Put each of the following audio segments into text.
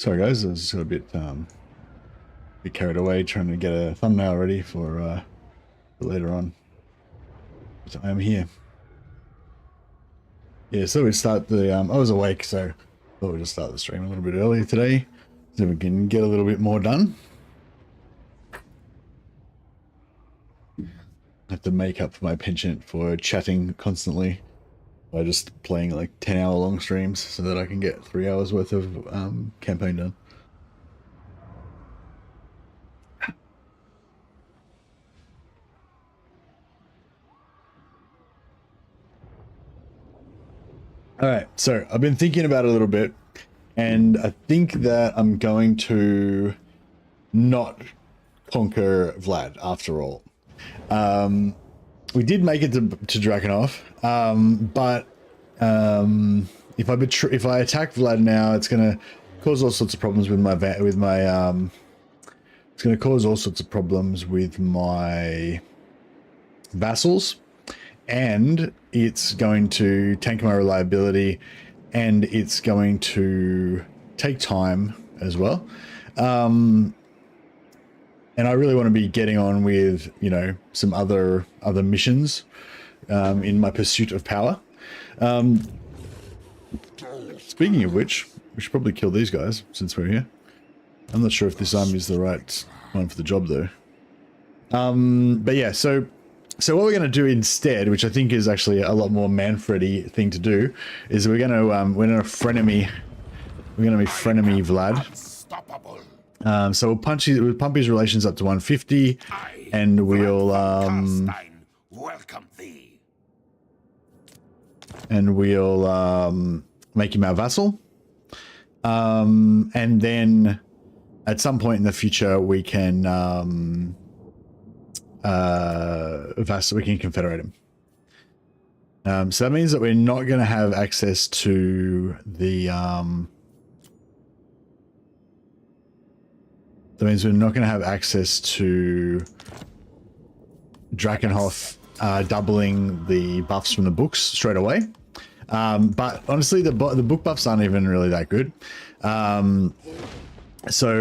Sorry guys, I was just a bit carried away trying to get a thumbnail ready for later on. But I am here. Yeah, so we start the I was awake, so thought we'd just start the stream a little bit earlier today, so we can get a little bit more done. I have to make up for my penchant for chatting constantly by just playing like 10-hour long streams so that I can get 3 hours worth of campaign done. All right, so I've been thinking about it a little bit, and I think that I'm going to not conquer Vlad after all. We did make it to Drakenhof, but if I attack Vlad now, it's gonna cause all sorts of problems with my it's gonna cause all sorts of problems with my vassals, and it's going to tank my reliability, and it's going to take time as well. And I really want to be getting on with, you know, some other missions in my pursuit of power. Speaking of which, we should probably kill these guys since we're here. I'm not sure if this army is the right one for the job though. But yeah, so what we're going to do instead, which I think is actually a lot more Mannfred-y thing to do, is we're going to frenemy Vlad. So we'll pump his relations up to 150, and we'll welcome thee. And we'll make him our vassal. And then at some point in the future we can we can confederate him. So that means that we're not going to have access to the that means we're not going to have access to Drakenhof doubling the buffs from the books straight away. But honestly, the book buffs aren't even really that good. So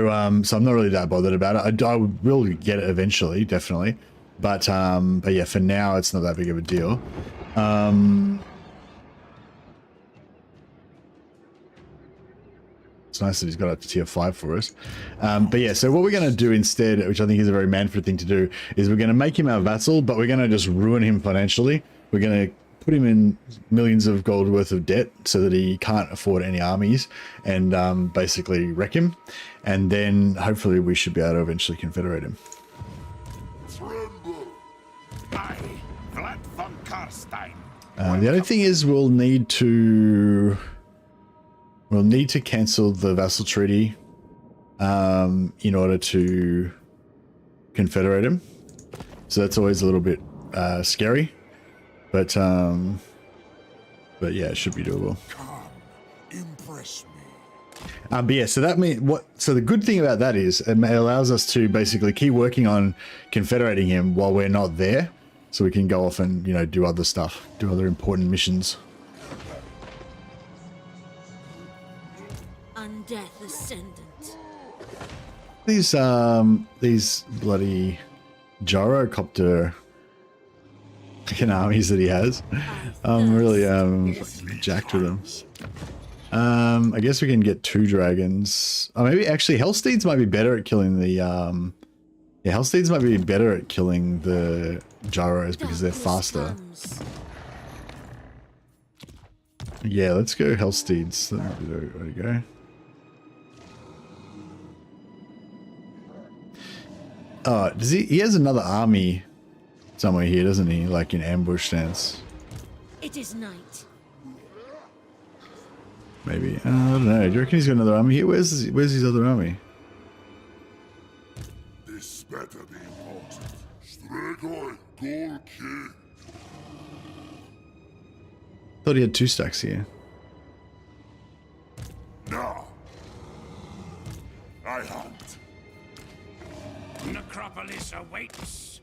I'm not really that bothered about it. I will get it eventually, definitely. But yeah, for now, it's not that big of a deal. It's nice that he's got up to tier 5 for us. But yeah, so what we're going to do instead, which I think is a very Mannfred thing to do, is we're going to make him our vassal, but we're going to just ruin him financially. We're going to put him in millions of gold worth of debt so that he can't afford any armies, and basically wreck him. And then hopefully we should be able to eventually confederate him. Carstein. The other thing is we'll need to cancel the vassal treaty in order to confederate him. So that's always a little bit scary, but yeah, it should be doable. Come, impress me. But yeah, so that means what? So the good thing about that is it allows us to basically keep working on confederating him while we're not there. So we can go off and, you know, do other stuff, do other important missions. Undeath Ascendant. These bloody gyrocopter fucking armies that he has. I'm really jacked with them. I guess we can get 2 dragons. Oh, maybe actually Hellsteeds might be better at killing the yeah, Hellsteeds might be better at killing the gyros because they're faster. Yeah, let's go Hellsteeds. There we go. Oh, does he has another army somewhere here, doesn't he? Like in ambush stance. It is night. Maybe. I don't know. Do you reckon he's got another army here? Where's his other army? This better be important. Thought he had 2 stacks here. No. I hunt. Necropolis awaits.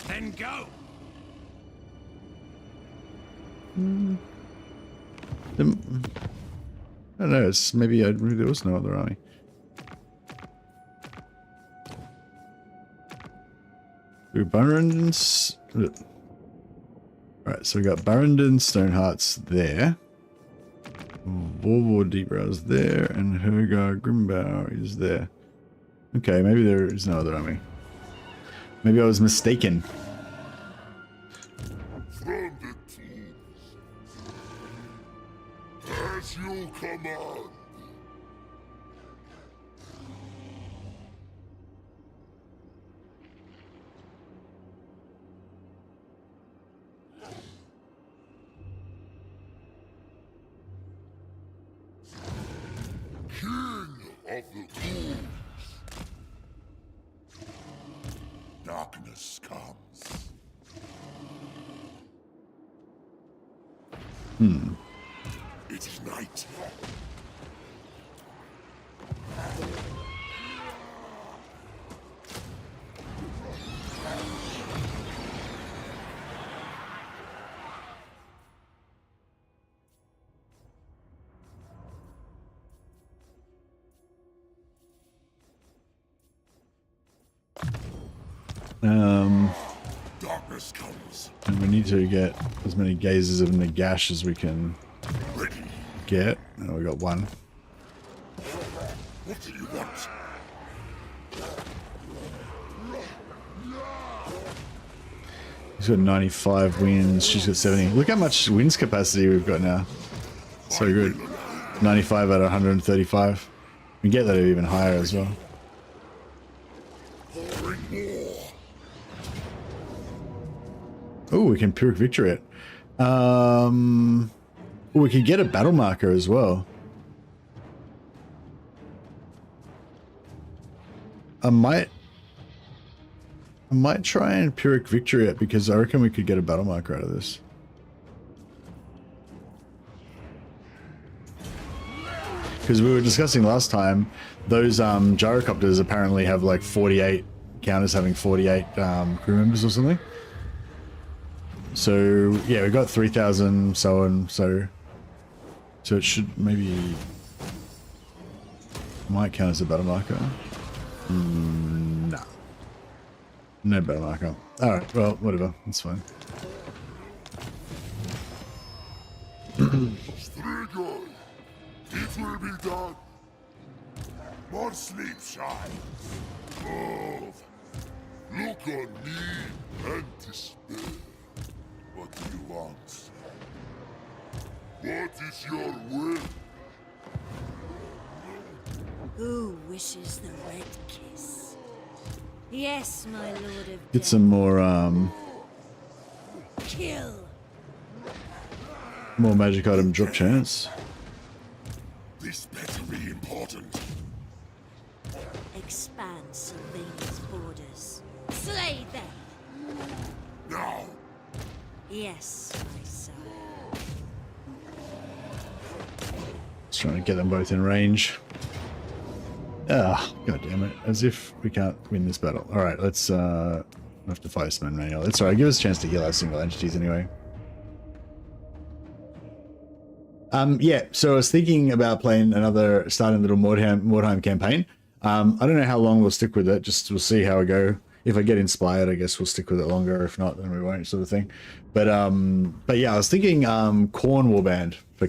Then go. I don't know, it's maybe there was no other army. Through Barrendon's... Alright, so we got Barrendon, Stoneheart's there. Warlord Deebrow's there, and Hergar Grimbow is there. Okay, maybe there is no other army. Maybe I was mistaken. As you command. King of the ghouls. Darkness comes. It is night. Darkness comes. And we need to get as many gazes of Nagash as we can get. Oh, we got one. What do you want? He's got 95 wins. She's got 70. Look how much wins capacity we've got now. So good. 95 out of 135. We can get that even higher as well. Oh, we can Pyrrhic Victory it. We could get a battle marker as well. I might try and Pyrrhic Victory it because I reckon we could get a battle marker out of this. Because we were discussing last time, those gyrocopters apparently have like 48 counters, having 48 crew members or something. So yeah, we got 3,000 so it should maybe might count as a battle marker. No. No battle marker. Alright, well, whatever. It's fine. Strigoi, it will be done. More sleep shine. Love, look on me and despair. What do you want? What is your will? Who wishes the red kiss? Yes, my lord of Get death. some more Kill. more magic item drop chance. This better be important. Expand Sylvania's borders. Slay them. Now, Yes, my son. Just trying to get them both in range. Ah, god damn it. As if we can't win this battle. Alright, let's have to fight some manual. It's alright, give us a chance to heal our single entities anyway. Yeah, so I was thinking about playing starting a little Mordheim campaign. I don't know how long we'll stick with it, just we'll see how we go. If I get inspired, I guess we'll stick with it longer. If not, then we won't, sort of thing. But yeah, I was thinking Khorne Warband for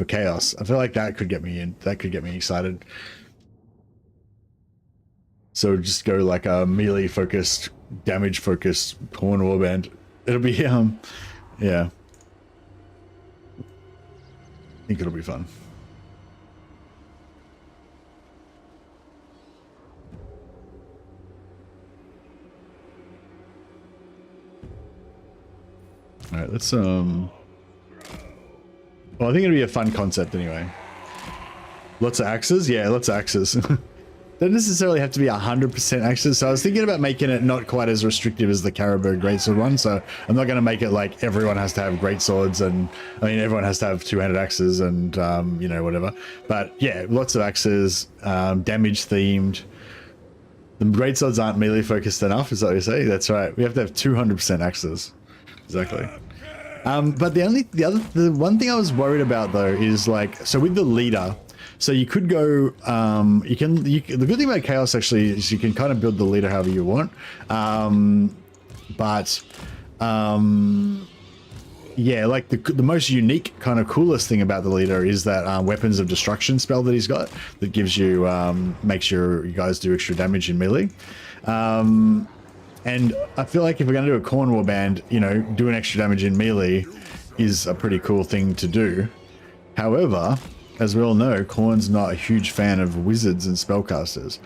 Chaos. I feel like that could get me in. That could get me excited. So just go like a melee focused, damage focused Khorne Warband. It'll be yeah. I think it'll be fun. All right, let's well, I think it'll be a fun concept anyway. Lots of axes? Yeah, lots of axes. Don't necessarily have to be 100% axes, so I was thinking about making it not quite as restrictive as the Caribou Greatsword one, so I'm not going to make it like everyone has to have greatswords and, I mean, everyone has to have two-handed axes and, you know, whatever. But yeah, lots of axes, damage themed. The greatswords aren't melee focused enough, is that what you say? That's right. We have to have 200% axes. Exactly. But the one thing I was worried about though is like, so with the leader, so you could go, the good thing about Chaos actually is you can kind of build the leader however you want. Yeah, like the most unique kind of coolest thing about the leader is that weapons of destruction spell that he's got that gives you, makes you guys do extra damage in melee. And I feel like if we're going to do a Khorne warband, you know, doing extra damage in melee is a pretty cool thing to do. However, as we all know, Khorne's not a huge fan of wizards and spellcasters.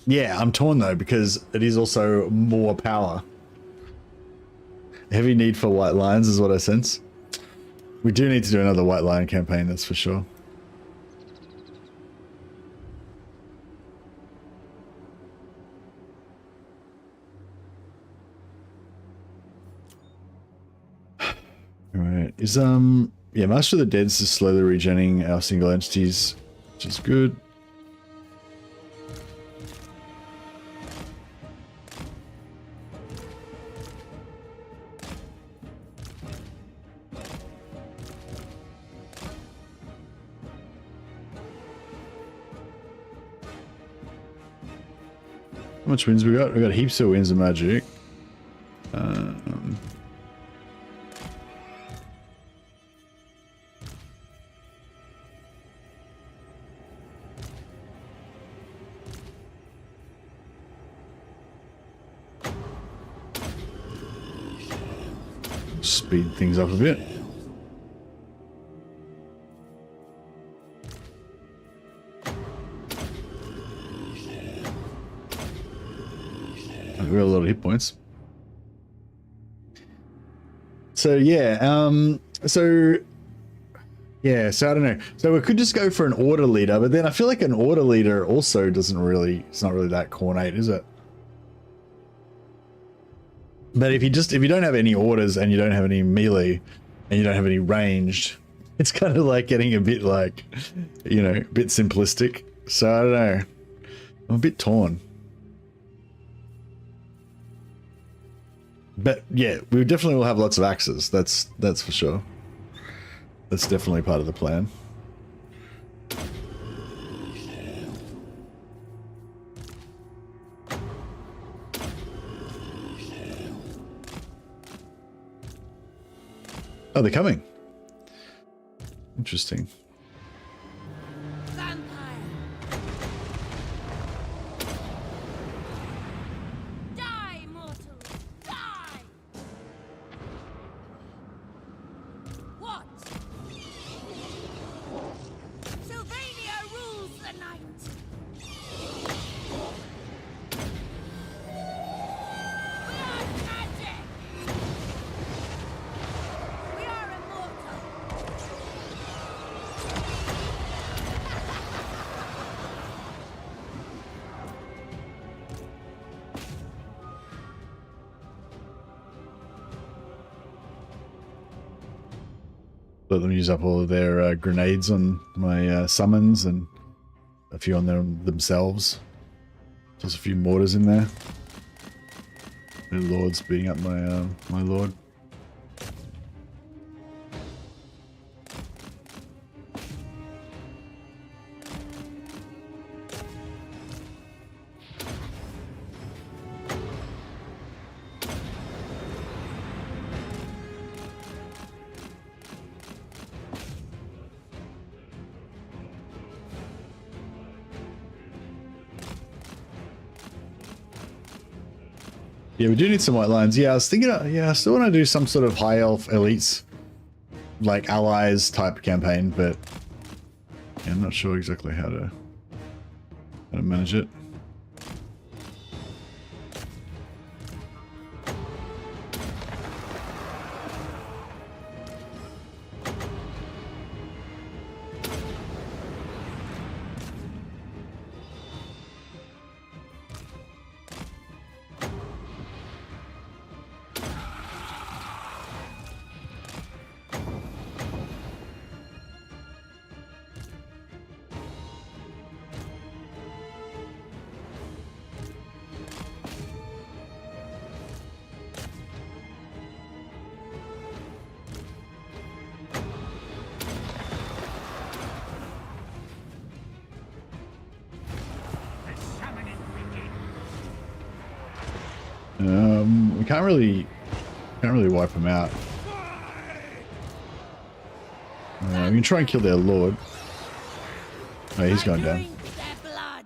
Yeah, I'm torn though, because it is also more power. Heavy need for white lions is what I sense. We do need to do another white lion campaign, that's for sure. Alright, is yeah, Master of the Dead is slowly regenerating our single entities, which is good. How much wins we got? We got heaps of wins of magic. Speed things up a bit. We got a lot of hit points. So yeah, so I don't know. So we could just go for an order leader, but then I feel like an order leader also doesn't really, it's not really that cornate, is it? But if you don't have any orders and you don't have any melee and you don't have any ranged, it's kind of like getting a bit like, you know, a bit simplistic. So I don't know. I'm a bit torn. But yeah, we definitely will have lots of axes. That's for sure. That's definitely part of the plan. Oh, they're coming. Interesting. Let them use up all of their grenades on my summons and a few on them themselves. Just a few mortars in there. The lord's beating up my my lord. Yeah, we do need some white lines. Yeah, I was thinking, yeah, I still want to do some sort of high elf elites, like allies type campaign, but yeah, I'm not sure exactly how to manage it. We can't really wipe them out. We can try and kill their lord. Oh, he's going down. Drink their blood.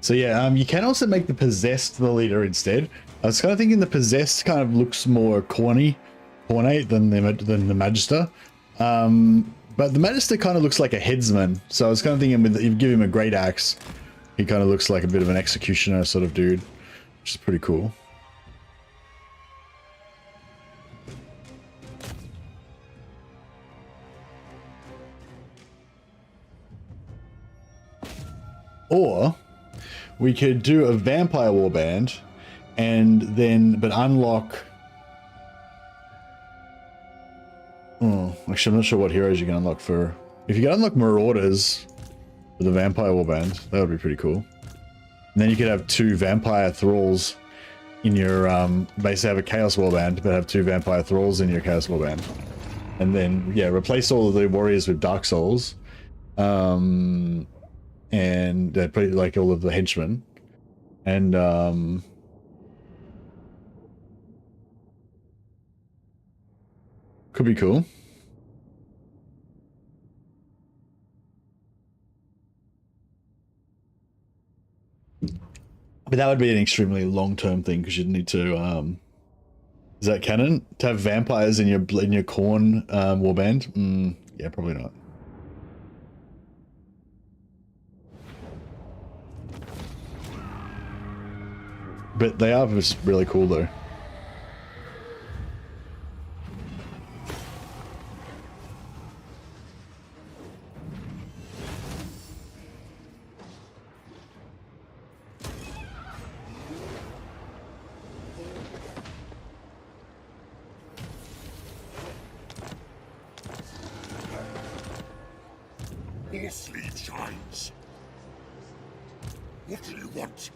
So yeah, you can also make the possessed the leader instead. I was kind of thinking the possessed kind of looks more ornate than the magister. But the magister kind of looks like a headsman. So I was kind of thinking if you give him a great axe, he kind of looks like a bit of an executioner sort of dude, which is pretty cool. Or we could do a vampire warband and then unlock. Oh, actually, I'm not sure what heroes you can unlock for. If you can unlock marauders for the vampire warband, that would be pretty cool. And then you could have 2 vampire thralls in your basically have a chaos warband, but have 2 vampire thralls in your chaos warband. And then yeah, replace all of the warriors with dark souls. And probably like all of the henchmen, and could be cool. But that would be an extremely long-term thing because you'd need to. Is that canon to have vampires in your corn warband? Yeah, probably not. But they are just really cool though. More sleep shines. What do you want?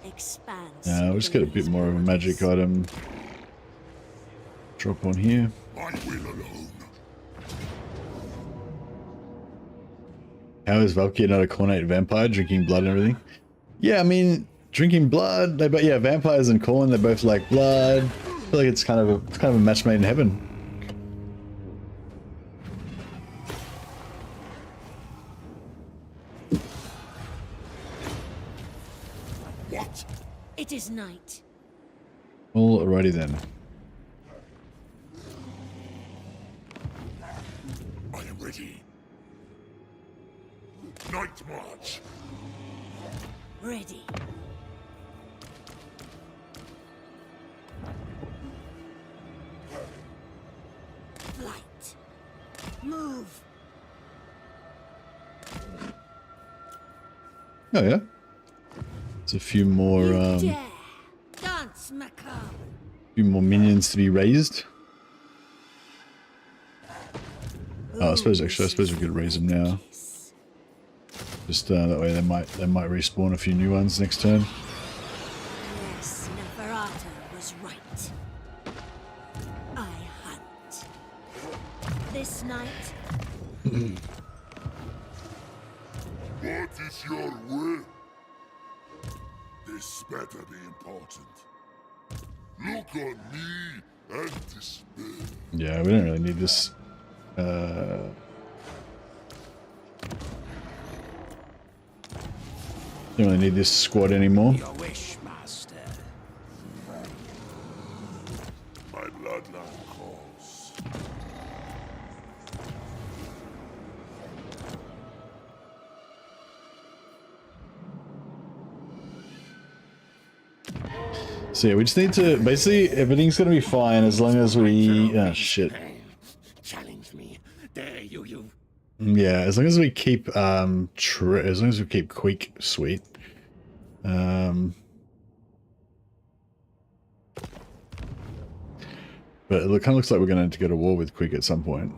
Expands. We'll just get a bit more of a magic item. Drop on here. My will alone. How is Valkyrie not a cornate vampire, drinking blood and everything? Yeah, I mean, drinking blood. Yeah, vampires and corn, they both like blood. I feel like it's kind of a match made in heaven. What? It is night. Alrighty then. I am ready. Night march. Ready. Flight. Move. Oh yeah. There's a few more Dare. Dance macabre. few more minions to be raised. Oh, I suppose we could raise them now. Just that way they might respawn a few new ones next turn. Yes, Neferata was right. I hunt. This night. What is your will? This better be important. Look on me and despair. Yeah, we don't really need this. Don't really need this squad anymore. Your wish, master. My bloodline calls. So yeah, we just need to basically everything's gonna be fine as long as we. Oh shit. Challenge me. Dare you. Yeah, as long as we keep as long as we keep Quick sweet. But it kind of looks like we're going to have to go to war with Quick at some point.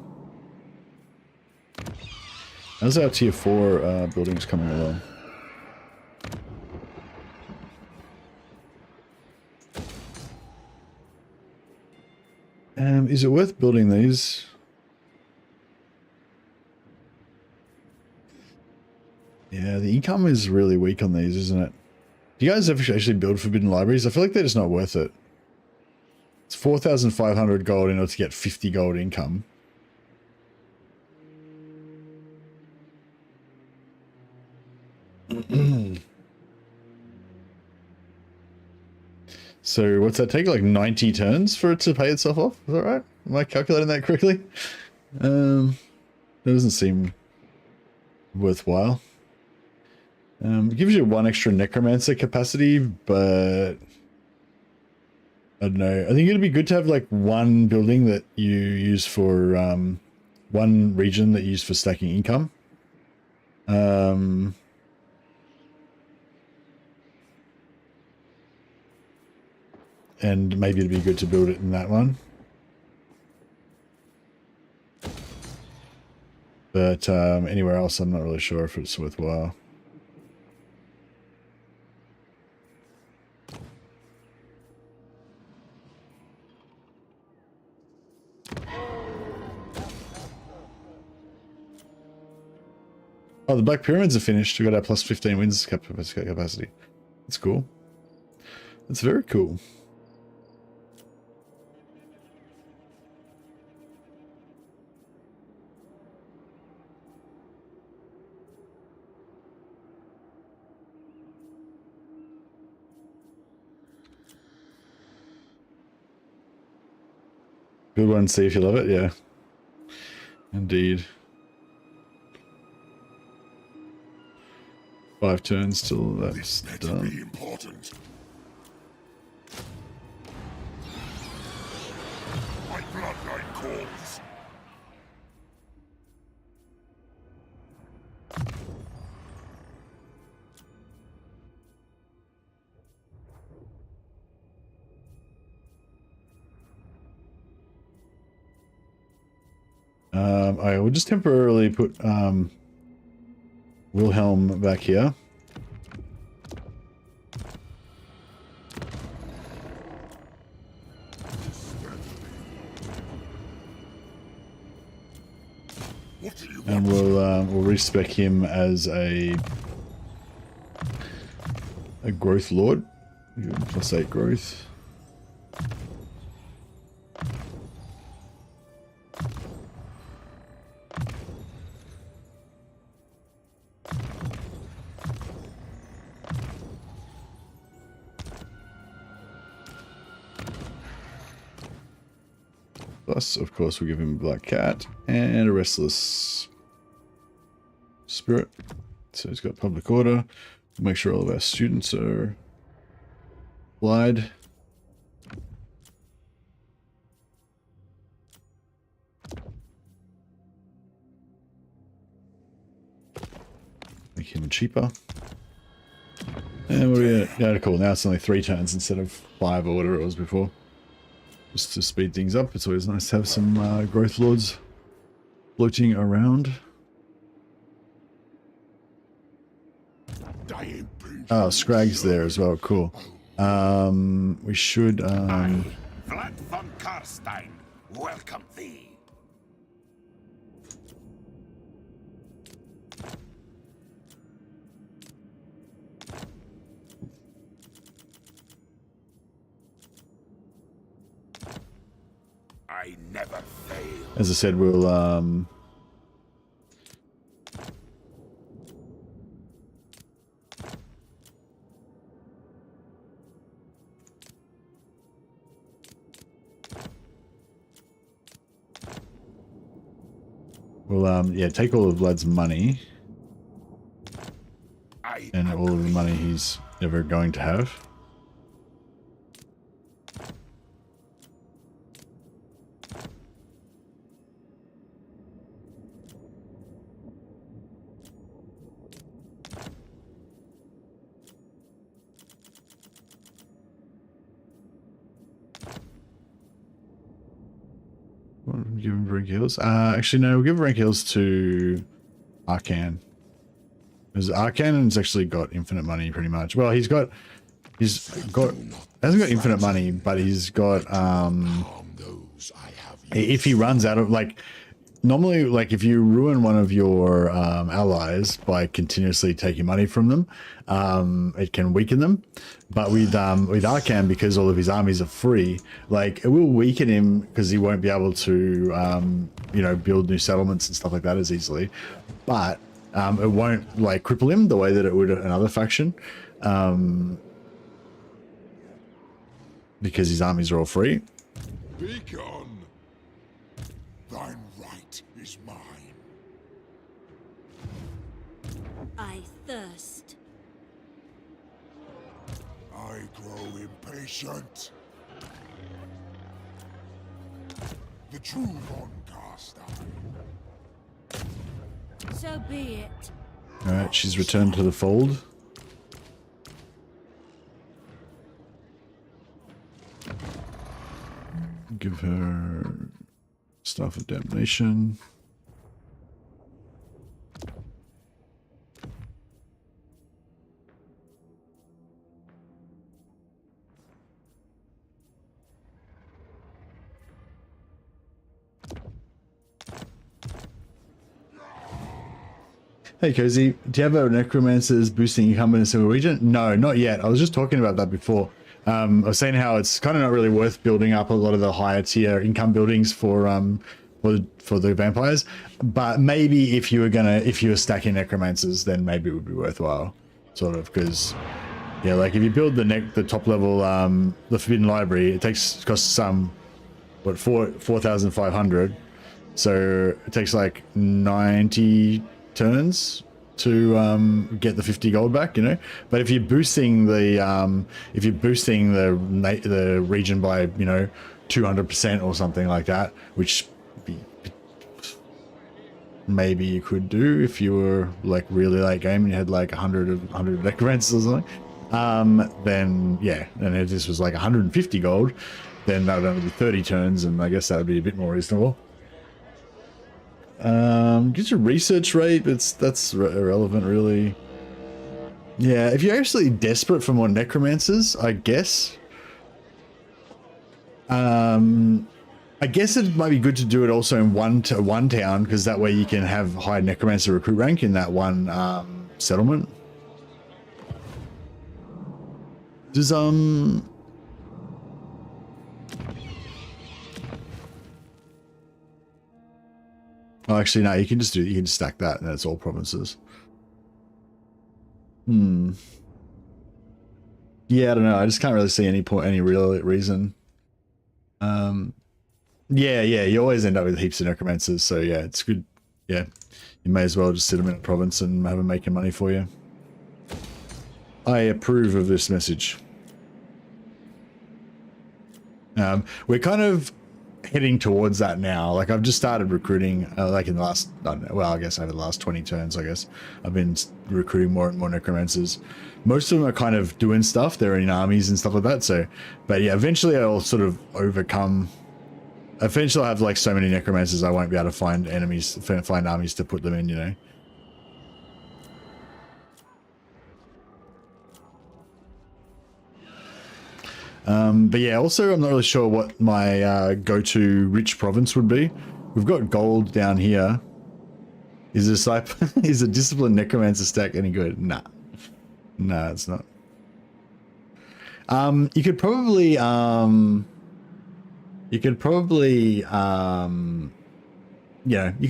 How's our tier 4 buildings coming along? Is it worth building these? Yeah, the income is really weak on these, isn't it? Do you guys ever actually build Forbidden Libraries? I feel like they're just not worth it. It's 4,500 gold in order to get 50 gold income. So what's that take? Like 90 turns for it to pay itself off? Is that right? Am I calculating that correctly? That doesn't seem worthwhile. It gives you 1 extra necromancer capacity, but I don't know. I think it'd be good to have like 1 building that you use for 1 region that you use for stacking income. And maybe it'd be good to build it in that one. But anywhere else, I'm not really sure if it's worthwhile. Oh, the Black Pyramids are finished. We got our plus 15 wins capacity. That's cool. That's very cool. Good one, see if you love it, yeah. Indeed. 5 turns till that's done. Be important. My bloodline calls. I will just temporarily put Wilhelm back here. And we'll respec him as a growth lord. Plus 8 growth. Plus, of course, we'll give him a Black Cat and a Restless Spirit. So he's got Public Order. Make sure all of our students are applied. Make him cheaper. And we're gonna, yeah, cool. Now it's only 3 turns instead of 5 or whatever it was before. Just to speed things up. It's always nice to have some growth lords floating around. Oh, Scrag's there as well. Cool. We should. Vlad von Carstein, welcome thee. I never fail. As I said, we'll yeah, take all of Vlad's money and all of the money he's ever going to have. Give him rank heals. Actually, no, we'll give rank heals to Arcan. Because Arcanon's actually got infinite money pretty much. Well, hasn't got infinite money, but he's got if he runs out of, like, normally, like, if you ruin one of your allies by continuously taking money from them, it can weaken them. But with Arcan, because all of his armies are free, like, it will weaken him because he won't be able to you know, build new settlements and stuff like that as easily. But it won't, like, cripple him the way that it would another faction, because his armies are all free. Begone. Thine right is mine. I thirst. I grow impatient. The true von Carstein. So be it. All right, she's returned to the fold. Give her Staff of Damnation. Hey Cozy, do you have a Necromancer's boosting income in a single region? No, not yet. I was just talking about that before. I was saying how it's kind of not really worth building up a lot of the higher tier income buildings for the vampires, but maybe if you were stacking Necromancers, then maybe it would be worthwhile, sort of, because yeah, like if you build the top level the Forbidden Library, it costs what, 4,500, so it takes like 90 turns to get the 50 gold back, you know. But if you're boosting the region by, you know, 200% or something like that, which maybe you could do if you were like really late game and you had like 100 necromancers or something, then yeah, and if this was like 150 gold, then that would only be 30 turns, and I guess that would be a bit more reasonable. Get your research rate, but that's irrelevant, really. Yeah, if you're actually desperate for more necromancers, I guess. I guess it might be good to do it also in one town, because that way you can have high necromancer recruit rank in that one settlement. Does Oh, actually, no, you can just stack that, and that's all provinces. Yeah, I don't know. I just can't really see any real reason. Yeah, you always end up with heaps of necromancers, so yeah, it's good. Yeah, you may as well just sit them in a province and have them making money for you. I approve of this message. We're kind of heading towards that now. Like, I've just started recruiting, like in the last, I don't know, well, I guess over the last 20 turns, I guess I've been recruiting more and more necromancers. Most of them are kind of doing stuff. They're in armies and stuff like that. So, but yeah, eventually I'll sort of overcome. Eventually I'll have like so many necromancers I won't be able to find armies to put them in, you know. But yeah, also I'm not really sure what my go-to rich province would be. We've got gold down here. Is a disciplined necromancer stack any good? Nah, it's not. You could probably yeah, you could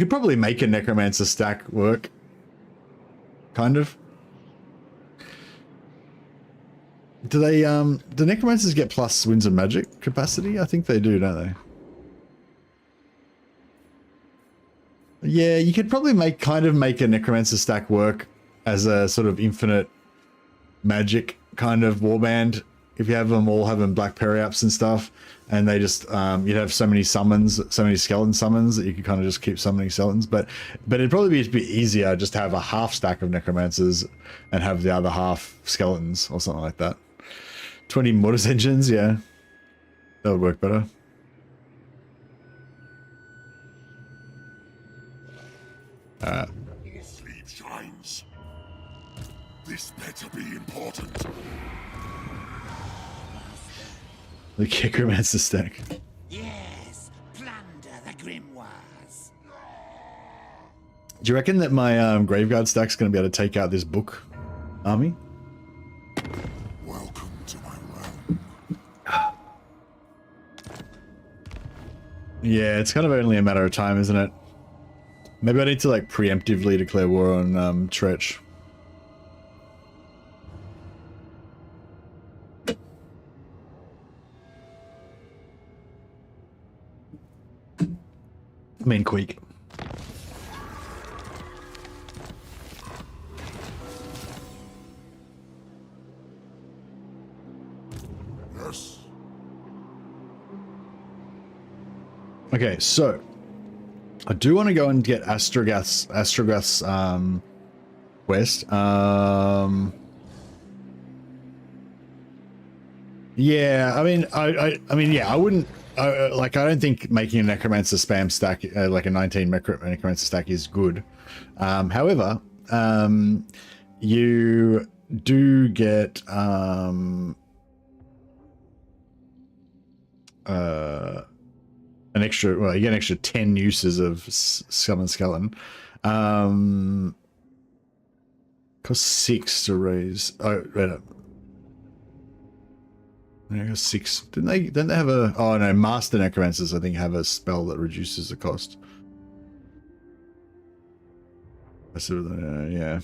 probably make a necromancer stack work, kind of. Do they, do necromancers get plus winds of magic capacity? I think they do, don't they? Yeah, you could probably make a necromancer stack work as a sort of infinite magic kind of warband. If you have them all having black periaps and stuff, and they just, you'd have so many summons, so many skeleton summons that you could kind of just keep summoning skeletons. But it'd probably be a bit easier just to have a half stack of necromancers and have the other half skeletons or something like that. 20 mortis engines, yeah. That would work better. shines. This better be important. The Necromancer stack. Yes, plunder the grimoires. Do you reckon that my Graveguard stack's going to be able to take out this book army? Welcome to my realm. Yeah, it's kind of only a matter of time, isn't it? Maybe I need to like preemptively declare war on Tretch. I mean, Queek. Yes. Okay, so I do want to go and get Astrogas quest. Yeah, I mean, I mean, yeah, I wouldn't. Like, I don't think making a Necromancer spam stack, like a 19 Necromancer stack, is good. However, you do get an extra. Well, you get an extra 10 uses of Summon Skeleton. Costs 6 to raise. Oh, wait up. I got 6. Didn't they have a... Oh no, Master Necromancers I think have a spell that reduces the cost. Yeah.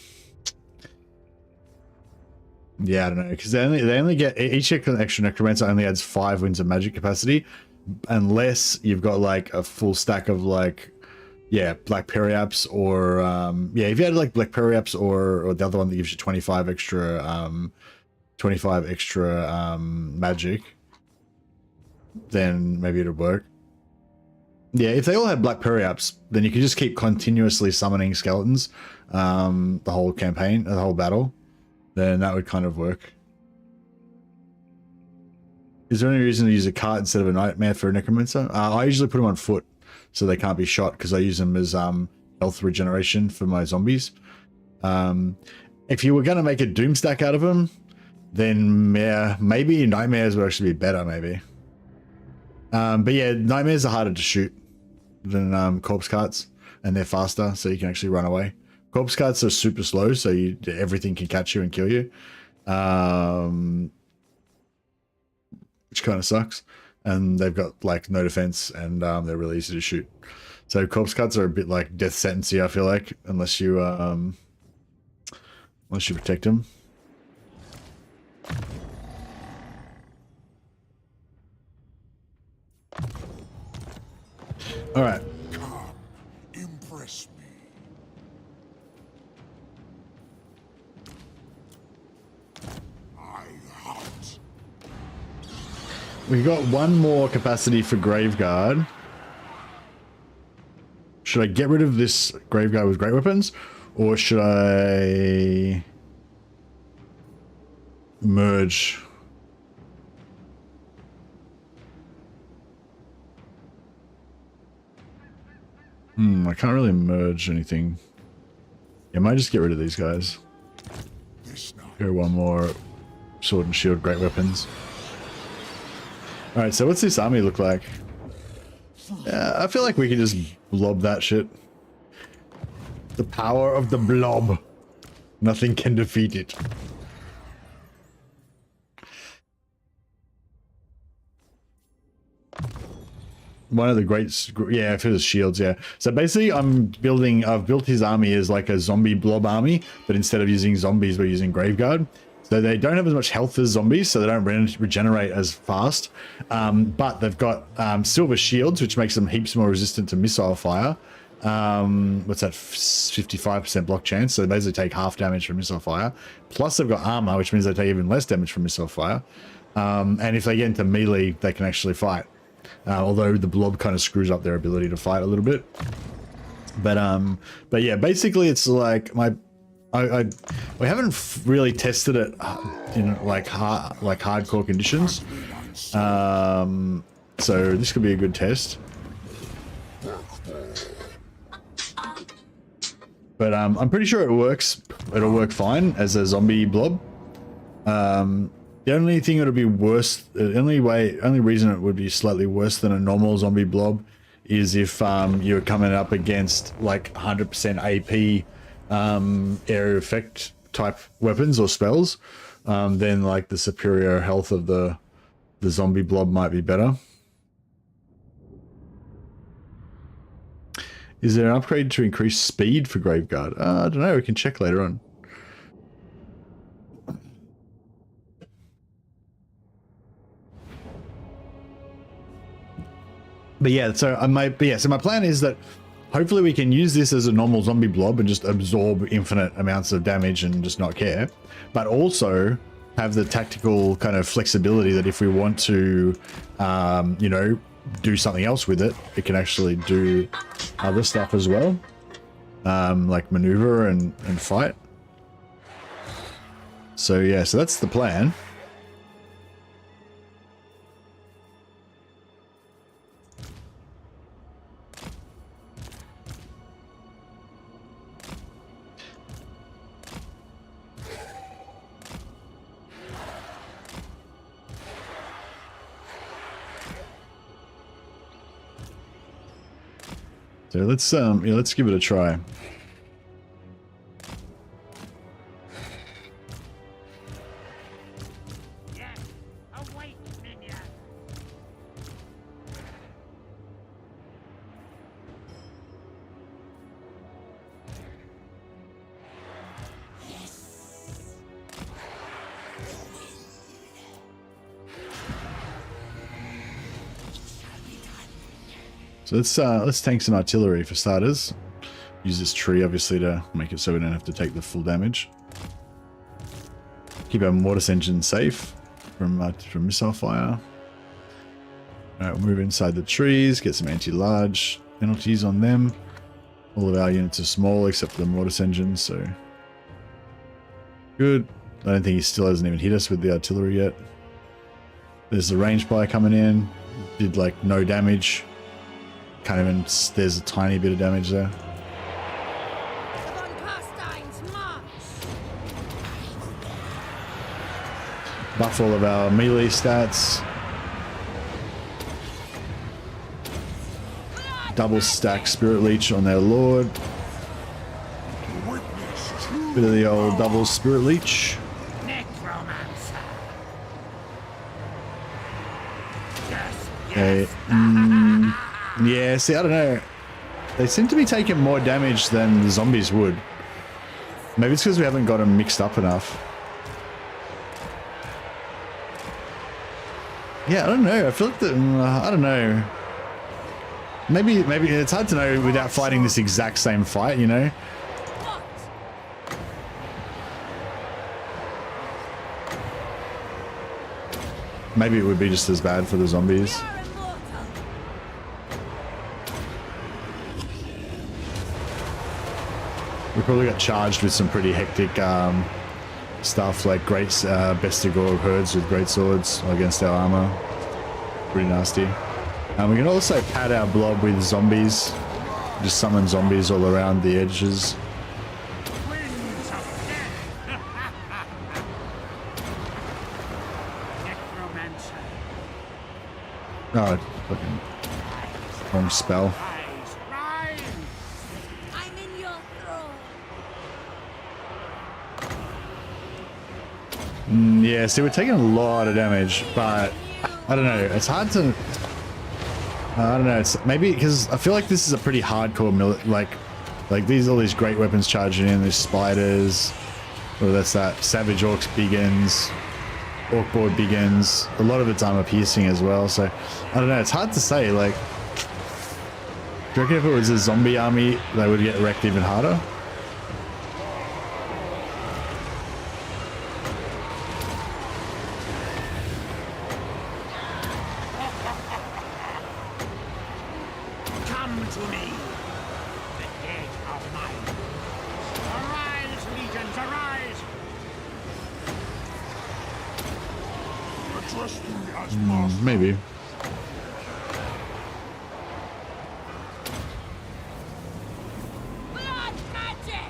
Yeah, I don't know, because they only get... Each extra Necromancer only adds 5 winds of magic capacity, unless you've got like a full stack of like... Yeah, Black Periaps or... yeah, if you had like Black Periaps or the other one that gives you 25 extra... 25 extra magic, then maybe it'll work. Yeah, if they all had Black Periaps, then you could just keep continuously summoning skeletons the whole campaign, the whole battle. Then that would kind of work. Is there any reason to use a cart instead of a nightmare for a necromancer? I usually put them on foot so they can't be shot because I use them as health regeneration for my zombies. If you were going to make a doom stack out of them, then yeah, maybe nightmares would actually be better, maybe. But yeah, nightmares are harder to shoot than corpse carts, and they're faster, so you can actually run away. Corpse carts are super slow, so everything can catch you and kill you, which kind of sucks. And they've got like no defense, and they're really easy to shoot. So corpse carts are a bit like death sentencey, I feel like, unless you protect them. All right. Come, impress me. I hunt. We got one more capacity for Graveguard. Should I get rid of this Graveguard with great weapons, or should I merge? I can't really merge anything. Yeah, I might just get rid of these guys. Go one more sword and shield, great weapons. Alright, so what's this army look like? I feel like we can just blob that shit. The power of the blob. Nothing can defeat it. One of the great, yeah, for the shields, yeah. So basically, I've built his army as like a zombie blob army, but instead of using zombies, we're using Graveguard. So they don't have as much health as zombies, so they don't regenerate as fast. But they've got silver shields, which makes them heaps more resistant to missile fire. What's that? 55% block chance. So they basically take half damage from missile fire. Plus they've got armor, which means they take even less damage from missile fire. And if they get into melee, they can actually fight. Although the blob kind of screws up their ability to fight a little bit. But yeah, basically it's like we haven't really tested it in like hardcore conditions. So this could be a good test. But I'm pretty sure it works. It'll work fine as a zombie blob. The only thing that would be worse, the only reason it would be slightly worse than a normal zombie blob is if you're coming up against like 100% AP area effect type weapons or spells. Then like the superior health of the zombie blob might be better. Is there an upgrade to increase speed for Graveguard? I don't know, we can check later on. But yeah, so my plan is that hopefully we can use this as a normal zombie blob and just absorb infinite amounts of damage and just not care. But also have the tactical kind of flexibility that if we want to, you know, do something else with it, it can actually do other stuff as well, like maneuver and fight. So yeah, so that's the plan. So let's yeah, let's give it a try. So let's tank some artillery for starters. Use this tree obviously to make it so we don't have to take the full damage. Keep our mortis engine safe from missile fire. Alright, we'll move inside the trees, get some anti-large penalties on them. All of our units are small except for the mortis engine, so good. I don't think he still hasn't even hit us with the artillery yet. There's the range fire coming in. Did like no damage. Can't even, there's a tiny bit of damage there. On Carstein's march. Buff all of our melee stats. Double stack Spirit Leech on their Lord. Bit of the old double Spirit Leech. Okay. Yeah, see, I don't know. They seem to be taking more damage than the zombies would. Maybe it's because we haven't got them mixed up enough. Yeah, I don't know. I feel like I don't know. Maybe it's hard to know without fighting this exact same fight, you know? Maybe it would be just as bad for the zombies. We probably got charged with some pretty hectic stuff like great Bestigor herds with great swords against our armor. Pretty nasty. We can also pad our blob with zombies. Just summon zombies all around the edges. Oh, fucking wrong spell. I'm in your throne. Yeah, see, we're taking a lot of damage, but I don't know. It's hard to. I don't know. It's maybe because I feel like this is a pretty hardcore like all these great weapons charging in. There's spiders, or that's that Savage Orcs Biggins. Orc board begins. A lot of it's armor piercing as well, so I don't know, it's hard to say. Like, do you reckon if it was a zombie army they would get wrecked even harder? Come to me, the dead of mine. Arise, legions, arise! Trust me as master. Maybe. Blood magic!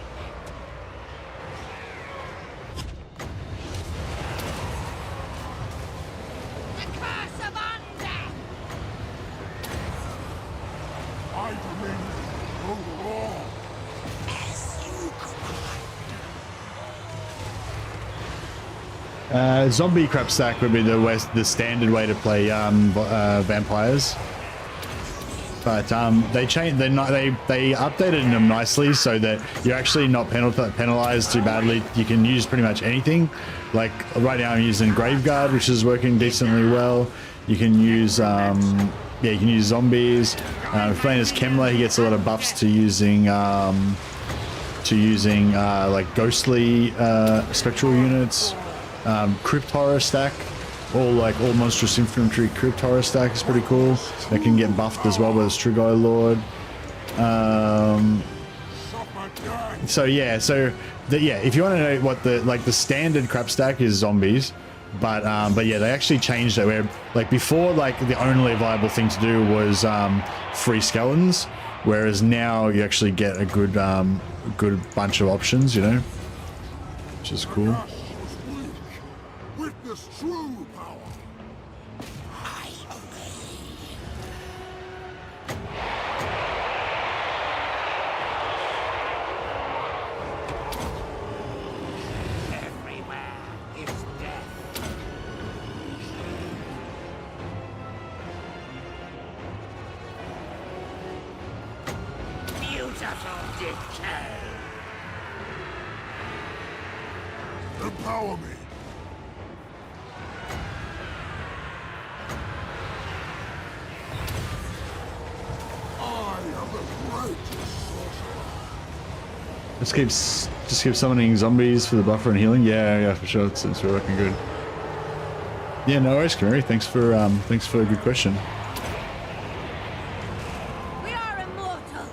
Zombie crap stack would be the standard way to play vampires. But they updated them nicely so that you're actually not penalized too badly. You can use pretty much anything. Like right now I'm using Graveguard, which is working decently well. You can use you can use zombies. If playing as Kemmler, he gets a lot of buffs to using like ghostly spectral units. Crypt horror stack. All monstrous infantry crypt horror stack is pretty cool. They can get buffed as well by the Strigoi Lord. If you want to know what the standard crap stack is zombies, but yeah, they actually changed it where like before the only viable thing to do was free skeletons, whereas now you actually get a good bunch of options, you know, which is cool. Witness true power. Everywhere is death. Beautiful decay. Empower me. I am the greatest sorcerer. Just keep summoning zombies for the buffer and healing. Yeah, for sure. It's working good. Yeah, no worries, Kamari. Thanks for a good question. We are immortal.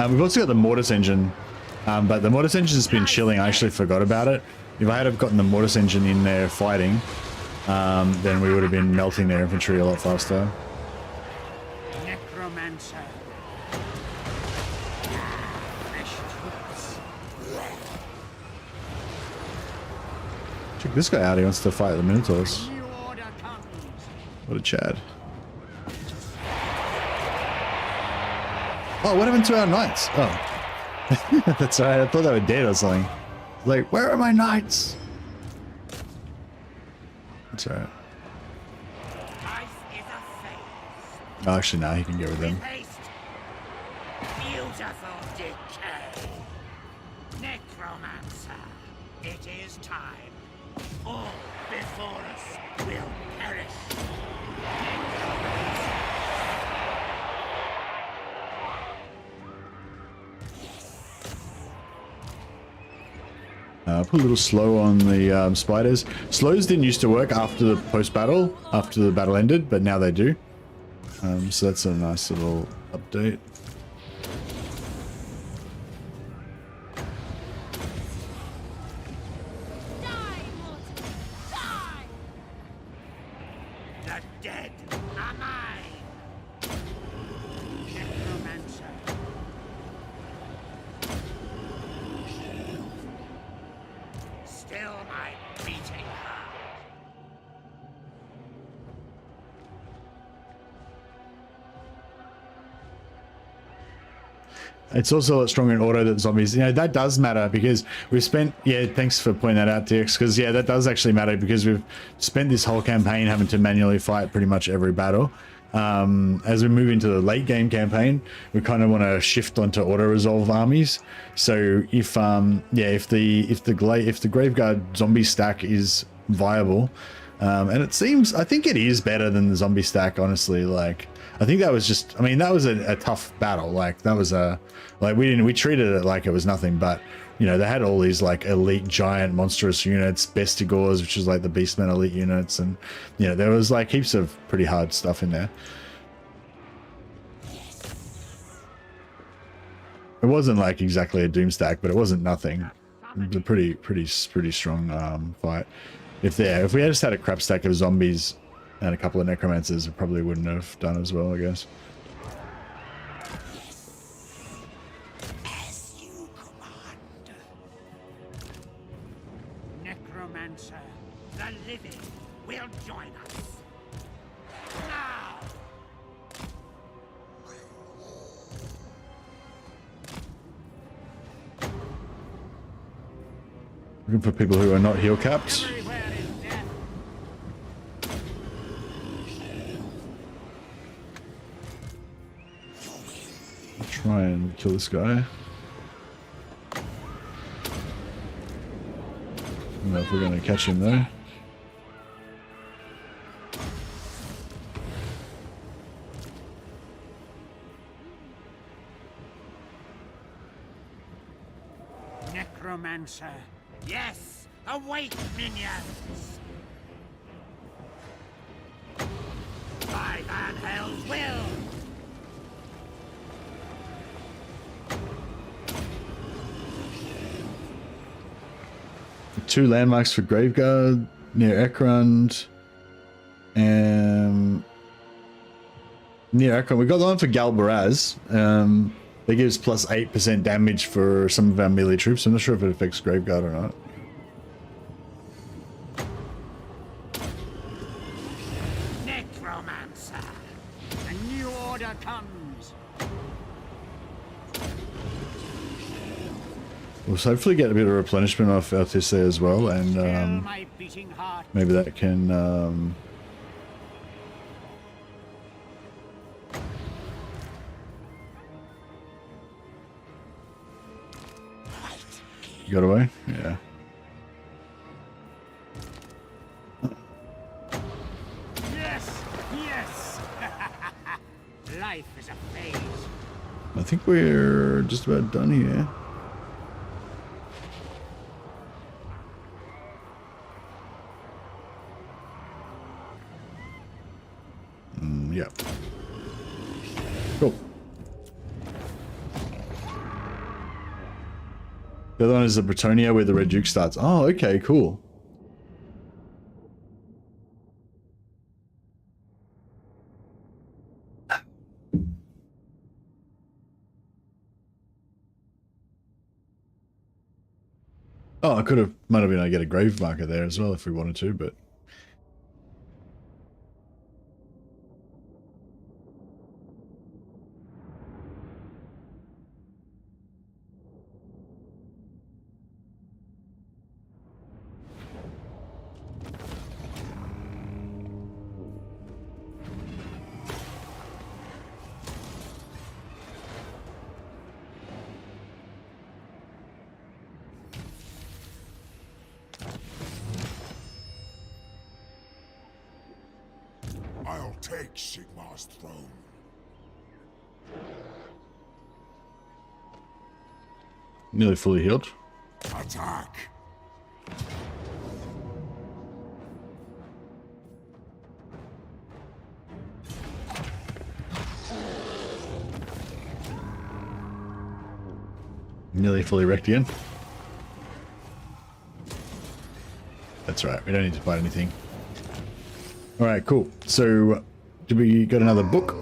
We've also got the Mortis engine, but the Mortis engine has been chilling. I actually forgot about it. If I had have gotten the Mortis engine in there fighting, then we would have been melting their infantry a lot faster. Necromancer. Check this guy out. He wants to fight the Minotaurs. New order comes. What a Chad. Oh, what happened to our knights? Oh. That's right. I thought they were dead or something. Like, where are my knights? That's alright. Life is a phase. Oh, actually, now he can get with them. With haste. Beautiful decay. Necromancer. It is time. All before us will perish. Put a little slow on the spiders. Slows didn't used to work after the post-battle, after the battle ended, but now they do. So that's a nice little update. Die, mortal. Die. The dead are mine. Necromancer. Still my beating heart. It's also a lot stronger in auto than zombies. You know, that does matter because we've spent... Yeah, thanks for pointing that out, DX, because, yeah, that does actually matter because we've spent this whole campaign having to manually fight pretty much every battle. As we move into the late game campaign, we kind of want to shift onto auto-resolve armies. So if the Graveguard zombie stack is viable, and it seems... I think it is better than the zombie stack, honestly. Like, I think that was just... I mean, that was a tough battle. Like, that was a... Like, we treated it like it was nothing, but, you know, they had all these, like, elite, giant, monstrous units, Bestigors, which is, like, the Beastmen elite units, and, you know, there was, like, heaps of pretty hard stuff in there. It wasn't, like, exactly a doom stack, but it wasn't nothing. It was a pretty strong fight. If we had just had a crap stack of zombies and a couple of necromancers, it probably wouldn't have done as well, I guess. As you command. Necromancer, the living will join us. Now! Looking for people who are not heal capped. Everywhere is death. Try and kill this guy. I don't know if we're going to catch him though. Necromancer. Yes, awake, minions. By Van Hell's will. Two landmarks for Graveguard near Ekrund. Near Ekrund. We got the one for Galbaraz. That gives plus 8% damage for some of our melee troops. I'm not sure if it affects Graveguard or not. Necromancer. A new order comes. We'll hopefully get a bit of replenishment off Altis there as well, and Still my beating heart. maybe that can You got away? Yeah. Yes, yes. Life is a phase. I think we're just about done here. Yeah. Cool. The other one is the Bretonia where the Red Duke starts. Oh, okay, cool. Oh, I might have been able to get a grave marker there as well if we wanted to, but... I'll take Sigmar's throne. Nearly fully healed. Attack! Nearly fully wrecked again. That's right, we don't need to fight anything. Alright, cool. So, we got another book.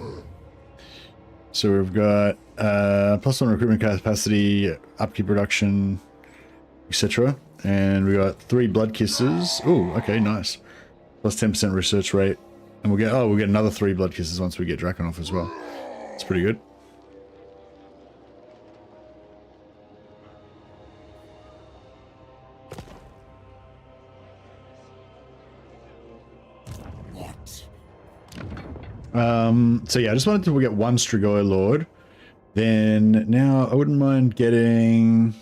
So we've got +1 recruitment capacity, upkeep reduction, etc. And we got 3 blood kisses. Oh, okay, nice. Plus 10% research rate. And we'll get another 3 blood kisses once we get Drakenhof as well. It's pretty good. So yeah, I just wanted to get 1 Strigoi Lord. Then now I wouldn't mind getting...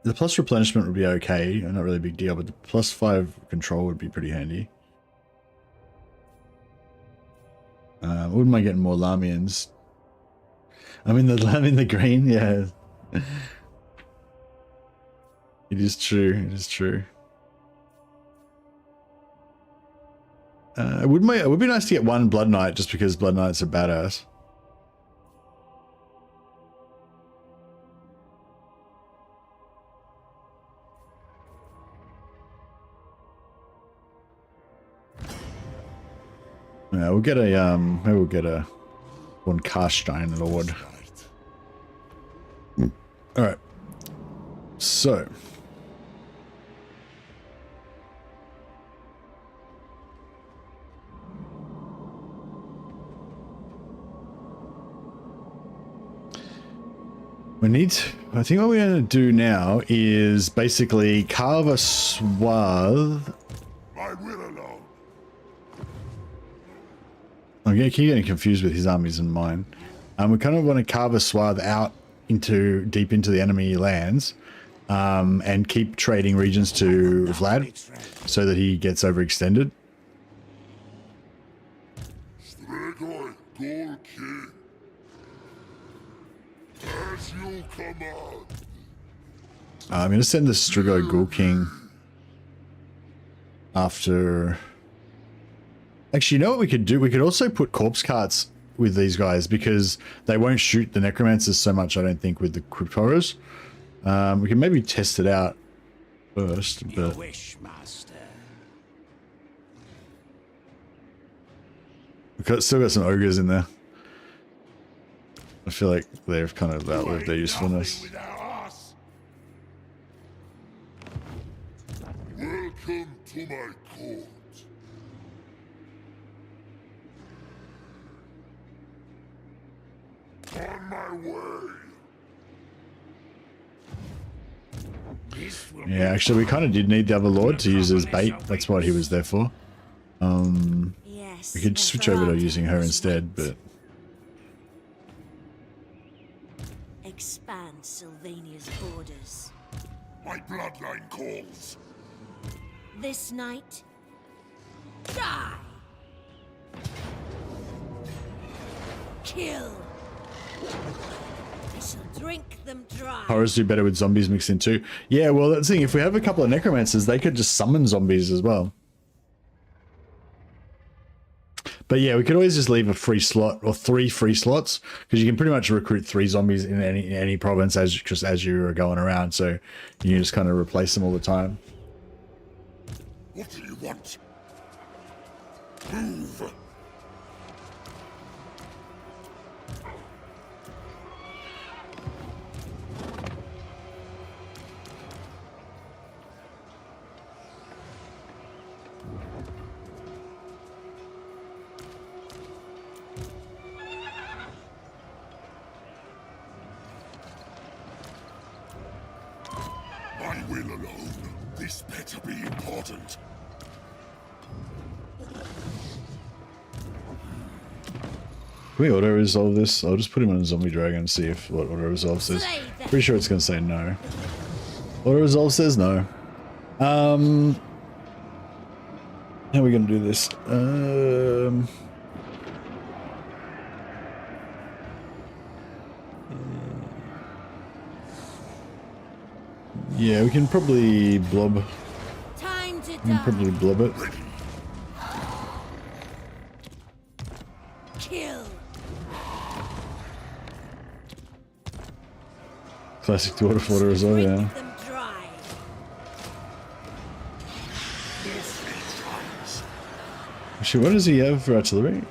The plus replenishment would be okay, not really a big deal, but the +5 control would be pretty handy. I wouldn't mind getting more Lamians. I'm in the green, yeah. It is true, it is true. It would be nice to get 1 Blood Knight just because Blood Knights are badass. Yeah, we'll get a maybe we'll get a 1 Carstein Lord. All right. So. We need, I think what we're going to do now is basically carve a swath. My will alone. I'm keep getting confused with his armies and mine. We kind of want to carve a swath out into deep into the enemy lands, and keep trading regions to Vlad so that he gets overextended. Strigoi, Ghoul King. As you command. I'm going to send the Strigoi Ghoul King after... Actually, you know what we could do? We could also put corpse carts with these guys because they won't shoot the necromancers so much, I don't think, with the crypt horrors. We can maybe test it out first, but... Your wish, master. We've still got some ogres in there. I feel like they've kind of outlived their usefulness. Welcome to my court. On my way. Yeah, actually, we kind of did need the other lord to use as bait. That's what he was there for. Yes, We could switch over to using her instead, but... expand Sylvania's borders. My bloodline calls. This night, die! Kill! I shall drink them dry. Horrors do better with zombies mixed in too. Yeah, well, that's the thing. If we have a couple of necromancers, they could just summon zombies as well. But yeah, we could always just leave a free slot or 3 free slots because you can pretty much recruit 3 zombies in any province as you are going around. So you can just kind of replace them all the time. What do you want? Move. My will alone. This better be important. Can we auto-resolve this? I'll just put him on a zombie dragon and see if what auto-resolve says. Pretty sure it's going to say no. Auto-resolve says no. How are we going to do this? Yeah, we can probably blob. Time to We can die. probably blob it. Kill! Classic dwarf of auto-resolve, Drink yeah. them dry. Actually, what does he have for artillery?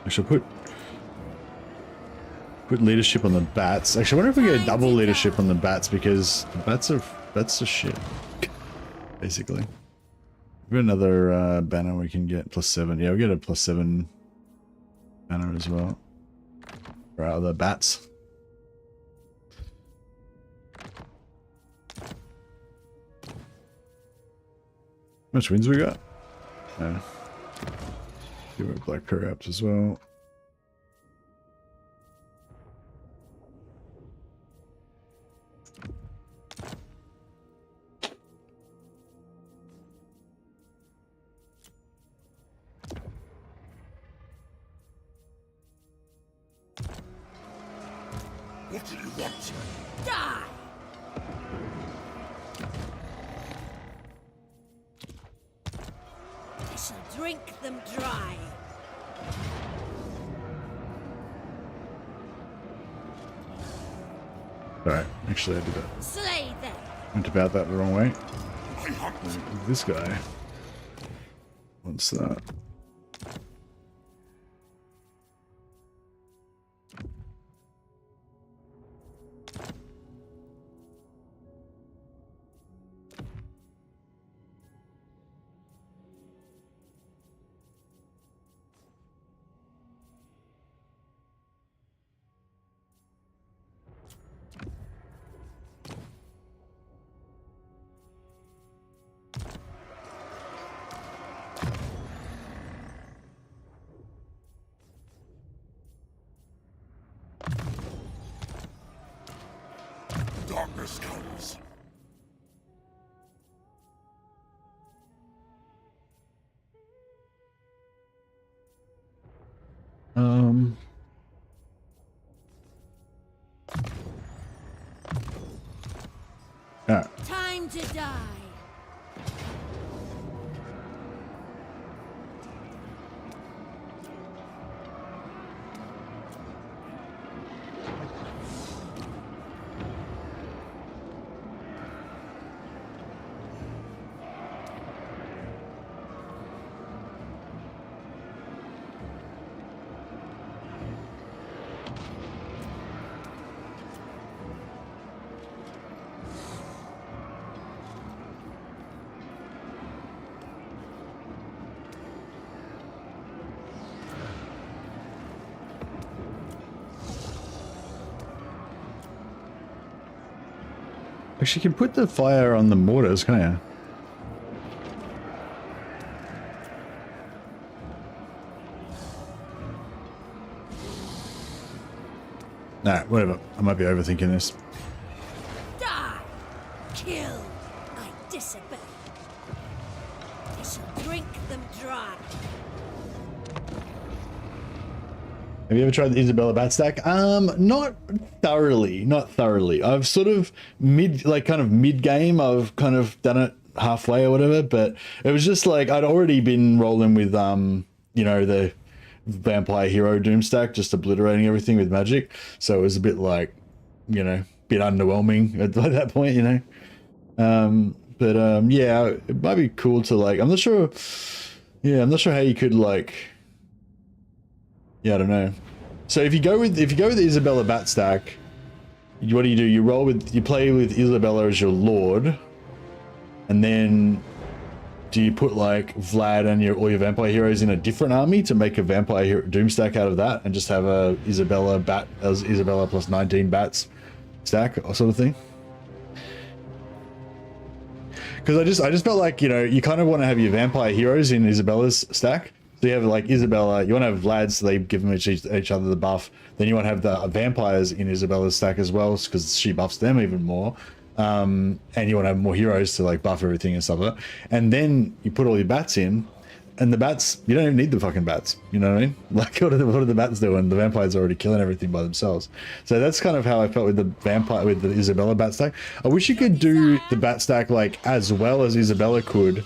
I should put leadership on the bats. Actually, I wonder if we get a double leadership on the bats because the bats are shit. Basically. We've got another banner we can get +7. Yeah, we get a +7 banner as well. For our other bats. How much wins we got? Yeah. Give it Black Perhaps as well. What do you want? Die! I shall drink them dry. Alright, actually I did that. Slay them! Went about that the wrong way. I hunt. This guy. What's that? Darkness comes. Yeah. Time to die. Actually, you can put the fire on the mortars, can't you? Nah, whatever. I might be overthinking this. Die! Kill! I disobey. I shall drink them dry. Have you ever tried the Isabella bat stack? Not thoroughly. I've sort of kind of mid game, I've kind of done it halfway or whatever, but it was just like, I'd already been rolling with, you know, the vampire hero doom stack, just obliterating everything with magic. So it was a bit like, you know, a bit underwhelming at that point, you know? Yeah, it might be cool to like, I'm not sure how you could like, yeah, I don't know. So if you go with the Isabella bat stack, what do? You play with Isabella as your lord, and then do you put like Vlad and all your vampire heroes in a different army to make a vampire hero doom stack out of that, and just have a Isabella plus 19 bats stack or sort of thing? Because I just felt like, you know, you kind of want to have your vampire heroes in Isabella's stack. So you have like Isabella, you want to have Vlad, so they give them each other the buff. Then you want to have the vampires in Isabella's stack as well, because she buffs them even more. And you want to have more heroes to like buff everything and stuff like that. And then you put all your bats in, and the bats, you don't even need the fucking bats. You know what I mean? Like, what are the bats doing? The vampires are already killing everything by themselves. So that's kind of how I felt with the Isabella bat stack. I wish you could do the bat stack like as well as Isabella could,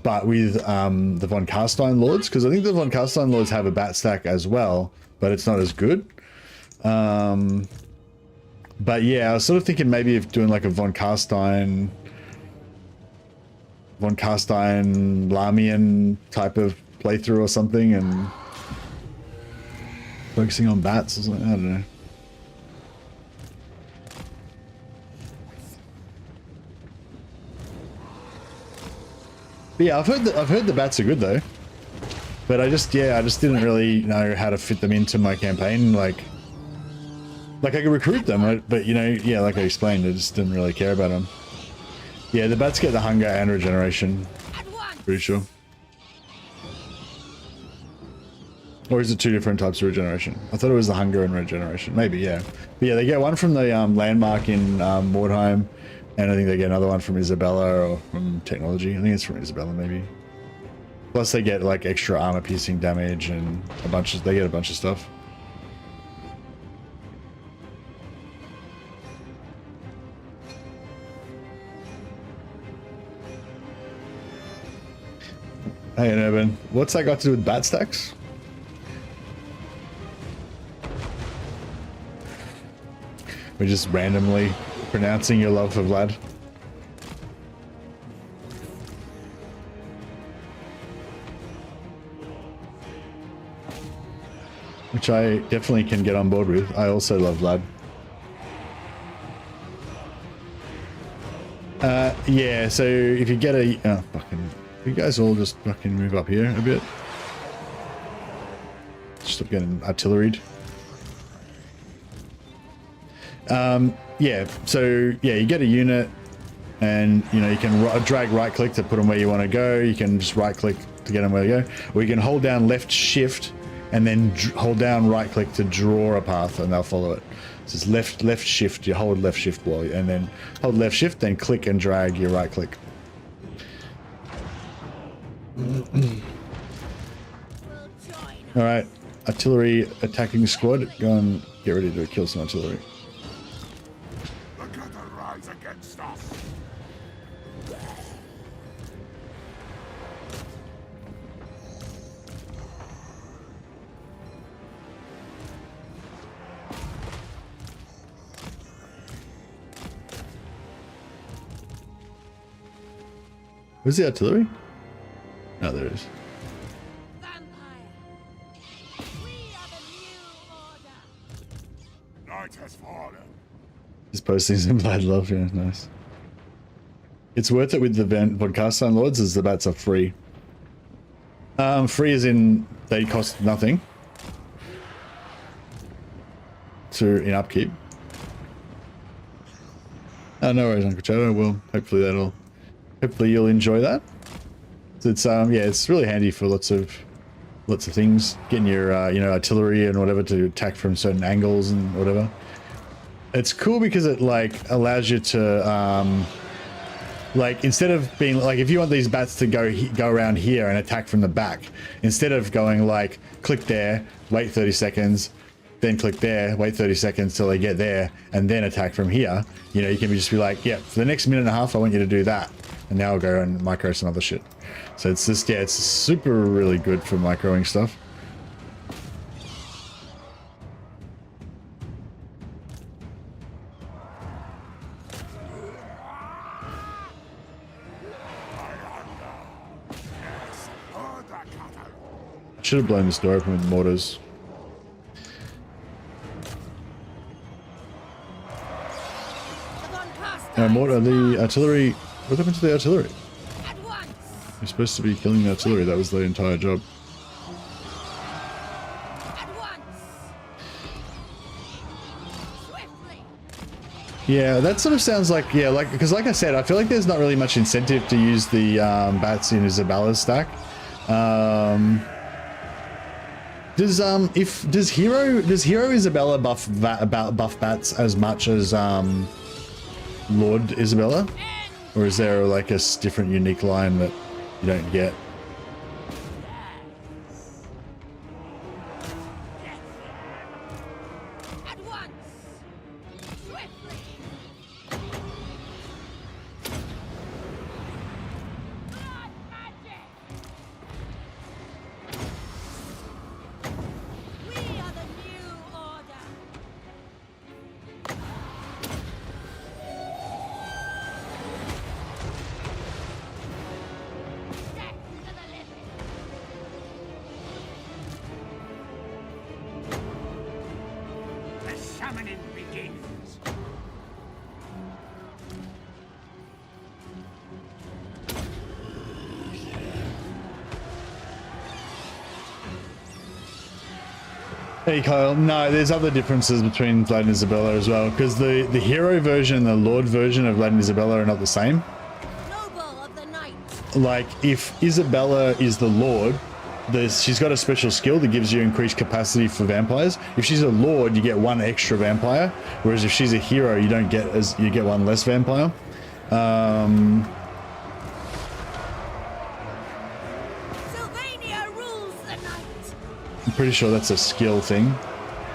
but with the von Carstein Lords, because I think the von Carstein Lords have a bat stack as well, but it's not as good. But yeah, I was sort of thinking maybe of doing like a von Carstein Lamian type of playthrough or something, and focusing on bats or something. I don't know. But yeah, I've heard the bats are good though, but I just didn't really know how to fit them into my campaign. Like I could recruit them, but you know, yeah, like I explained, I just didn't really care about them. Yeah, the bats get the hunger and regeneration, pretty sure. Or is it two different types of regeneration? I thought it was the hunger and regeneration. Maybe, yeah. But yeah, they get one from the landmark in Mordheim, and I think they get another one from Isabella or from technology. I think it's from Isabella, maybe. Plus they get like extra armor piercing damage and they get a bunch of stuff. Hey, Evan, what's that got to do with bat stacks? We're just randomly pronouncing your love for Vlad. which I definitely can get on board with. I also love Vlad. Yeah, so if you get a... Oh, fucking... You guys all just fucking move up here a bit. Stop getting artilleried. Yeah, so yeah, you get a unit and you know you can drag right click to put them where you want to go. You can just right click to get them where to go, or you can hold down left shift and then hold down right click to draw a path and they'll follow it. So it's left shift, you hold left shift while and then hold left shift, then click and drag your right click. All right, artillery attacking squad, go and get ready to kill some artillery. Rise against us. Where's the artillery? Oh, there it is. Night has fallen. Just posting some bad love, yeah, nice. It's worth it with the Carstein Lords as the bats are free. Free as in they cost nothing in upkeep. Oh, no worries, Uncle Chato. Well, hopefully you'll enjoy that. So it's yeah, it's really handy for lots of things. Getting your you know, artillery and whatever to attack from certain angles and whatever. It's cool because it like allows you to like instead of being like, if you want these bats to go around here and attack from the back, instead of going like click there, wait 30 seconds, then click there, wait 30 seconds till they get there, and then attack from here, you know, you can just be like, yeah, for the next minute and a half I want you to do that, and now I'll go and micro some other shit. So it's just, yeah, it's super really good for microing stuff. Should have blown this door open with mortars. The artillery. What happened to the artillery? You're supposed to be killing the artillery. That was the entire job. Yeah, that sort of sounds like, yeah, like, because like I said, I feel like there's not really much incentive to use the bats in Isabella's stack. Does Hero Isabella buff bats as much as Lord Isabella, or is there like a different unique line that you don't get? Hey Kyle, no, there's other differences between Vlad and Isabella as well, because the hero version and the Lord version of Vlad and Isabella are not the same. Noble of the night. Like, if Isabella is the Lord, she's got a special skill that gives you increased capacity for vampires. If she's a Lord, you get one extra vampire, whereas if she's a hero, you don't get you get one less vampire. I'm pretty sure that's a skill thing.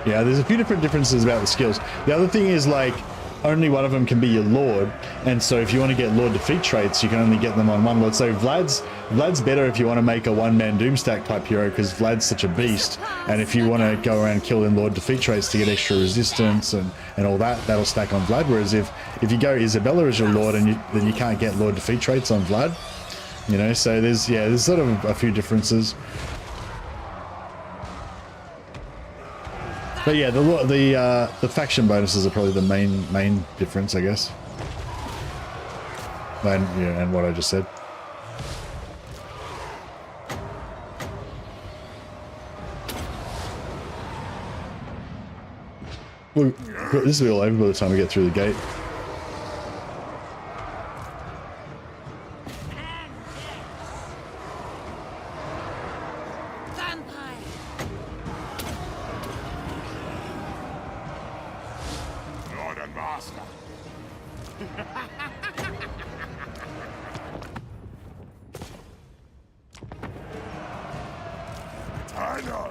Yeah, there's a few differences about the skills. The other thing is, like, only one of them can be your Lord, and so if you want to get Lord defeat traits, you can only get them on one Lord. So Vlad's better if you want to make a one-man Doomstack type hero, because Vlad's such a beast, and if you want to go around killing Lord defeat traits to get extra resistance and all that, that'll stack on Vlad. Whereas if you go Isabella as your Lord, and then you can't get Lord defeat traits on Vlad, you know. So there's sort of a few differences. But yeah, the faction bonuses are probably the main difference, I guess. And yeah, and what I just said. Look, this will be all over by the time we get through the gate. Vampire. Lord and Master. Tyler.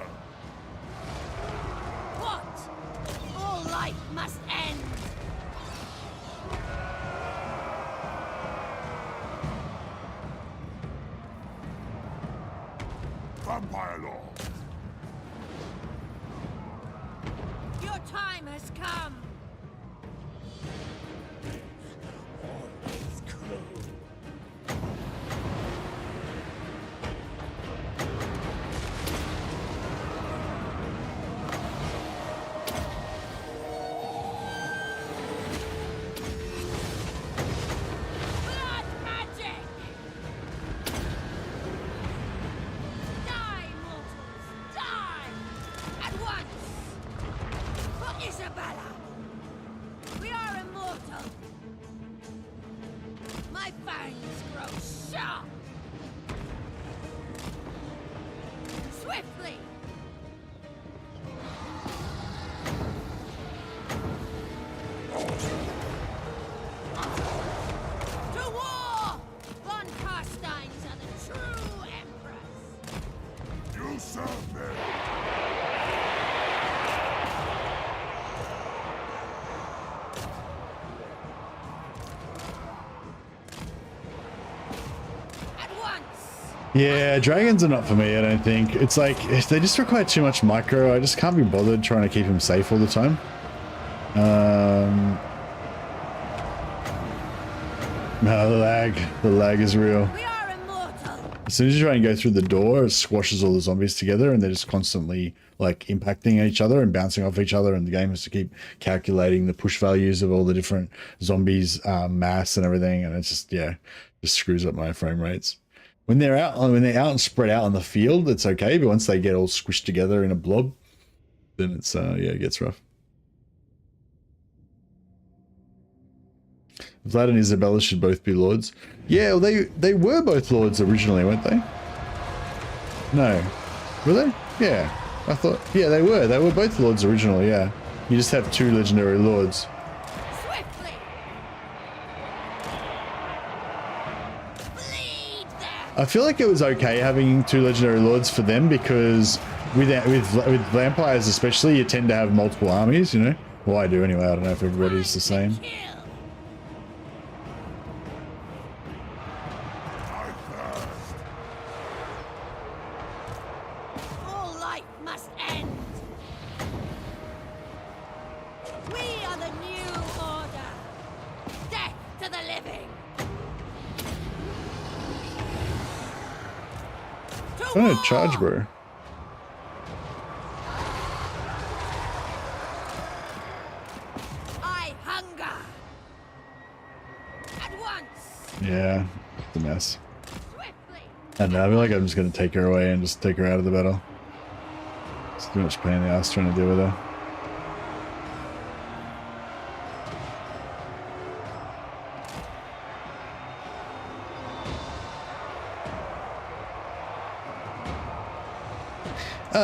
What? All life must end. Vampire Lord. Your time has come. Blood magic. Die, mortals, die! At once! For Isabella! We are immortal! My fangs grow sharp! Swiftly! To war! Von Carsteins are the true empress! You serve me. At once! Yeah, dragons are not for me, I don't think. It's like, they just require too much micro. I just can't be bothered trying to keep him safe all the time. No, the lag is real. We are immortal! As soon as you try and go through the door, it squashes all the zombies together and they're just constantly like impacting each other and bouncing off each other, and the game has to keep calculating the push values of all the different zombies, mass and everything, and it's just, yeah, just screws up my frame rates. When they're out and spread out on the field, it's okay, but once they get all squished together in a blob, then it's yeah, it gets rough. Vlad and Isabella should both be lords. Yeah, well, they were both lords originally, weren't they? No. Were they? Yeah. I thought, yeah, they were. They were both lords originally, yeah. You just have two legendary lords. Swiftly! Bleed them! I feel like it was okay having two legendary lords for them because with vampires especially, you tend to have multiple armies, you know? Well, I do anyway. I don't know if everybody's the same. Kill! I thirst. All life must end! We are the new order! Death to the living! To I'm war! gonna charge, bro. I hunger! At once! Yeah, it's a mess. Swiftly! I don't know, I feel like I'm just gonna take her away and just take her out of the battle. It's too much pain in the ass trying to deal with her.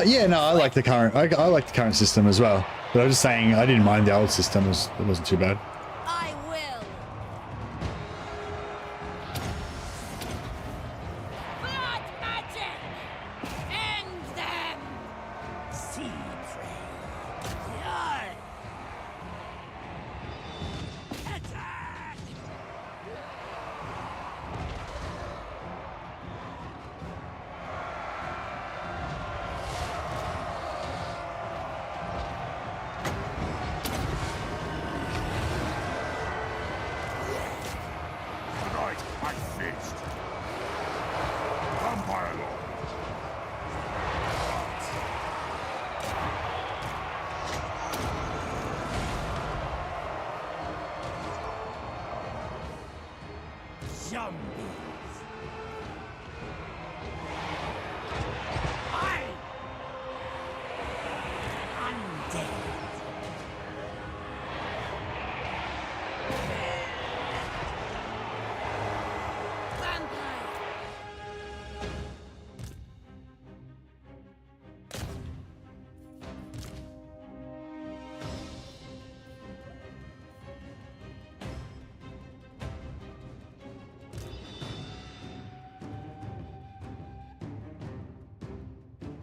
Yeah, no, I like the current. I like the current system as well. But I was just saying, I didn't mind the old system. It wasn't too bad. I will! Blood magic! End them! See prey! Die! Attack! zombies. I undead. Vampire!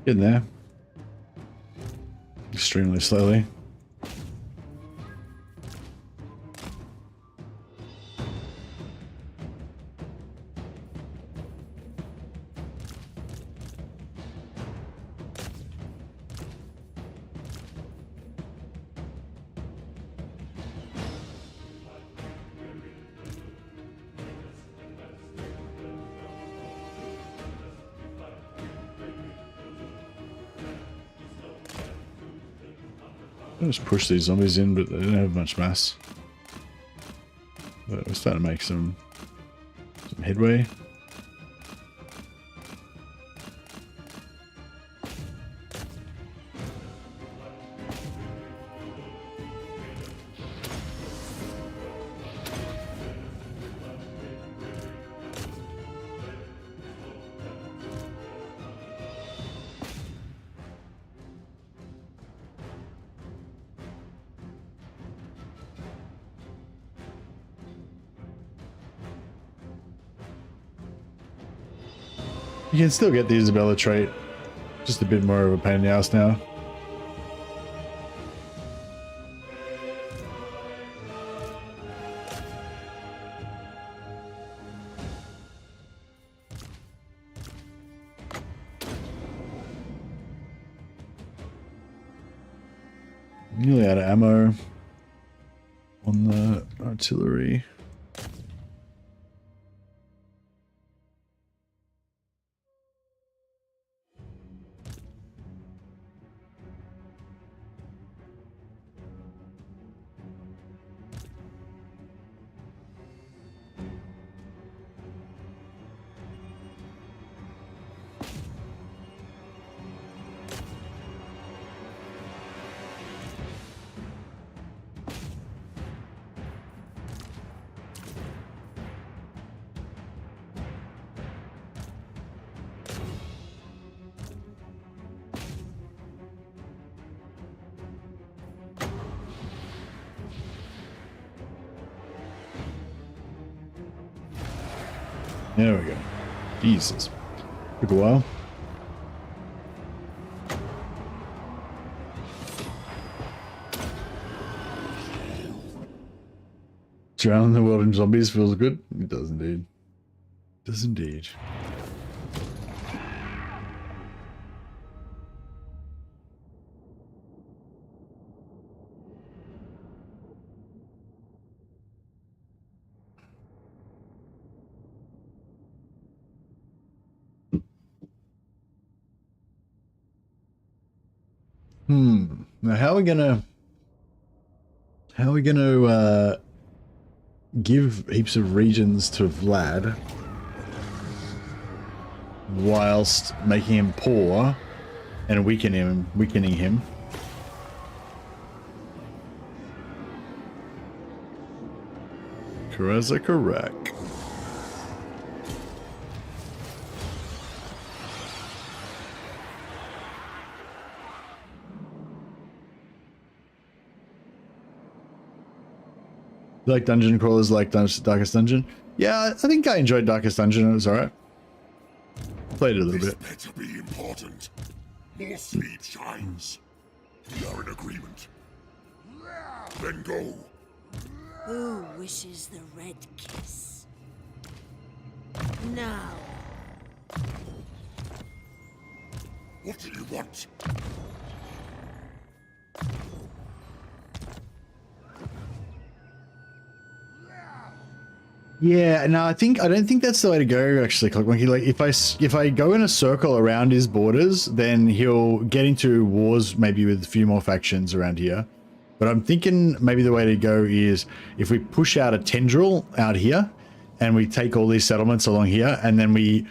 Getting there. Extremely slowly. I'll just push these zombies in, but they don't have much mass. But we're starting to make some headway. You can still get the Isabella trait, just a bit more of a pain in the ass now. Nearly out of ammo on the artillery. There we go. Jesus. Took a while. Drowning the world in zombies feels good. It does indeed. It does indeed. Now how are we gonna give heaps of regions to Vlad whilst making him poor and weakening him? Correct. Like dungeon crawlers, like Darkest Dungeon. Yeah, I think I enjoyed Darkest Dungeon. It was alright. Played it a little bit. This better be important. More sleep shines. We are in agreement. Then go. Who wishes the red kiss? Now. What do you want? Yeah, no, I don't think that's the way to go. Actually, Clock Monkey. Like, if I go in a circle around his borders, then he'll get into wars maybe with a few more factions around here. But I'm thinking maybe the way to go is if we push out a tendril out here, and we take all these settlements along here, and then we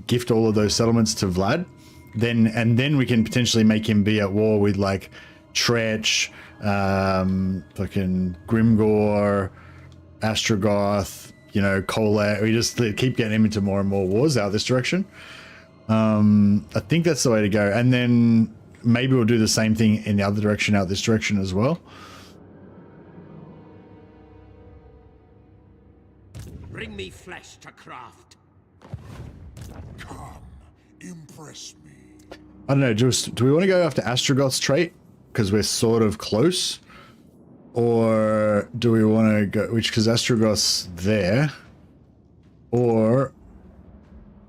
gift all of those settlements to Vlad, then we can potentially make him be at war with like Tretch, fucking Grimgor, Astrogoth, you know, Kolat. We just keep getting him into more and more wars out this direction. I think that's the way to go. And then maybe we'll do the same thing in the other direction, out this direction as well. Bring me flesh to craft. Come, impress me. I don't know, do we want to go after Astrogoth's trait? Because we're sort of close. Or do we want to go, because Astrogoth's there. Or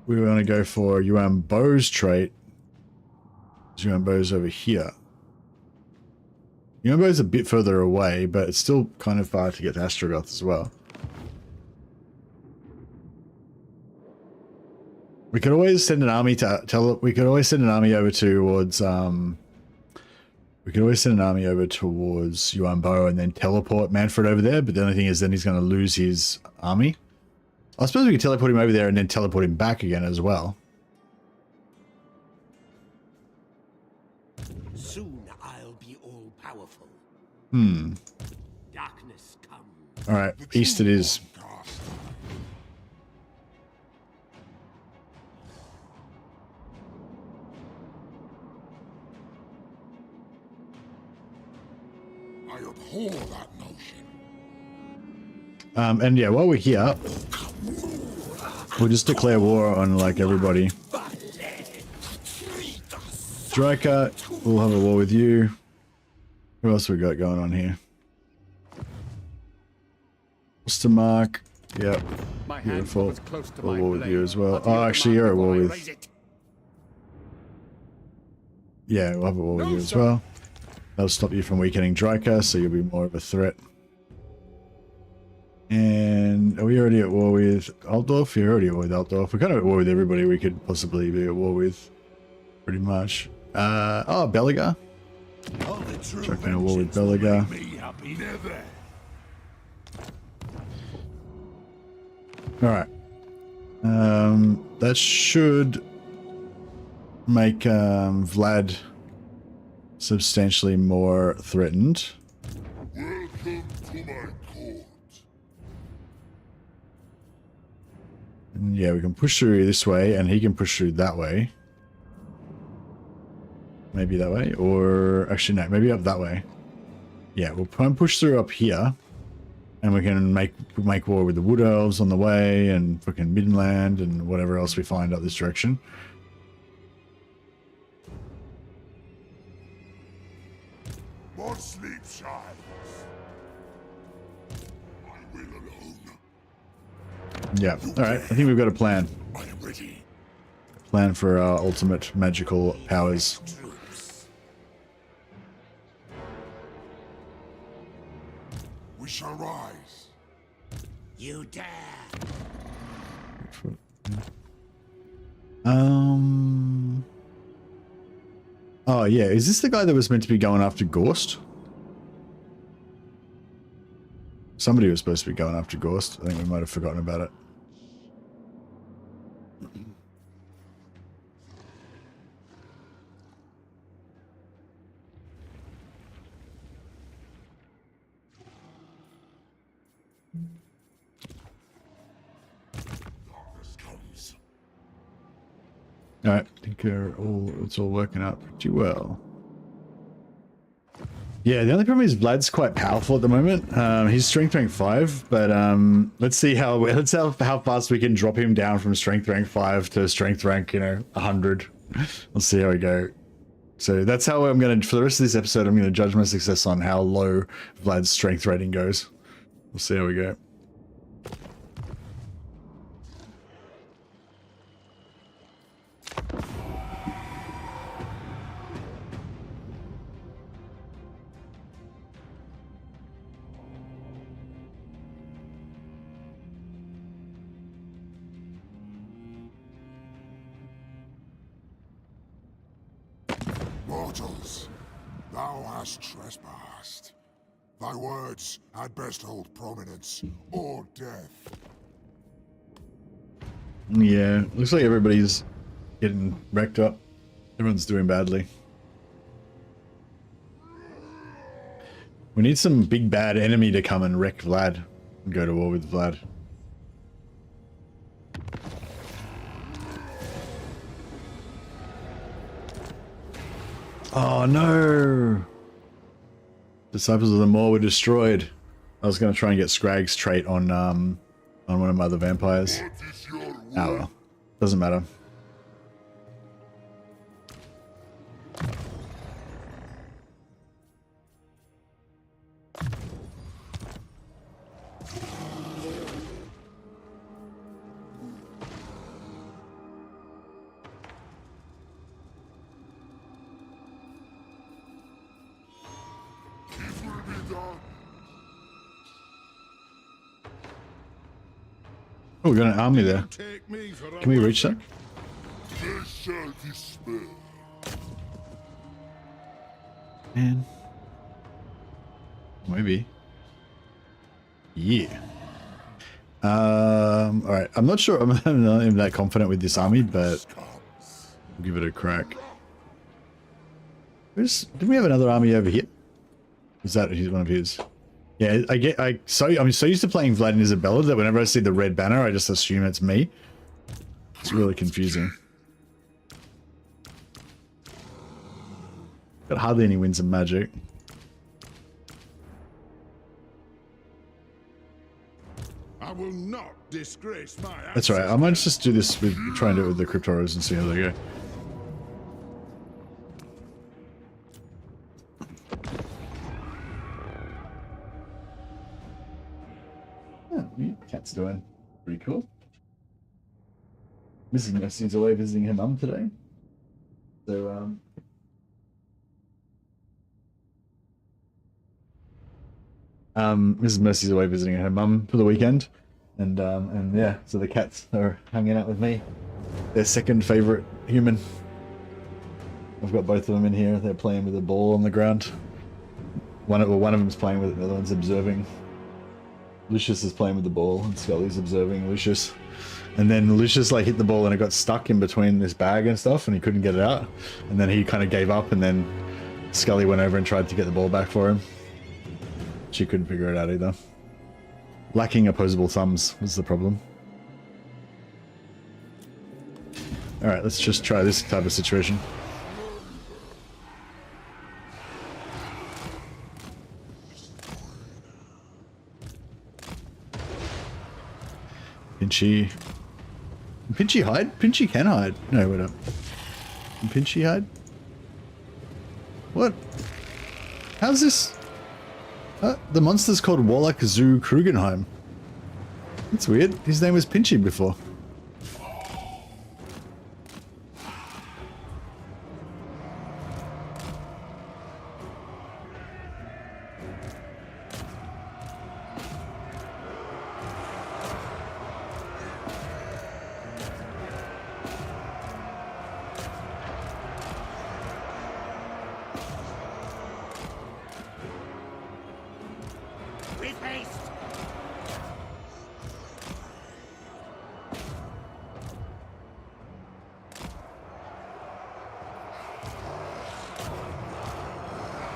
we want to go for Yuan Bo's trait. Yuan Bo's over here. Yuan Bo's a bit further away, but it's still kind of far to get to Astrogoth as well. We could always send an army to we could always send an army over towards we could always send an army over towards Yuan Bo and then teleport Mannfred over there, but the only thing is then he's going to lose his army. I suppose we could teleport him over there and then teleport him back again as well. Soon I'll be all powerful. Darkness comes. All right, east it is. I abhor that notion. And yeah, while we're here, we'll just declare war on like everybody. Draker, we'll have a war with you. Who else we got going on here? Ostermark, yep, beautiful. We'll war with you as well. Oh, actually, you're at war with. Yeah, we'll have a war with you as well. That'll stop you from weakening Draker, so you'll be more of a threat. And are we already at war with Altdorf? You're already at war with Altdorf. We're kind of at war with everybody we could possibly be at war with, pretty much. Oh, Belagar. Chucking a war with Belagar. Alright. That should make Vlad substantially more threatened. Welcome to my court. And yeah, we can push through this way, and he can push through that way. Maybe that way, or actually no, maybe up that way. Yeah, we'll try and push through up here, and we can make war with the Wood Elves on the way, and fucking Midland, and whatever else we find up this direction. More sleep shines. I will alone. Yeah, alright, I think we've got a plan. I am ready. Plan for our ultimate magical powers. Troops. We shall rise. You dare. Oh yeah, is this the guy that was meant to be going after Gorst? Somebody was supposed to be going after Gorst. I think we might have forgotten about it. Darkness comes. Alright, I think it's all working out pretty well. Yeah, the only problem is Vlad's quite powerful at the moment. He's strength rank 5, but let's see how fast we can drop him down from strength rank 5 to strength rank, 100. Let's see how we go. So that's how I'm going to, for the rest of this episode, I'm going to judge my success on how low Vlad's strength rating goes. We'll see how we go. Mortals, thou hast trespassed. Thy words had best hold prominence or death. Yeah, looks like everybody's getting wrecked up. Everyone's doing badly. We need some big bad enemy to come and wreck Vlad and go to war with Vlad. Oh no! Disciples of the Maw were destroyed. I was going to try and get Scragg's trait on one of my other vampires. Oh well, doesn't matter. Oh, we got an army there. Can we reach that? Man. Maybe. Yeah. Alright. I'm not sure. I'm not even that confident with this army, but we'll give it a crack. Did we have another army over here? Is that one of his? Yeah, I'm so used to playing Vlad and Isabella that whenever I see the red banner, I just assume it's me. It's really confusing. Got hardly any wins in Magic. I will not disgrace my ancestors. That's right. I might just do this with try and do it with the Cryptoros and see how they go. Cat's doing pretty cool. Mrs. Mercy's away visiting her mum today. So, Mrs. Mercy's away visiting her mum for the weekend. And yeah, so the cats are hanging out with me. Their second favorite human. I've got both of them in here. They're playing with a ball on the ground. One of them's playing with it, the other one's observing. Lucius is playing with the ball and Scully's observing Lucius. And then Lucius like hit the ball and it got stuck in between this bag and stuff and he couldn't get it out. And then he kind of gave up and then Scully went over and tried to get the ball back for him. She couldn't figure it out either. Lacking opposable thumbs was the problem. Alright, let's just try this type of situation. Pinchy. Can Pinchy hide? Pinchy can hide. No, wait up. Can Pinchy hide? What? How's this? The monster's called Warlock Zoo Krugenheim. That's weird. His name was Pinchy before.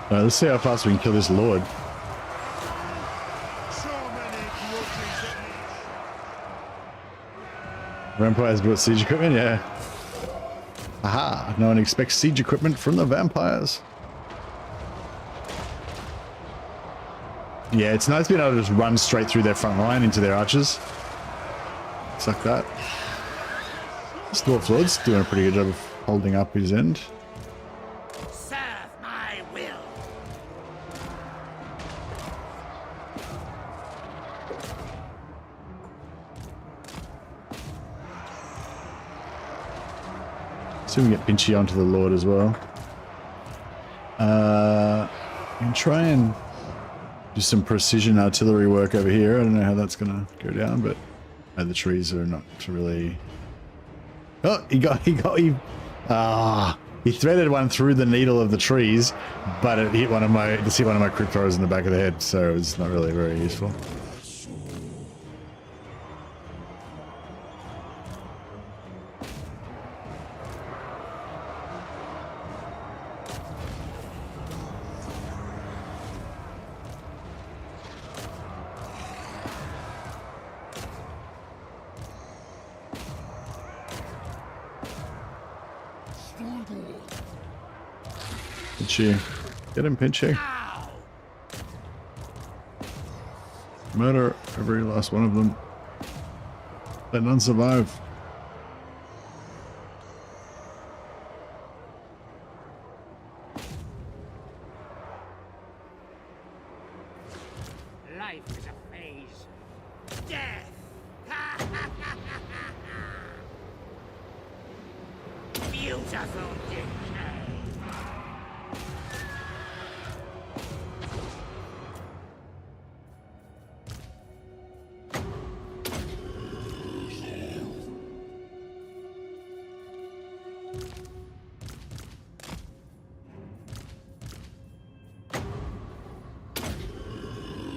Alright, let's see how fast we can kill this Lord. Vampires brought siege equipment? Yeah. Aha! No one expects siege equipment from the vampires. Yeah, it's nice being able to just run straight through their front line into their archers. It's like that. This Dwarf Lord's doing a pretty good job of holding up his end. See if we can get Pinchy onto the Lord as well. And try and do some precision artillery work over here. I don't know how that's gonna go down, but the trees are not really. Oh, he threaded one through the needle of the trees, but it hit one of my Cryptoros in the back of the head, so it's not really very useful. Pinchy. Get him, Pinchy. Ow! Murder every last one of them. Let none survive. Life is a phase. Death! Beautiful decay.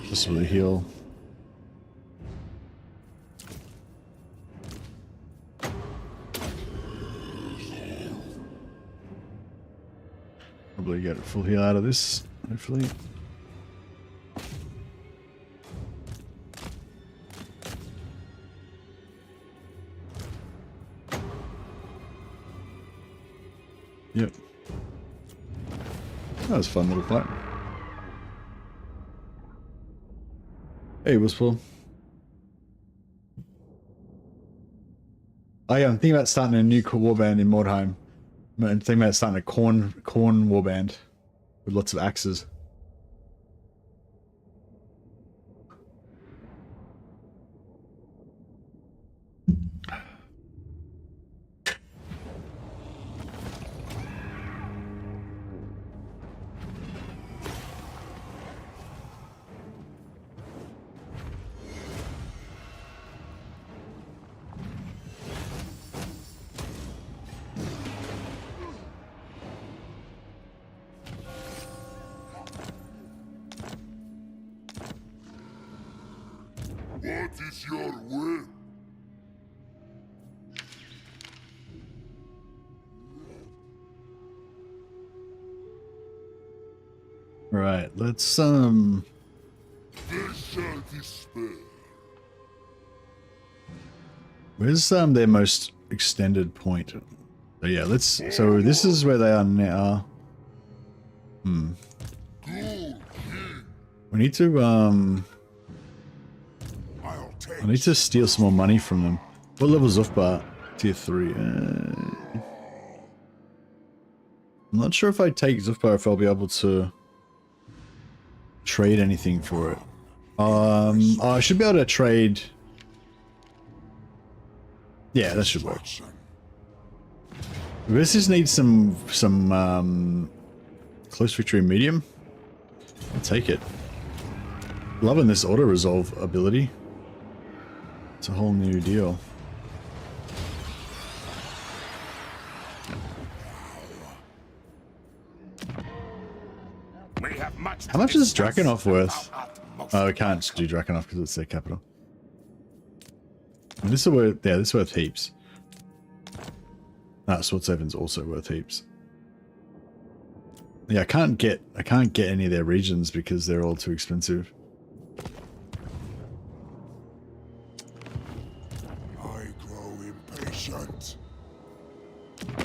Just really heal. Probably get a full heal out of this, hopefully. Yep. That was a fun little fight. Hey, Wistful. Oh yeah, I'm thinking about starting a new warband in Mordheim. I'm thinking about starting a corn warband with lots of axes. What is your will? Right, let's They shall despair. where's their most extended point? So yeah, so this is where they are now. Good We need to I'll I take need to steal some more money from them. What level is Zufbar? Tier 3. I'm not sure if I take Zufbar if I'll be able to trade anything for it. I should be able to trade. Yeah, that should work. This just needs some close victory medium. I'll take it. Loving this auto resolve ability. It's a whole new deal. We have much How much is Drakenhof worth? Oh, we can't do Drakenhof because it's their capital. And this is worth, yeah, this is worth heaps. Swordsaven's also worth heaps. Yeah, I can't get any of their regions because they're all too expensive. I grow impatient.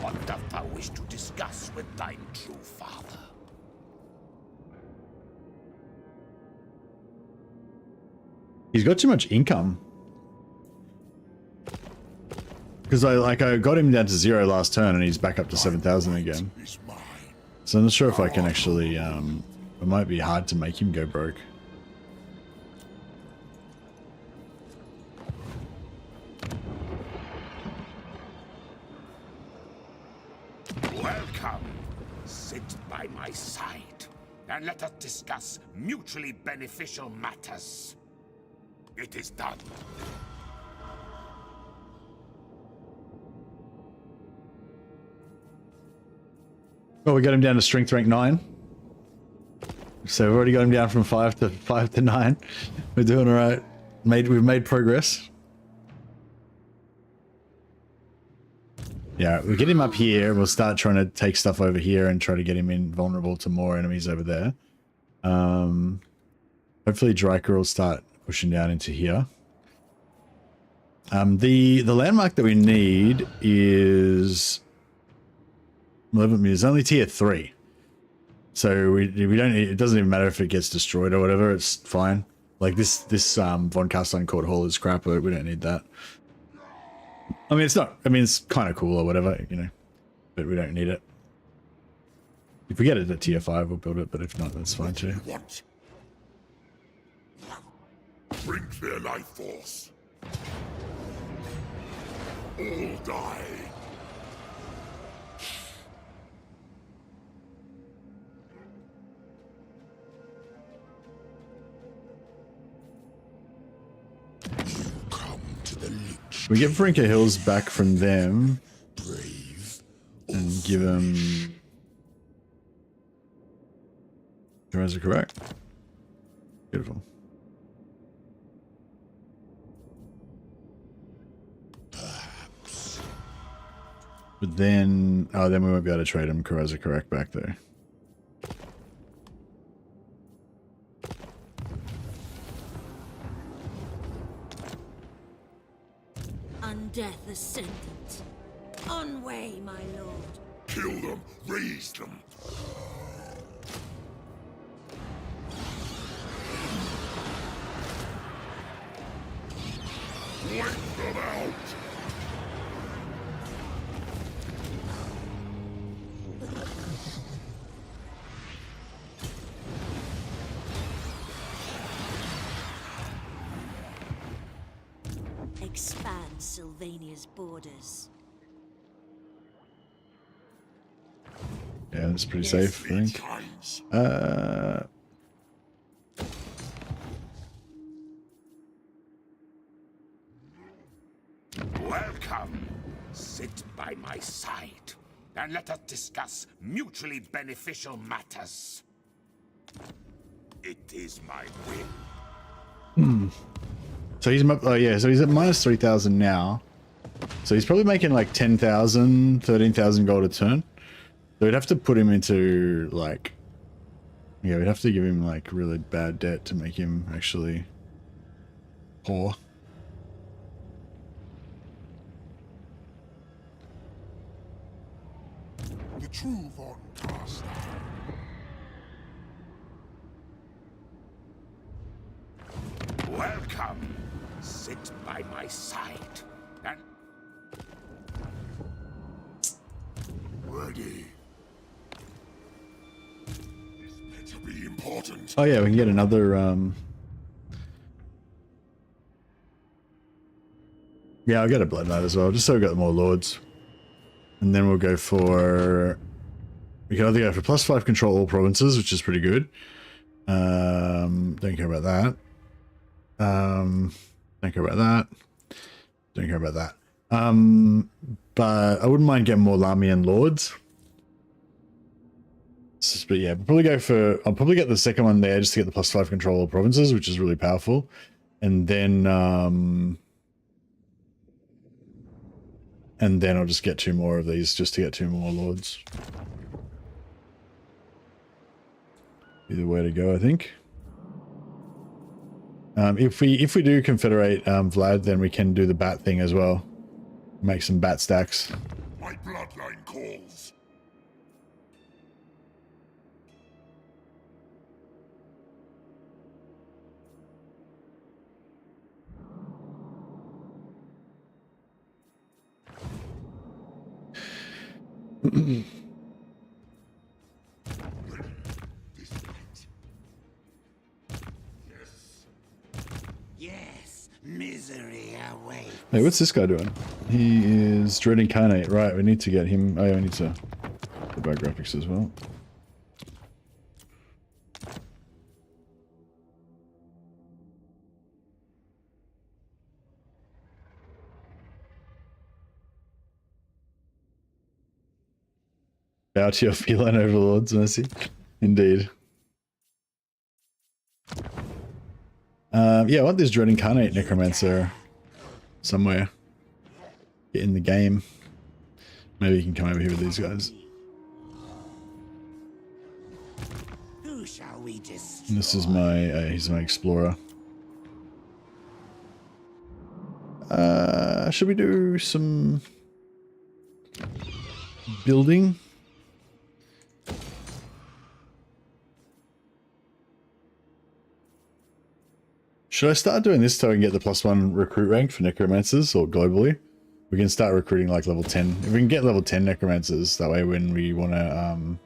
What dost thou wish to discuss with thine true father? He's got too much income. Because I got him down to 0 last turn and he's back up to 7,000 again. Is mine. So I'm not sure if I can actually, it might be hard to make him go broke. Welcome. Sit by my side, and let us discuss mutually beneficial matters. It is done. Well, we got him down to strength rank 9. So we've already got him down from 5 to 9. We're doing all right. We've made progress. Yeah, we'll get him up here. We'll start trying to take stuff over here and try to get him invulnerable to more enemies over there. Hopefully Dryker will start pushing down into here. The landmark that we need is... Malevolent Muse, only tier 3. So we don't. It doesn't even matter if it gets destroyed or whatever. It's fine. Like this von Carstein Court Hall is crap, but we don't need that. I mean, it's not. I mean, it's kind of cool or whatever, you know, but we don't need it. If we get it at tier 5, we'll build it. But if not, that's fine too. What? Drink their life force. All die. You come to the Lich. We get Brinker Hills back from them Brave. and give them. Is it correct? Beautiful. But then, oh, then we won't be able to trade him Karaza correct back there. Undeath Ascendant. On way, my lord. Kill them. Raise them. Wipe them out. Expand Sylvania's borders. Yeah, that's pretty safe, I think. Times. Welcome. Sit by my side, and let us discuss mutually beneficial matters. It is my will. So he's oh yeah, so he's at minus 3,000 now. So he's probably making like 10,000, 13,000 gold a turn. So we'd have to put him into like, yeah, we'd have to give him like really bad debt to make him actually poor. The true von Carstein. Welcome. Sit by my side, and Ready. This better be important. Oh yeah, we can get another yeah, I'll get a Blood Knight as well, just so we got more lords. And then we'll go for, we can either go for +5 control all provinces, which is pretty good. Don't care about that. Don't care about that. Don't care about that. But I wouldn't mind getting more Lamian lords. But yeah, we'll probably go for, I'll probably get the second one there just to get the +5 control all provinces, which is really powerful. And then I'll just get 2 more of these just to get 2 more lords. Be the way to go, I think. If we do confederate Vlad, then we can do the bat thing as well. Make some bat stacks. My bloodline calls. This night. Yes. yes, misery awaits. Hey, what's this guy doing? He is Dread Incarnate. Right, we need to get him. Oh yeah, we need to go by graphics as well. Bow to your feline overlords, Mercy. Indeed. Yeah, I want this Dread Incarnate Necromancer somewhere. Get in the game. Maybe you can come over here with these guys. Who shall we destroy? And this is my, he's my explorer. Should we do some Should I start doing this so I can get the +1 recruit rank for necromancers or globally? We can start recruiting like level 10. If we can get level 10 necromancers, that way when we want to,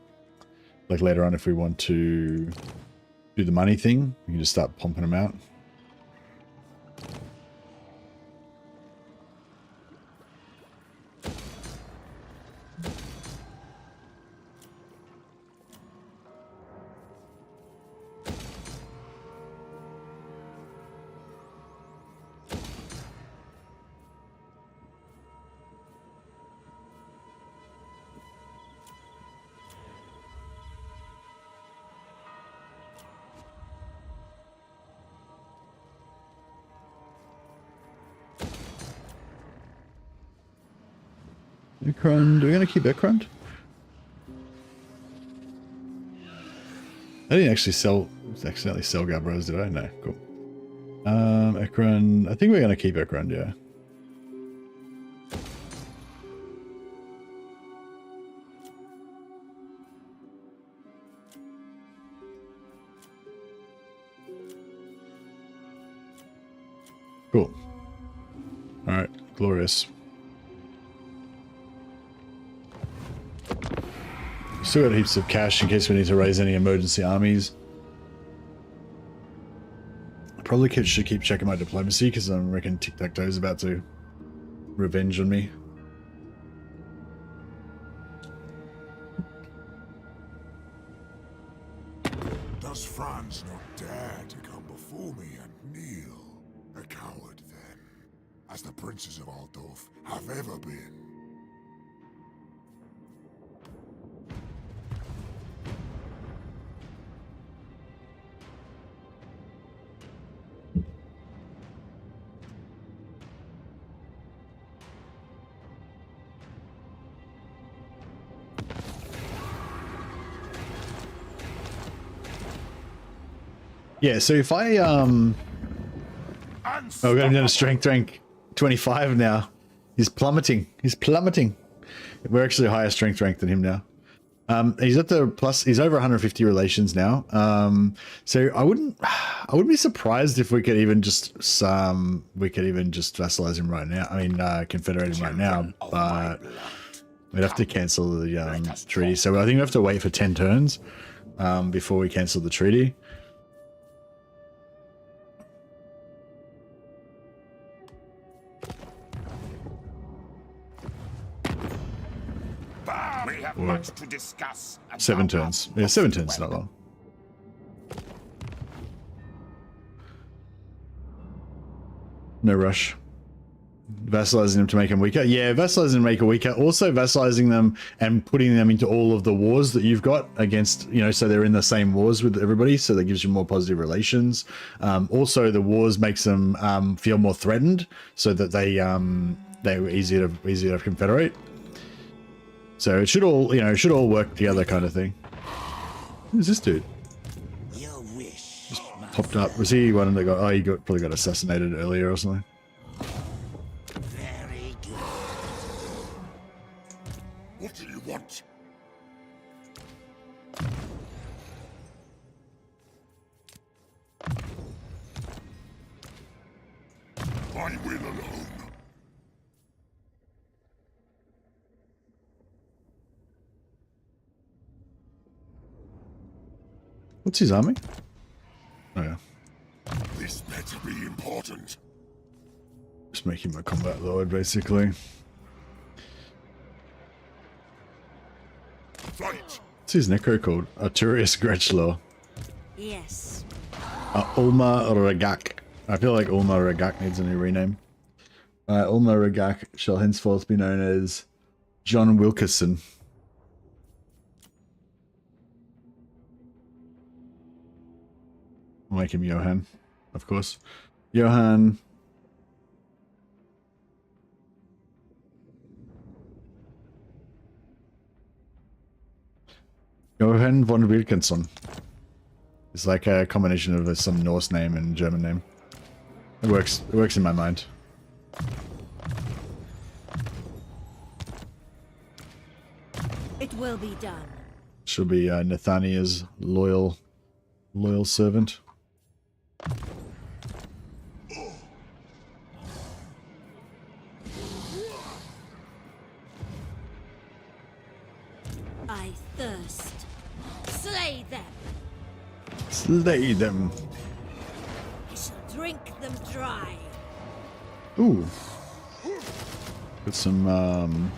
like later on if we want to do the money thing, we can just start pumping them out. Ekron, do we gonna keep Ekron? I didn't actually accidentally sell Gabros, did I? No, cool. Ekron, I think we're gonna keep Ekron, yeah. Cool. Alright, glorious. Still got heaps of cash in case we need to raise any emergency armies. I probably should keep checking my diplomacy because I reckon Tic-Tac-Toe's about to revenge on me. Does Franz not dare to come before me and kneel? A coward, then, as the princes of Altdorf have ever been. Yeah, so if I oh, we got him down to strength rank 25 now. He's plummeting. He's plummeting. We're actually higher strength rank than him now. He's at the plus. He's over 150 relations now. So I wouldn't be surprised if we could even just vassalize him right now. I mean, confederate him right now. But we'd have to cancel the treaty. So I think we have to wait for 10 turns before we cancel the treaty. We have much to discuss. 7 turns. Yeah, 7 turns, not long. No rush. Vassalizing them to make them weaker. Yeah, vassalizing them to make them weaker. Also vassalizing them and putting them into all of the wars that you've got against, you know, so they're in the same wars with everybody, so that gives you more positive relations. Also, the wars makes them feel more threatened, so that they're easier to confederate. So it should all, you know, should all work together, kind of thing. Who's this dude? Your wish. Just popped up. Was he one that got? Oh, he probably got assassinated earlier or something. Very good. What do you want? I will alone. What's his army? Oh yeah. This better be important. Just make him a combat lord, basically. Flight. What's his necro called? Arturius Gretchlaw. Yes. Ulma Regak. I feel like Ulma Regak needs a new rename. Ulma Regak shall henceforth be known as John Wilkerson. I'll make him Johan, of course. Johan. Johan von Wilkinson. It's like a combination of some Norse name and German name. It works in my mind. It will be done. She'll be Nathania's loyal servant. my thirst. Slay them. Slay them. I shall drink them dry. Ooh. Got some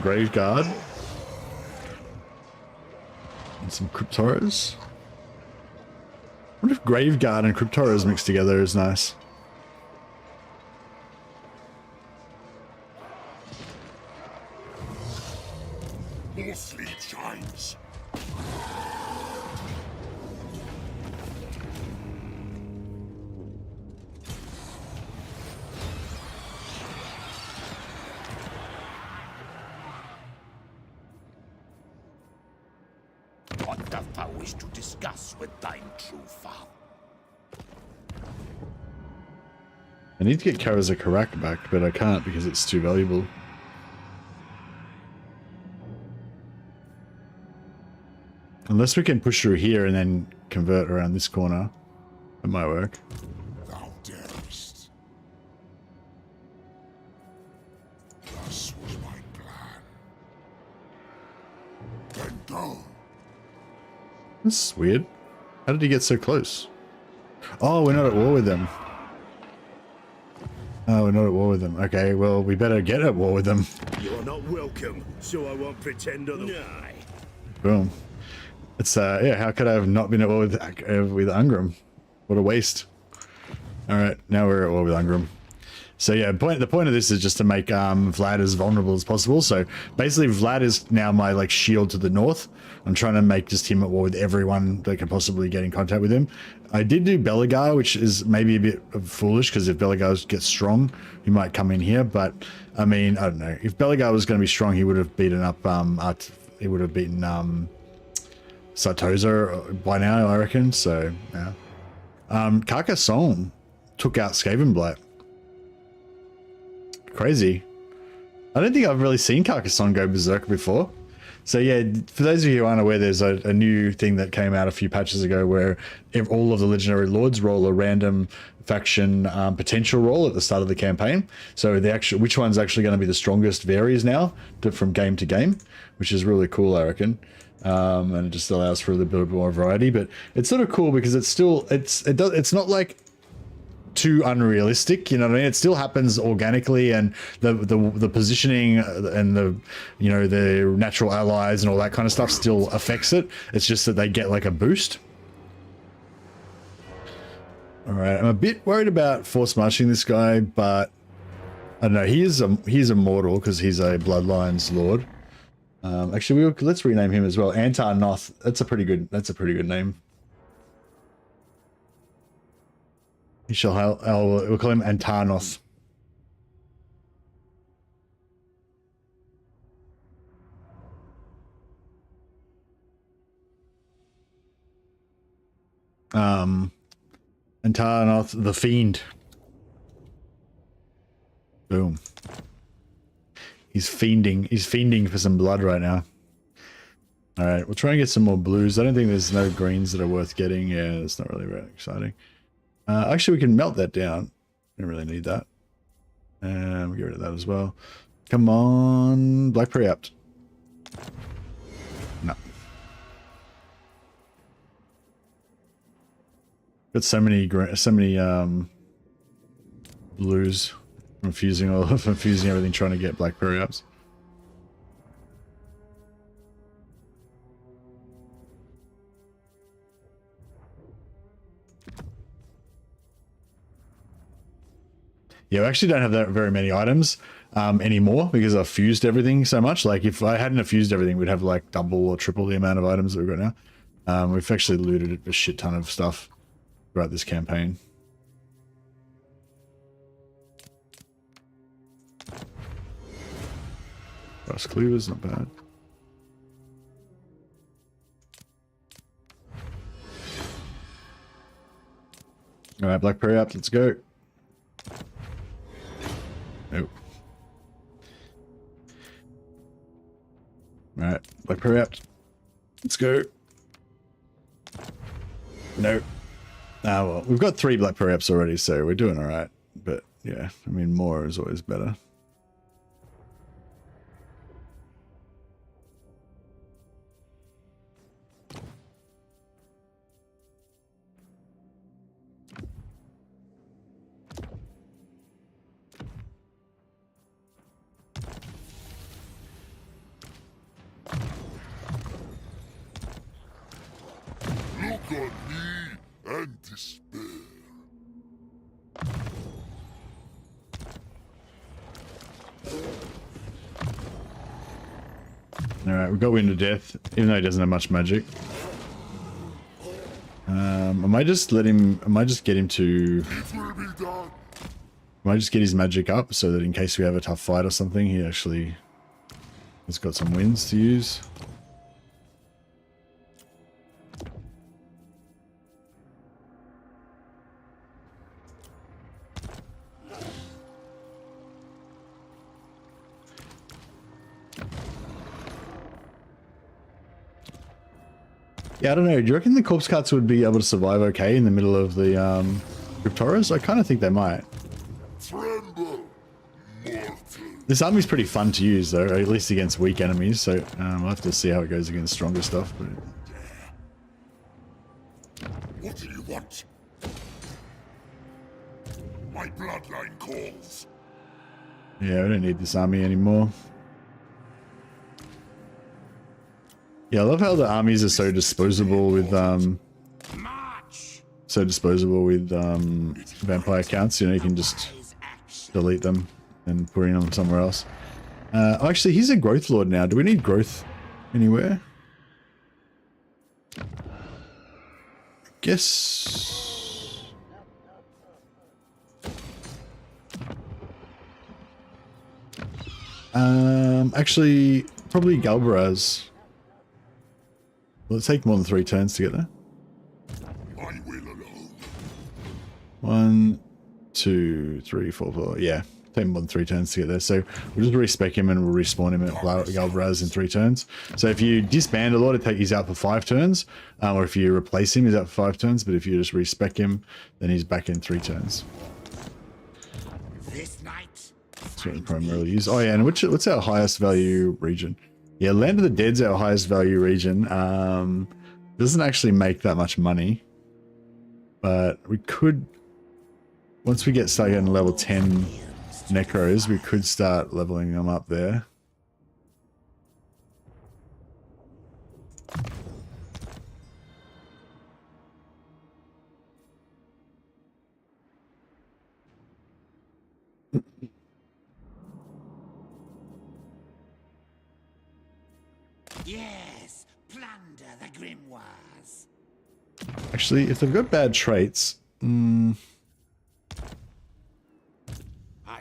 Grave Guard. And some Cryptoras. I wonder if Grave Guard and Cryptoras mixed together is nice. More fleet shines. What dost thou wish to discuss with thine true foe? I need to get Kara's Karak back, but I can't because it's too valuable. Unless we can push through here and then convert around this corner. It might work. Thou darest. Thus was my plan. Then go. This is weird. How did he get so close? Oh, we're not at war with them. Oh, we're not at war with them. Okay, well, we better get at war with them. You're not welcome, so I won't pretend otherwise. Boom. It's, yeah, how could I have not been at war with Ungram? What a waste. Alright, now we're at war with Ungram. So yeah, the point of this is just to make Vlad as vulnerable as possible. So basically Vlad is now my like shield to the north. I'm trying to make just him at war with everyone that can possibly get in contact with him. I did do Belagar, which is maybe a bit foolish because if Belagar gets strong, he might come in here. But I mean, I don't know. If Belagar was going to be strong, he would have beaten up he would have beaten Sartosa by now, I reckon. So yeah. Carcassonne took out Skavenblight. Crazy. I don't think I've really seen Carcassonne go berserk before. So yeah, for those of you who aren't aware, there's a new thing that came out a few patches ago where all of the legendary lords roll a random faction potential roll at the start of the campaign. So which one's actually going to be the strongest varies now from game to game, which is really cool, I reckon. And it just allows for a little bit more variety. But it's sort of cool because it's not like too unrealistic, you know what I mean? It still happens organically, and the positioning and the natural allies and all that kind of stuff still affects it. It's just that they get like a boost. All right, I'm a bit worried about force marching this guy, but I don't know. He's immortal because he's a Bloodlines Lord. Actually, let's rename him as well. Antar Noth. That's a pretty good name. We'll call him Antarnoth. Antarnoth the Fiend. Boom. He's fiending for some blood right now. Alright, we'll try and get some more blues. I don't think there's no greens that are worth getting. Yeah, it's not really very exciting. Actually, we can melt that down. We don't really need that. And we'll get rid of that as well. Come on, Black Preapt. No. Got so many blues. Confusing everything, trying to get Black Preapts. Yeah, we actually don't have that very many items anymore because I've fused everything so much. Like if I hadn't fused everything, we'd have like double or triple the amount of items that we've got now. We've actually looted a shit ton of stuff throughout this campaign. Brass cleavers, not bad. All right, Black Preapt, let's go. Nope. Alright, Black Preapt. Let's go. Nope. Ah, well, we've got 3 Black Preapts already, so we're doing alright. But, yeah, I mean, more is always better. agony and despair. Alright, we've got Wind of Death, even though he doesn't have much magic. I might just let him, I might just get him to... It will be done. I might just get his magic up so that in case we have a tough fight or something, he actually has got some wins to use. Yeah, I don't know. Do you reckon the corpse carts would be able to survive okay in the middle of the Cryptoras? I kind of think they might. Tremble, mortal. This army's pretty fun to use, though, at least against weak enemies. So we'll have to see how it goes against stronger stuff. But... What do you want? My bloodline calls. yeah, we don't need this army anymore. Yeah, I love how the armies are so disposable with vampire counts. You know, you can just delete them and put in them somewhere else. Actually, he's a growth lord now. Do we need growth anywhere? Guess. Actually, probably Galbaraz. Will it take more than 3 turns to get there? I will alone. 1, 2, 3, 4, 4. Yeah, take more than 3 turns to get there. So we'll just respec him and we'll respawn him at Galbaraz in 3 turns. So if you disband a lord, he's out for 5 turns. Or if you replace him, he's out for 5 turns. But if you just respec him, then he's back in 3 turns. This night, That's what we primarily use. Oh yeah, and what's our highest value region? Yeah, Land of the Dead's our highest value region. Doesn't actually make that much money. But we could, once we start getting level 10 Necros, we could start leveling them up there. yes, plunder the grimoires. Actually, if they've got bad traits, I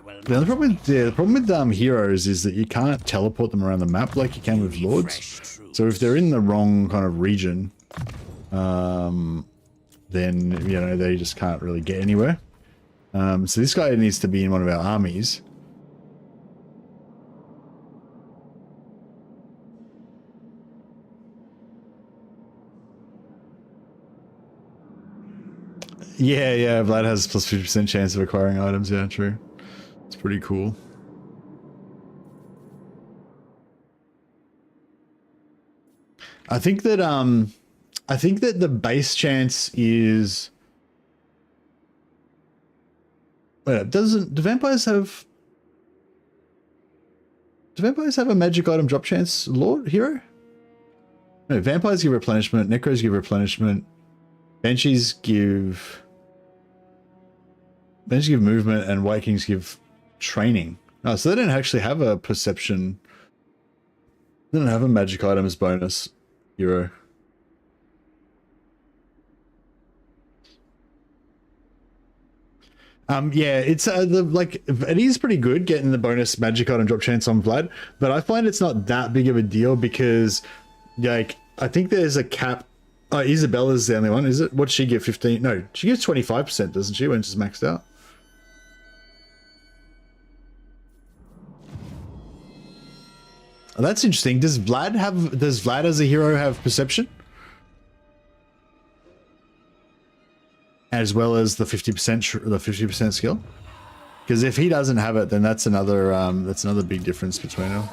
will the problem with heroes is that you can't teleport them around the map like you can with lords. So if they're in the wrong kind of region, then you know they just can't really get anywhere. So this guy needs to be in one of our armies. Yeah, Vlad has plus 50% chance of acquiring items. Yeah, true. It's pretty cool. I think that the base chance is. Wait, do vampires have a magic item drop chance, Lord hero? No, vampires give replenishment, necros give replenishment, banshees give movement, and White Kings give training. Oh, so they don't actually have a perception. They don't have a magic items bonus hero. Yeah, it's it is pretty good getting the bonus magic item drop chance on Vlad, but I find it's not that big of a deal because, like, I think there's a cap. Oh, Isabella's the only one, is it? What'd she get? 15? No, she gives 25%, doesn't she, when she's maxed out? Oh, that's interesting. Does Vlad as a hero have perception? As well as the 50% skill? Because if he doesn't have it, then that's another big difference between them.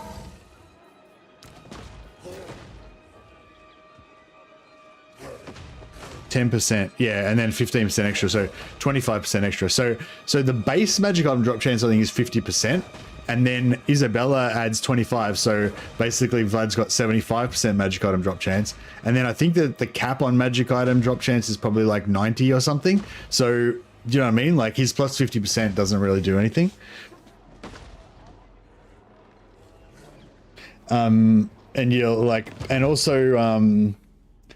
%, yeah, and then 15% extra, so 25% extra. So the base magic item drop chance I think is 50%, And then Isabella adds 25. So basically Vlad's got 75% magic item drop chance. And then I think that the cap on magic item drop chance is probably like 90 or something. So, do you know what I mean? Like his plus 50% doesn't really do anything. And you're like, and also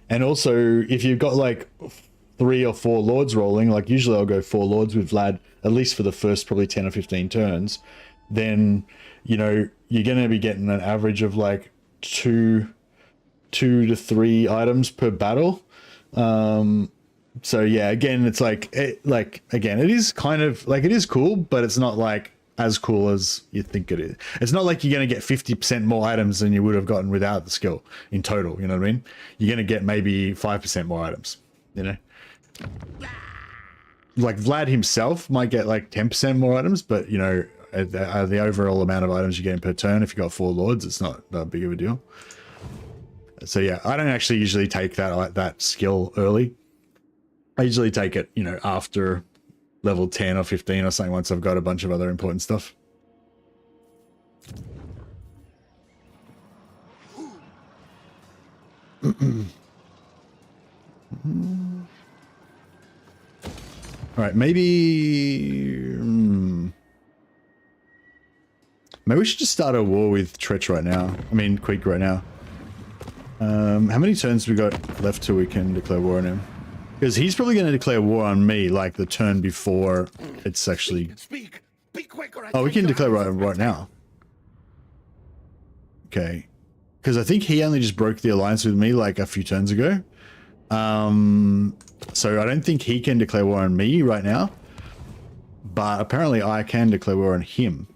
if you've got like 3 or 4 lords rolling, like usually I'll go 4 lords with Vlad, at least for the first probably 10 or 15 turns, then, you know, you're going to be getting an average of like 2 to 3 items per battle. So yeah, again, it's like, again, it is kind of like, it is cool, but it's not like as cool as you think it is. It's not like you're going to get 50% more items than you would have gotten without the skill in total. You know what I mean? You're going to get maybe 5% more items, you know? Like Vlad himself might get like 10% more items, but you know, the overall amount of items you're getting per turn, if you got 4 lords, it's not that big of a deal. So yeah, I don't actually usually take that skill early. I usually take it, you know, after level 10 or 15 or something, once I've got a bunch of other important stuff. All right, maybe we should just start a war with Tretch right now. I mean, Queek right now. How many turns we got left till we can declare war on him? Because he's probably going to declare war on me like the turn before it's actually... Speak. Be quick or I Oh, we take can your declare hands right now. Okay. Because I think he only just broke the alliance with me like a few turns ago. So I don't think he can declare war on me right now. But apparently I can declare war on him.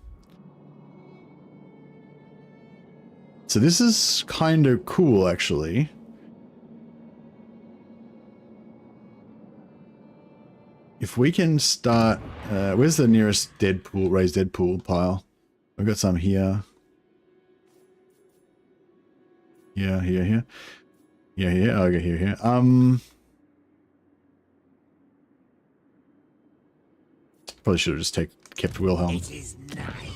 So this is kind of cool, actually. If we can start... where's the nearest dead pool, raised dead pool pile? I've got some here. Yeah, here. Yeah, here. I'll go here. Probably should have just kept Wilhelm. It is night.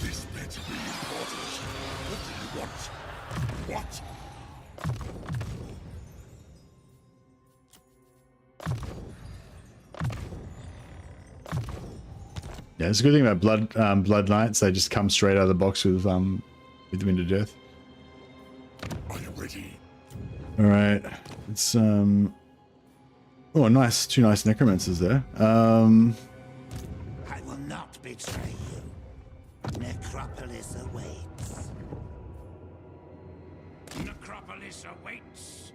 This better be important. What do you want? What? Yeah, it's a good thing about Blood Knights. They just come straight out of the box with Wind of Death. Are you ready? All right, it's oh, nice, 2 nice necromancers there. I will not betray you. Necropolis awaits. Necropolis awaits.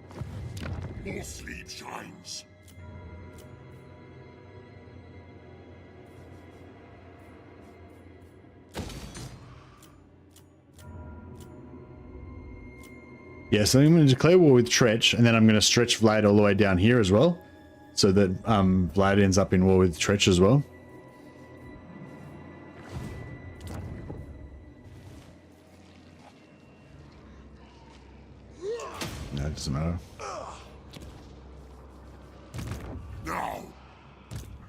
More sleep shines. Yeah, so I'm going to declare war with Tretch, and then I'm going to stretch Vlad all the way down here as well, so that Vlad ends up in war with Tretch as well. No, it doesn't matter. Now,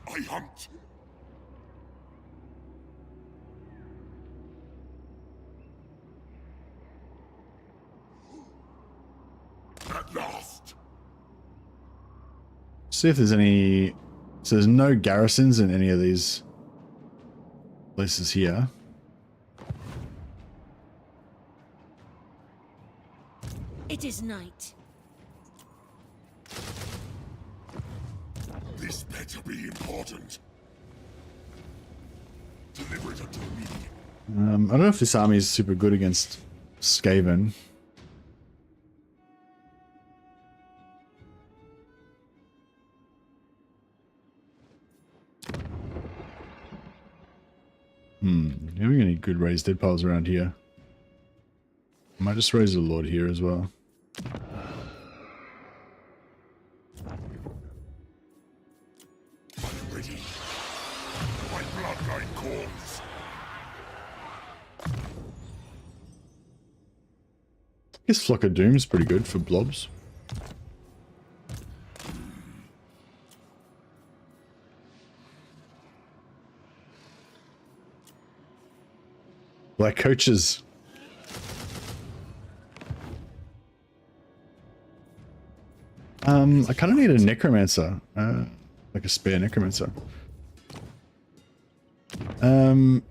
I hunt. At last. See if there's any... So there's no garrisons in any of these places here. It is night. This better be important. Deliver it unto me. I don't know if this army is super good against Skaven. Having any good raised dead piles around here? I might just raise a lord here as well. guess Flock of Doom's pretty good for blobs. Black coaches. I kind of need a necromancer, like a spare necromancer. Maybe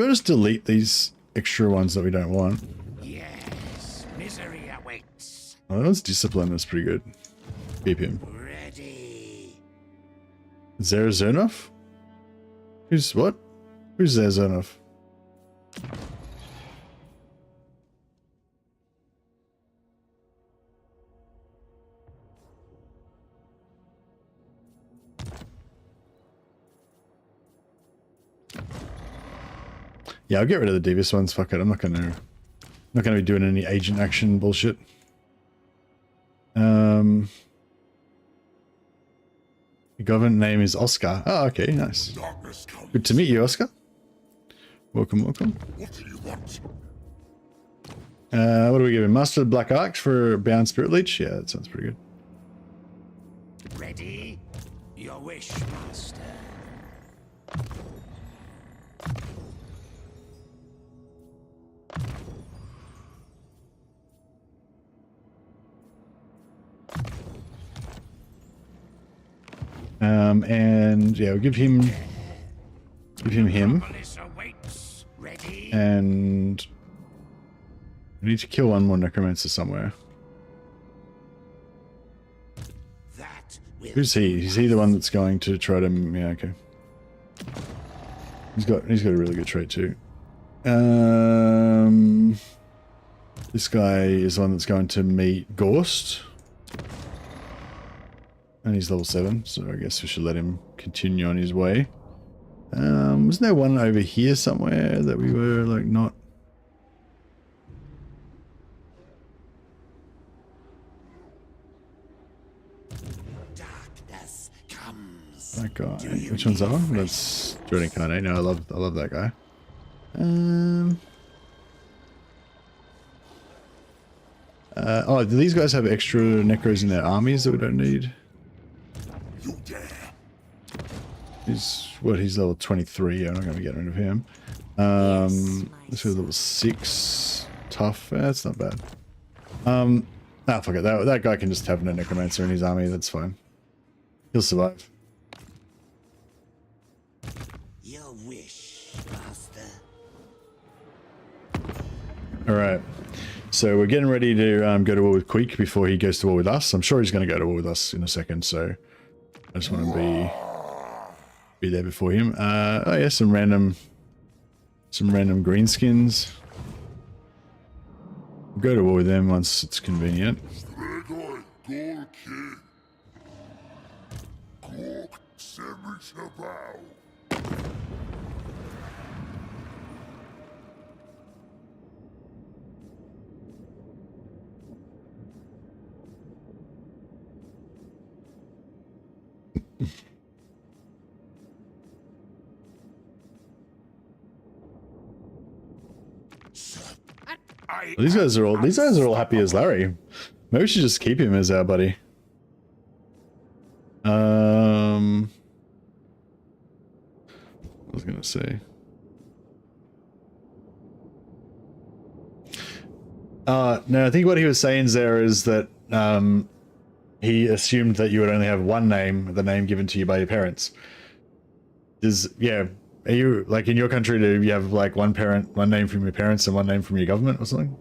I'll just delete these extra ones that we don't want. Yes, misery awaits. Oh, that was discipline. That's pretty good. Keep him. Ready. Zerazonov? Who's what? Who's Zerazonov? Yeah, I'll get rid of the devious ones. Fuck it. I'm not gonna be doing any agent action bullshit. The government name is Oscar. Oh, okay, nice. Good to meet you, Oscar. Welcome, welcome. What do you want? What do we give him? Master of the Black Arch for Bound Spirit Leech? Yeah, that sounds pretty good. Ready? Your wish, master. And yeah, we'll give him him. Ready? And we need to kill one more necromancer somewhere. Who's he? Is he the one that's going to try to? Yeah, okay. He's got a really good trait too. This guy is the one that's going to meet Gorst. And he's level 7, so I guess we should let him continue on his way. Was there one over here somewhere that we were like not? Darkness comes. That guy. Which one's that one? That's Dread Incarnate. No, I love that guy. Oh, do these guys have extra necros in their armies that we don't need? You dare? He's level 23. I'm not going to get rid of him. This is level 6. Tough. That's not bad. Fuck it. That guy can just have no necromancer in his army. That's fine. He'll survive. Your wish, master. All right. So we're getting ready to go to war with Queek before he goes to war with us. I'm sure he's going to go to war with us in a second. So I just want to be there before him. Oh yeah, some random greenskins. We'll go to war with them once it's convenient. Well, these guys are all happy as Larry. Maybe we should just keep him as our buddy. I was gonna say. No, I think what he was saying there is that he assumed that you would only have one name, the name given to you by your parents. Are you, like, in your country, do you have, like, one name from your parents and one name from your government or something?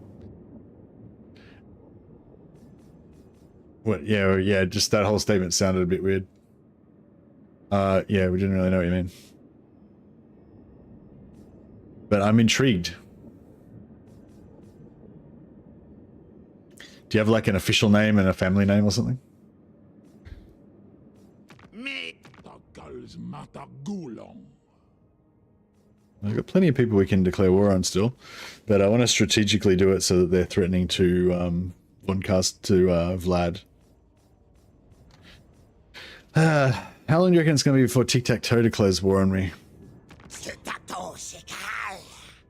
What? Yeah, just that whole statement sounded a bit weird. Yeah, we didn't really know what you mean. But I'm intrigued. Do you have, like, an official name and a family name or something? I've got plenty of people we can declare war on still, but I want to strategically do it so that they're threatening to broadcast to Vlad. How long do you reckon it's going to be before Tic-Tac-Toe declares war on me?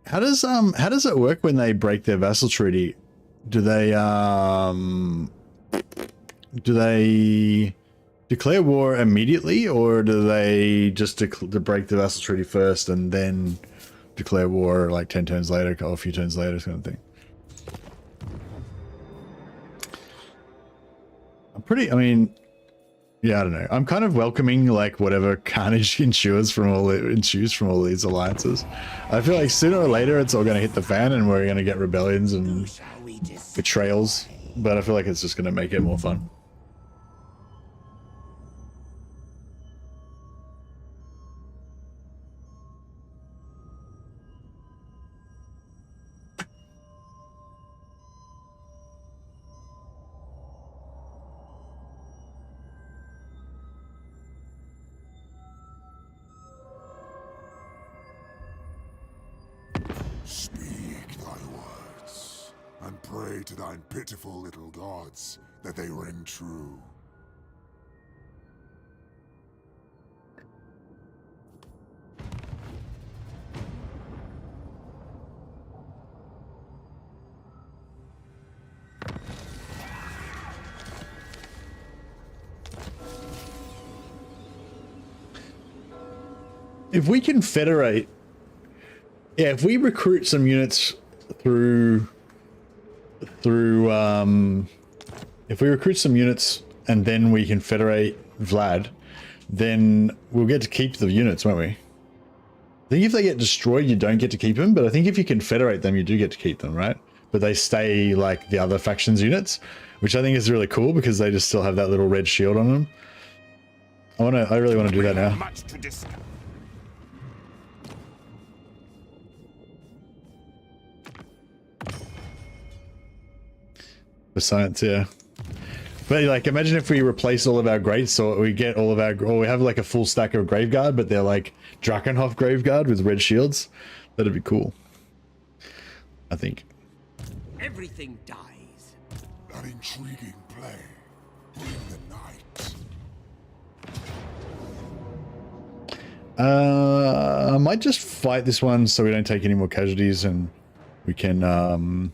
How does it work when they break their vassal treaty? Do they declare war immediately, or do they just to break the vassal treaty first and then declare war like 10 turns later or a few turns later, kind of thing? I mean, yeah, I don't know. I'm kind of welcoming like whatever carnage ensues from all these alliances. I feel like sooner or later it's all going to hit the fan and we're going to get rebellions and betrayals, but I feel like it's just going to make it more fun. Pray to thine pitiful little gods that they ring true. If we can federate, yeah, if we recruit some units through if we recruit some units and then we can federate Vlad, then we'll get to keep the units, won't we? I think if they get destroyed, you don't get to keep them, but I think if you can federate them, you do get to keep them, right? But they stay like the other factions units, which I think is really cool because they just still have that little red shield on them. I really want to do that now. Much to discuss. For science, yeah. But like, imagine if we replace all of our greats, or we get all of our, or we have like a full stack of Graveguard, but they're like Drakenhof Graveguard with red shields. That'd be cool, I think. Everything dies. That intriguing play. Bring the night. I might just fight this one so we don't take any more casualties and we can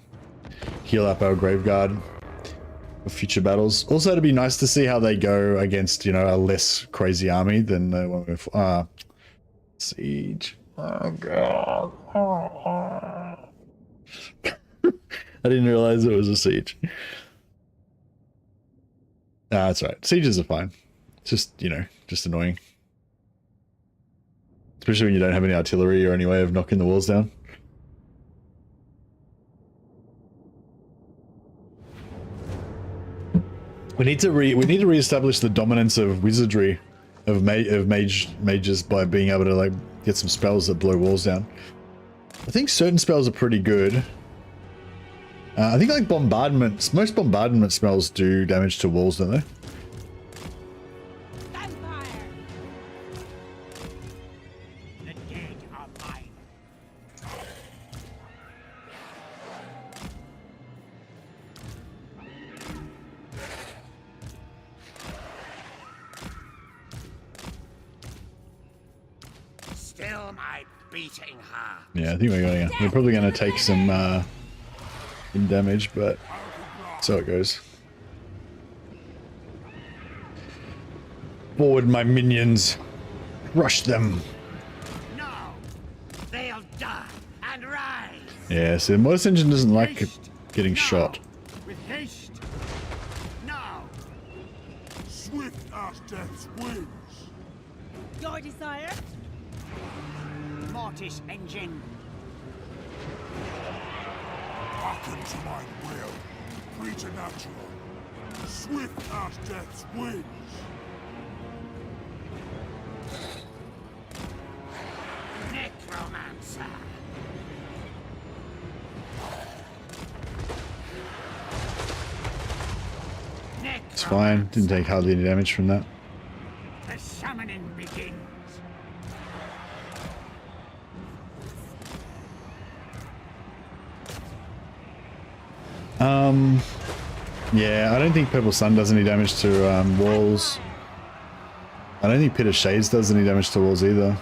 heal up our Graveguard for future battles. Also, it'd be nice to see how they go against, you know, a less crazy army than the one with Siege. Oh god. I didn't realize it was a siege. Nah, that's right. Sieges are fine. It's just, you know, just annoying. Especially when you don't have any artillery or any way of knocking the walls down. We need to reestablish the dominance of wizardry, of mages by being able to like get some spells that blow walls down. I think certain spells are pretty good. I think like bombardment, most bombardment spells do damage to walls, don't they? Vampire. The dead are mine. Still my beating heart. Yeah, I think we're probably going to take some damage, but so it goes. Forward, my minions. Rush them. No, they'll die and rise. Yeah, so Modest Engine doesn't like getting shot. With haste. Now. Swift as death's wings. Your desire. Mortis engine. Hearken to my will. Preternatural. Swift as death's wings. Necromancer. It's fine. Didn't take hardly any damage from that. The summoning begins. Yeah, I don't think Purple Sun does any damage to walls. I don't think Pit of Shades does any damage to walls either.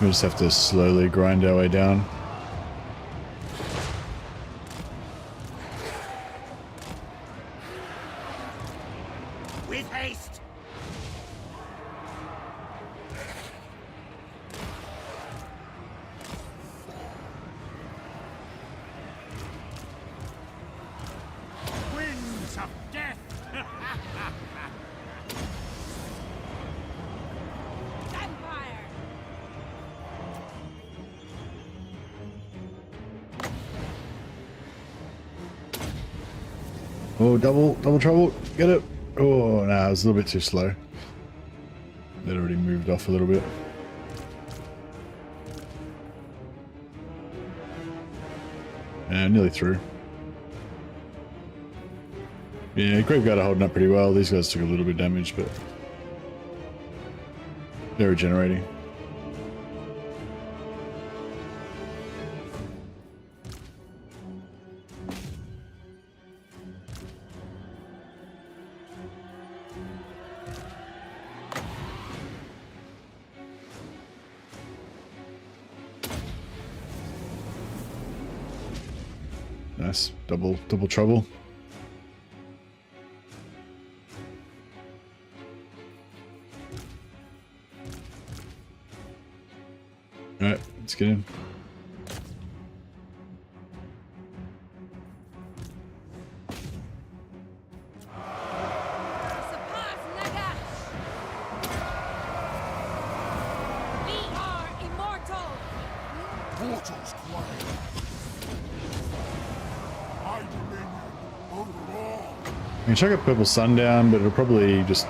We just have to slowly grind our way down. With haste! Winds of death! Vampire! Oh, double trouble. Get it. Oh, no, it was a little bit too slow. That already moved off a little bit. Nearly through. Yeah, Graveguard are holding up pretty well. These guys took a little bit of damage, but they're regenerating. Nice. Double trouble. Alright, let's get in. Surpass Nagash! We are immortal! Mortals claim my dominion over all. I can chuck a purple sun down, but it'll probably just,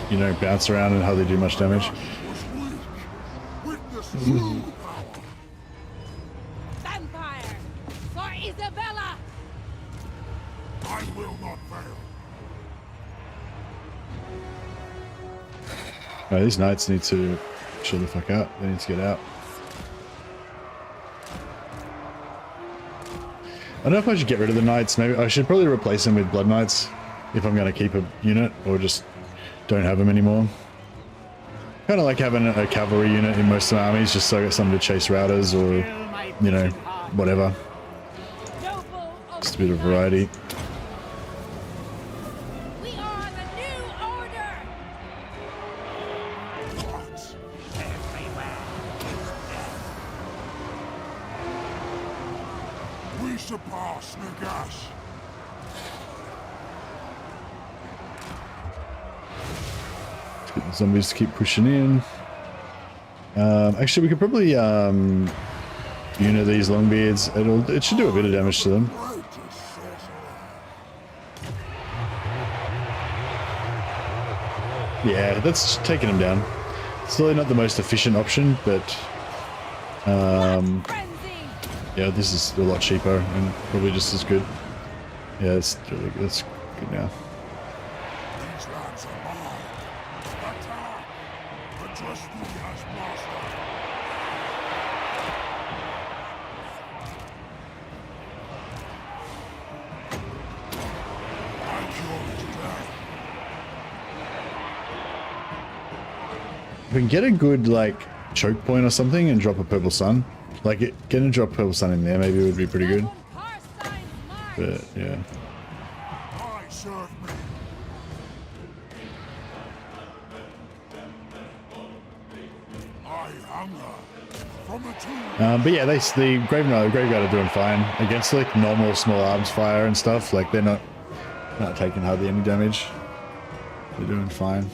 you know, bounce around and hardly do much damage. Was weak. Witness true power. Vampire! For Isabella! I will not fail. Alright, these knights need to chill the fuck out. They need to get out. I don't know if I should get rid of the knights. Maybe I should probably replace them with blood knights if I'm going to keep a unit, or just don't have them anymore. Kind of like having a cavalry unit in most of my armies, just so I got something to chase routers or, you know, whatever. Just a bit of variety. We are the new order! What? We surpass Nagash. Let's get the zombies to keep pushing in. Actually, we could probably unit these longbeards. It should do a bit of damage to them. Righteous sorcerer. Yeah, that's taking them down. Still not the most efficient option, but Frenzy! yeah, this is a lot cheaper and probably just as good. Yeah, that's good now. These lands are mine. Attack! Address me as master. I cure it to death. If we can get a good like choke point or something and drop a purple sun, like getting a drop purple sun in there maybe would be pretty good. Carstein's march! But yeah, I serve me. I hunger from the tomb. but yeah, the Graveguard are doing fine against like normal small arms fire and stuff. Like they're not taking hardly any damage. They're doing fine.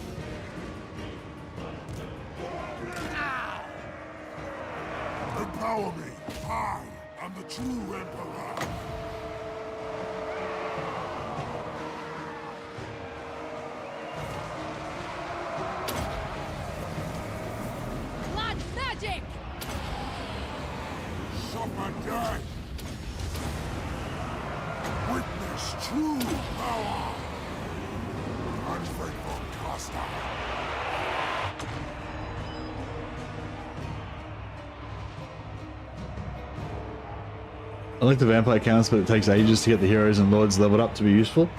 Empower me. I am the true emperor. Blood magic! Suffer death. Witness true power. Unfaithful Carstein. I like the vampire counts, but it takes ages to get the heroes and lords leveled up to be useful.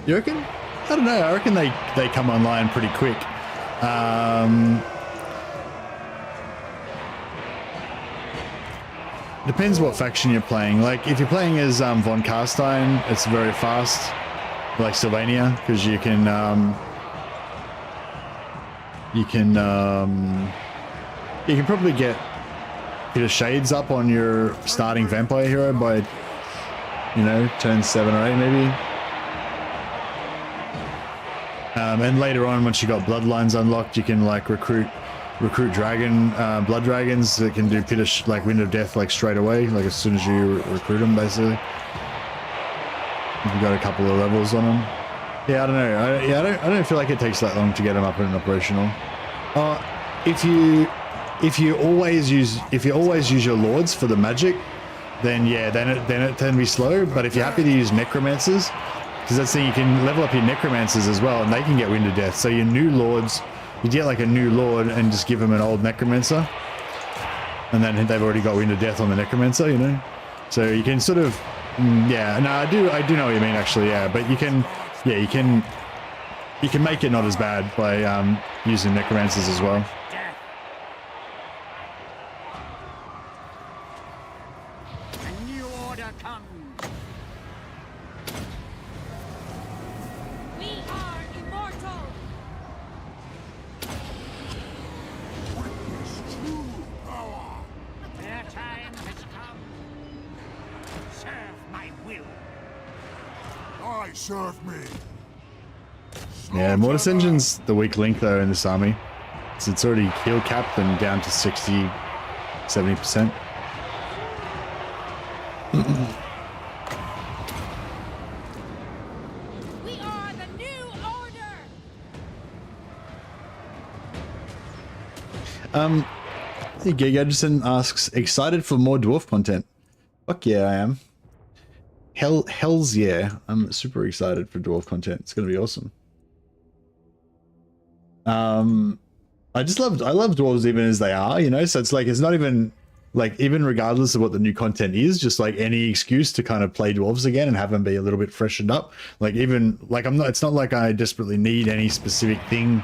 You reckon? I don't know. I reckon they come online pretty quick. depends what faction you're playing. Like if you're playing as von Carstein, it's very fast, like Sylvania, because you can probably get a bit of shades up on your starting vampire hero by, you know, turn 7 or 8 maybe. And later on, once you got bloodlines unlocked, you can like recruit dragon blood dragons that can do like Wind of Death like straight away, like as soon as you recruit them, basically. You've got a couple of levels on them. Yeah, I don't know. I don't feel like it takes that long to get them up and operational. If you always use your lords for the magic, then yeah, then it can be slow. But if you're happy to use necromancers, because that's the thing, you can level up your necromancers as well, and they can get Wind of Death. So your new lords, you get like a new lord and just give them an old necromancer, and then they've already got Wind of Death on the necromancer, you know. So you can sort of, yeah. No, I do know what you mean actually. Yeah, but you can, yeah, you can make it not as bad by using necromancers as well. Serve me. Yeah, Mortis Engine's the weak link though in this army. So it's already heal capped and down to 60, 70%. We are the new order. Gig Edgerson asks, excited for more dwarf content? Fuck yeah, I am. Hell's yeah, I'm super excited for dwarf content. It's gonna be awesome. I love dwarves even as they are, you know, so it's like, it's not even like, even regardless of what the new content is, just like any excuse to kind of play dwarves again and have them be a little bit freshened up. Like even like it's not like I desperately need any specific thing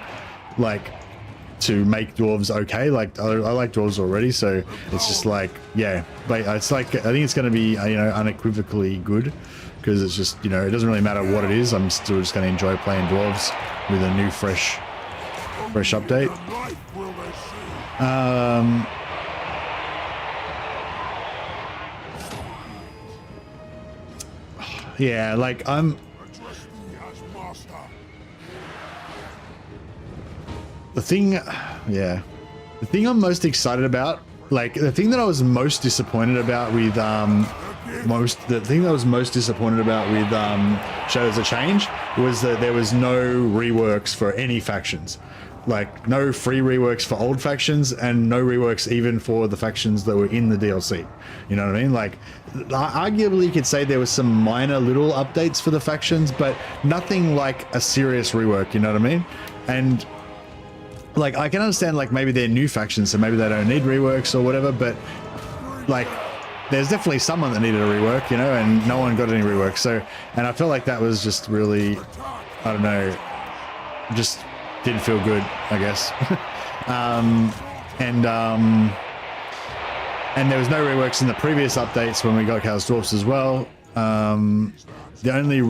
like to make dwarves okay. Like I like dwarves already, so it's just like, yeah, but it's like, I think it's going to be, you know, unequivocally good, because it's just, you know, it doesn't really matter what it is, I'm still just going to enjoy playing dwarves with a new fresh update. Yeah, like the thing I'm most excited about, like the thing that I was most disappointed about with Shadows of Change was that there was no reworks for any factions. Like no free reworks for old factions and no reworks even for the factions that were in the DLC. You know what I mean? Like arguably you could say there was some minor little updates for the factions, but nothing like a serious rework, you know what I mean? And like I can understand like maybe they're new factions, so maybe they don't need reworks or whatever, but like there's definitely someone that needed a rework, you know, and no one got any rework. So, and I felt like that was just really, I don't know, just didn't feel good, I guess. And there was no reworks in the previous updates when we got Chaos Dwarfs as well. The only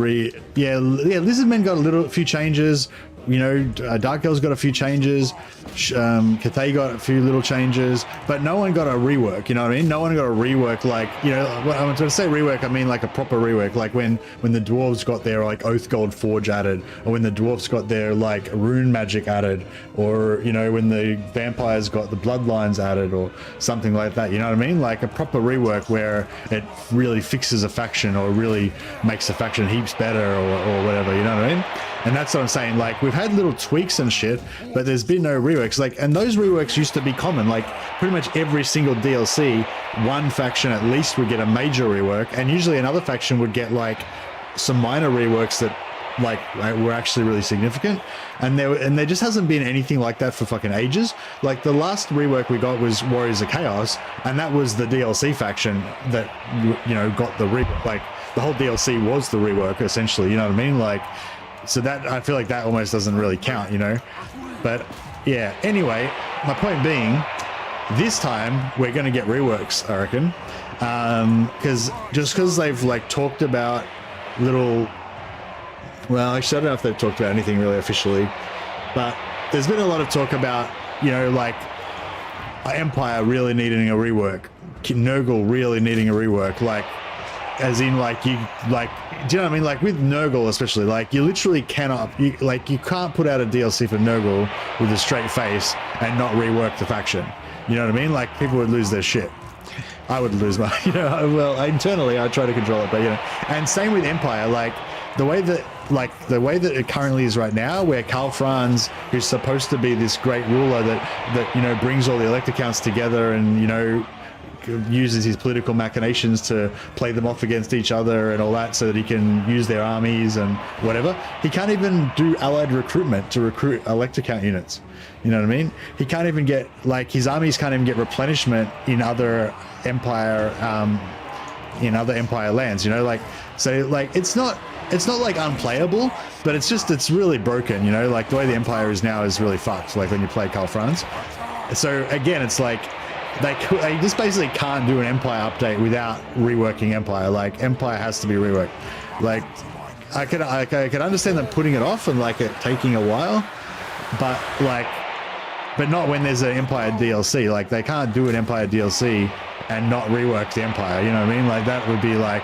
Lizardmen got a few changes. You know, Dark Girl's got a few changes. Cathay got a few little changes, but no one got a rework. You know what I mean? No one got a rework like, you know, when I say rework, I mean like a proper rework, like when the dwarves got their like Oath Gold Forge added, or when the dwarves got their like rune magic added, or you know when the vampires got the bloodlines added, or something like that. You know what I mean? Like a proper rework where it really fixes a faction or really makes a faction heaps better, or whatever. You know what I mean? And that's what I'm saying. Like we've had little tweaks and shit, but there's been no reworks. Like, and those reworks used to be common. Like pretty much every single DLC, one faction at least would get a major rework, and usually another faction would get like some minor reworks that like were actually really significant. And there just hasn't been anything like that for fucking ages. Like the last rework we got was Warriors of Chaos, and that was the DLC faction that, you know, got the like the whole DLC was the rework essentially. You know what I mean? Like. So that, I feel like that almost doesn't really count, you know? But yeah, anyway, my point being, this time we're going to get reworks, I reckon. because they've like talked about little, well, actually I don't know if they've talked about anything really officially, but there's been a lot of talk about, you know, like Empire really needing a rework, Nurgle really needing a rework, like as in like you like, do you know what I mean? Like with Nurgle especially, like you literally cannot, you can't put out a DLC for Nurgle with a straight face and not rework the faction. You know what I mean? Like people would lose their shit. I would lose my, you know, well, internally I try to control it, but you know, and same with Empire, like the way that it currently is right now, where Karl Franz, who's supposed to be this great ruler that you know brings all the Elector counts together and, you know, uses his political machinations to play them off against each other and all that so that he can use their armies and whatever, he can't even do allied recruitment to recruit Elector count units. You know what I mean? He can't even get, like, his armies can't even get replenishment in other Empire lands, you know, like, so like it's not like unplayable, but it's really broken, you know, like the way the Empire is now is really fucked, like when you play Karl Franz. So again, it's like they just basically can't do an Empire update without reworking Empire. Like Empire has to be reworked. Like I can understand them putting it off and like it taking a while, but not when there's an Empire DLC. Like they can't do an Empire DLC and not rework the Empire, you know what I mean? Like that would be like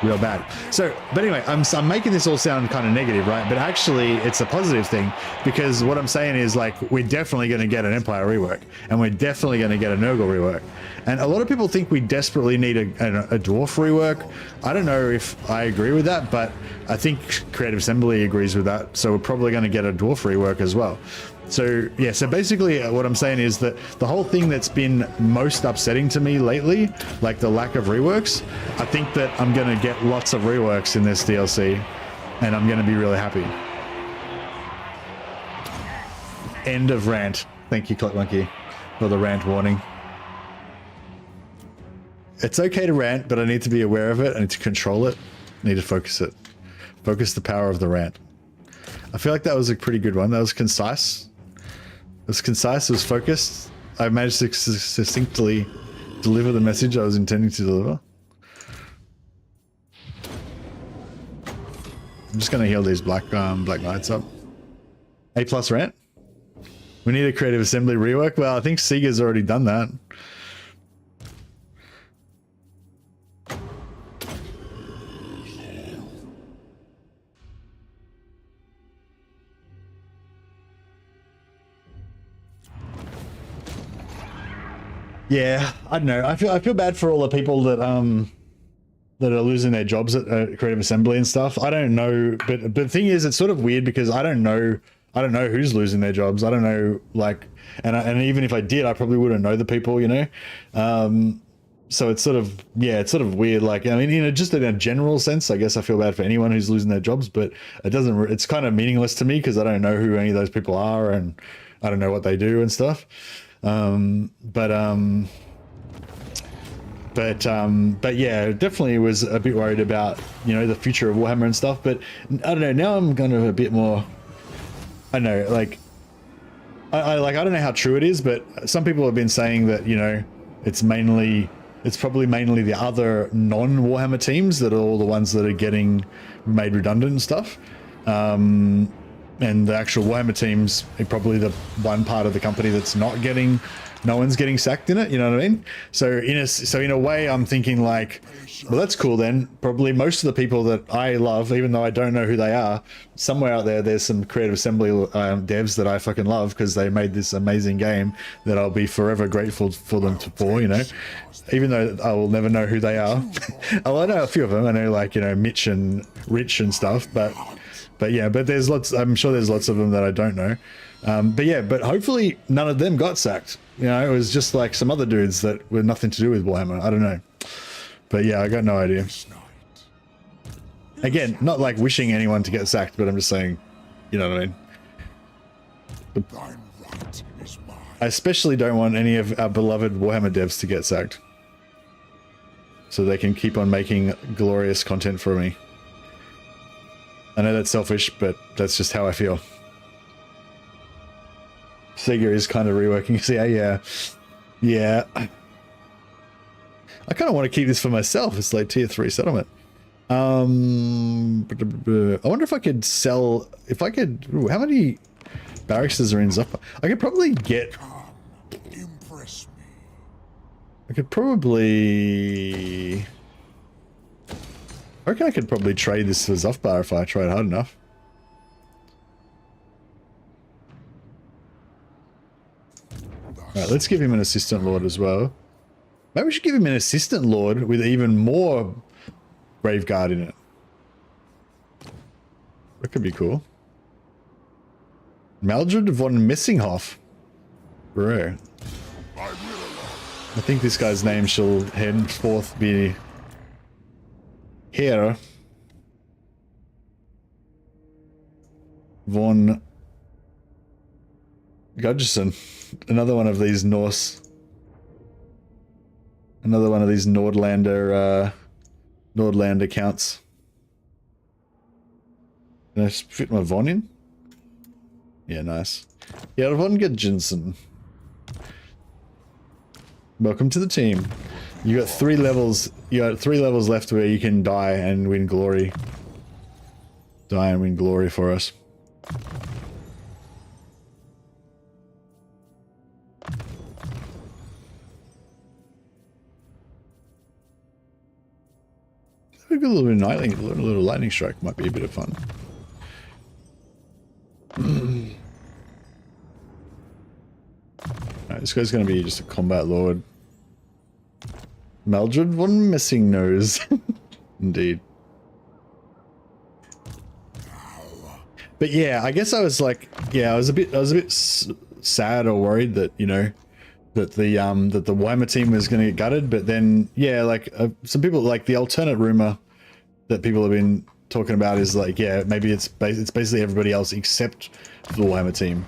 real bad. So, but anyway, I'm making this all sound kind of negative, right? But actually it's a positive thing, because what I'm saying is like we're definitely going to get an Empire rework and we're definitely going to get a Nurgle rework. And a lot of people think we desperately need a dwarf rework. I don't know if I agree with that, but I think Creative Assembly agrees with that. So we're probably going to get a dwarf rework as well. So yeah, so basically what I'm saying is that the whole thing that's been most upsetting to me lately, like the lack of reworks, I think that I'm going to get lots of reworks in this DLC and I'm going to be really happy. End of rant. Thank you, Click Monkey, for the rant warning. It's okay to rant, but I need to be aware of it. I need to control it. I need to focus it. Focus the power of the rant. I feel like that was a pretty good one. That was concise. It was concise, it was focused. I managed to succinctly deliver the message I was intending to deliver. I'm just going to heal these black knights up. A+ rant. We need a Creative Assembly rework. Well, I think Sega's already done that. Yeah, I don't know. I feel bad for all the people that that are losing their jobs at Creative Assembly and stuff. I don't know, but the thing is, it's sort of weird because I don't know who's losing their jobs. I don't know, like, and even if I did, I probably wouldn't know the people, you know. So it's sort of, yeah, it's sort of weird. Like, I mean, you know, just in a general sense, I guess I feel bad for anyone who's losing their jobs, but it doesn't. It's kind of meaningless to me because I don't know who any of those people are and I don't know what they do and stuff. But yeah, definitely was a bit worried about, you know, the future of Warhammer and stuff, but I don't know, now I'm kind of a bit more, I don't know, like, I don't know how true it is, but some people have been saying that, you know, it's probably mainly the other non-Warhammer teams that are all the ones that are getting made redundant and stuff. And the actual Warhammer teams are probably the one part of the company that's not getting, no one's getting sacked in it, you know what I mean? So in a way, I'm thinking like, well, that's cool then. Probably most of the people that I love, even though I don't know who they are, somewhere out there's some Creative Assembly devs that I fucking love because they made this amazing game that I'll be forever grateful for them for, you know, even though I will never know who they are. Oh, I know a few of them. I know, like, you know, Mitch and Rich and stuff, but yeah, but there's lots, I'm sure there's lots of them that I don't know. But yeah, but hopefully none of them got sacked. You know, it was just like some other dudes that were nothing to do with Warhammer. I don't know. But yeah, I got no idea. Again, not like wishing anyone to get sacked, but I'm just saying, you know what I mean? I especially don't want any of our beloved Warhammer devs to get sacked, so they can keep on making glorious content for me. I know that's selfish, but that's just how I feel. Sega is kind of reworking. See, yeah. I kind of want to keep this for myself. It's like tier 3 settlement. I wonder if I could sell, if I could, ooh, how many barracks are in Zoppa? I could probably get, Impress me. I could probably, I reckon I could probably trade this for Zofbar if I tried hard enough. Alright, let's give him an assistant lord as well. Maybe we should give him an assistant lord with even more Grave Guard in it. That could be cool. Maldred von Messinghoff. Bro. I think this guy's name shall henceforth be here. Von Gudgerson. Another one of these Norse. Another one of these Nordlander counts. Can I fit my Von in? Yeah, nice. Yeah, Von Gudgerson. Welcome to the team. You got 3 levels. You got 3 levels left where you can die and win glory. Die and win glory for us. A good little lightning strike might be a bit of fun. Alright, this guy's going to be just a combat lord. Maldred von Missing Nose. Indeed. But yeah, I guess I was like, yeah, I was a bit sad or worried that, you know, that the Warhammer team was going to get gutted, but then yeah, like some people, like the alternate rumor that people have been talking about is like, yeah, maybe it's basically everybody else except the Warhammer team.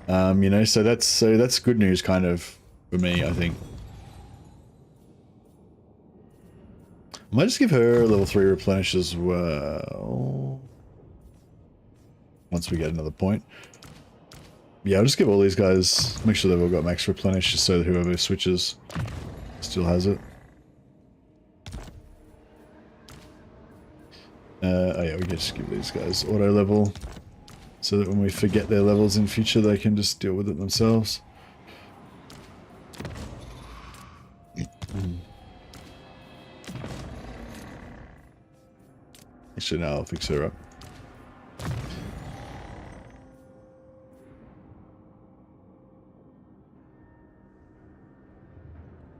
You know, so that's good news kind of for me, I think. I might just give her a level 3 replenish as well. Once we get another point. Yeah, I'll just give all these guys, make sure they've all got max replenish just so that whoever switches still has it. Oh yeah, we can just give these guys auto level so that when we forget their levels in future they can just deal with it themselves. Actually, no, I'll fix her up.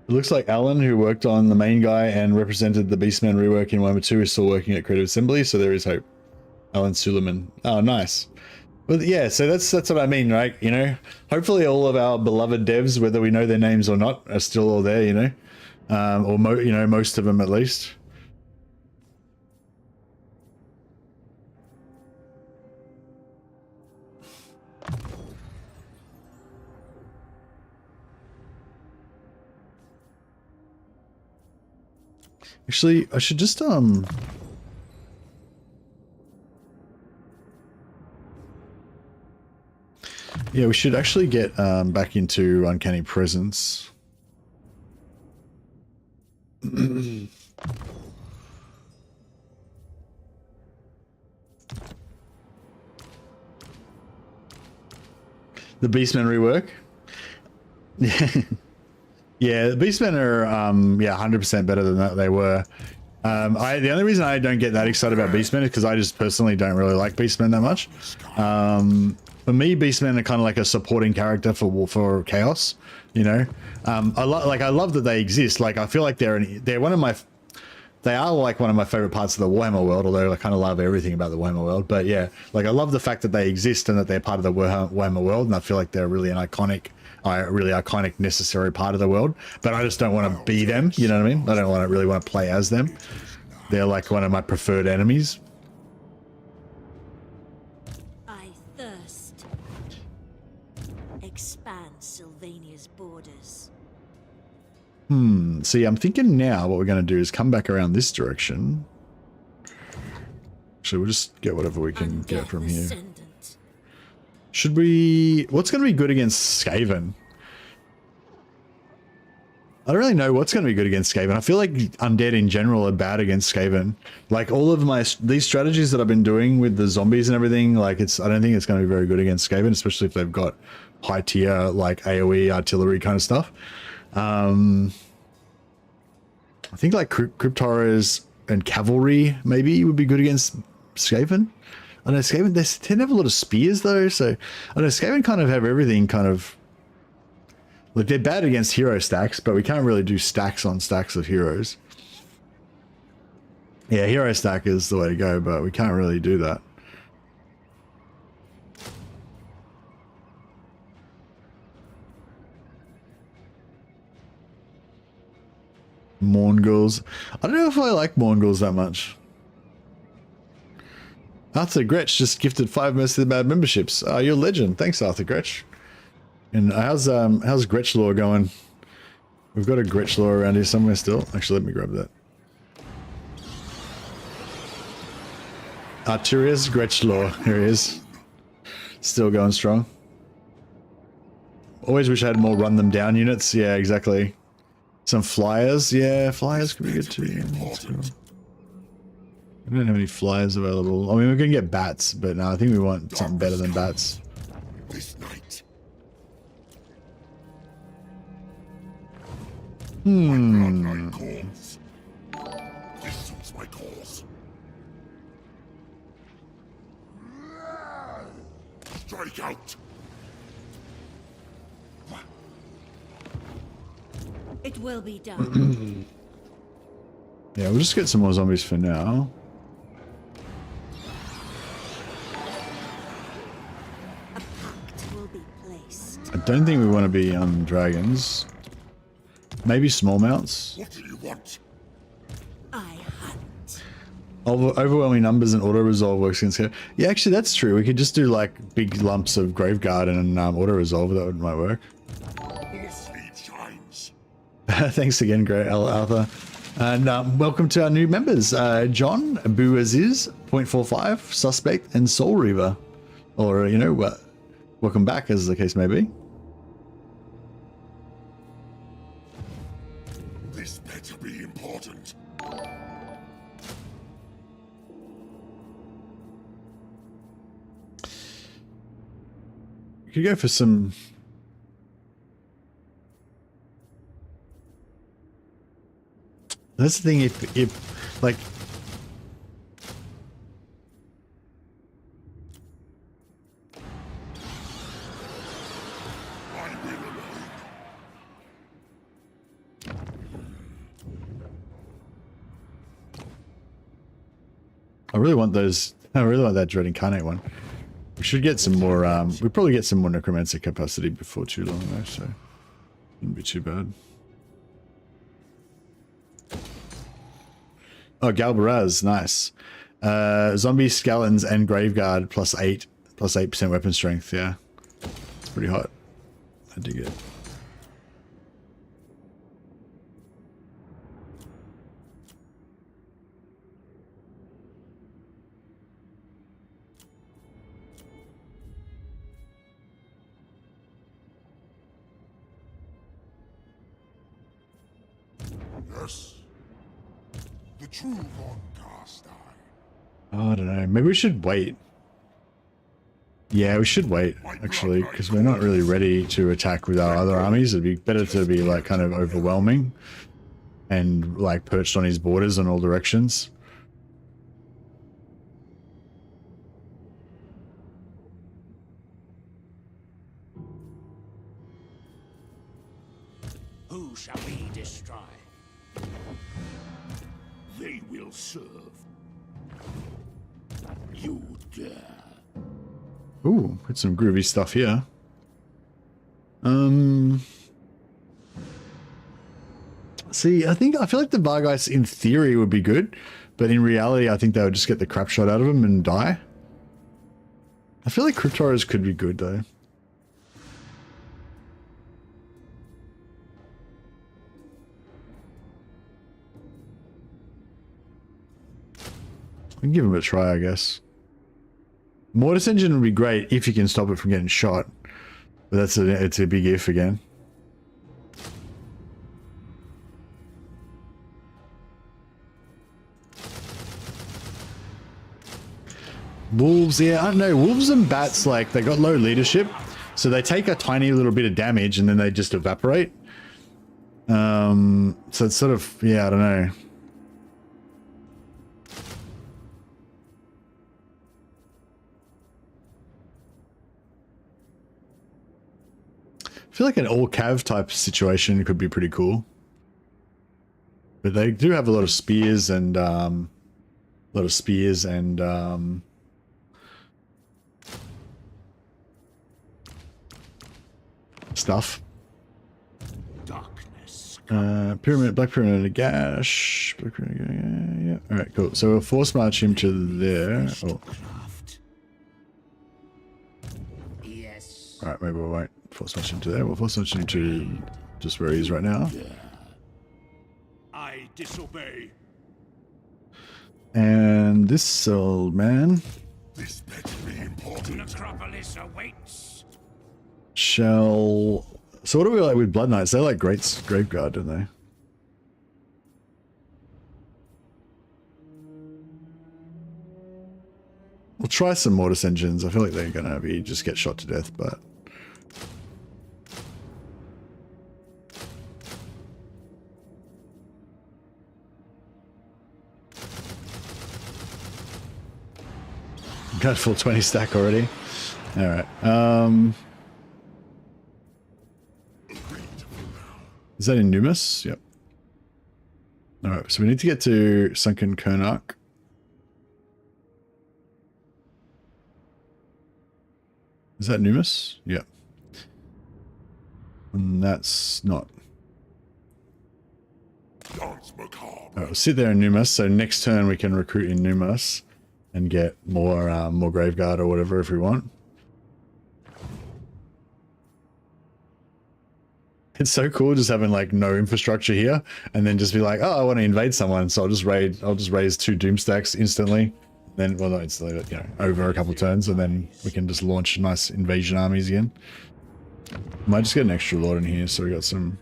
It looks like Alan, who worked on the main guy and represented the Beastman rework in Warhammer 2, is still working at Creative Assembly, so there is hope. Alan Suleiman. Oh, nice. But yeah, so that's what I mean, right? You know, hopefully all of our beloved devs, whether we know their names or not, are still all there, you know, or you know, most of them at least. Actually, I should just yeah, we should actually get back into Uncanny Presence. The Beastmen rework. Yeah, the Beastmen are yeah, 100% better than that they were. The only reason I don't get that excited about Beastmen is because I just personally don't really like Beastmen that much. For me, Beastmen are kind of like a supporting character for Chaos, you know. I love that they exist. Like, I feel like they are like one of my favorite parts of the Warhammer world, although I kind of love everything about the Warhammer world. But yeah, like I love the fact that they exist and that they're part of the Warhammer world, and I feel like they're really an iconic, necessary part of the world. But I just don't want to be them, you know what I mean? I don't really want to play as them. They're like one of my preferred enemies. I thirst. Expand Sylvania's borders. See, I'm thinking now what we're going to do is come back around this direction. Actually, we'll just get whatever we can get from here. Should we... What's going to be good against Skaven? I don't really know what's going to be good against Skaven. I feel like undead in general are bad against Skaven. Like all of these strategies that I've been doing with the zombies and everything, like I don't think it's going to be very good against Skaven, especially if they've got high tier like AoE artillery kind of stuff. I think like crypt-horrors and cavalry maybe would be good against Skaven. I know Skaven, they tend to have a lot of spears though, so I know Skaven kind of have everything kind of. Look, they're bad against hero stacks, but we can't really do stacks on stacks of heroes. Yeah, hero stack is the way to go, but we can't really do that. Morngulls. I don't know if I like Morngulls that much. Arthur Gretsch just gifted 5 Mercy the Bad memberships. You're a legend. Thanks, Arthur Gretsch. And how's Gretsch Law going? We've got a Gretsch Law around here somewhere still. Actually, let me grab that. Arturius Gretsch Law. Here he is. Still going strong. Always wish I had more run them down units. Yeah, exactly. Some flyers. Yeah, flyers could be good too. Yeah, I don't have any flyers available. I mean, we're going to get bats, but no, I think we want something better than bats. This night. This suits my cause. Strike out. It will be done. Yeah, we'll just get some more zombies for now. A pact will be placed. I don't think we want to be on dragons. Maybe small mounts. What do you want? I hunt. Overwhelming numbers and auto resolve works against. Yeah, actually, that's true. We could just do like big lumps of Graveguard and auto resolve. That might work. Sleep shines. Thanks again, Great Arthur. And welcome to our new members, John, Boo Aziz, 0.45, Suspect, and Soul Reaver. Or, you know, welcome back, as the case may be. This better be important. You could go for some... That's the thing, if like... I really want those, I really want that Dread Incarnate one. We should get some more, we probably get some more Necromancer capacity before too long though, so... Wouldn't be too bad. Oh, Galbaraz, nice. Zombie, Skeletons, and Graveguard plus 8% weapon strength, yeah. It's pretty hot. I dig it. Yes. The true Von Carstein. Oh, I don't know. Maybe we should wait. Yeah, we should wait, actually, because we're not really ready to attack with our other armies. It'd be better to be, like, kind of overwhelming and, like, perched on his borders in all directions. Who shall we destroy? They will serve. You dare. Ooh, got some groovy stuff here. See, I feel like the Vargeists in theory would be good, but in reality, I think they would just get the crap shot out of them and die. I feel like Crypt Horrors could be good though. I can give him a try, I guess. Mortis Engine would be great if you can stop it from getting shot. But it's a big if again. Wolves, yeah, I don't know. Wolves and bats, like, they got low leadership, so they take a tiny little bit of damage and then they just evaporate. So it's sort of, yeah, I don't know. I feel like an all-cav type situation could be pretty cool. But they do have a lot of spears and, stuff. Darkness. Pyramid, Black Pyramid and a gash. Black Pyramid, yeah. Alright, cool. So we'll force march him to there. Oh. Yes. Alright, maybe we won't force march him to there. We'll force march him to just where he is right now. I disobey. And this old man This better be important. Necropolis awaits. shall... So what do we like with Blood Knights? They're like great Graveguard, don't they? We'll try some Mortis Engines. I feel like they're gonna be just get shot to death, but... Got full 20 stack already. Alright. Is that in Numus? Yep. Alright, so we need to get to Sunken Konark. Is that Numus? Yep. And that's not. Dance macabre. Alright, we'll sit there in Numus, so next turn we can recruit in Numus and get more Graveguard or whatever if we want. It's so cool just having like no infrastructure here and then just be like, oh, I want to invade someone, so I'll just raise 2 Doom stacks instantly. Then, well, not instantly, but, you know, over a couple of turns, and then we can just launch nice invasion armies again. Might just get an extra lord in here, so we got some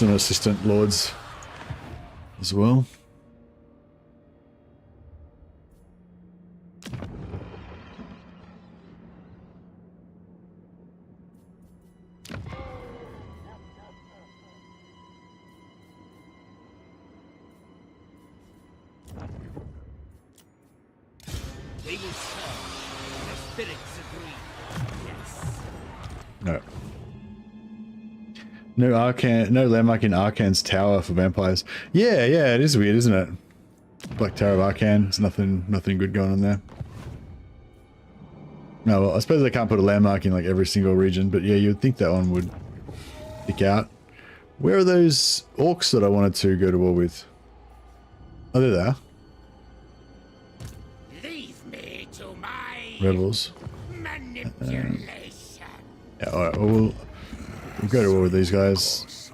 assistant lords as well. They will serve. The spirits agree. Yes. No. No Arcan, no landmark in Arcan's tower for vampires. Yeah, yeah, it is weird, isn't it? Black Tower of Arcan. There's nothing good going on there. No, well, I suppose they can't put a landmark in like every single region, but yeah, you'd think that one would stick out. Where are those orcs that I wanted to go to war with? Oh, they're there. Leave me to my Rebels. manipulation. Yeah, alright, well, we'll go to war with these guys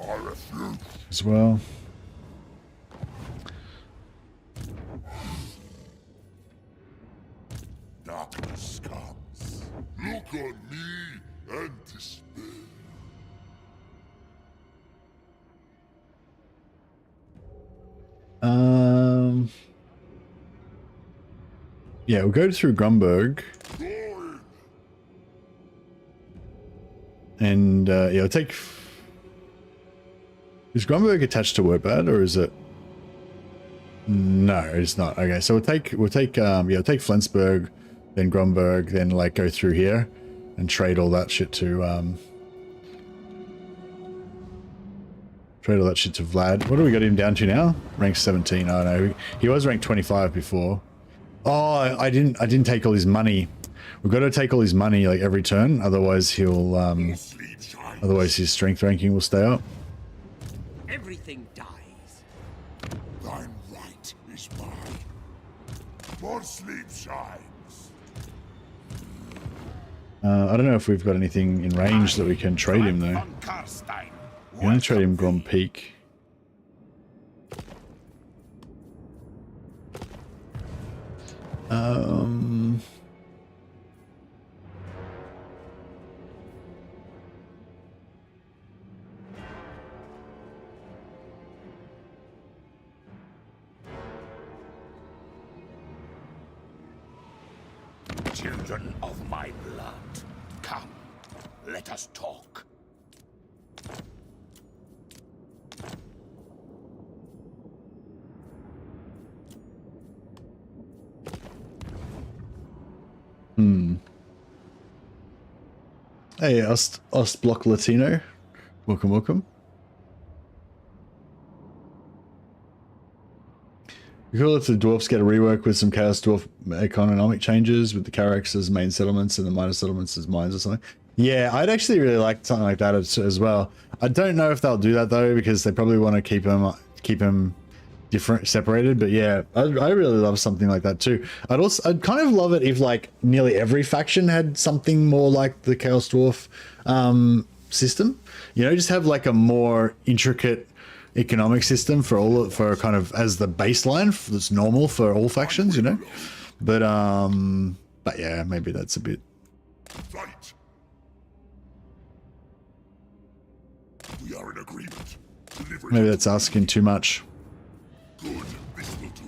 I refuse. as well. Darkness comes. Look on me and despair. Yeah, we'll go through Grumberg. Going. And yeah, it'll take... Is Grumberg attached to Wordbad, or is it... No, it's not. Okay, so we'll take Flensburg, then Grumberg, then like go through here and trade all that shit to Vlad. What do we got him down to now? Rank 17. Oh no, he was ranked 25 before. Oh, I didn't take all his money. We've got to take all his money like every turn, otherwise he'll Sleep shines. otherwise his strength ranking will stay up. Everything dies. Thine right is mine. More sleep shines. I don't know if we've got anything in range that we can trade him though. On Carstein. I'm gonna trade him Grom Peak. children of my blood. Come, let us talk. Hey, Ostblock Latino. Welcome, welcome. Cool if the dwarfs get a rework with some Chaos Dwarf economic changes with the Carracks as main settlements and the minor settlements as mines or something. Yeah, I'd actually really like something like that as well. I don't know if they'll do that though, because they probably want to keep them different, separated. But yeah, I really love something like that too. I'd kind of love it if like nearly every faction had something more like the Chaos Dwarf system. You know, just have like a more intricate economic system for kind of as the baseline that's normal for all factions, you know. But yeah, maybe that's a bit. Fight. We are in agreement. Maybe that's asking too much. Good. This will do.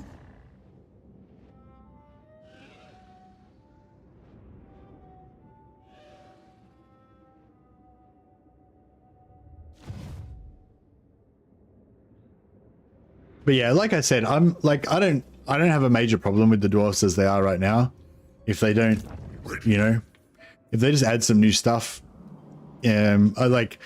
But yeah, like I said, I'm like I don't have a major problem with the dwarfs as they are right now. If they don't, you know, if they just add some new stuff, I like.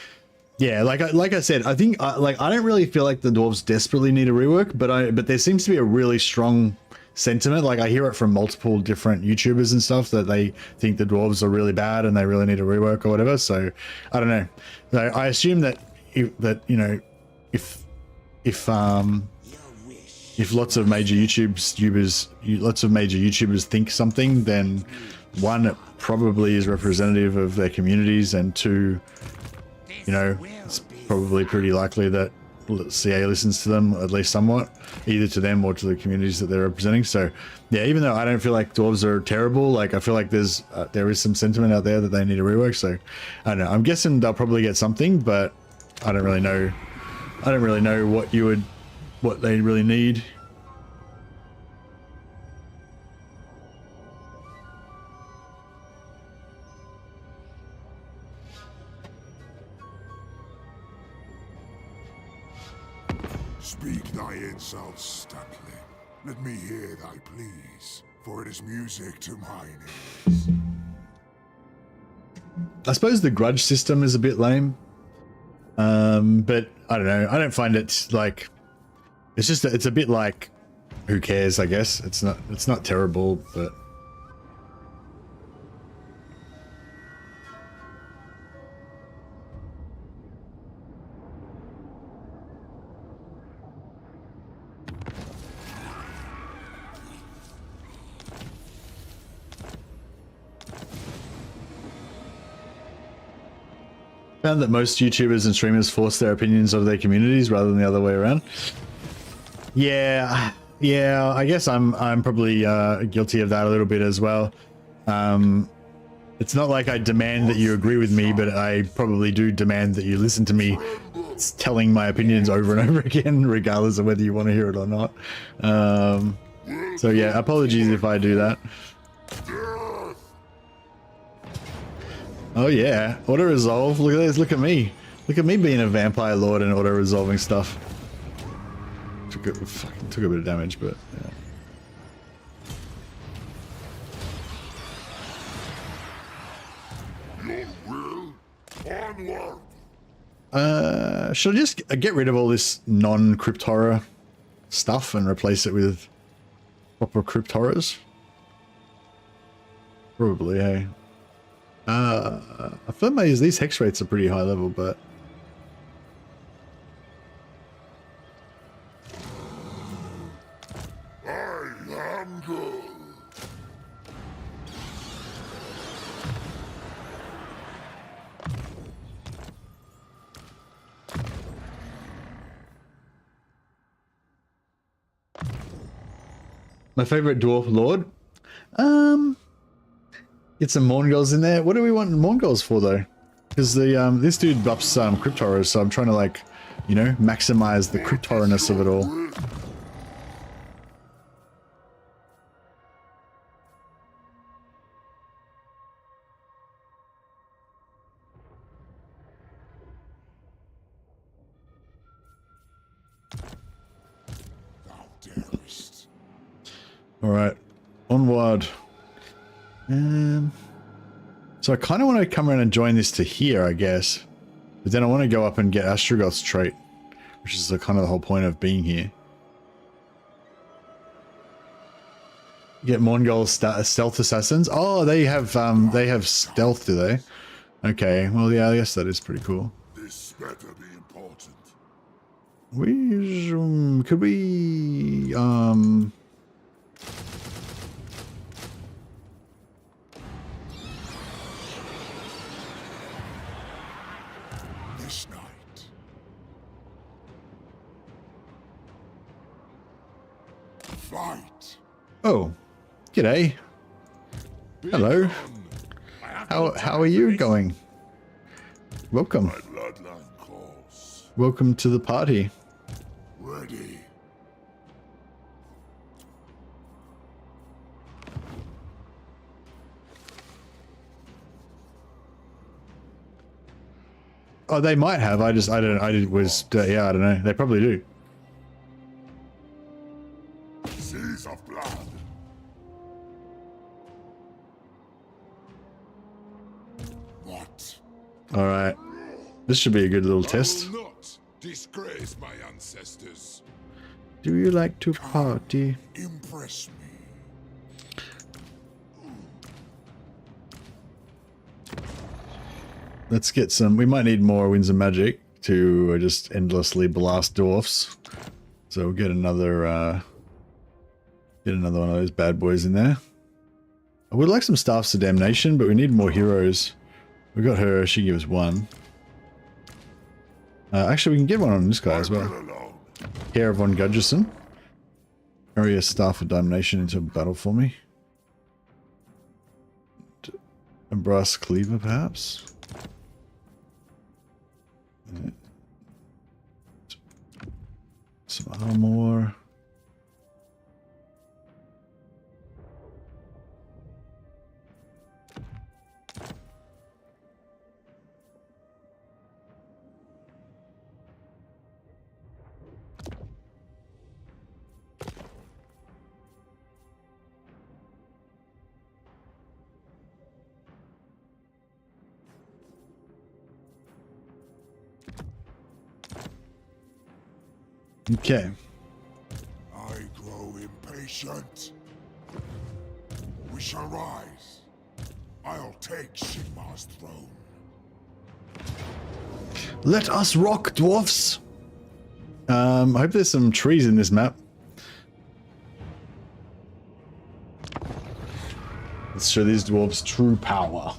Yeah, like I said, I think I don't really feel like the dwarves desperately need a rework, but there seems to be a really strong sentiment. Like I hear it from multiple different YouTubers and stuff that they think the dwarves are really bad and they really need a rework or whatever. So I don't know. So I assume that if lots of major YouTubers think something, then one, it probably is representative of their communities, and two, you know, it's probably pretty likely that CA listens to them at least somewhat, either to them or to the communities that they're representing. So yeah, even though I don't feel like dwarves are terrible, like I feel like there is some sentiment out there that they need a rework. So I don't know. I'm guessing they'll probably get something, but I don't really know. I don't really know what they really need. Speak thy insults, Stuntling. Let me hear thy pleas, for it is music to mine ears. I suppose the grudge system is a bit lame. But I don't know. I don't find it like, it's a bit like, who cares, I guess. It's not terrible, but found that most YouTubers and streamers force their opinions of their communities rather than the other way around. Yeah, I guess I'm probably guilty of that a little bit as well. It's not like I demand that you agree with me, but I probably do demand that you listen to me telling my opinions over and over again, regardless of whether you want to hear it or not. So yeah, apologies if I do that. Oh yeah, auto resolve. Look at this. Look at me. Look at me being a vampire lord and auto resolving stuff. Took a bit of damage, but Your will, onward. Should I just get rid of all this non-crypt horror stuff and replace it with proper crypt horrors? Probably, hey. I thought these hex rates are pretty high level, but I am good. my favorite dwarf lord. Get some Morngulls in there. What do we want Morngulls for though? Because the this dude buffs crypt horrors, so I'm trying to, like, you know, maximize the crypt horrorness of it all. All right, onward. So I kind of want to come around and join this to here, I guess. But then I want to go up and get Astrogoth's trait, which is the kind of the whole point of being here. Get Mongol stealth assassins. Oh, they have stealth, do they? Okay, well, yeah, I guess that is pretty cool. This better be important. Could we This night. Fight. Oh, g'day. Hello. How are you going? Welcome. My bloodline calls. Welcome to the party. Ready. Oh, they might have. I don't know. They probably do. Seas of blood. What? All right. This should be a good little test. I will not disgrace my ancestors. Do you like to party? Impress me. Let's get some. We might need more winds of magic to just endlessly blast dwarfs. So we'll get another one of those bad boys in there. I would like some staffs of damnation, but we need more heroes. We got her. She gives one. Actually, we can get one on this guy as well. Hair von Gudgerson. Carry a staff of damnation into battle for me. A brass cleaver, perhaps. Some armor. Okay. I grow impatient. We shall rise. I'll take Sigmar's throne. Let us rock, dwarfs! I hope there's some trees in this map. Let's show these dwarves true power.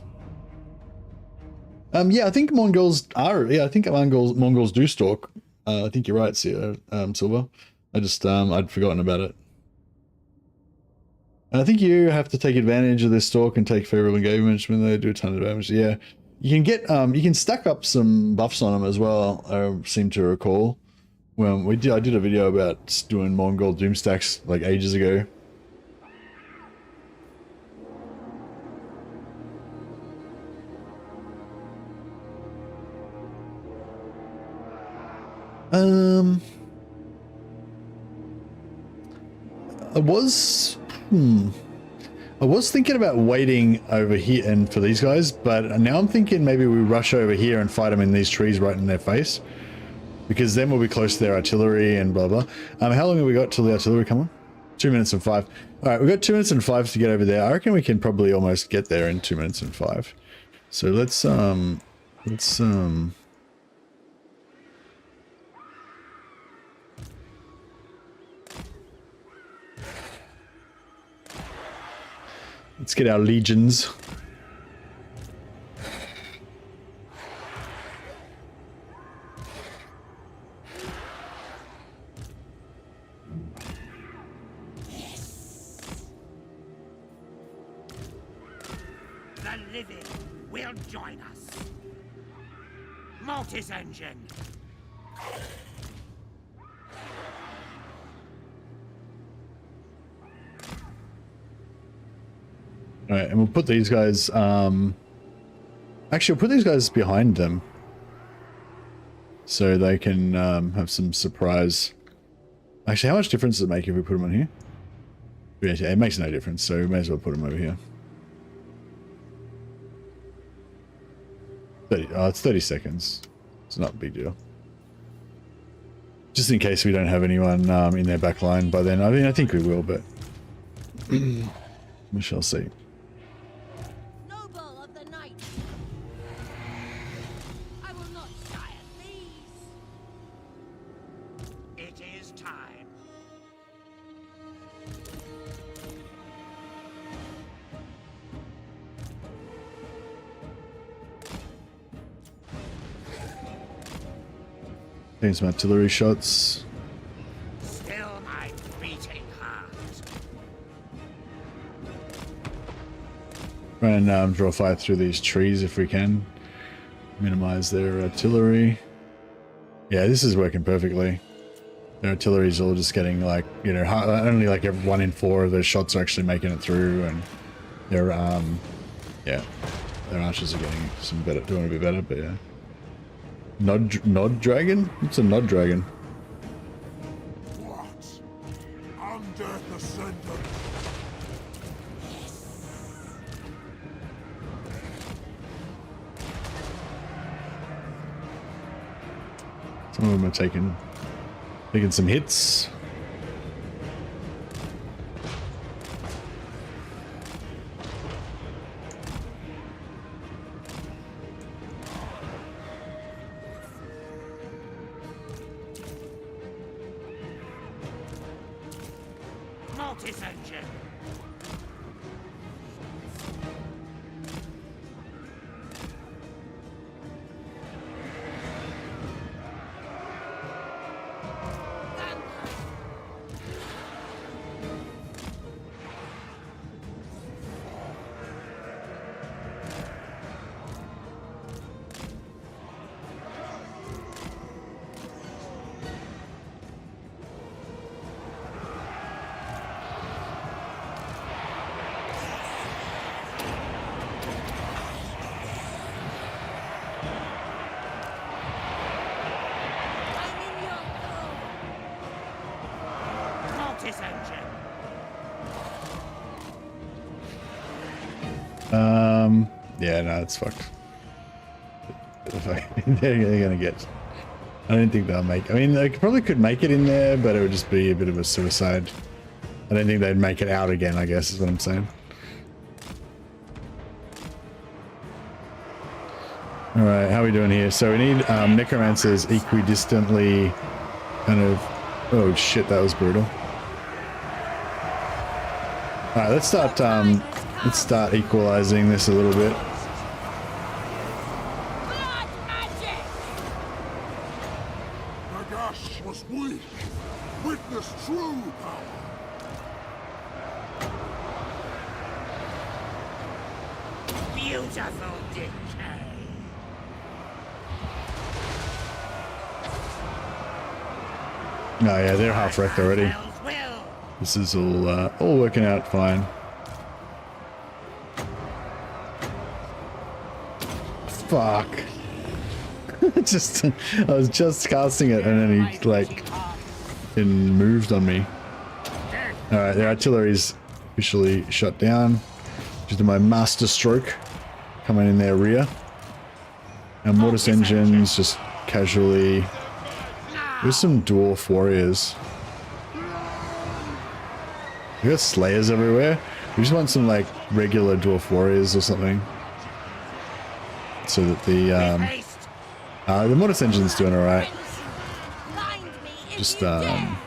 Yeah, I think Mongols are. Yeah, I think Mongols do stalk. I think you're right, Silver. I just I'd forgotten about it. And I think you have to take advantage of this stalk and take favorable engagement when they do a ton of damage. Yeah, you can get you can stack up some buffs on them as well. I seem to recall. Well, I did a video about doing Mongol doom stacks like ages ago. I was thinking about waiting over here and for these guys, but now I'm thinking maybe we rush over here and fight them in these trees right in their face, because then we'll be close to their artillery and blah blah. How long have we got till the artillery come on? 2 minutes and 5. All right, we've got 2 minutes and 5 to get over there. I reckon we can probably almost get there in 2 minutes and 5. So let's get our legions. The living will join us. Mortis engine. All right, and we'll put these guys, actually we'll put these guys behind them so they can have some surprise. Actually, how much difference does it make if we put them on here? Yeah, it makes no difference, so we may as well put them over here. 30, it's 30 seconds. It's not a big deal. Just in case we don't have anyone in their back line by then. I mean, I think we will, but we shall see. Noble of the night. I will not shy at these. It is time. Getting some artillery shots. Still my beating heart. Try and draw fire through these trees if we can. Minimize their artillery. Yeah, this is working perfectly. Their artillery's all just getting like, you know, only like 1 in 4 of those shots are actually making it through, and their yeah, their archers are getting some better, doing a bit better, but yeah. Nod dragon? What's a nod dragon? What? Undead descendant. Some of them are taking some hits. Mortis engine. I'm in your throne. Mortis engine. Yeah, no, it's fucked. They're gonna get. I don't think they'll make. I mean, they probably could make it in there, but it would just be a bit of a suicide. I don't think they'd make it out again, I guess, is what I'm saying. Alright, how are we doing here? So we need necromancers equidistantly kind of... Oh shit, that was brutal. Alright, let's start equalizing this a little bit. Blood magic. Nagash was weak. Witness true power. Beautiful decay. Oh yeah, they're half wrecked already. Hell's will. This is all working out fine. Fuck. I was just casting it and then he like moved on me. Alright, their artillery's officially shut down. Just do my master stroke coming in their rear. And mortis engines just casually. There's some dwarf warriors. We got slayers everywhere. We just want some like regular dwarf warriors or something. So that the mortis engine's doing alright. Blind me if Just you dare.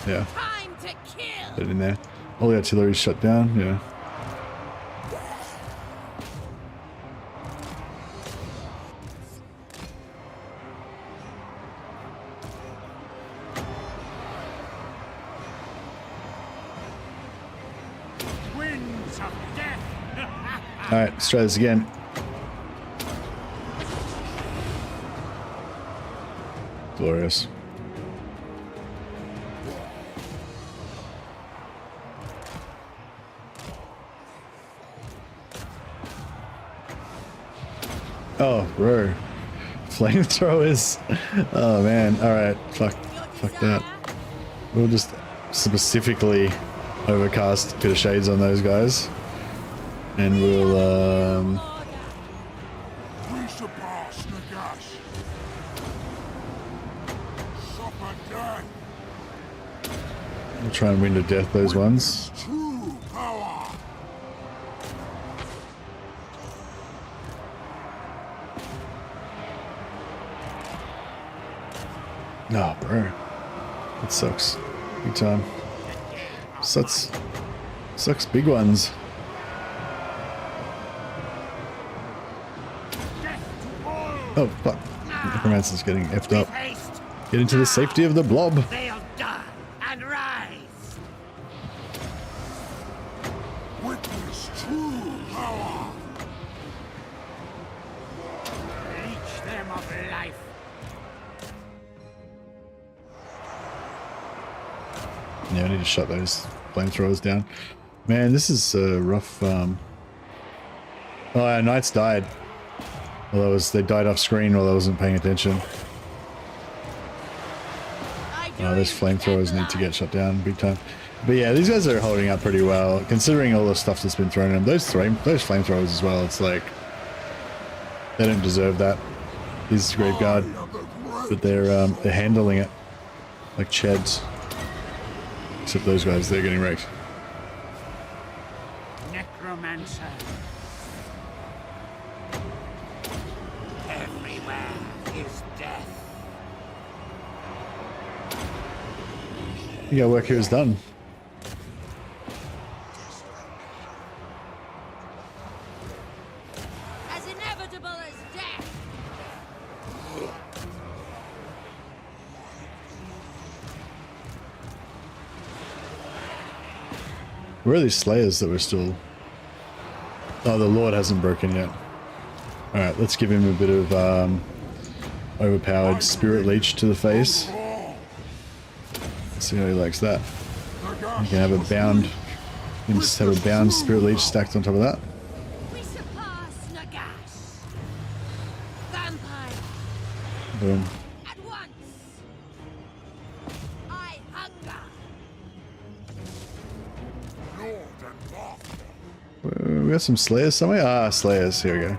yeah, Time to kill. put it in there. All the artillery's shut down, yeah. Winds of death. Alright, let's try this again. Glorious. Oh, bro. Flamethrowers. Oh man. Alright. Fuck that. We'll just specifically overcast bit of shades on those guys. And we'll We surpass Nagash. Suffer death. we'll try and win to death those ones. True power. No, bro. That sucks. Big time. Sucks big ones. Oh, fuck. Necromancer's getting effed up. Haste. Get into the safety of the blob. They'll die and rise. Witness true power. Leech them of life. Yeah, I need to shut those flamethrowers down. Man, this is a rough. Oh, our knights died. Well, they died off screen while I wasn't paying attention. Those flamethrowers need to get shut down big time. But yeah, these guys are holding up pretty well, considering all the stuff that's been thrown at them. Those flamethrowers as well. It's like they don't deserve that. These Graveguard, but they're handling it like chads. Except those guys, they're getting wrecked. Necromancer. Everywhere is death. Yeah, work here is done. As inevitable as death. Where are these slayers that we're still... Oh, the Lord hasn't broken yet. Alright, let's give him a bit of overpowered Spirit Leech to the face. Let's see how he likes that. You can have a bound... You can just have a bound Spirit Leech stacked on top of that. We surpass Nagash. Vampire. Boom. At once. I hunger. Lord and Master. We got some Slayers somewhere? Ah, Slayers. Here we go.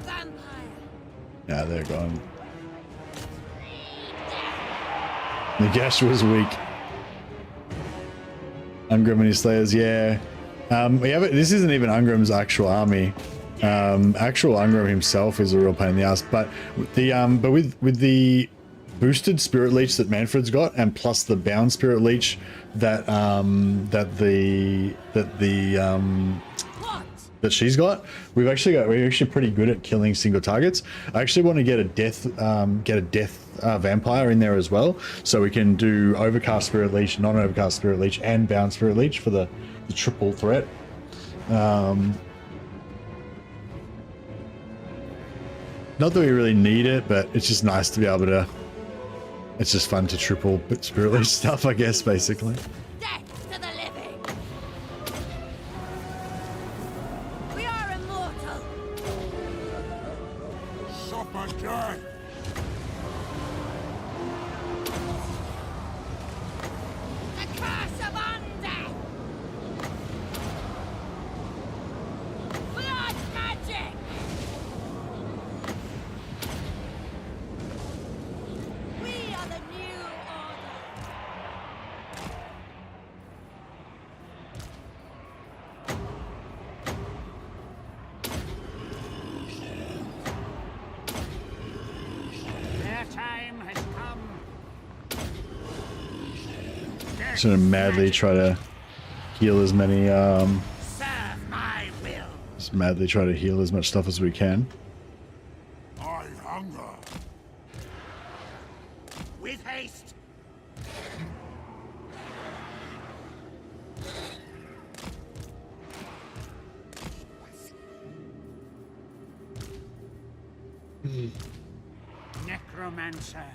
Vampire. Yeah, they're gone. Nagash was weak. Ungrim and his Slayers, yeah. We have it. This isn't even Ungrim's actual army. Actual Ungrim himself is a real pain in the ass. But with the boosted Spirit Leech that Mannfred's got, and plus the bound Spirit Leech that that she's got, we're actually pretty good at killing single targets. I actually want to get a death vampire in there as well, so we can do overcast Spirit Leech, non-overcast Spirit Leech, and bound Spirit Leech for the triple threat. Not that we really need it, but it's just nice to be able to. It's just fun to triple Spirit Leech stuff, I guess, basically. Death to the living. We are immortal. Suffer death. The curse of undeath. Blood magic. We are the new order. Their time has come. Just gonna madly try to heal as many. Serve my will. Just madly try to heal as much stuff as we can. I hunger. With haste. Necromancer.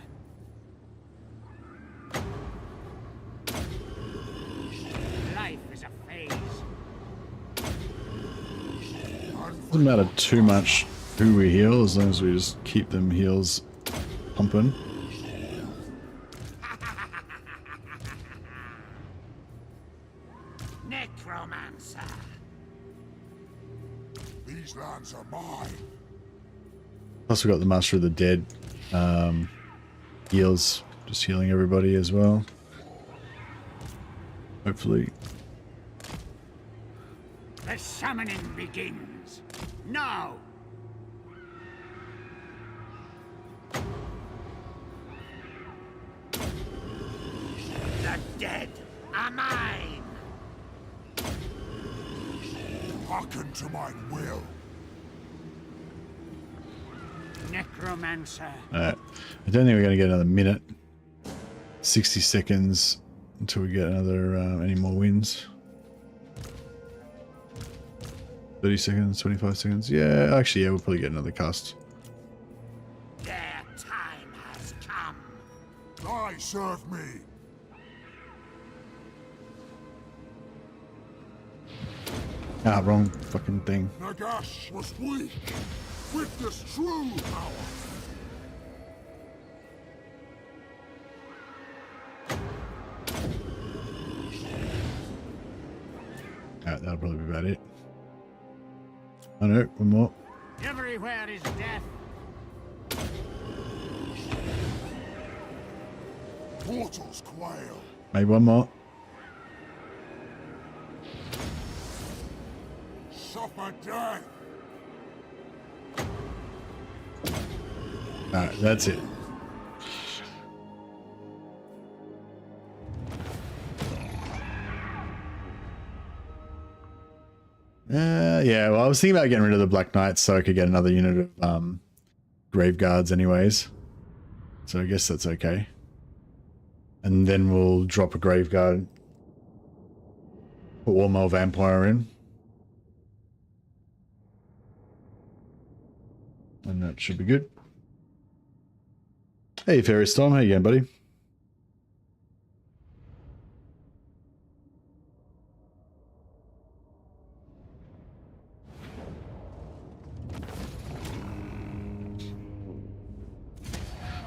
Life is a phase. Doesn't matter too much who we heal, as long as we just keep them heals pumping. Necromancer. These lands are mine. Plus we got the Master of the Dead heals, just healing everybody as well. Hopefully. The summoning begins. Now. The dead are mine. Hearken to my will. Necromancer. Alright. I don't think we're going to get another minute. 60 seconds until we get another any more wins. 30 seconds, 25 seconds. Yeah, actually, yeah, we'll probably get another cast. Their time has come. Thy serve me. Ah, wrong fucking thing. Nagash was weak. Witness true power. Alright, that'll probably be about it. I know, one more. Everywhere is death. Mortals quail. Maybe one more. Suffer death. Alright, that's it. Yeah, well, I was thinking about getting rid of the Black Knights so I could get another unit of Grave Guards anyways. So I guess that's okay. And then we'll drop a Grave Guard. Put one more Vampire in. And that should be good. Hey, Fairy Storm, how you going, buddy?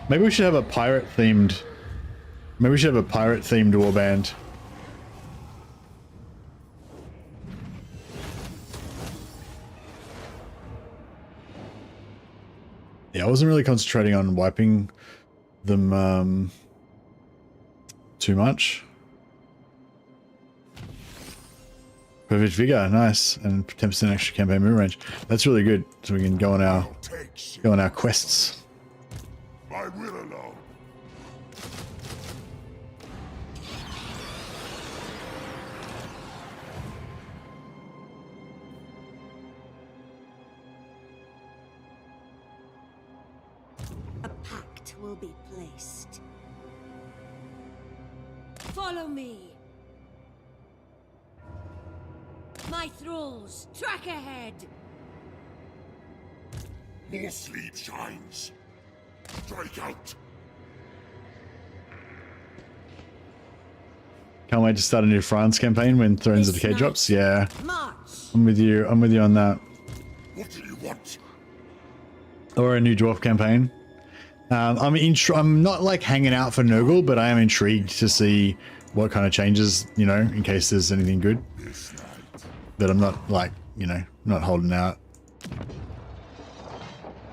Maybe we should have a pirate themed. Maybe we should have a pirate themed warband. Yeah, I wasn't really concentrating on wiping them too much. Perfect vigor, nice, and 10% extra campaign move range. That's really good, so we can go on our quests. My will alone. A pact will be placed. Follow me. My thralls, track ahead. More sleep shines. Strike out. Can't wait to start a new France campaign when Thrones of This Decay night. drops. Yeah, March. I'm with you. I'm with you on that. What do you want? Or a new dwarf campaign. I'm not like hanging out for Nurgle, but I am intrigued to see what kind of changes, you know, in case there's anything good. This night. But I'm not like, you know, not holding out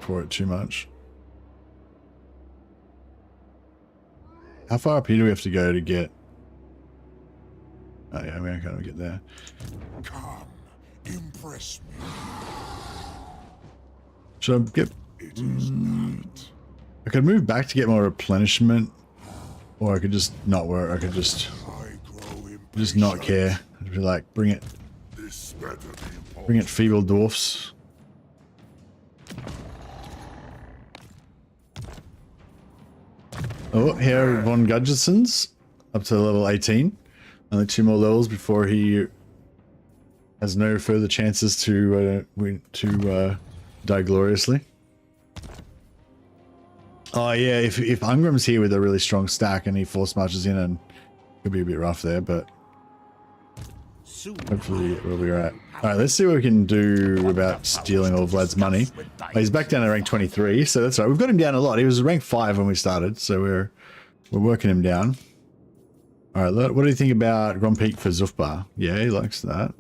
for it too much. How far up here do we have to go to get? Oh yeah, we can't kind of get there. Come, impress me. Should I get? It is night. I could move back to get more replenishment, or I could just not work. I could just I grow impatient. just not care. I'd be like, bring it, This better be bring it, feeble dwarfs. Oh, here Von Gudgeson's up to level 18. Only 2 more levels before he has no further chances to die gloriously. Oh yeah, if Ungrim's here with a really strong stack and he force marches in, and it could be a bit rough there, but Hopefully we'll be right. Alright, let's see what we can do about stealing all of Vlad's money. Oh, he's back down to rank 23, so that's right. We've got him down a lot. He was rank 5 when we started, so we're working him down. Alright, what do you think about Grand Peak for Zufbar? Yeah, he likes that.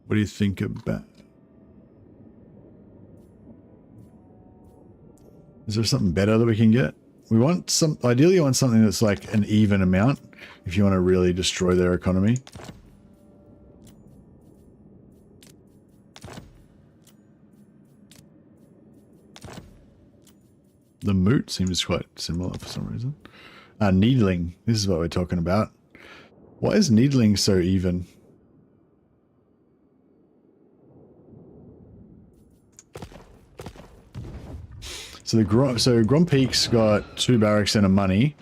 What do you think about... Is there something better that we can get? We want some... Ideally, you want something that's like an even amount if you want to really destroy their economy. The moot seems quite similar for some reason. Needling. This is what we're talking about. Why is needling so even? So Grand Peak's got 2 barracks and a money,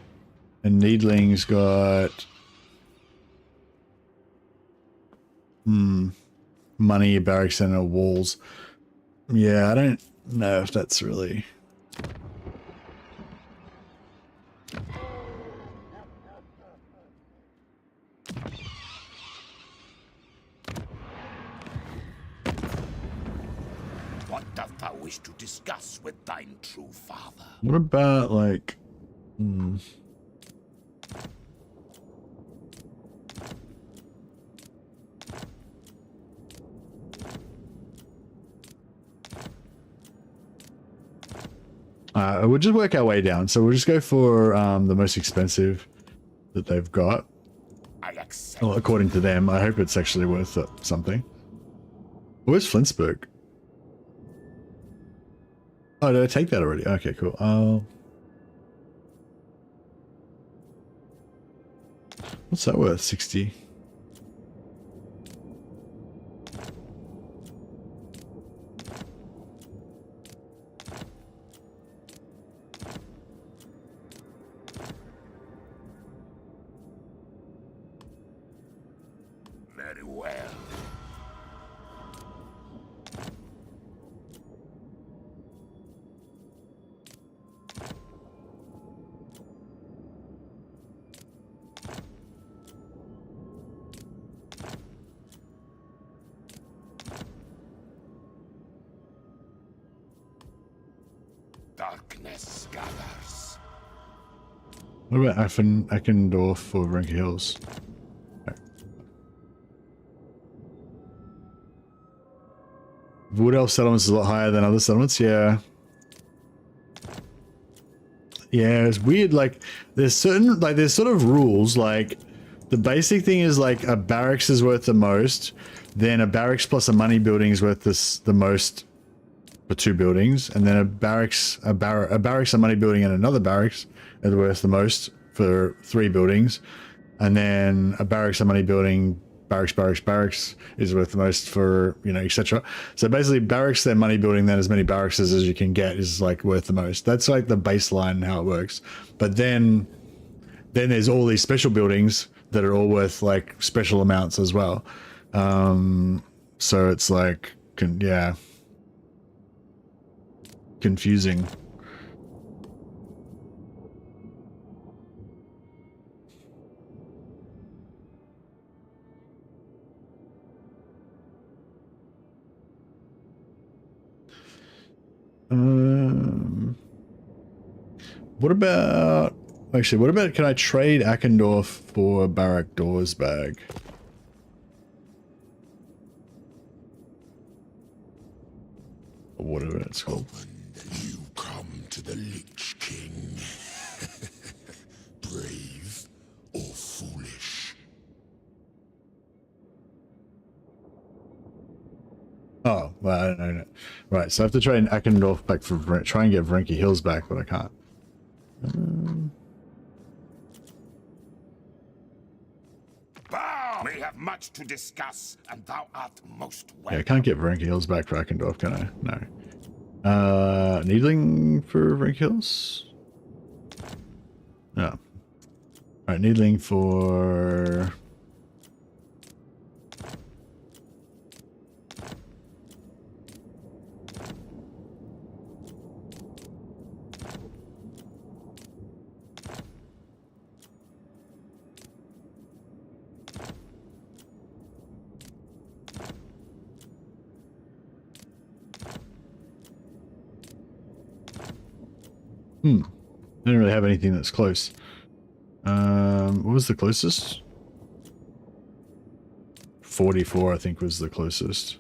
and Needling's got money, a barracks, and a walls. Yeah, I don't know if that's really. What doth thou wish to discuss with thine true father? What about like? We'll just work our way down. So we'll just go for the most expensive that they've got. I accept. Well, according to them, I hope it's actually worth something. Where's Flensburg? Oh, did I take that already? Okay, cool. What's that worth? 60. Very well. Darkness gathers. What about Eckendorf for Rank Hills? Wood Elf settlements is a lot higher than other settlements, yeah. Yeah, it's weird, like, there's certain, like, there's sort of rules, like, the basic thing is, like, a barracks is worth the most, then a barracks plus a money building is worth the most for 2 buildings, and then a barracks, a money building and another barracks is worth the most for 3 buildings, and then a barracks, a money building, barracks is worth the most for, you know, etc. So basically barracks, then money building, then as many barracks as you can get is like worth the most. That's like the baseline how it works. But then there's all these special buildings that are all worth like special amounts as well. So it's like, yeah, confusing. What about, actually, what about, can I trade Eckendorf for Barrack Doors bag? Or whatever it's called. You come to the Lich King. Brave or foolish? Oh, well, I don't know. Right, so I have to trade Eckendorf back for, try and get Vrenki Hills back, but I can't. We have much to discuss, and thou art most welcome. Yeah, I can't get Vrenki Hills back for Eckendorf, can I? No. Needling for Vrenki Hills? No. Alright, Needling for... I don't really have anything that's close. What was the closest? 44, I think, was the closest.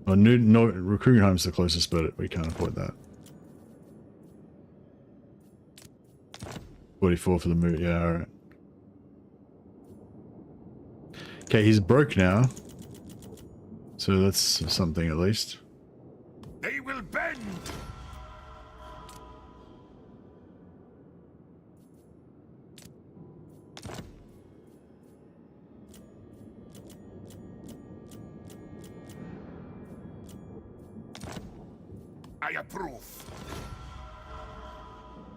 Well, no, recruiting home's the closest, but we can't afford that. 44 for the moot, yeah, alright. Okay, he's broke now. So that's something at least. They will bend. I approve.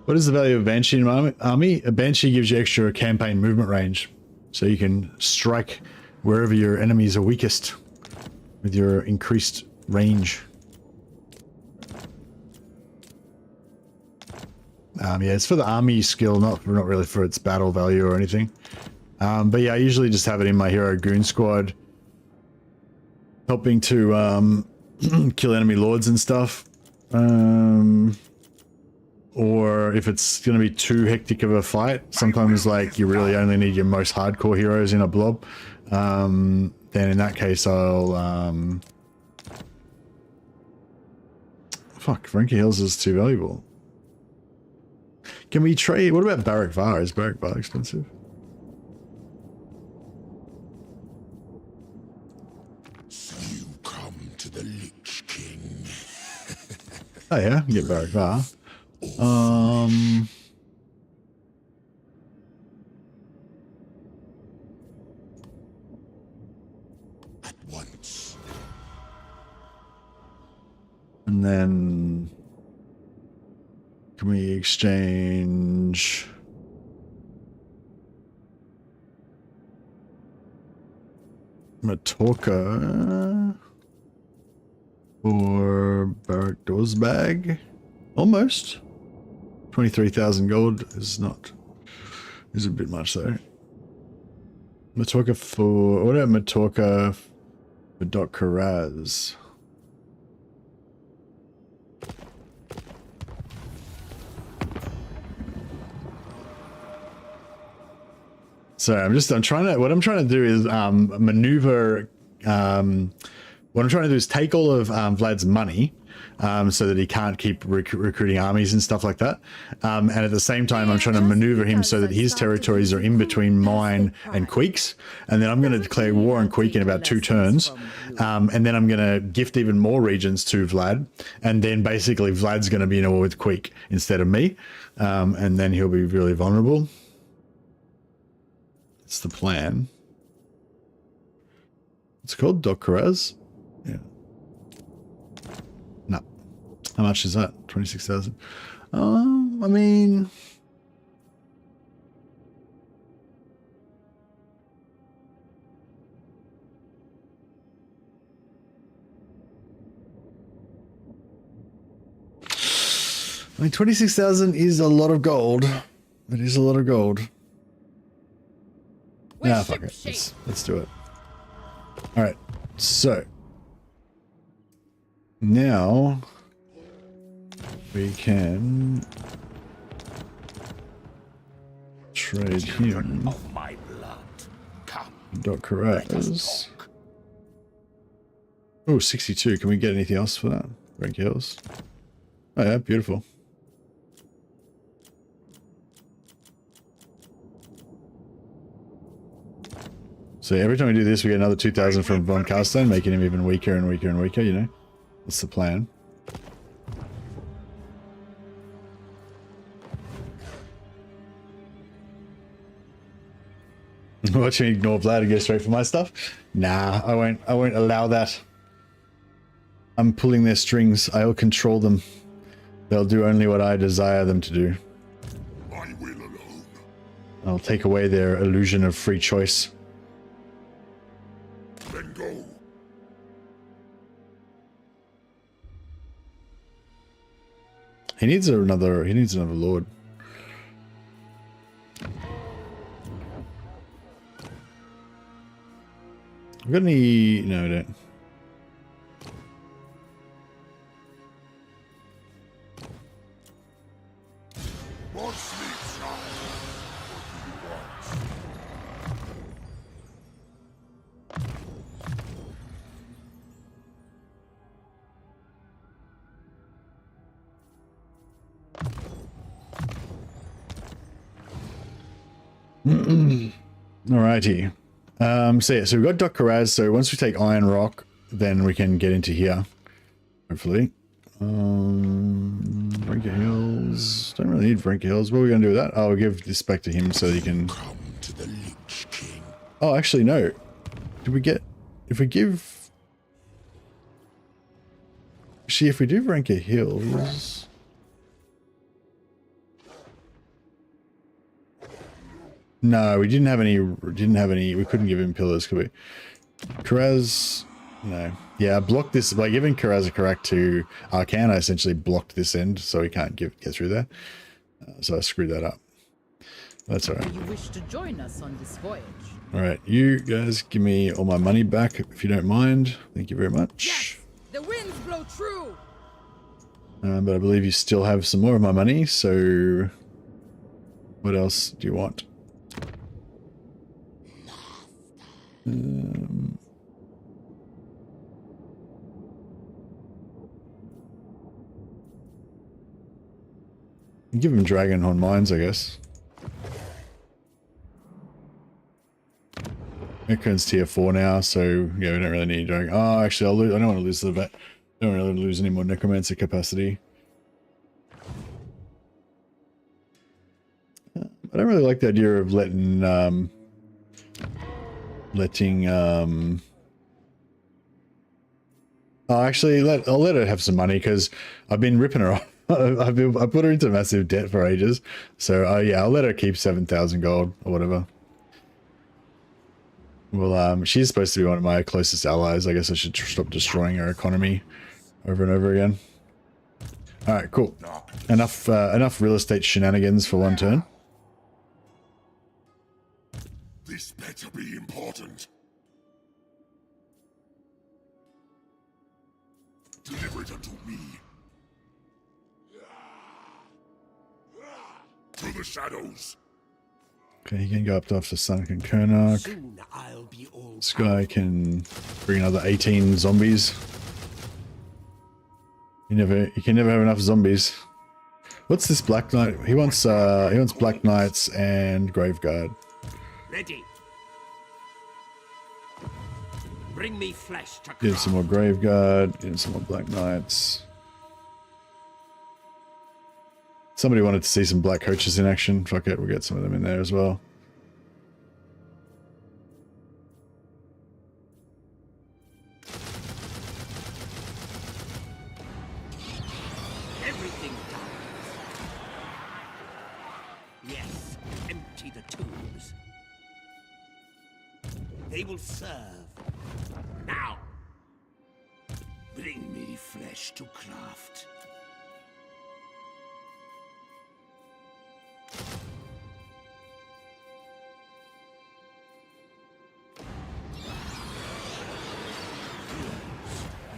What is the value of Banshee in an army? A Banshee gives you extra campaign movement range. So you can strike wherever your enemies are weakest with your increased range. Yeah, it's for the army skill, not really for its battle value or anything. But yeah, I usually just have it in my hero goon squad, helping to kill enemy lords and stuff. Or if it's going to be too hectic of a fight, sometimes like you really only need your most hardcore heroes in a blob. Then in that case, I'll fuck, Frankie Hills is too valuable. Can we trade? What about Barak Var? Is Barak Var expensive? So you come to the Lich King. Oh yeah, get Barak Var. At once. And then can we exchange Matorka for Barak Dorsbag? Almost. 23,000 gold is a bit much though. Matorka for, what about Matorka for Doc Karaz? Sorry, I'm trying to do is maneuver, what I'm trying to do is take all of Vlad's money, so that he can't keep recruiting armies and stuff like that. And at the same time, I'm trying to maneuver him so that his territories are in between mine and Queek's. And then I'm going to declare war on Queek in about 2 turns. And then I'm going to gift even more regions to Vlad. And then basically Vlad's going to be in a war with Queek instead of me. And then he'll be really vulnerable. It's the plan. It's called Dokraz. Yeah. No. How much is that? 26,000. I mean, I mean, 26,000 is a lot of gold. It is a lot of gold. Nah, fuck it. Let's do it. All right. So now we can trade him. Of my blood. Come. Dockeraz. Oh, 62. Can we get anything else for that? Rank Hills. Oh yeah, beautiful. So every time we do this, we get another 2,000 from Von Carstein, making him even weaker and weaker and weaker, you know? That's the plan. Watch me ignore Vlad and go straight for my stuff? Nah, I won't allow that. I'm pulling their strings. I'll control them. They'll do only what I desire them to do. I will alone. I'll take away their illusion of free choice. Then go. He needs another lord. I've got any... No, I don't. Alrighty. So yeah, so we've got Doc Karaz. So once we take Iron Rock, then we can get into here. Hopefully. Vrenka Hills. Don't really need Vrenka Hills. What are we going to do with that? Oh, we'll give this back to him so he can... Come to the Lich King. Oh, actually, no. Did we get... If we give... Actually, if we do Vrenka Hills... No, we didn't have any... We couldn't give him pillars, could we? Karaz... No. Yeah, I blocked this by giving Karaz a correct to Arcana. I essentially blocked this end, so he can't get through there. So I screwed that up. That's alright. You wish to join us on this voyage? Alright, you guys give me all my money back if you don't mind. Thank you very much. Yes, the winds blow true. But I believe you still have some more of my money, so what else do you want? Give him Dragonhorn Mines, I guess. Ekron's tier 4 now, so yeah, we don't really need Dragon. Oh, actually, I don't want to lose the vet. Don't really lose any more Necromancer capacity. I don't really like the idea of letting oh, actually, I'll let her have some money because I've been ripping her off. I put her into massive debt for ages, so yeah, I'll let her keep 7,000 gold or whatever. Well, she's supposed to be one of my closest allies. I guess I should stop destroying her economy over and over again. All right, cool. Enough real estate shenanigans for one turn. This better be important. Deliver it unto me. To the shadows. Okay, he can go up to Sonic and Kernock. Soon I'll be all This guy can bring another 18 zombies. You can never have enough zombies. What's this Black Knight? He wants Black Knights and Graveguard. ready. Bring me flesh to Get some more Graveguard, get some more Black Knights. Somebody wanted to see some Black Coaches in action. Fuck it, we'll get some of them in there as well. everything done. Yes, empty the tombs. They will serve. Now, bring me flesh to craft.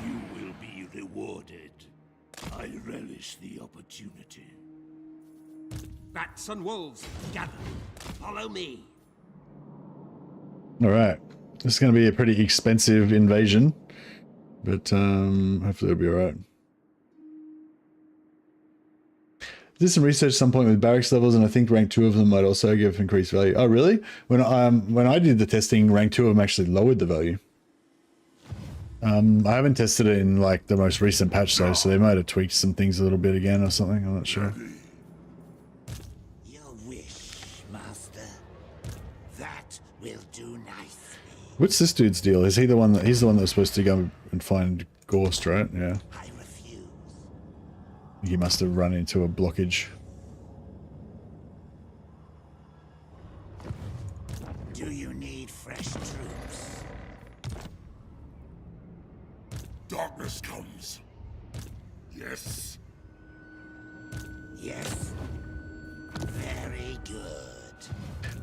You will be rewarded. I relish the opportunity. Bats and wolves, gather. Follow me. Alright. This is going to be a pretty expensive invasion. But hopefully it'll be alright. Did some research at some point with barracks levels, and I think rank 2 of them might also give increased value. Oh, really? When I did the testing, rank 2 of them actually lowered the value. I haven't tested it in like the most recent patch though, so they might have tweaked some things a little bit again or something. I'm not sure. Your wish, master. That will do nicely. What's this dude's deal? Is he the one that he's the one that was supposed to go and find Gorst, right? Yeah. I refuse. He must have run into a blockage. Do you need fresh troops? Darkness comes. Yes. Yes. Very good.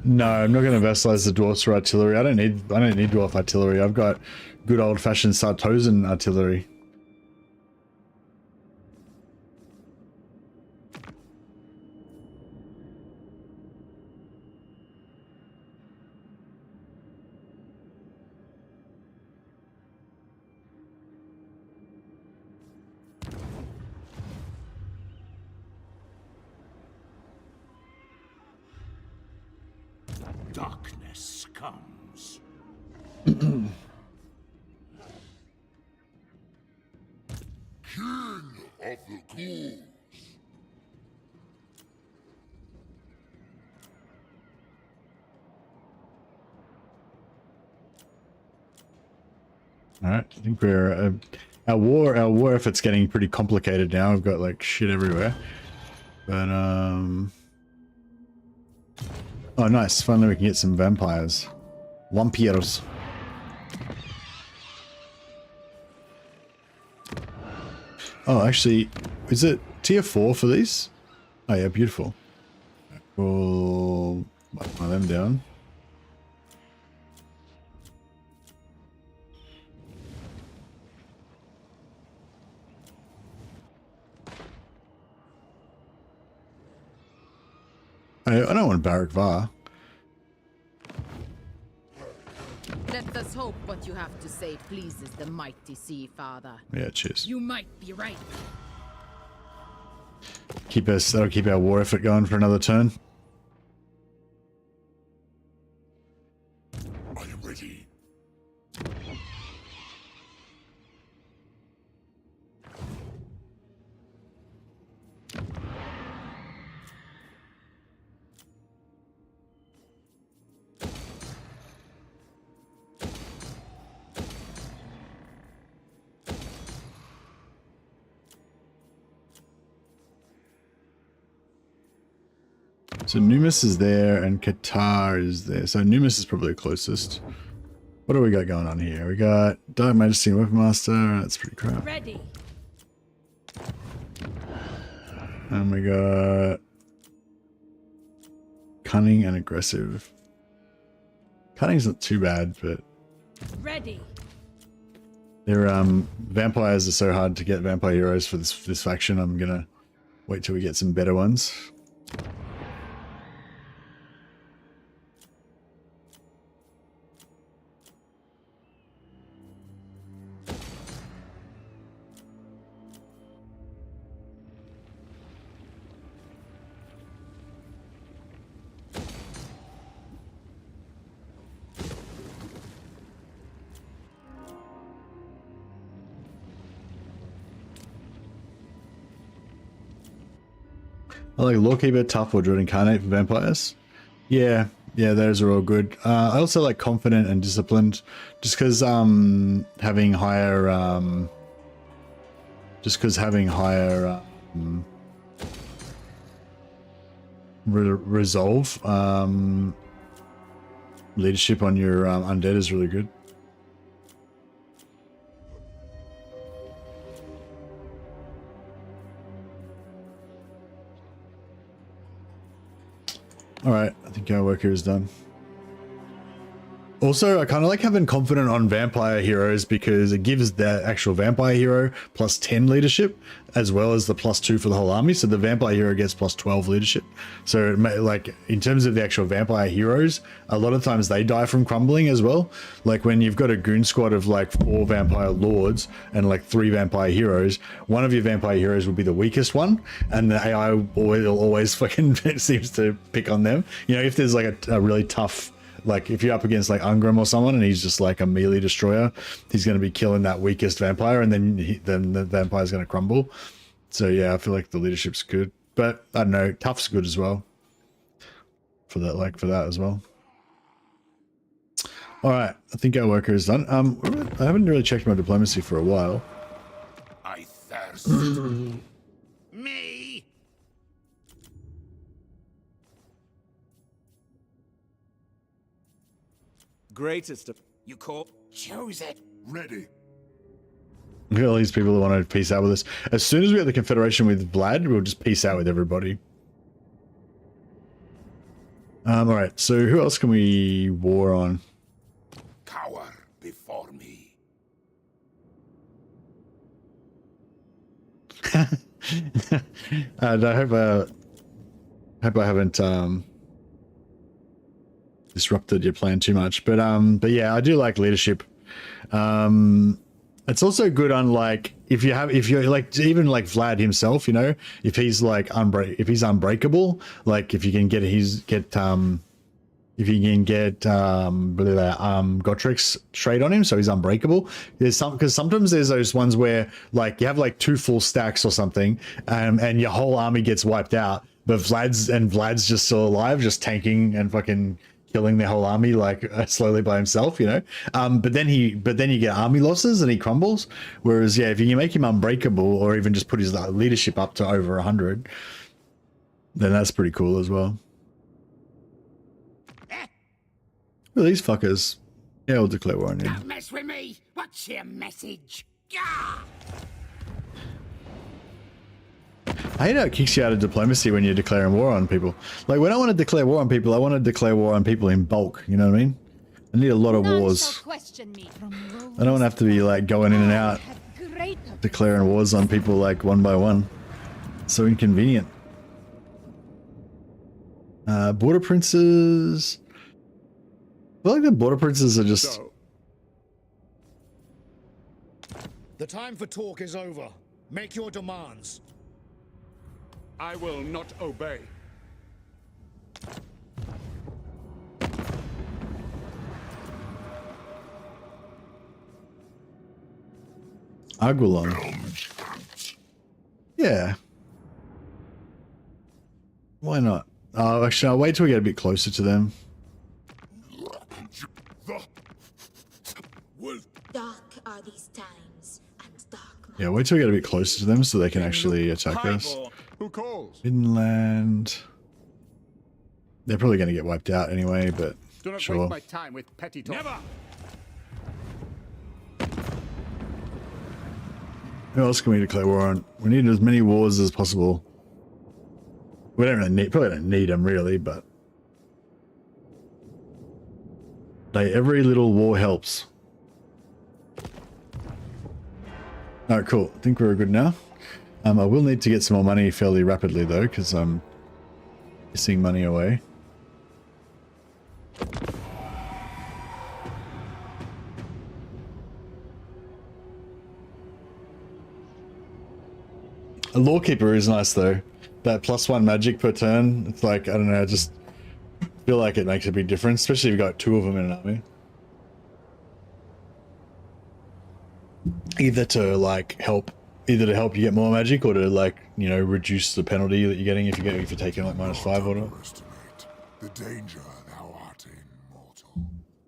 No, I'm not going to vassalize the dwarfs for artillery. I don't need dwarf artillery. I've got good old-fashioned Sartosan artillery. darkness comes. King of the ghouls. All right, I think we're our war effort's getting pretty complicated now. We've got like shit everywhere, but oh nice! Finally, we can get some vampires, vampiros. Oh, actually, is it tier 4 for these? Oh yeah, beautiful. We'll mark them down. I don't want Barak Var. Let us hope what you have to say pleases the mighty Sea Father. Yeah, cheers. You might be right. That'll keep our war effort going for another turn. Are you ready? So Numis is there and Qatar is there. So Numis is probably the closest. What do we got going on here? We got Dark Majesty and Weapon Master. That's pretty crap. Ready. And we got Cunning and Aggressive. Cunning's not too bad, but Ready. their vampires are so hard to get vampire heroes for this faction. I'm gonna wait till we get some better ones. I like Lawkeeper, Tough, or Dread Incarnate for vampires. Yeah, those are all good. I also like Confident and Disciplined, just because having higher resolve leadership on your undead is really good. Alright, I think our work here is done. Also, I kind of like having Confident on vampire heroes because it gives the actual vampire hero plus 10 leadership as well as the plus 2 for the whole army. So the vampire hero gets plus 12 leadership. So it may, like in terms of the actual vampire heroes, a lot of times they die from crumbling as well. Like when you've got a goon squad of like 4 vampire lords and like 3 vampire heroes, one of your vampire heroes will be the weakest one, and the AI always fucking seems to pick on them. You know, if there's like a really tough, like if you're up against like Ungram or someone and he's just like a melee destroyer, he's going to be killing that weakest vampire, and then the vampire's going to crumble. So yeah, I feel like the leadership's good, but I don't know, Tough's good as well for that, like for that as well. All right, I think our worker is done. I haven't really checked my diplomacy for a while. I thirst. Me. Greatest of... You call... Choose it. Ready. Look at all these people that want to peace out with us. As soon as we have the Confederation with Vlad, we'll just peace out with everybody. All right, so who else can we war on? Cower before me. And I hope I haven't disrupted your plan too much, but yeah, I do like leadership. It's also good on like if you're like even like Vlad himself, you know, if he's like if he's unbreakable, like if you can get if you can get Gotrek's trait on him, so he's unbreakable. There's some, because sometimes there's those ones where like you have like 2 full stacks or something, and your whole army gets wiped out, but Vlad's just still alive, just tanking and fucking killing their whole army like slowly by himself, you know. But then you get army losses and he crumbles. Whereas yeah, if you can make him unbreakable or even just put his leadership up to over 100, then that's pretty cool as well. Well, these fuckers. Yeah, we'll declare war on you. Don't mess with me. What's your message? Gah! I hate how it kicks you out of diplomacy when you're declaring war on people. Like, when I want to declare war on people, I want to declare war on people in bulk, you know what I mean? I need a lot of wars. I don't want to have to be, like, going in and out, declaring wars on people, like, one by one. So inconvenient. Border princes... I feel like the border princes are just... So, the time for talk is over. Make your demands. I will not obey. Aguilon. Yeah. Why not? Oh, actually, I'll wait till we get a bit closer to them. Dark are these times, and dark. Yeah, wait till we get a bit closer to them so they can actually attack us. Who calls? Inland. They're probably going to get wiped out anyway, but Do not sure. waste my time with petty talk. Never. Who else can we declare war on? We need as many wars as possible. We don't really need, probably don't need them really, but every little war helps. Alright, cool. I think we're good now. I will need to get some more money fairly rapidly though, because I'm pissing money away. A Lawkeeper is nice though. That +1 magic per turn, it's like, I don't know, I just feel like it makes a big difference, especially if you've got 2 of them in an army. Either to help you get more magic, or to reduce the penalty that you're getting if you're taking like -5 or whatever. The danger thou art in, mortal.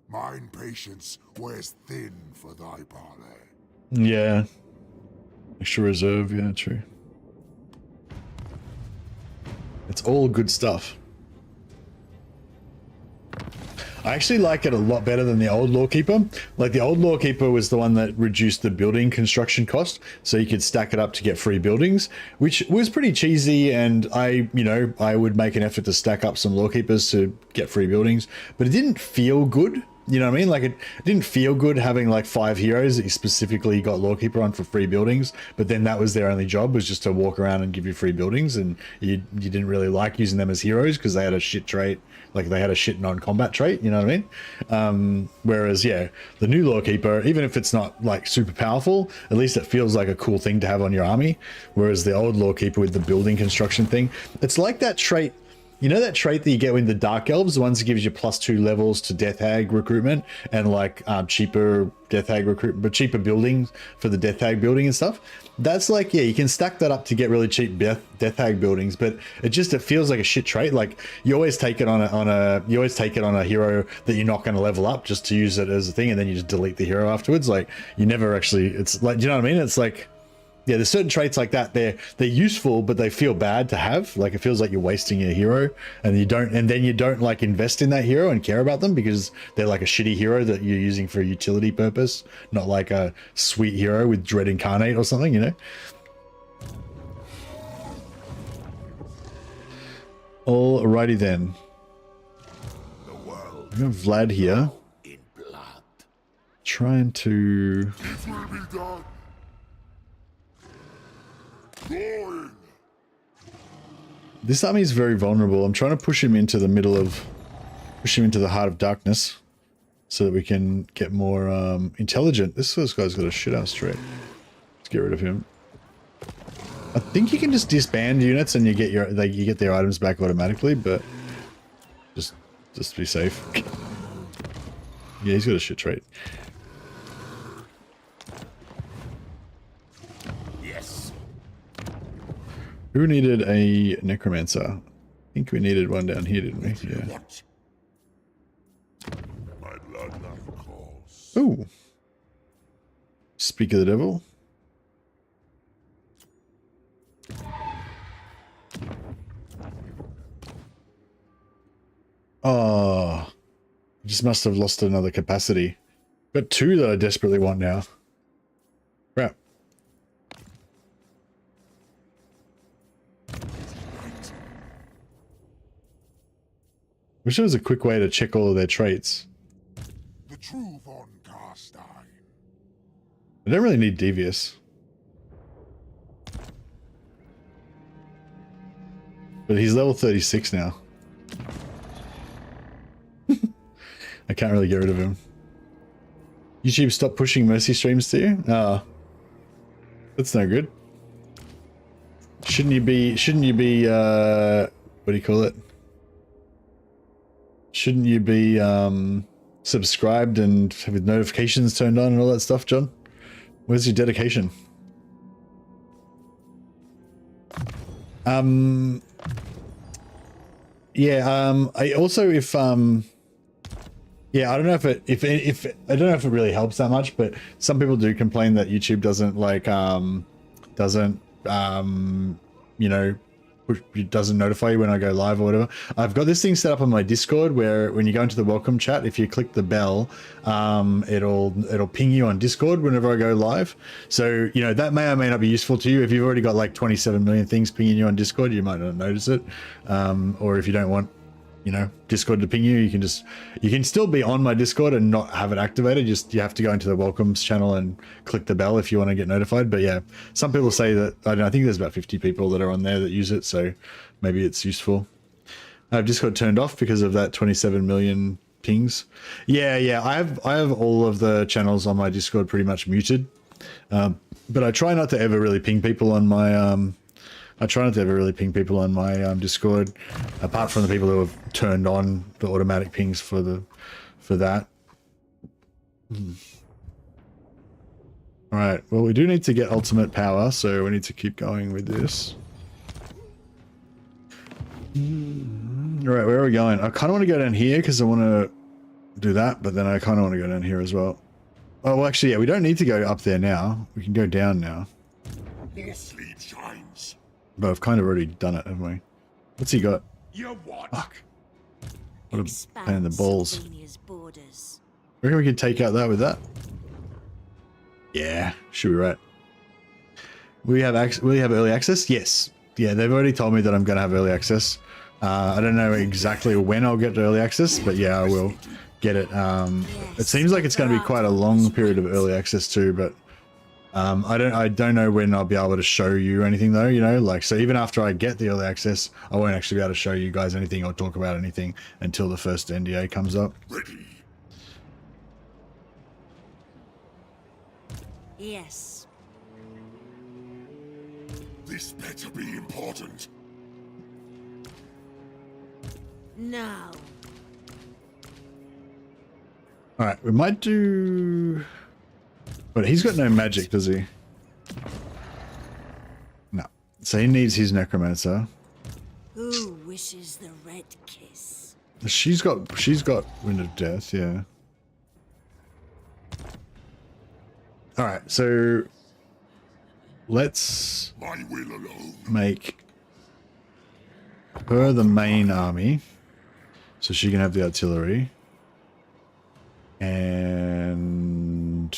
Mine patience wears thin for thy parley. Yeah. Extra reserve, yeah, true. It's all good stuff. I actually like it a lot better than the old Lawkeeper. Like, the old Lawkeeper was the one that reduced the building construction cost, so you could stack it up to get free buildings, which was pretty cheesy, and I would make an effort to stack up some Lawkeepers to get free buildings, but it didn't feel good. You know what I mean? Like, it didn't feel good having like 5 heroes that you specifically got Lawkeeper on for free buildings, but then that was their only job, was just to walk around and give you free buildings, and you didn't really like using them as heroes because they had a shit trait. Like, they had a shit non-combat trait, you know what I mean? Whereas, yeah, the new Lawkeeper, even if it's not like super powerful, at least it feels like a cool thing to have on your army. Whereas the old Lawkeeper with the building construction thing, it's like that trait. You know that trait that you get with the Dark Elves, the ones that gives you +2 levels to Death Hag recruitment, and like cheaper Death Hag recruitment, but cheaper buildings for the Death Hag building and stuff? That's like, yeah, you can stack that up to get really cheap Death Hag buildings, but it feels like a shit trait. Like, you always take it on a hero that you're not going to level up just to use it as a thing, and then you just delete the hero afterwards. Like, you never actually, it's like, do you know what I mean? It's like, yeah, there's certain traits like that. They're useful, but they feel bad to have. Like, it feels like you're wasting your hero, and then you don't like invest in that hero and care about them because they're like a shitty hero that you're using for a utility purpose, not like a sweet hero with Dread Incarnate or something, you know? Alrighty then. We have Vlad here. In blood. Trying to... This army is very vulnerable. I'm trying to push him into the heart of darkness so that we can get more intelligent. This guy's got a shit ass trait. Let's get rid of him. I think you can just disband units and you get their items back automatically, but just just to be safe. Yeah, he's got a shit trait. Yes. Who needed a necromancer? I think we needed one down here, didn't we? Yeah. What? My bloodline calls. Ooh. Speak of the devil. Oh. I just must have lost another capacity. Got two that I desperately want now. Crap. Wish there was a quick way to check all of their traits. The true von Carstein. I don't really need devious. But he's level 36 now. I can't really get rid of him. YouTube, stop pushing mercy streams to you? Oh. That's no good. Shouldn't you be, what do you call it? Shouldn't you be, subscribed and with notifications turned on and all that stuff, John? Where's your dedication? Yeah, I also, if, yeah, I don't know if I don't know if it really helps that much, but some people do complain that YouTube doesn't like, you know, it doesn't notify you when I go live or whatever. I've got this thing set up on my Discord where when you go into the welcome chat, if you click the bell, it'll ping you on Discord whenever I go live. So, you know, that may or may not be useful to you. If you've already got like 27 million things pinging you on Discord, you might not notice it. Or if you don't want, you know, Discord to ping you, you can still be on my Discord and not have it activated. Just you have to go into the welcomes channel and click the bell if you want to get notified. But yeah, some people say that, I don't know, I think there's about 50 people that are on there that use it, so maybe it's useful. I've Discord turned off because of that 27 million pings. Yeah, I have all of the channels on my Discord pretty much muted. But I try not to ever really ping people on my Discord, apart from the people who have turned on the automatic pings for that. All right. Well, we do need to get ultimate power, so we need to keep going with this. All right, where are we going? I kind of want to go down here because I want to do that, but then I kind of want to go down here as well. Oh, well, actually, yeah, we don't need to go up there now. We can go down now. More sleep shines. But I've kind of already done it, haven't we? What's he got? You what? Fuck. What a pain in the balls. Borders. Reckon we can take out that with that? Yeah, should be right. Will you have early access? Yes. Yeah, they've already told me that I'm going to have early access. I don't know exactly when I'll get to early access, but yeah, I will get it. It seems like it's going to be quite a long period of early access too, but I don't know when I'll be able to show you anything though, you know, like, so even after I get the early access, I won't actually be able to show you guys anything or talk about anything until the first NDA comes up. Ready. Yes. This better be important. No. All right, we might do, but he's got no magic, does he? No. So he needs his necromancer. Who wishes the red kiss? She's got Wind of Death, yeah. All right, so let's My will alone. make her the main army, so she can have the artillery. And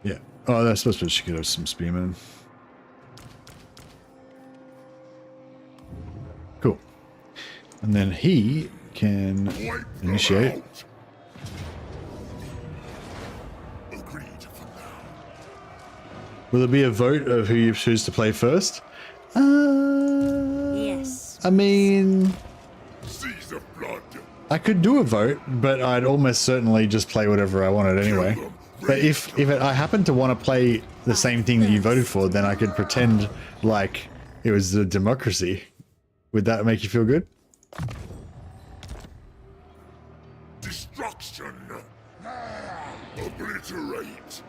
yeah. Oh, that's supposed to be she could have some spearmen. Cool. And then he can initiate. Will there be a vote of who you choose to play first? Yes. I mean, Seas of blood. I could do a vote, but I'd almost certainly just play whatever I wanted anyway. But if I happen to want to play the same thing that you voted for, then I could pretend like it was a democracy. Would that make you feel good? Destruction. Obliterate.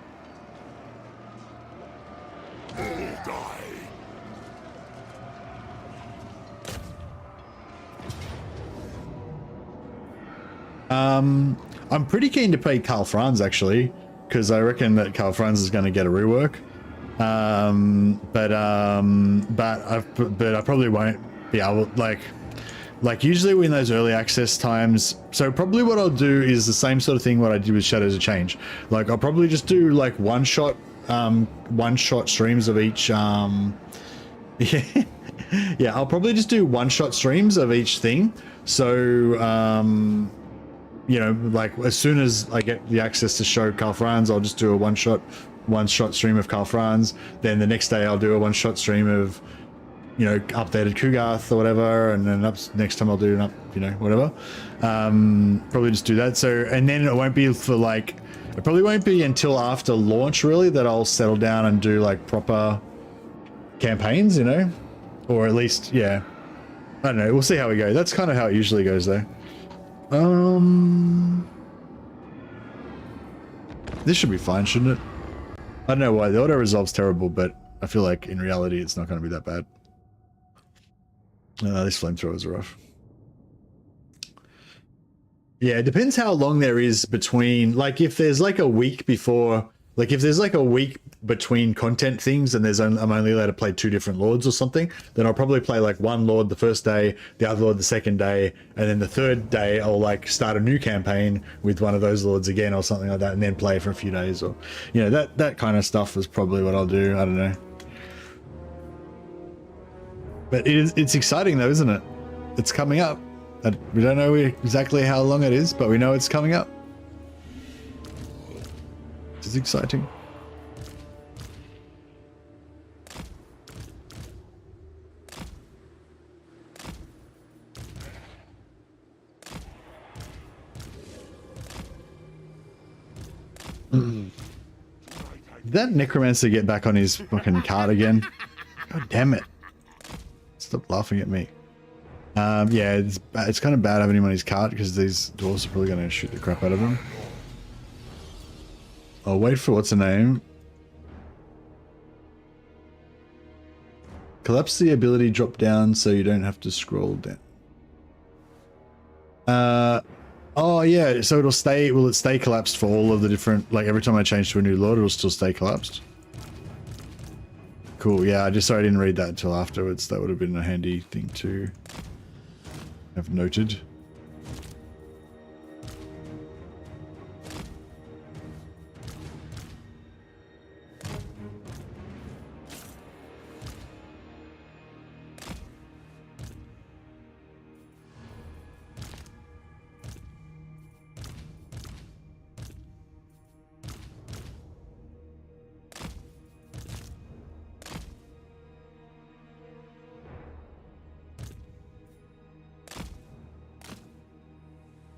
All die. I'm pretty keen to play Karl Franz actually, because I reckon that Karl Franz is going to get a rework. But I probably won't be able, like usually in those early access times. So probably what I'll do is the same sort of thing what I did with Shadows of Change. Like I'll probably just do like one shot streams of each. Yeah, I'll probably just do one shot streams of each thing. So you know, like as soon as I get the access to show Karl Franz, I'll just do a one shot stream of Karl Franz. Then the next day I'll do a one shot stream of, you know, updated Kugarth or whatever, and then next time I'll do whatever. Probably just do that. So, and then it won't be for like, it probably won't be until after launch really that I'll settle down and do like proper campaigns, you know, or at least, yeah, I don't know. We'll see how we go. That's kind of how it usually goes though. This should be fine, shouldn't it? I don't know why the auto resolve's terrible, but I feel like in reality it's not going to be that bad. These flamethrowers are rough. Yeah, it depends how long there is between, like if there's like a week before, like if there's like a week between content things and I'm only allowed to play 2 different lords or something, then I'll probably play like one lord the first day, the other lord the second day, and then the third day I'll like start a new campaign with one of those lords again or something like that, and then play for a few days, or you know, that kind of stuff is probably what I'll do. I don't know. But it's exciting though, isn't it? It's coming up. We don't know exactly how long it is, but we know it's coming up. It's exciting. Did that necromancer get back on his fucking cart again? God damn it. Stop laughing at me. Yeah, it's kind of bad having him on his cart because these dwarves are probably going to shoot the crap out of him. I'll wait for what's her name. Collapse the ability drop down so you don't have to scroll down. Oh yeah, so it'll stay, will it stay collapsed for all of the different, like every time I change to a new lord, it'll still stay collapsed? Cool, yeah, I didn't read that until afterwards. That would have been a handy thing to have noted.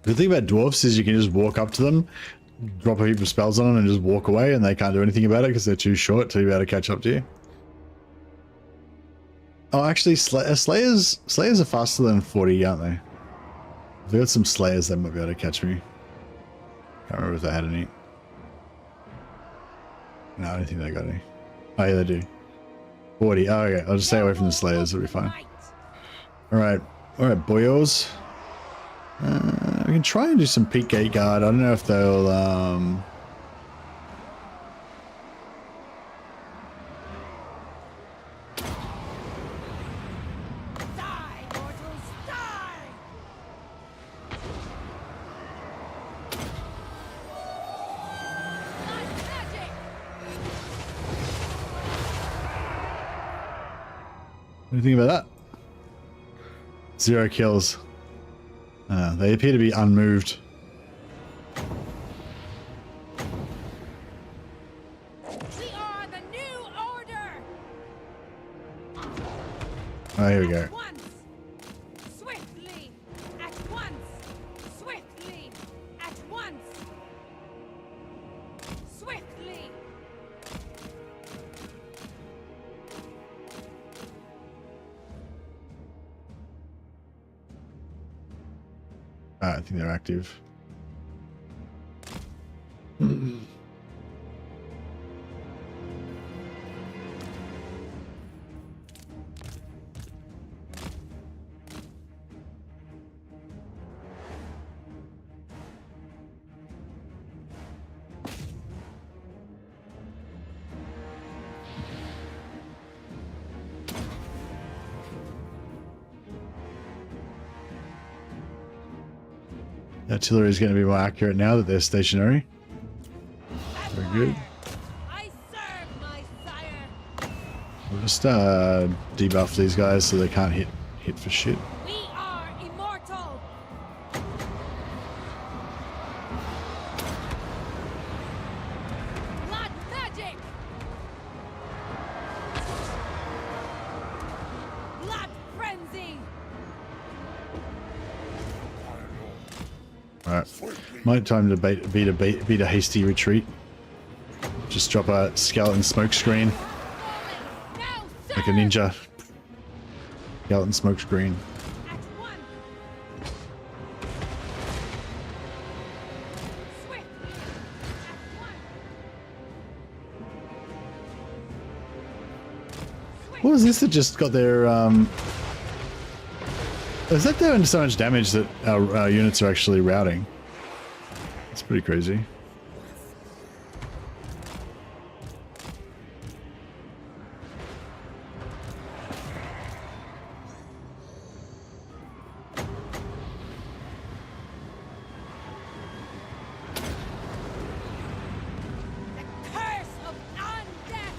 The thing about dwarfs is you can just walk up to them, drop a heap of spells on them, and just walk away, and they can't do anything about it because they're too short to be able to catch up to you. Oh, actually, Slayers are faster than 40, aren't they? If they got some Slayers, they might be able to catch me. Can't remember if they had any. No, I don't think they got any. Oh, yeah, they do. 40. Oh, okay. I'll just stay away from the Slayers. It'll be fine. Alright. Alright, boyos. We can try and do some peak gate guard. I don't know if they'll Die, mortals, die! My magic! what do you think about that? 0 kills. They appear to be unmoved. We are the new order! Oh, here we go. At once! Swiftly! At once! I think they're active. Artillery is going to be more accurate now that they're stationary. Very good. I serve my sire. We'll just debuff these guys so they can't hit for shit. We are immortal. Blood magic. Blood frenzy. Alright. Might time to beat a hasty retreat. Just drop a skeleton smoke screen. Now, sir. Like a ninja. Skeleton smoke screen. At one. Swift. At one. What was this that just got their is that doing so much damage that our units are actually routing? It's pretty crazy. The curse of undeath.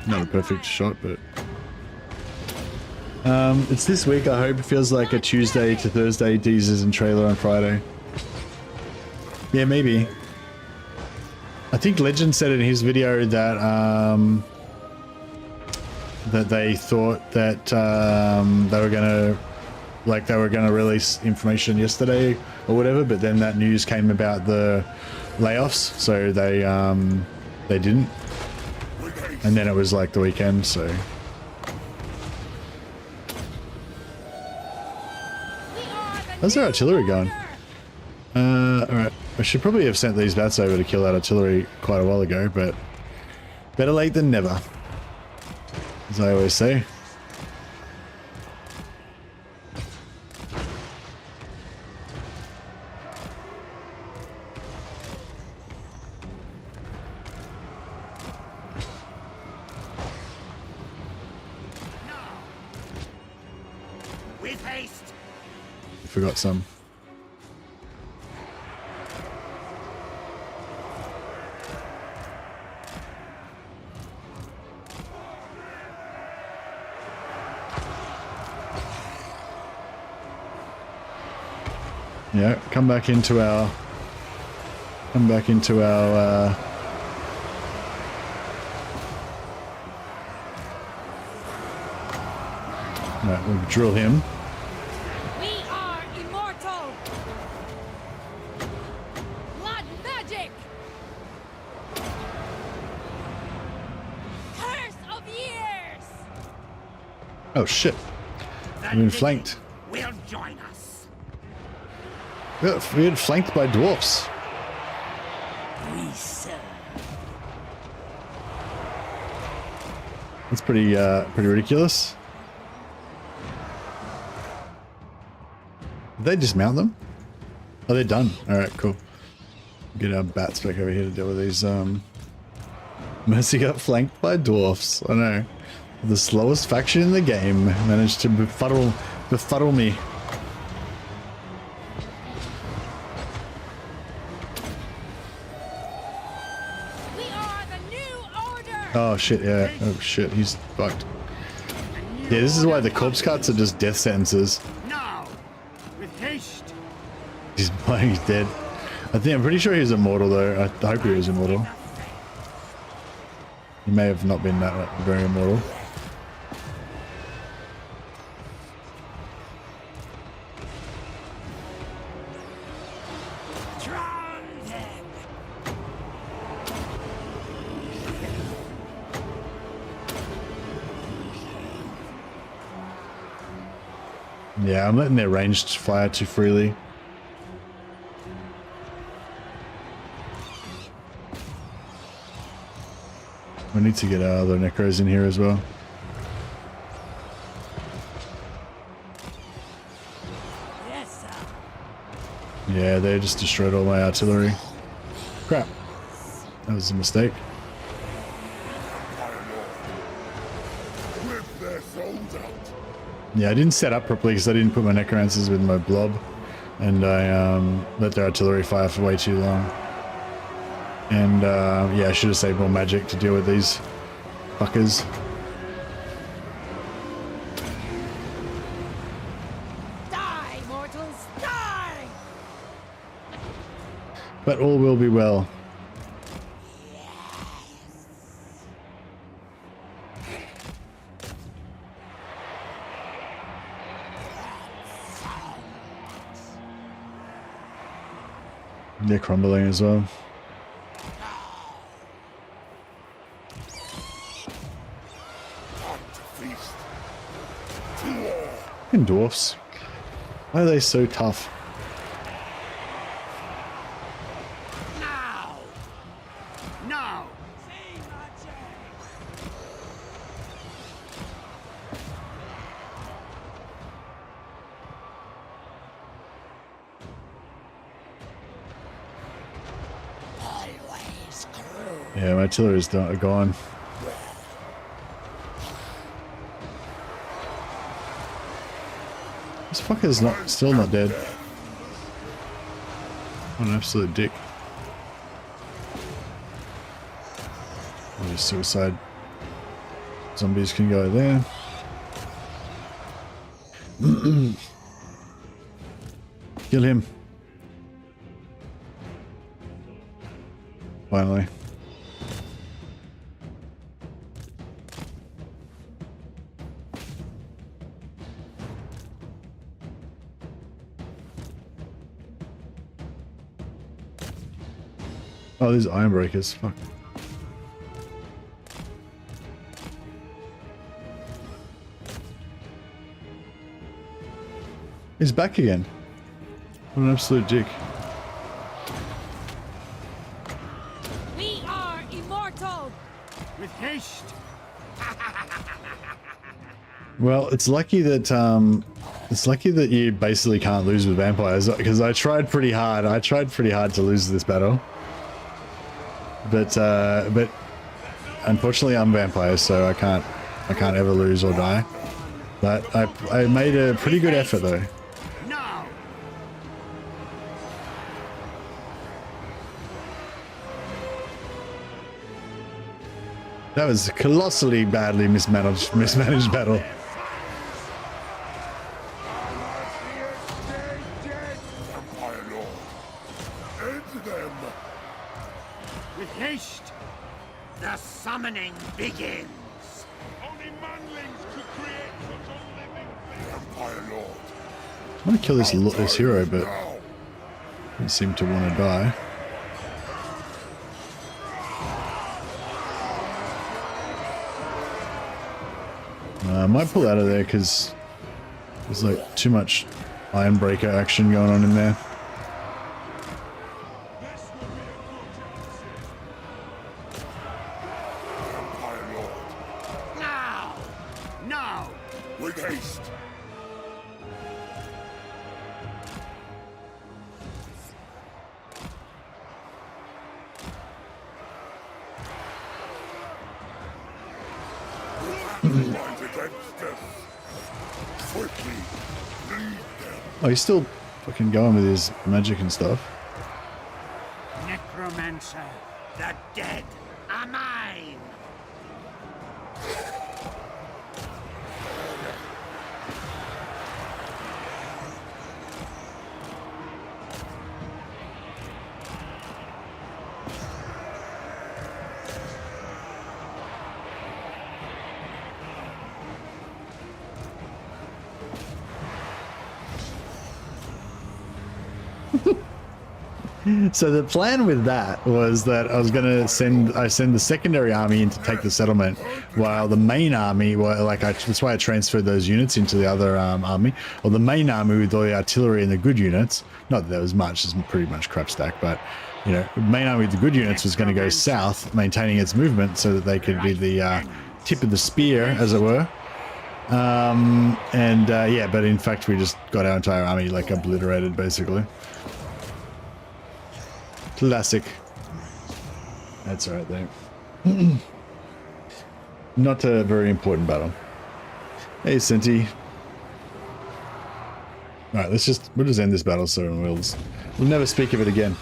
Not a perfect shot, but it's this week. I hope it feels like a Tuesday to Thursday teasers and trailer on Friday. Yeah, maybe. I think Legend said in his video that that they thought that they were gonna release information yesterday or whatever, but then that news came about the layoffs, so they didn't. And then it was like the weekend, so. How's their artillery going? Alright. I should probably have sent these bats over to kill that artillery quite a while ago, but better late than never, as I always say. With haste. Forgot some. Yeah, come back into our right, we'll drill him. We are immortal. Blood magic. Curse of years. Oh shit. We've been flanked. Will join us. We're being flanked by dwarfs. We serve. That's pretty ridiculous. Did they dismount them? Oh, they're done. Alright, cool. Get our bats back over here to deal with these. Mercy got flanked by dwarfs. I know. The slowest faction in the game managed to befuddle me. We are the new order. Oh shit, yeah. Oh shit, he's fucked. Yeah, this is why the corpse cuts are just death sentences. Now, with haste. He's dead. I'm pretty sure he's immortal though. I hope he was immortal. He may have not been that very immortal. Drown them. Yeah, I'm letting their ranged fire too freely. We need to get our other necros in here as well. Yes, sir. Yeah, they just destroyed all my artillery. Crap. That was a mistake. Yeah, I didn't set up properly because I didn't put my necromancers with my blob. And I let their artillery fire for way too long. And yeah, I should have saved more magic to deal with these fuckers. Die, mortals, die! But all will be well. They're crumbling as well. Fucking dwarfs. Why are they so tough? Now! Now! Yeah, my artillery's are gone. This fucker's still not dead. What an absolute dick. These suicide zombies can go there. Kill him. Finally. Oh, these iron breakers. Fuck. He's back again. What an absolute dick. We are immortal! With haste! Well, it's lucky that you basically can't lose with vampires, because I tried pretty hard. I tried pretty hard to lose this battle. But unfortunately I'm vampire, so I can't ever lose or die. But I made a pretty good effort though. Now! That was a colossally badly mismanaged battle. With haste! The summoning begins! Only manlings could create such a living thing. Empire Lord. I want to kill this hero, but doesn't seem to want to die. I might pull out of there because there's like too much iron breaker action going on in there. Now! Now! With haste. Oh, he's still fucking going with his magic and stuff. Necromancer, the dead are mine! So the plan with that was that I was going to send the secondary army in to take the settlement, while the main army, that's why I transferred those units into the other army, or the main army with all the artillery and the good units. Not that there was much; it's pretty much crap stack, but you know, the main army with the good units was going to go south, maintaining its movement so that they could be the tip of the spear, as it were. Yeah, but in fact, we just got our entire army like obliterated, basically. Classic. That's right there. Not a very important battle. Hey, Senti. Alright, we'll just end this battle so we'll never speak of it again.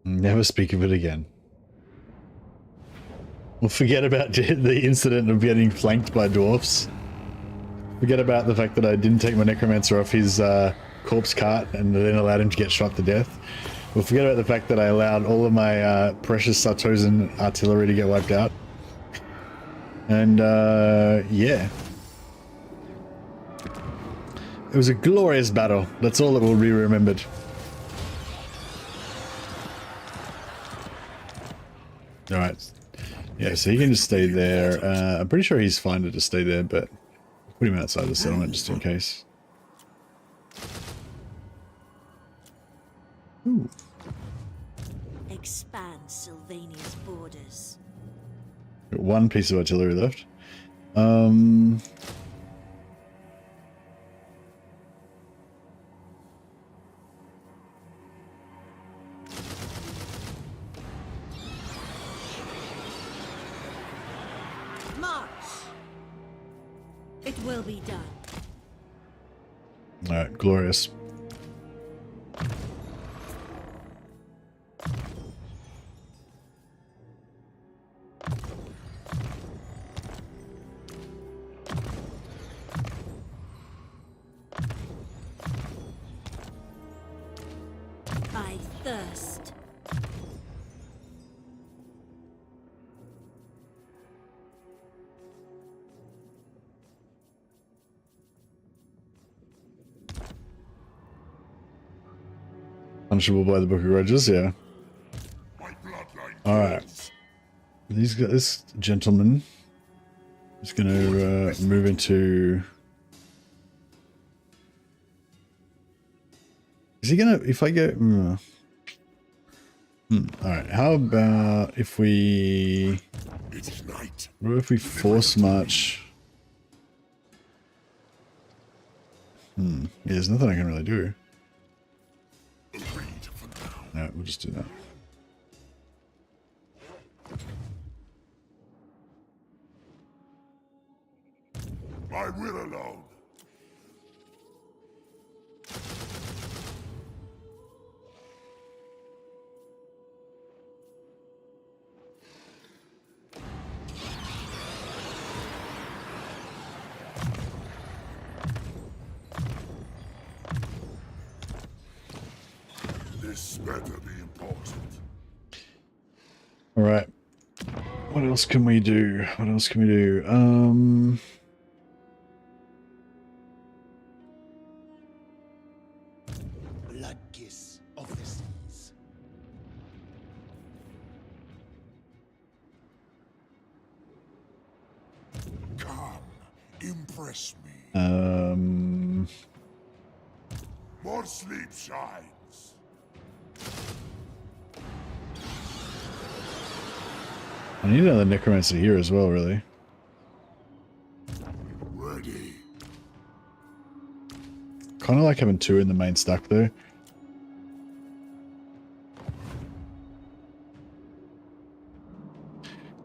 Never speak of it again. We'll forget about the incident of getting flanked by dwarfs. Forget about the fact that I didn't take my necromancer off his corpse cart and then allowed him to get shot to death. We'll forget about the fact that I allowed all of my precious Sartosan artillery to get wiped out. And yeah. It was a glorious battle. That's all that will be remembered. Alright. Yeah, so he can just stay there. I'm pretty sure he's fine to just stay there, but put him outside the settlement just in case. Ooh. Expand Sylvania's borders. Got one piece of artillery left. It will be done. Alright, glorious. I thirst. Punishable by the Book of Grudges, yeah. Alright. This gentleman is going to move into... Is he going to... If I go... Alright, how about if we... What if we force march... Yeah, there's nothing I can really do. No, we'll just do that. My will alone. This better be important. All right. What else can we do? What else can we do? Blood kiss of the seas. Come, impress me. More sleep shines. I need another necromancer here as well, really. Ready. Kind of like having two in the main stack, though.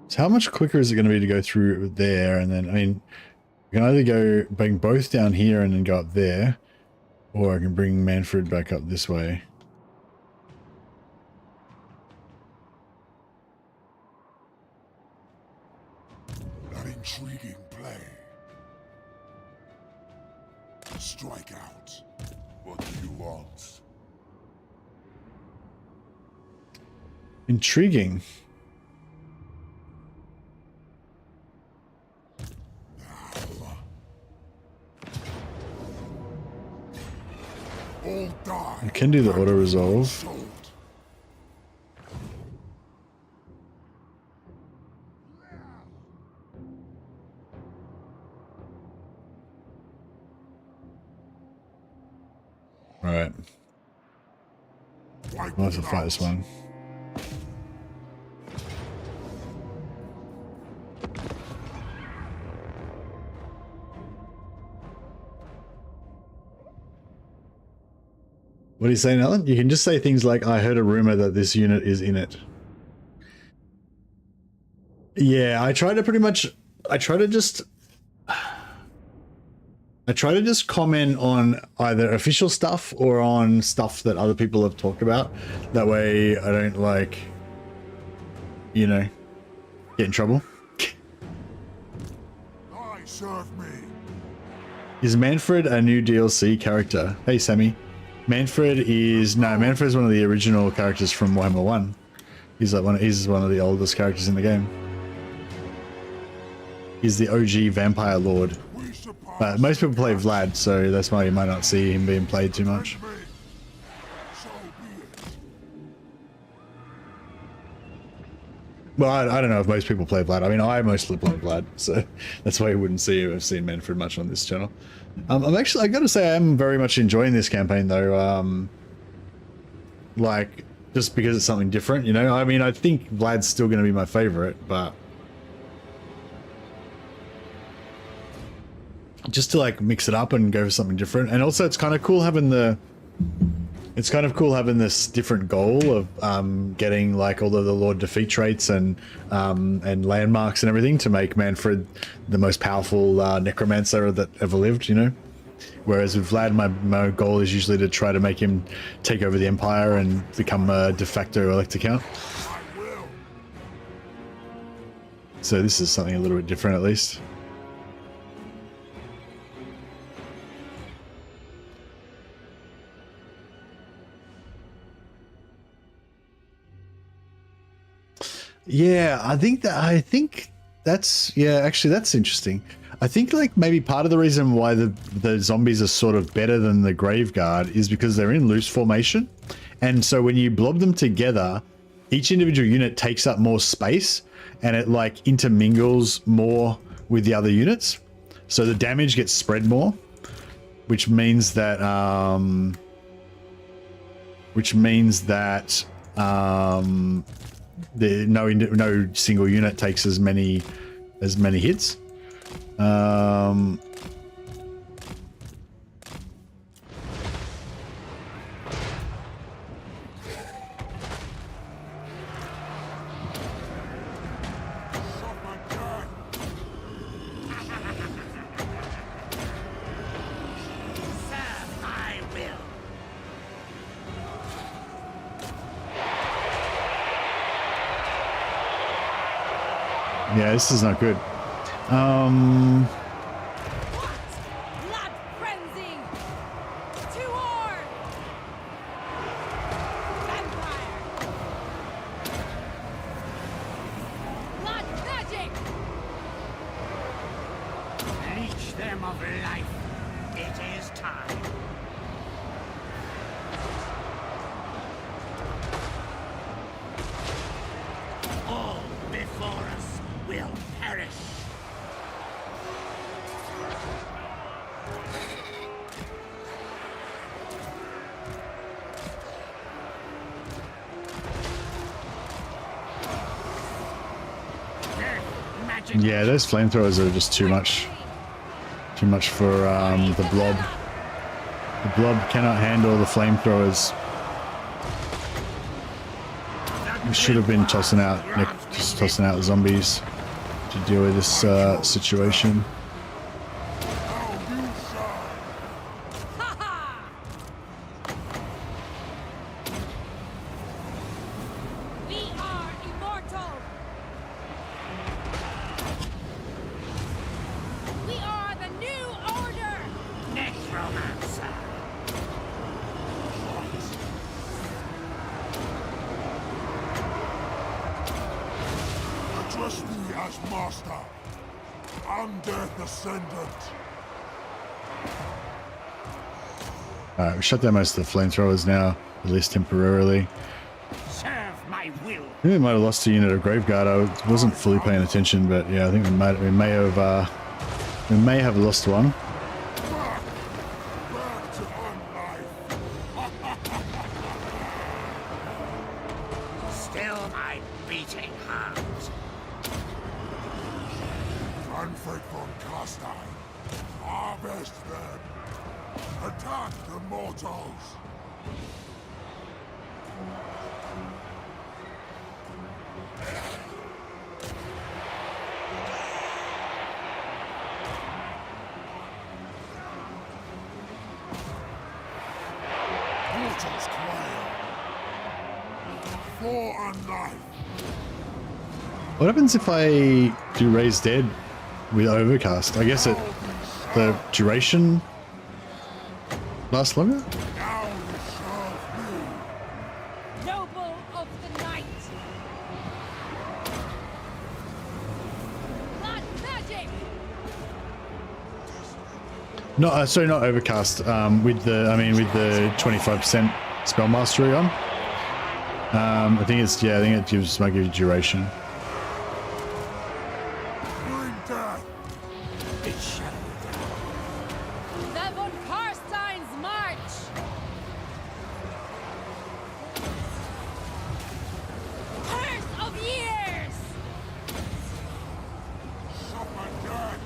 So how much quicker is it going to be to go through there? And then, I mean, I can either bring both down here and then go up there, or I can bring Mannfred back up this way. Intriguing play. Strike out. What do you want? Intriguing. All die. I can do the auto resolve. Sold. All right. We'll have to fight this one. What are you saying, Alan? You can just say things like, I heard a rumor that this unit is in it. Yeah, I try to just comment on either official stuff or on stuff that other people have talked about. That way I don't, like, you know, get in trouble. I serve me. Is Mannfred a new DLC character? Hey, Sammy. Mannfred is one of the original characters from Warhammer 1. He's one of the oldest characters in the game. He's the OG vampire lord. Most people play Vlad, so that's why you might not see him being played too much. Well, I don't know if most people play Vlad. I mean, I mostly play Vlad, so that's why you wouldn't see I've seen Mannfred much on this channel. I gotta say, I'm very much enjoying this campaign though. Like, just because it's something different, you know? I mean, I think Vlad's still going to be my favorite, but just to like mix it up and go for something different. And also it's kind of cool having this different goal of getting like all of the Lord defeat traits and landmarks and everything to make Mannfred the most powerful necromancer that ever lived, you know? Whereas with Vlad, my goal is usually to try to make him take over the Empire and become a de facto Elector Count. So this is something a little bit different at least. Yeah, I think that's actually that's interesting. I think like maybe part of the reason why the zombies are sort of better than the Grave Guard is because they're in loose formation. And so when you blob them together, each individual unit takes up more space and it like intermingles more with the other units. So the damage gets spread more, which means that no single unit takes as many hits. Yeah, this is not good. Blood frenzy! To war! Vampire! Blood magic! Leech them of life. It is time. All before us will perish. Yeah, those flamethrowers are just too much. Too much for the blob. The blob cannot handle the flamethrowers. We should have been tossing out zombies to deal with this situation. We are immortal! Trust me as master. Undead descendant. Alright, we shut down most of the flamethrowers now, at least temporarily. Serve my will. I think we might have lost a unit of Graveguard. I wasn't fully paying attention, but yeah, I think we may have lost one. Back to unlife. Still my beating heart. Mannfred von Carstein. Harvest them. Attack the mortals. Mortals quail. For unlife. What happens if I do Raise Dead with Overcast? I guess the duration lasts longer? Now you serve me. Noble of the night. Blood magic. No, sorry, not Overcast. With the 25% spell mastery on. I think it might give you duration. Bring death. The von Carstein's march. Curse of years. Suffer death.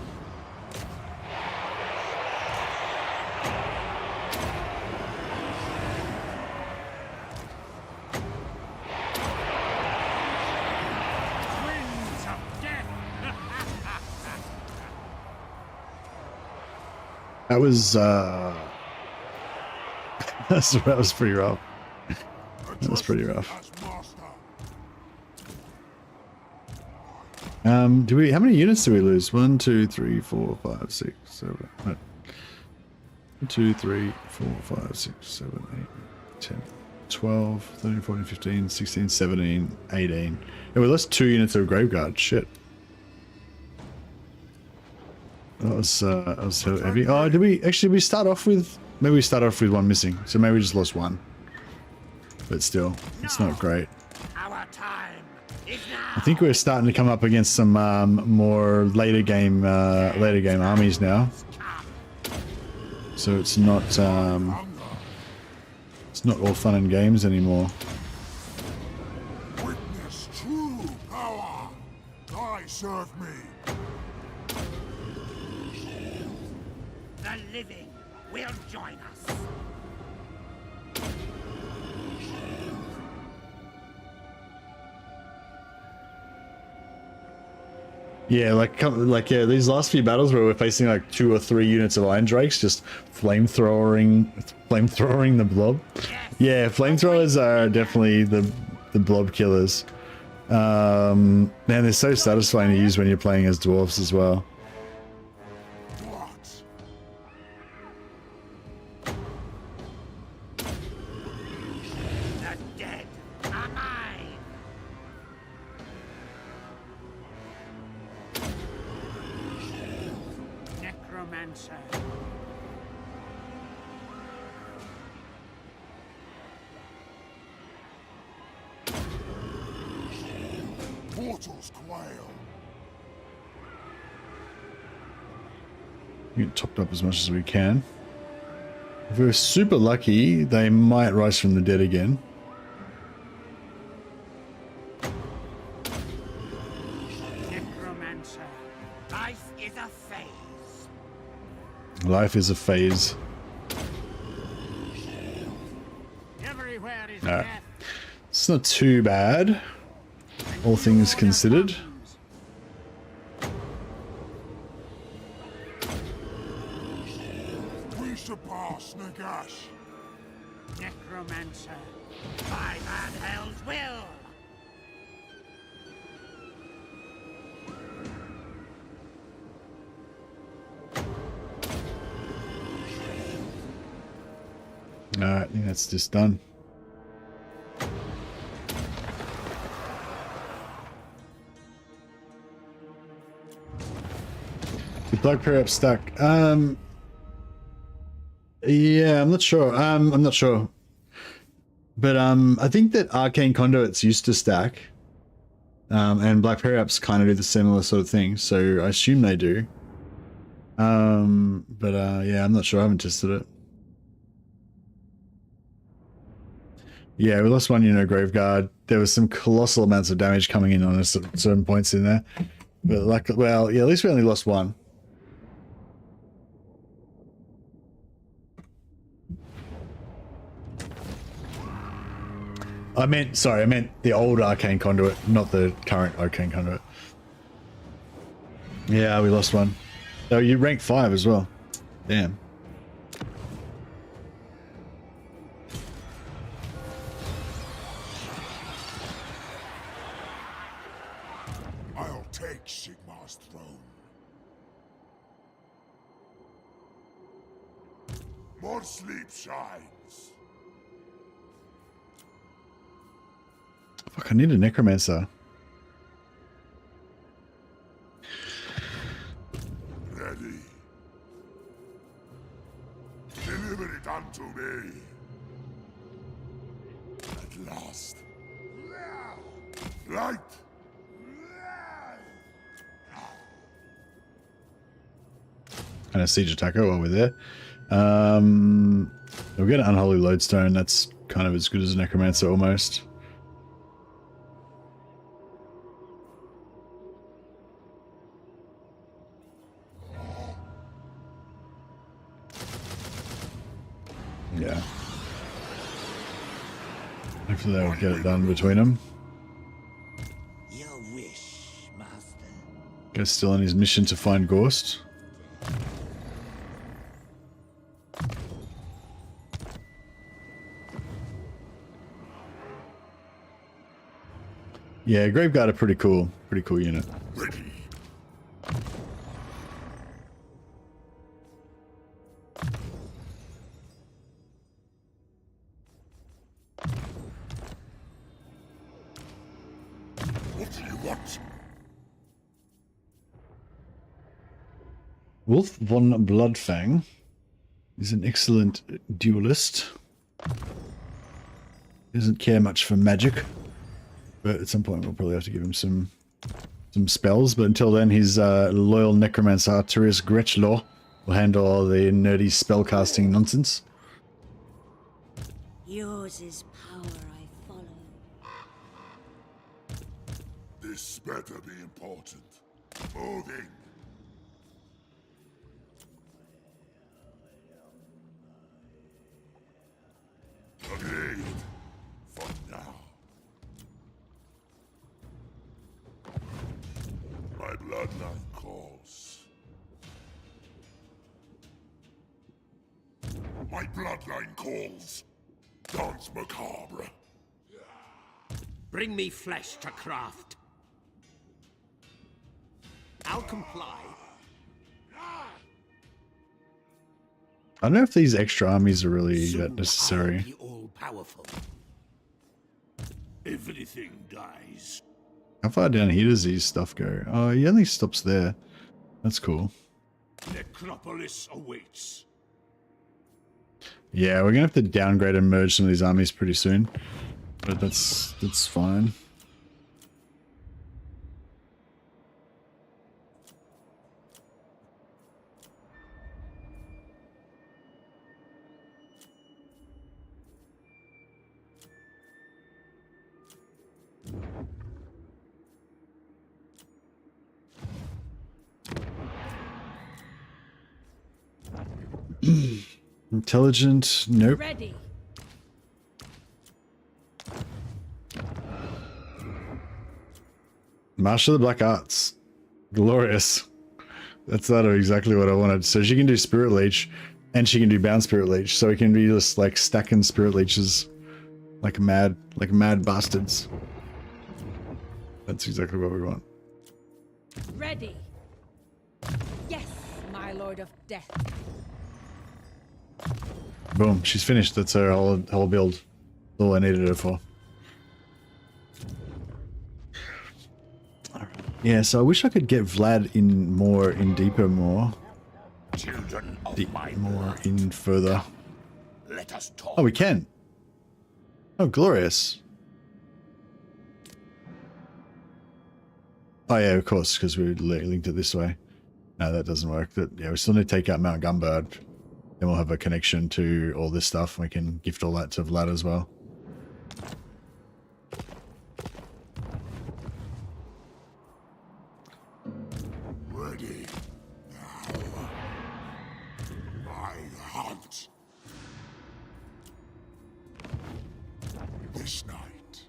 Winds of death. That was that was pretty rough. That was pretty rough. As master. How many units do we lose? 1, 2, 3, 4, 5, 6, 7. No. 1, 2, 3, 4, 5, 6, 7, 8, 10, 12, 13, 14, 15, 16, 17, 18. Yeah, we lost 2 units of Graveguard. Shit. That was heavy. Oh, did we start off with, maybe we started off with 1 missing. So maybe we just lost 1. But still, it's not great. Our time is now. I think we're starting to come up against some more later game armies now. So it's not all fun and games anymore. Witness true power. I serve me. The living will join us. Yeah, yeah, these last few battles where we're facing like 2 or 3 units of Iron Drakes just flamethrowing the blob. Yeah, flamethrowers are definitely the blob killers. Man, they're so satisfying to use when you're playing as dwarves as well. What? The dead are mine. Necromancer. Mortals quail. Get topped up as much as we can. If we're super lucky, they might rise from the dead again. Necromancer. Life is a phase. Life is a phase. Everywhere is Alright. death. It's not too bad, all things considered. We surpass Nagash. Necromancer. By Van Hell's will. Alright, I think that's just done. The Black Prayer up stack. Yeah, I'm not sure. I'm not sure. But I think that Arcane Conduits used to stack. And Black Prayer ups kind of do the similar sort of thing, so I assume they do. But yeah, I'm not sure. I haven't tested it. Yeah, we lost one, you know, Graveguard. There was some colossal amounts of damage coming in on us at certain points in there. But like, well, yeah, at least we only lost one. I meant the old Arcane Conduit, not the current Arcane Conduit. Yeah, we lost one. Oh, you ranked 5 as well. Damn. I'll take Sigmar's throne. More sleep shines. Fuck, I need a Necromancer. Ready. Deliver it unto me. At last. Light. And a siege attacker while we're there. We'll get an unholy lodestone. That's kind of as good as a Necromancer almost. Yeah. Hopefully they'll get it done between them. Your wish, master. Guy's still on his mission to find Gorst. Yeah, Graveguard are pretty cool unit. Ready. What do you want? Wolf von Bloodfang is an excellent duelist. Doesn't care much for magic, but at some point we'll probably have to give him some spells. But until then, his loyal necromancer Arturius Gretchlaw will handle all the nerdy spellcasting nonsense. Yours is power I follow. This better be important. Moving. Agreed. For now. My bloodline calls. My bloodline calls. Dance macabre. Bring me flesh to craft. I'll comply. I don't know if these extra armies are really that necessary. I'll be all powerful. Everything dies. How far down here does these stuff go? Oh, he only stops there. That's cool. Necropolis awaits. Yeah, we're gonna have to downgrade and merge some of these armies pretty soon, but that's fine. Intelligent, nope. Ready. Master of the Black Arts. Glorious. That's that exactly what I wanted. So she can do Spirit Leech, and she can do Bound Spirit Leech, so we can be just like stacking Spirit Leeches like mad bastards. That's exactly what we want. Ready. Yes, my lord of death. Boom, she's finished. That's her whole build. That's all I needed her for. Alright, Yeah, so I wish I could get Vlad in deeper more. Children of my More blood, in further. let us talk. Oh, we can. Oh, glorious. Oh yeah, of course, because we linked it this way. No, that doesn't work. Yeah, we still need to take out Mount Gumbird. Then we'll have a connection to all this stuff. We can gift all that to Vlad as well. Ready now. My hunt. This night.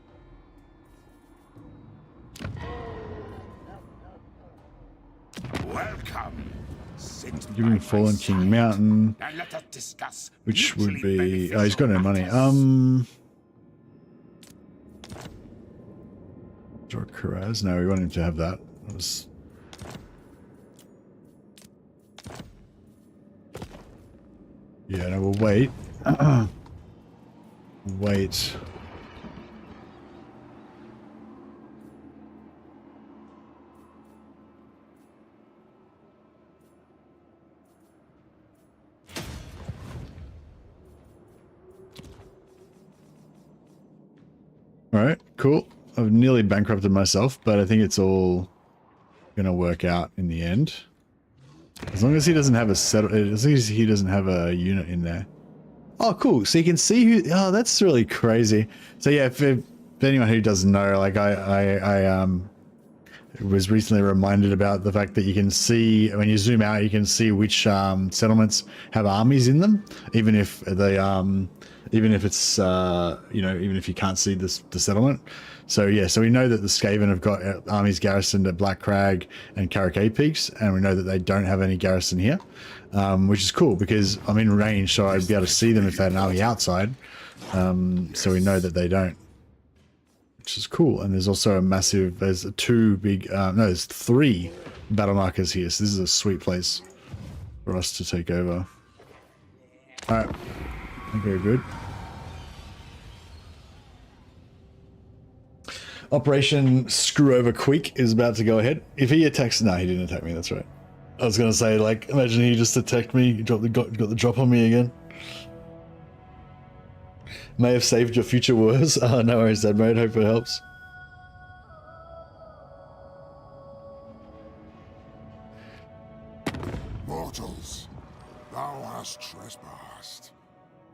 Welcome. Sit by Giving my Fallen King side, Mountain, and let us discuss which would mutually be... Oh, he's got no money. beneficial Draw Kuraz. No, we want him to have that. That was... Yeah, no, we'll wait. Wait. Alright, cool. I've nearly bankrupted myself, but I think it's all gonna work out in the end. As long as he doesn't have a as long as he doesn't have a unit in there. Oh, cool. So you can see who... Oh, that's really crazy. So yeah, if anyone who doesn't know, like I was recently reminded about the fact that you can see, when you zoom out, you can see which settlements have armies in them, even if they even if it's you know, even if you can't see the settlement. So yeah, so we know that the Skaven have got armies garrisoned at Black Crag and Karakay Peaks, and we know that they don't have any garrison here, which is cool because I'm in range, so I'd be able to see them if they had an army outside. So we know that they don't, which is cool. And there's also a massive, there's two big, no, there's 3 battle markers here, so this is a sweet place for us to take over. Alright, very good. Operation Screw Over Quick is about to go ahead. If he attacks... No, he didn't attack me, that's right. I was going to say, like, imagine he just attacked me, got the drop on me again. May have saved your future wars. Oh, no worries, Dad Mode. Hope it helps. Mortals, thou hast trespassed.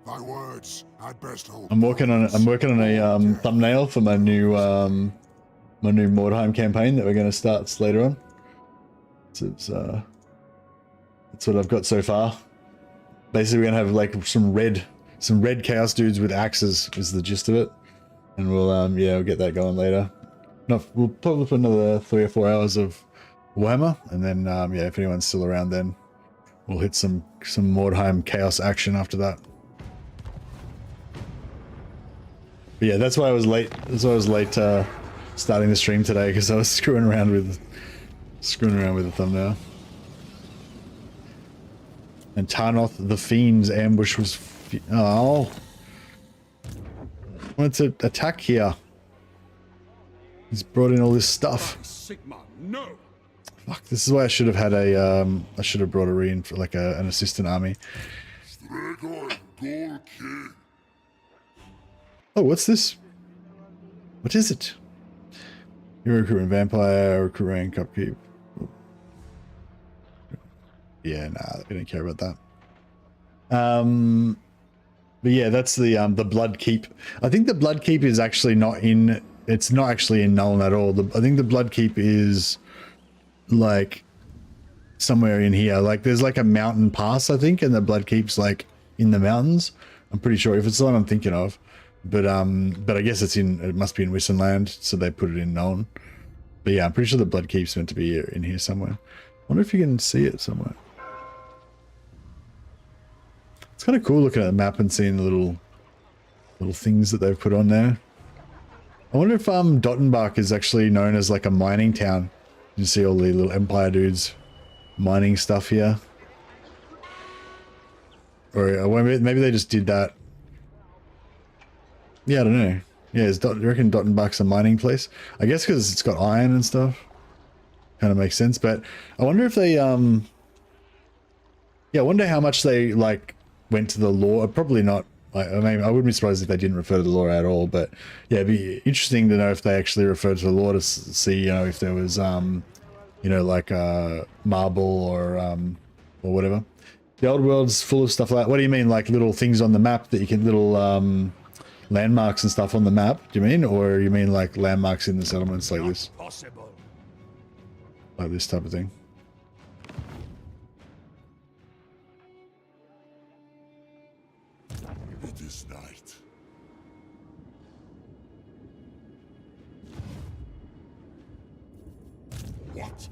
Thy words had best hold. I'm working on a thumbnail for my new Mordheim campaign that we're going to start later on. So that's what I've got so far. Basically, we're going to have like some red chaos dudes with axes is the gist of it, and we'll yeah, we'll get that going later. No, we'll probably put another 3 or 4 hours of Warhammer, and then yeah, if anyone's still around, then we'll hit some Mordheim chaos action after that. But yeah, that's why I was late. That's why I was late starting the stream today, because I was screwing around with the thumbnail. And Tarnoth the Fiend's ambush was... Oh! I wanted to attack here. He's brought in all this stuff. Sigma, no. Fuck, this is why I should have had a... I should have brought a like an assistant army. Oh, what's this? What is it? You're recruiting vampire, recruiting cupkeep. Yeah, nah, we don't care about that. But yeah, that's the Blood Keep. I think the Blood Keep is actually not in... It's not actually in Nuln at all. I think the Blood Keep is like somewhere in here. Like there's like a mountain pass, I think, and the Blood Keep's like in the mountains. I'm pretty sure, if it's the one I'm thinking of. But I guess it must be in Wissenland, so they put it in Nuln. But yeah, I'm pretty sure the Blood Keep's meant to be in here somewhere. I wonder if you can see it somewhere. It's kind of cool looking at the map and seeing the little things that they've put on there. I wonder if Dottenbach is actually known as like a mining town. You see all the little Empire dudes mining stuff here. Or maybe they just did that. Yeah, I don't know. Yeah, I reckon Dottenbach's a mining place? I guess because it's got iron and stuff. kind of makes sense. But I wonder if they yeah, I wonder how much they like went to the lore. Probably not. Like, I mean, I wouldn't be surprised if they didn't refer to the lore at all. But yeah, it'd be interesting to know if they actually referred to the lore to see, you know, if there was you know, like marble or whatever. The old world's full of stuff like. What do you mean, like little things on the map that you can little landmarks and stuff on the map? Do you mean, or you mean like landmarks in the settlements like this? Possible. Like this type of thing. It is night. What?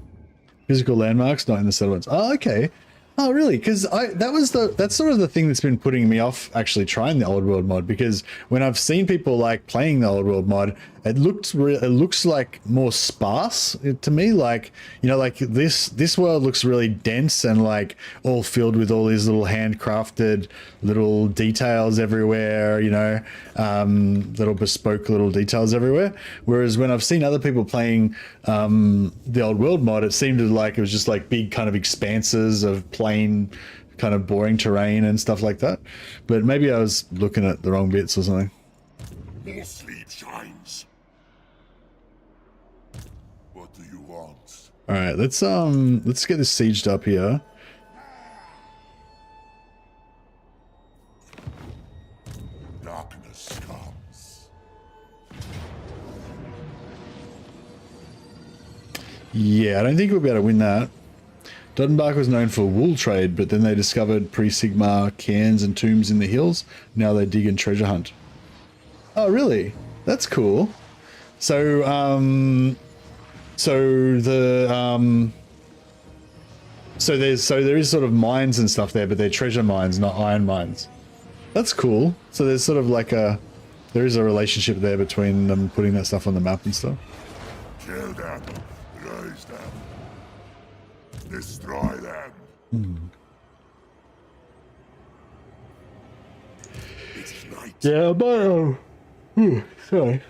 Physical landmarks, not in the settlements. Oh, okay. Oh, really? Because that's sort of the thing that's been putting me off actually trying the old world mod, because when I've seen people like playing the old world mod, it looks like more sparse to me. Like, you know, like this world looks really dense and like all filled with all these little handcrafted little details everywhere, you know, little bespoke little details everywhere. Whereas when I've seen other people playing the old world mod, it seemed like it was just like big kind of expanses of plain kind of boring terrain and stuff like that. But maybe I was looking at the wrong bits or something. More sleep shines. What do you want? All right, let's get this sieged up here. Darkness comes. Yeah, I don't think we'll be able to win that. Dottenbach was known for wool trade, but then they discovered pre-Sigmar cairns and tombs in the hills. Now they dig and treasure hunt. Oh, really? That's cool. So, there is sort of mines and stuff there, but they're treasure mines, not iron mines. That's cool. So there's sort of like there is a relationship there between them putting that stuff on the map and stuff. Kill them. Raise them. Destroy them. It's night. Yeah, but sorry.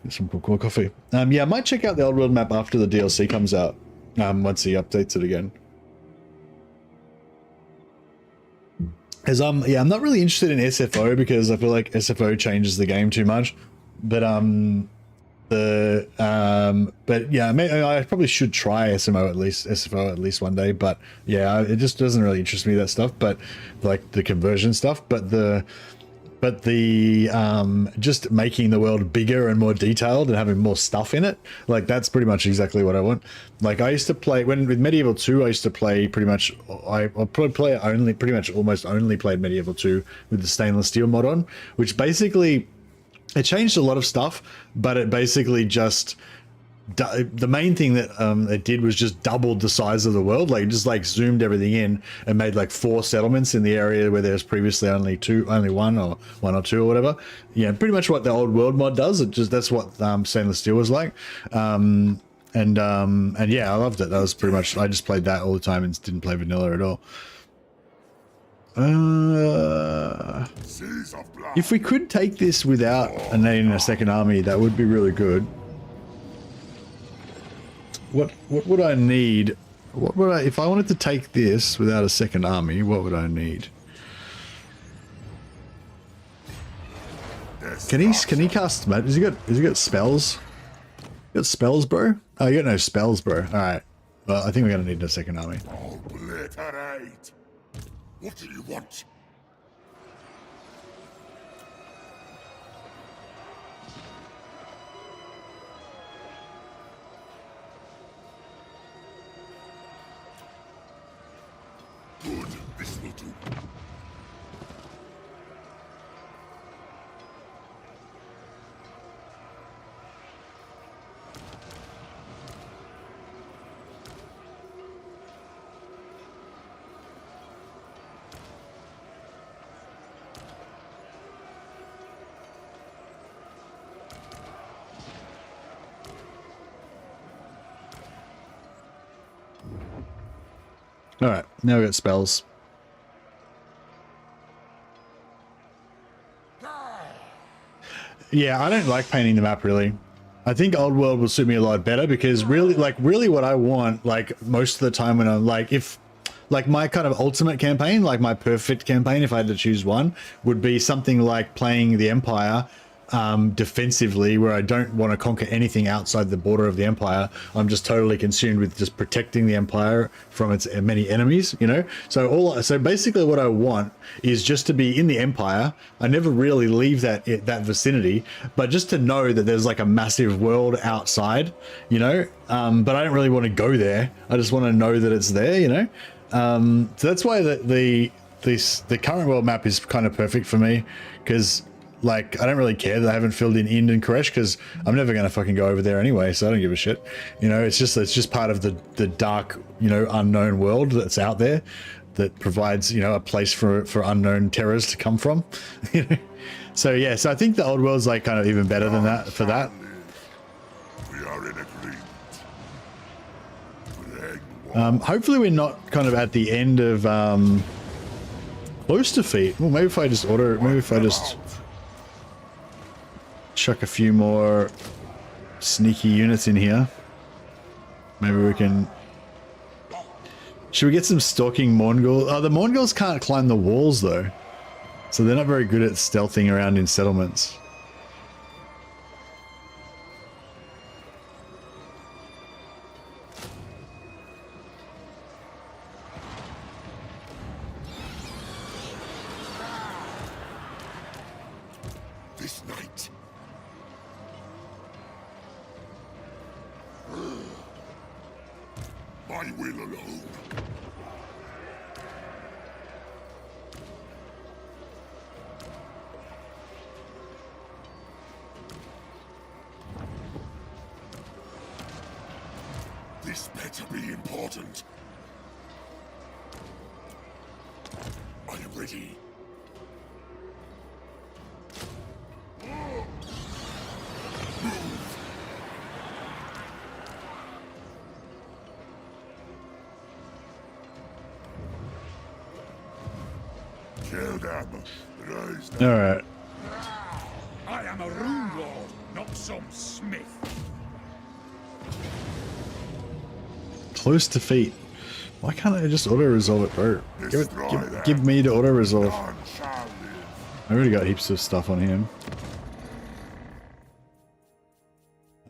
Get some more coffee. Yeah, I might check out the old world map after the DLC comes out. Once he updates it again. As yeah, I'm not really interested in SFO because I feel like SFO changes the game too much. But but yeah, I probably should try SFO at least one day. But yeah, it just doesn't really interest me, that stuff. But like the conversion stuff, but the just making the world bigger and more detailed and having more stuff in it, like that's pretty much exactly what I want. Like I used to play with Medieval 2, I used to play pretty much, pretty much almost only played Medieval 2 with the stainless steel mod on, which basically it changed a lot of stuff, but it basically just the main thing that it did was just doubled the size of the world. Like just like zoomed everything in and made like 4 settlements in the area where there was previously only one or two or whatever. Yeah, pretty much what the old world mod does. That's what stainless steel was like. And yeah, I loved it. That was pretty much, I just played that all the time and didn't play vanilla at all. If we could take this without needing a second army, that would be really good. What would I need? What would if I wanted to take this without a second army, what would I need? Can he cast magic? Has he got spells? You got spells, bro? Oh, you got no spells, bro. Alright. Well, I think we're gonna need a second army. Obliterate. What do you want? Good, this will do. Alright, now we got spells. Yeah, I don't like painting the map really. I think old world will suit me a lot better because really what I want, like most of the time when I'm like, if like my kind of ultimate campaign, like my perfect campaign, if I had to choose one, would be something like playing the Empire defensively, where I don't want to conquer anything outside the border of the Empire. I'm just totally consumed with just protecting the Empire from its many enemies, you know? So basically what I want is just to be in the Empire. I never really leave that vicinity, but just to know that there's like a massive world outside, you know? But I don't really want to go there. I just want to know that it's there, you know? So that's why the current world map is kind of perfect for me, because like I don't really care that I haven't filled in Ind and Koresh, because I'm never going to fucking go over there anyway, so I don't give a shit. You know, it's just part of the dark, you know, unknown world that's out there that provides, you know, a place for unknown terrors to come from. So yeah, so I think the old world's like kind of even better than that for that. We are in agreement. Hopefully we're not kind of at the end of close defeat. Well, maybe if I just chuck a few more sneaky units in here, maybe we can. Should we get some stalking Mongol? Oh, the Mongols can't climb the walls though, so they're not very good at stealthing around in settlements. This night. My will alone. This better be important. I am ready. Kill them. Raise them. All right. I am a rune lord, not some smith. Close defeat. Why can't I just auto-resolve it, bro? Give me the auto-resolve. I already got heaps of stuff on him.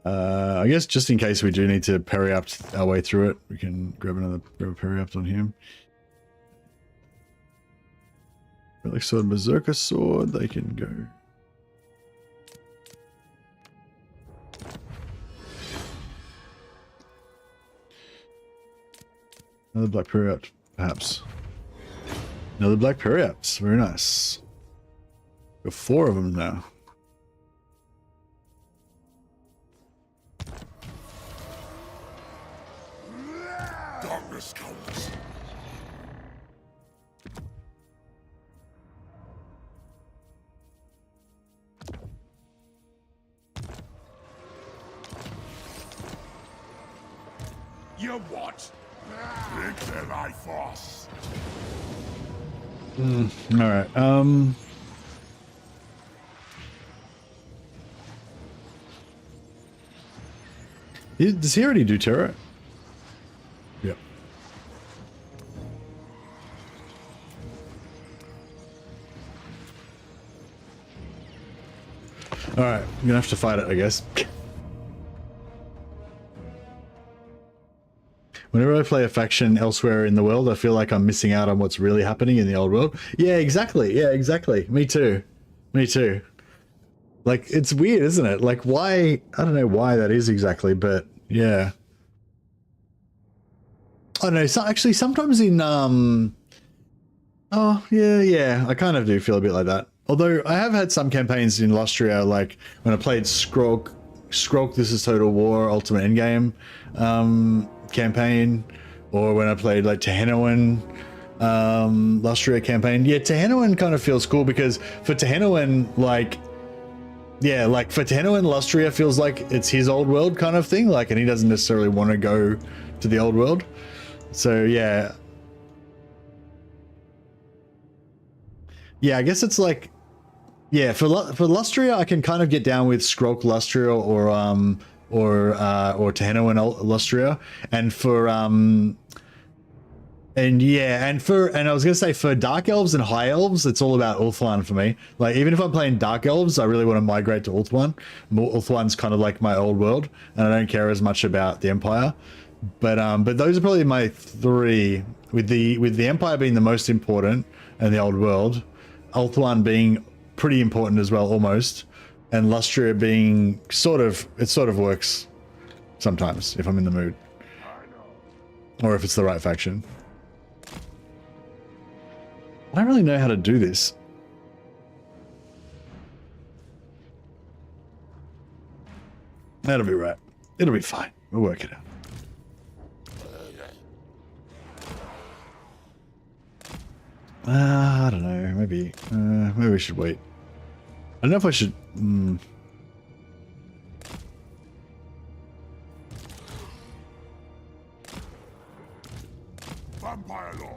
I guess just in case we do need to parry up our way through it, we can grab a parry up on him. Relic sword, berserker sword, they can go. Another black parry-up, perhaps. Another black parry-ups, very nice. Got 4 of them now. Darkness comes. You what? Take their life force. All right. Does he already do terror? Yep. All right, I'm gonna have to fight it, I guess. Whenever I play a faction elsewhere in the world, I feel like I'm missing out on what's really happening in the old world. Yeah, exactly. Yeah, exactly. Me too. Me too. Like, it's weird, isn't it? Like, why? I don't know why that is exactly, but yeah. I don't know. So actually, sometimes in oh yeah, I kind of do feel a bit like that. Although I have had some campaigns in Lustria, like when I played Skrog, This Is Total War Ultimate Endgame campaign, or when I played like Tehenowan Lustria campaign. Yeah, Tehenowan kind of feels cool because for Tehenowan, like, yeah, like for Tehenowan, Lustria feels like it's his old world kind of thing, like, and he doesn't necessarily want to go to the old world. So yeah. Yeah, I guess it's like, Yeah, for Lustria, I can kind of get down with Skrulk Lustria or Teheno and Lustria, and for and I was gonna say for Dark Elves and High Elves, it's all about Ulthuan for me. Like even if I'm playing Dark Elves, I really want to migrate to Ulthuan. Ulthuan's kind of like my old world, and I don't care as much about the Empire. But those are probably my three, with the Empire being the most important and the old world, Ulthuan being pretty important as well, almost, and Lustria being sort of works sometimes if I'm in the mood, or if it's the right faction. I don't really know how to do this. That'll be right. It'll be fine. We'll work it out. I don't know. Maybe we should wait. I don't know if I should. Vampire Lord.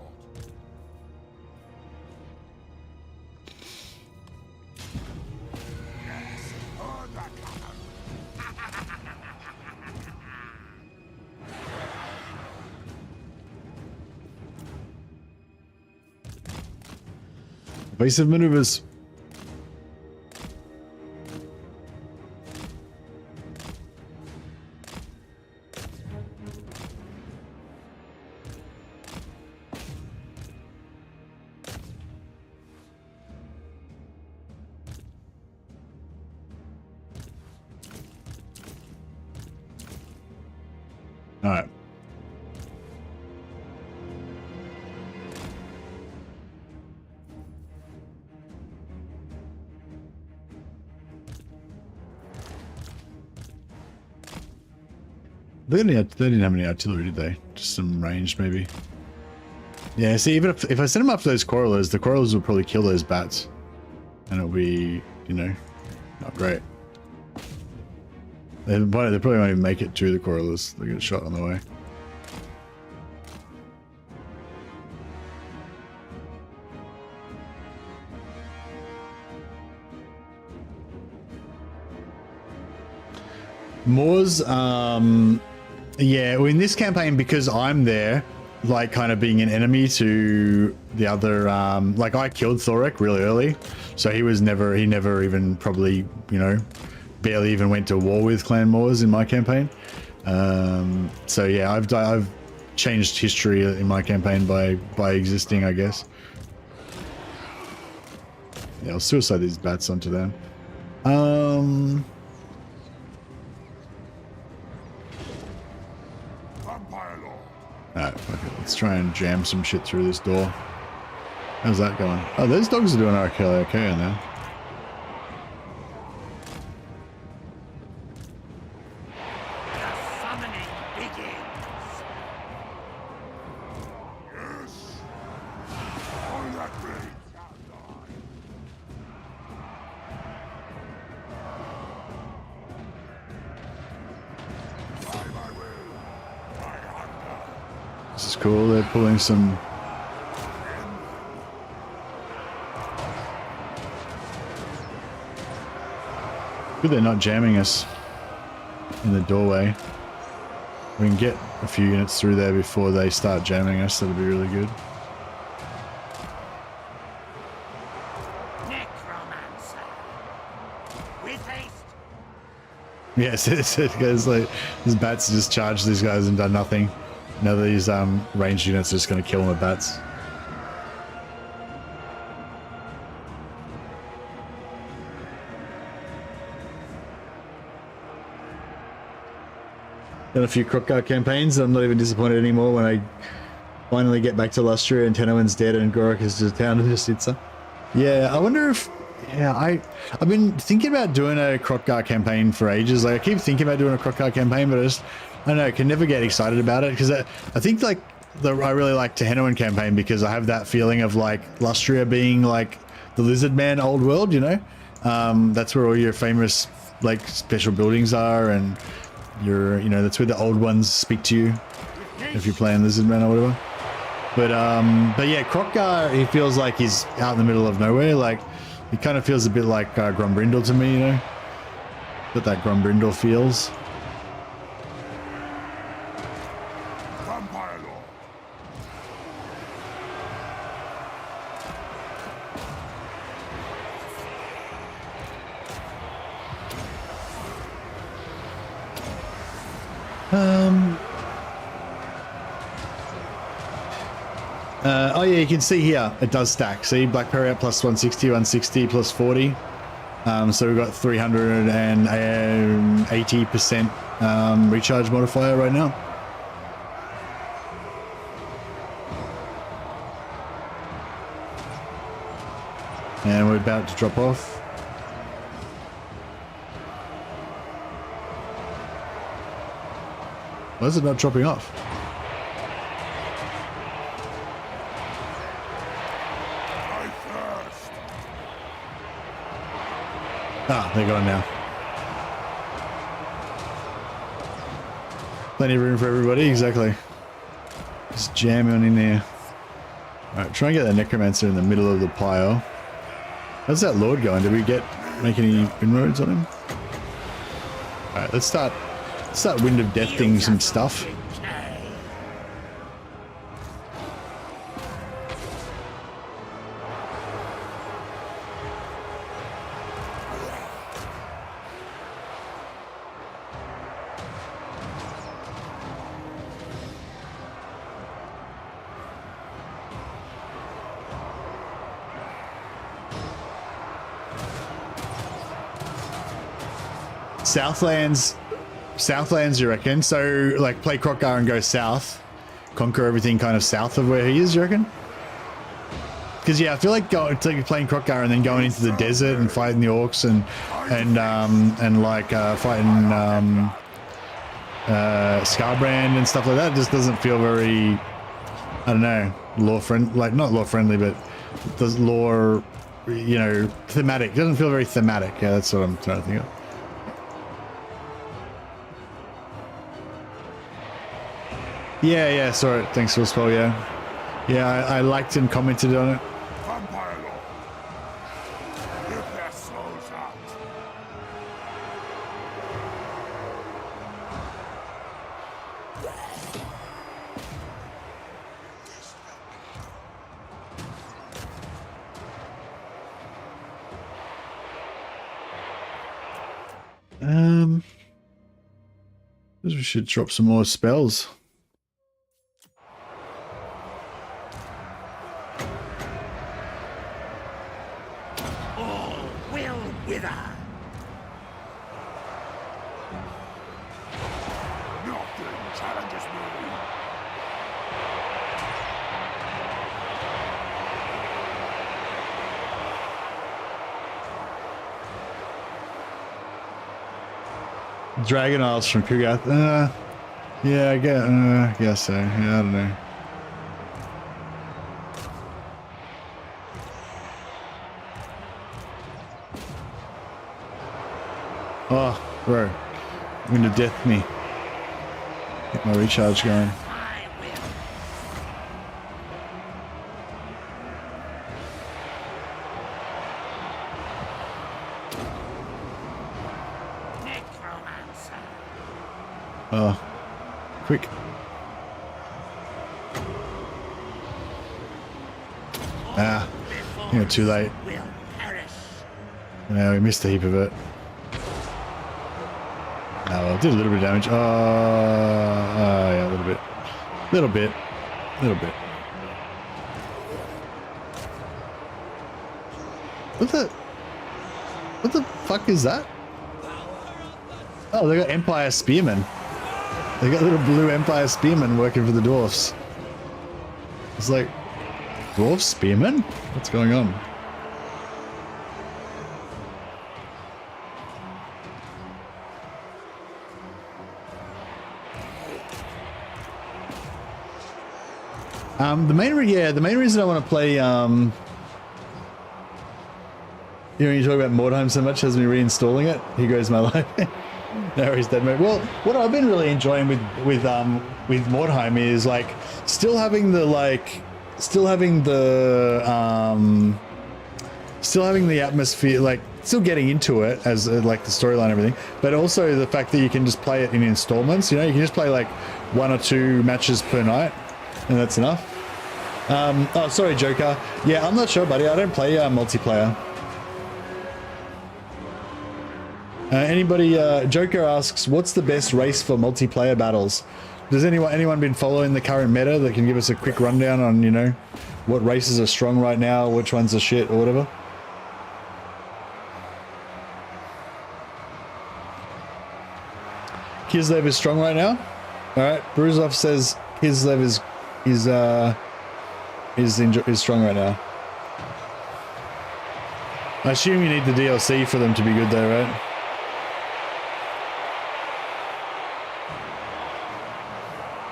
Evasive maneuvers. All right. They didn't have any artillery, did they? Just some ranged, maybe. Yeah, see, even if I send them up to those Quarrelers, the Quarrelers will probably kill those bats. And it'll be, you know, not great. They probably won't even make it to the Quarrelers. They'll get shot on the way. Moors, yeah, well, in this campaign, because I'm there, like, kind of being an enemy to the other, like, I killed Thorek really early, so he never even probably, you know, barely even went to war with Clan Moors in my campaign. So yeah, I've changed history in my campaign by existing, I guess. Yeah, I'll suicide these bats onto them. Alright, okay, let's try and jam some shit through this door. How's that going? Oh, those dogs are doing okay now. This is cool. They're pulling some. Good, they're not jamming us in the doorway. We can get a few units through there before they start jamming us. That'll be really good. Necromancer. With haste. Yes, it goes like these bats just charged these guys and done nothing. Now these ranged units are just going to kill them with bats. Done a few Crookguard campaigns. I'm not even disappointed anymore when I finally get back to Lustria and Tenowen's dead and Gorok is just down and just sits up. Yeah, I wonder if... Yeah, I've been thinking about doing a Crookguard campaign for ages. Like, I keep thinking about doing a Crookguard campaign, but I don't know, I can never get excited about it because I think like I really like Tehenoan campaign because I have that feeling of like Lustria being like the Lizard Man old world, you know? That's where all your famous like special buildings are, and you know, that's where the old ones speak to you if you're playing Lizard Man or whatever. But yeah, Crookguard, he feels like he's out in the middle of nowhere. Like It kind of feels a bit like Grombrindal to me, you know? Got that Grombrindal feels. Vampire Lord. Oh yeah, you can see here, it does stack. See, Black Perry at plus 160, 160, plus 40. So we've got 380% recharge modifier right now. And we're about to drop off. Why is it not dropping off? Ah, they're gone now. Plenty of room for everybody, exactly. Just jam on in there. Alright, try and get that Necromancer in the middle of the pile. How's that Lord going? Did we make any inroads on him? Alright, let's start Wind of Death thing some stuff. Southlands, you reckon? So, like, play Kroq-Gar and go south, conquer everything kind of south of where he is, you reckon? Because yeah, I feel like playing Kroq-Gar and then going into the desert and fighting the orcs and fighting Scarbrand and stuff like that just doesn't feel very, I don't know, not lore friendly, but does lore, you know, thematic. It doesn't feel very thematic. Yeah, that's what I'm trying to think of. Yeah, saw it. Thanks for the spell, yeah. Yeah, I liked and commented on it. Vampire Lord. Rip their souls out. We should drop some more spells. Dragon Isles from Kugath. Yeah, I guess so. Yeah, I don't know. Oh, bro. Wind of Death me. Get my recharge going. Oh, quick. Ah, you know, too late. Yeah, we missed a heap of it. Oh, well, it did a little bit of damage. Yeah, a little bit. Little bit. What the fuck is that? Oh, they got Empire Spearmen. They got little blue Empire Spearmen working for the dwarfs. It's like, dwarf spearmen? What's going on? The main reason I want to play, you know, when you talk about Mordheim so much, has me reinstalling it. Here goes my life. No, he's dead mode. Well, what I've been really enjoying with Mordheim is like still having the still having the atmosphere, like still getting into it as like the storyline and everything, but also the fact that you can just play it in installments. You know, you can just play like 1 or 2 matches per night, and that's enough. Oh, sorry, Joker. Yeah, I'm not sure, buddy. I don't play multiplayer. Anybody? Joker asks, what's the best race for multiplayer battles? Does anyone been following the current meta that can give us a quick rundown on, you know, what races are strong right now, which ones are shit or whatever? Kislev is strong right now. All right, Bruzov says Kislev is strong right now. I assume you need the DLC for them to be good there, right?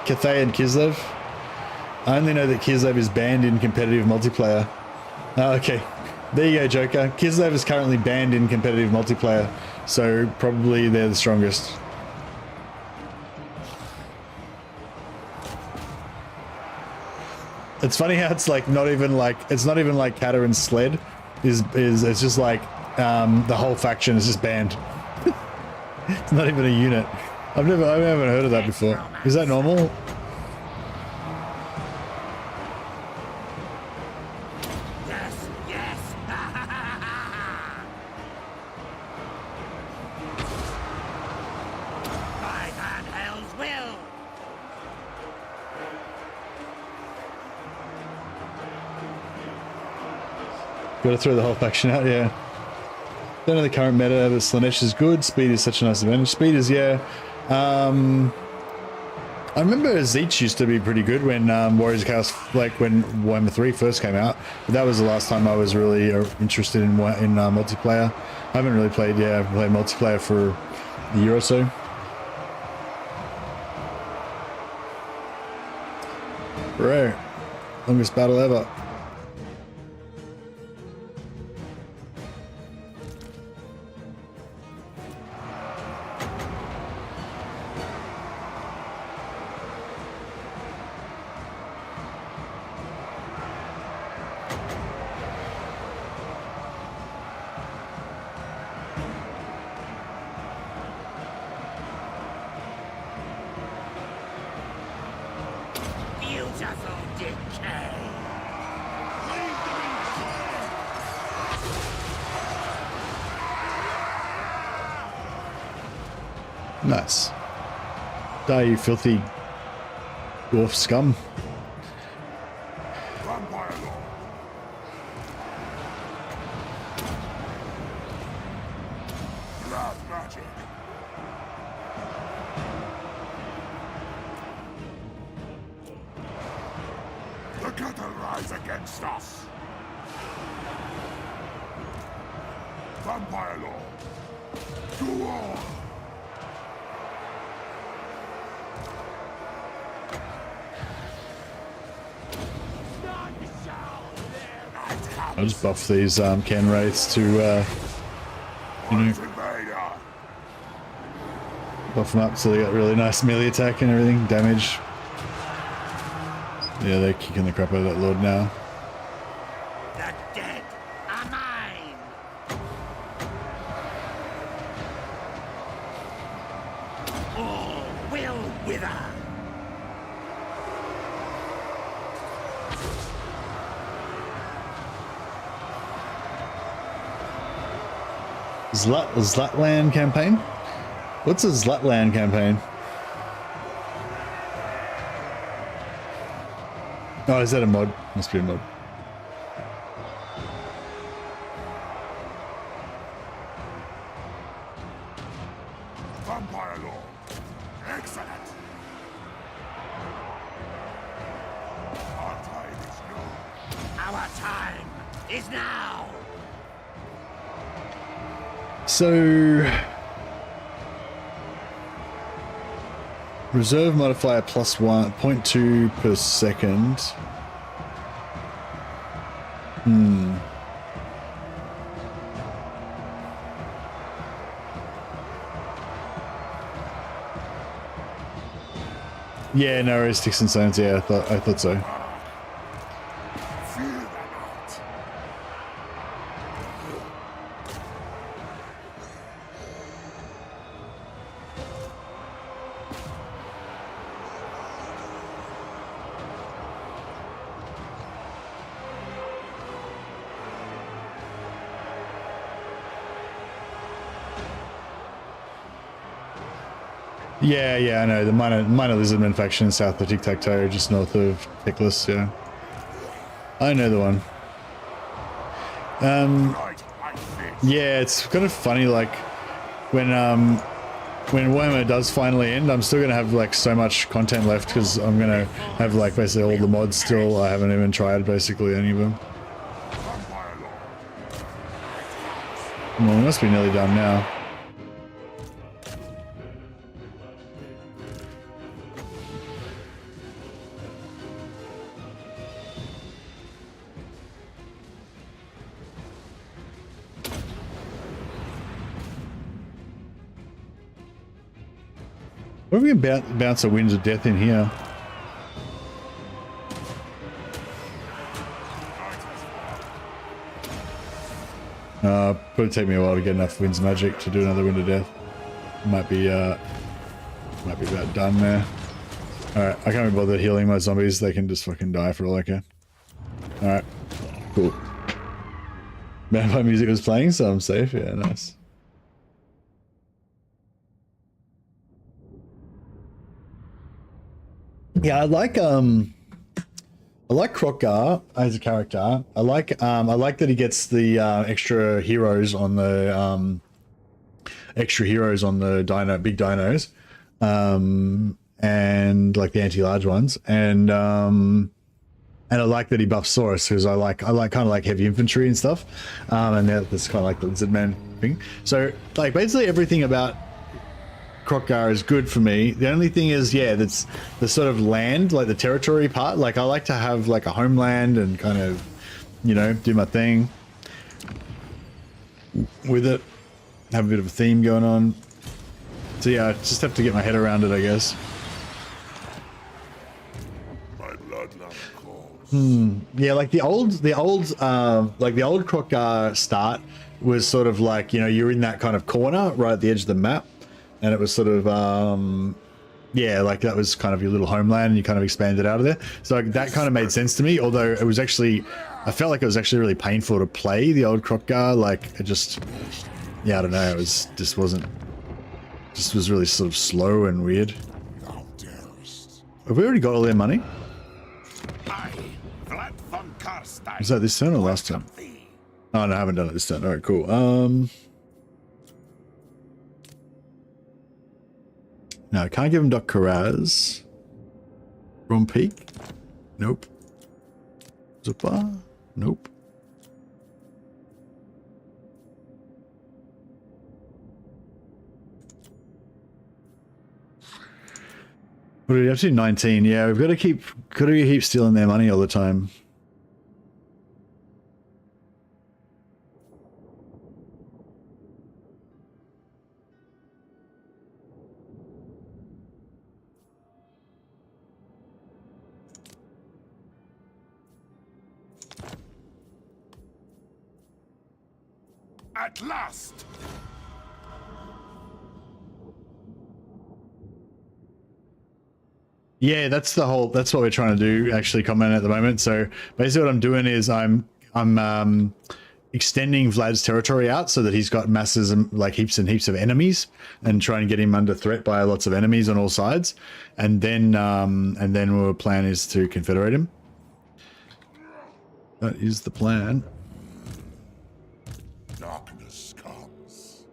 Cathay and Kislev. I only know that Kislev is banned in competitive multiplayer. Oh, okay. There you go, Joker. Kislev is currently banned in competitive multiplayer, so probably they're the strongest. It's funny how it's like not even like Kata and Sled is it's just like the whole faction is just banned. It's not even a unit. I haven't heard of that before. Is that normal? Yes, yes. By Van Hell's will. Gotta throw the whole faction out, yeah. Don't know the current meta, but Slanesh is good. Speed is such a nice advantage. Speed is, yeah. I remember Zeech used to be pretty good when Warriors of Chaos, like when Warhammer 3 first came out. But that was the last time I was really interested in multiplayer. I haven't really played multiplayer for a year or so. Bro, longest battle ever. Beautiful decay. Nice. Die, you filthy dwarf scum. Vampire Lord. Blood magic. The cattle rise against us. Vampire Lord. To war. I'll just buff these can wraiths to, you know, buff them up so they got really nice melee attack and everything, damage. Yeah, they're kicking the crap out of that lord now. The dead are mine. All will wither. Zlatland campaign? What's a Zlatland campaign? Oh, is that a mod? Must be a mod. Vampire Lord. Excellent. Our time is now. Our time is now. So, reserve modifier plus 1.2 per second. Yeah, no, sticks and stones. Yeah, I thought so. Fear them out. Yeah, I know. The minor lizardman faction south of Tic-Tac-Toe, just north of Pickless, yeah. I know the one. Yeah, it's kind of funny, like, when Warhammer does finally end, I'm still going to have, like, so much content left, because I'm going to have, like, basically all the mods still. I haven't even tried, basically, any of them. Well, we must be nearly done now. What if we can bounce a Winds of Death in here? Probably take me a while to get enough Winds Magic to do another Wind of Death. Might be about done there. Alright, I can't be bothered healing my zombies. They can just fucking die for all I care. Alright, cool. Vampire music was playing, so I'm safe. Yeah, nice. Yeah, I like Krokgar as a character. I like that he gets the extra heroes on the big dinos, and like the anti-large ones, and I like that he buffs Saurus, because I like kind of like heavy infantry and stuff, and that's kind of like the Lizardman thing. So like basically everything about Krokgar is good for me. The only thing is, yeah, that's the sort of land, like the territory part. Like I like to have like a homeland and kind of, you know, do my thing with it. Have a bit of a theme going on. So yeah, I just have to get my head around it, I guess. My bloodline calls. Yeah, like the old Krokgar start was sort of like, you know, you're in that kind of corner right at the edge of the map. And it was sort of, yeah, like that was kind of your little homeland, and you kind of expanded out of there. So that kind of made sense to me, although it was actually, I felt like it was actually really painful to play the old Krokgar. Like it just, yeah, I don't know, it was, just wasn't, just was really sort of slow and weird. Have we already got all their money? Was that this turn or last turn? Oh no, I haven't done it this turn. Alright, cool. No, I can't give him Doc Karaz. Ron Peak? Nope. Zupa? Nope. What are we up to? 19. Yeah, we've got to keep stealing their money all the time. At last! Yeah, that's what we're trying to do, actually, comment at the moment. So basically what I'm doing is I'm extending Vlad's territory out so that he's got masses and like heaps and heaps of enemies, and trying to get him under threat by lots of enemies on all sides. And then our plan is to confederate him. That is the plan. Darkness comes.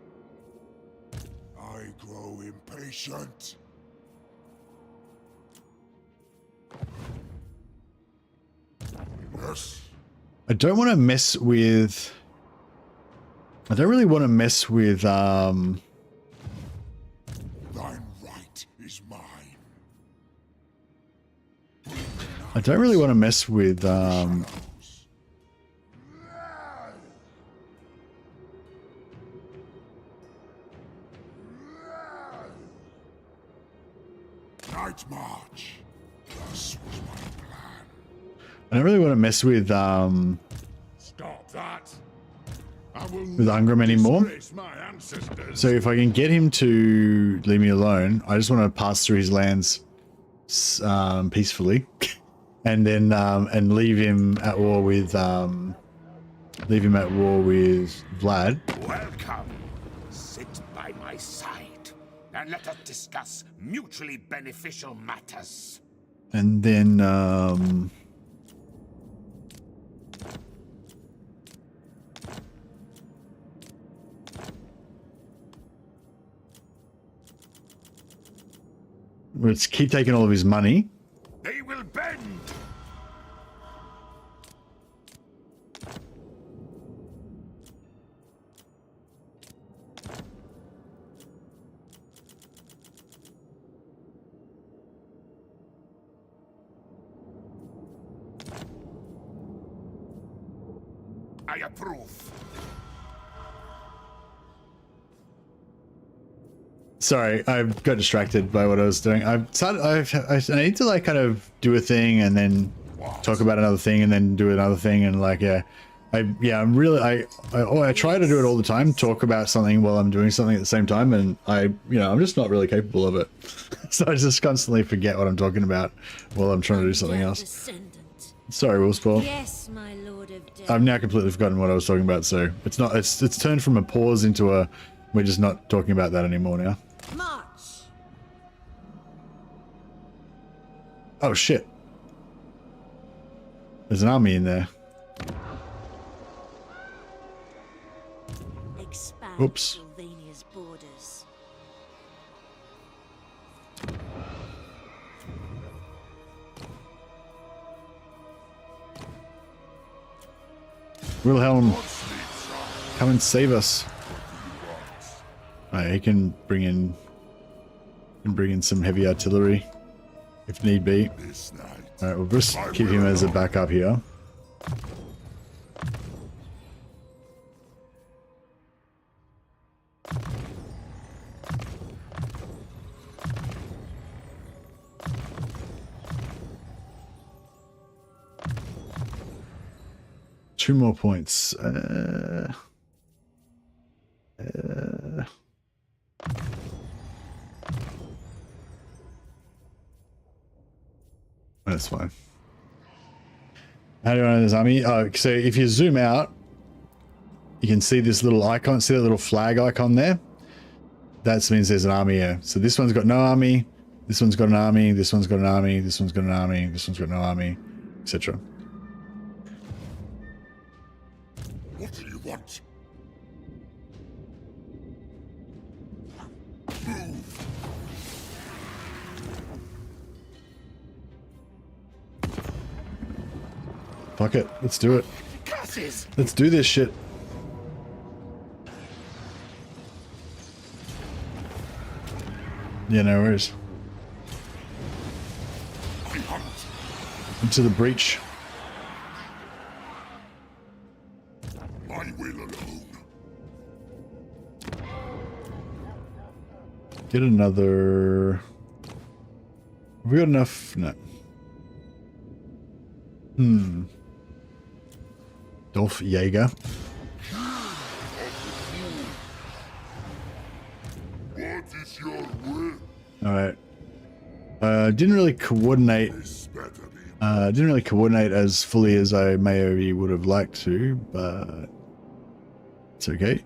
I grow impatient. Yes. I don't want to mess with... I don't really want to mess with... Thine right is mine. I don't really want to mess with... Night march. This was my plan. I don't really want to mess with Stop that. I will with Ungram anymore. my ancestors. So if I can get him to leave me alone, I just want to pass through his lands peacefully, and then and leave him at war with Vlad. Welcome. Sit by my side. and let us discuss mutually beneficial matters. And then, let's keep taking all of his money. They will bend. I approve. Sorry, I got distracted by what I was doing. I need to like kind of do a thing and then talk about another thing and then do another thing and like I try to do it all the time, talk about something while I'm doing something at the same time, and I'm just not really capable of it. So I just constantly forget what I'm talking about while I'm trying to do something else. Sorry, Willsport. Yes, my lord of death. I've now completely forgotten what I was talking about, so it's turned from a pause into a we're just not talking about that anymore now. March. Oh shit. There's an army in there. Expand Oops. Sylvania's borders. Wilhelm, come and save us. Alright, he can bring in some heavy artillery if need be. Alright, we'll just keep him as a backup here. Two more points. That's fine. How do I know this army? Oh, so if you zoom out, you can see this little icon. See that little flag icon there? That means there's an army here. So this one's got no army. This one's got an army. This one's got an army. This one's got an army. This one's got no army, etc. What do you want? Fuck it. Let's do it. Let's do this shit. Yeah, no worries. Into the breach. My will alone. Get another. Have we got enough? No. Dolph Jaeger. What is your will? Alright. Didn't really coordinate. Didn't really coordinate as fully as I maybe would have liked to, but it's okay.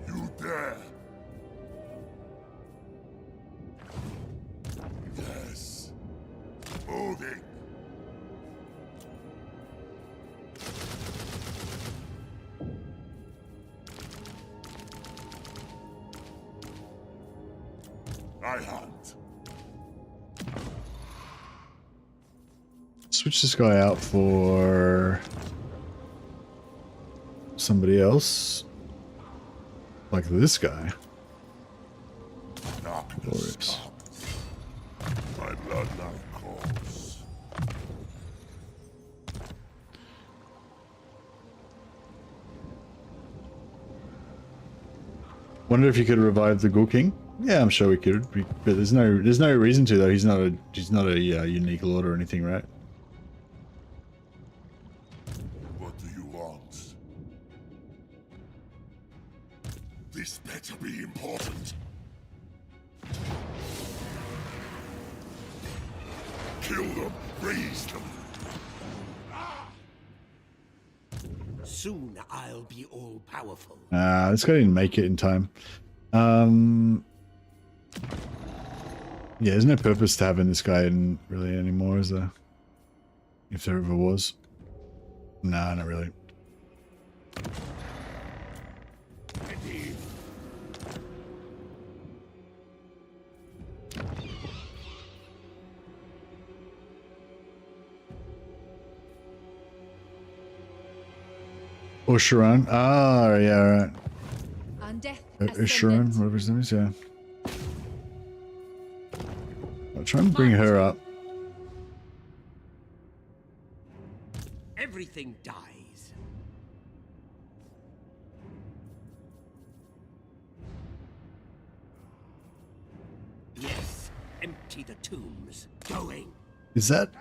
You dare? Yes. Moving. I hunt. Switch this guy out for somebody else. Like this guy. Darkness comes. My bloodline calls. Wonder if you could revive the Ghoul King. Yeah, I'm sure we could, but there's no reason to though. He's not a unique lord or anything, right? What do you want? This better be important. Kill them, raise them. Soon I'll be all powerful. This guy didn't make it in time. Yeah, there's no purpose to having this guy in really anymore, is there? If there ever was. Nah, not really. Osharan. Ah, yeah, right. On death Osharan, whatever his name is, yeah. I'll try and bring her up. Everything dies. Yes, empty the tombs. Going. Is that?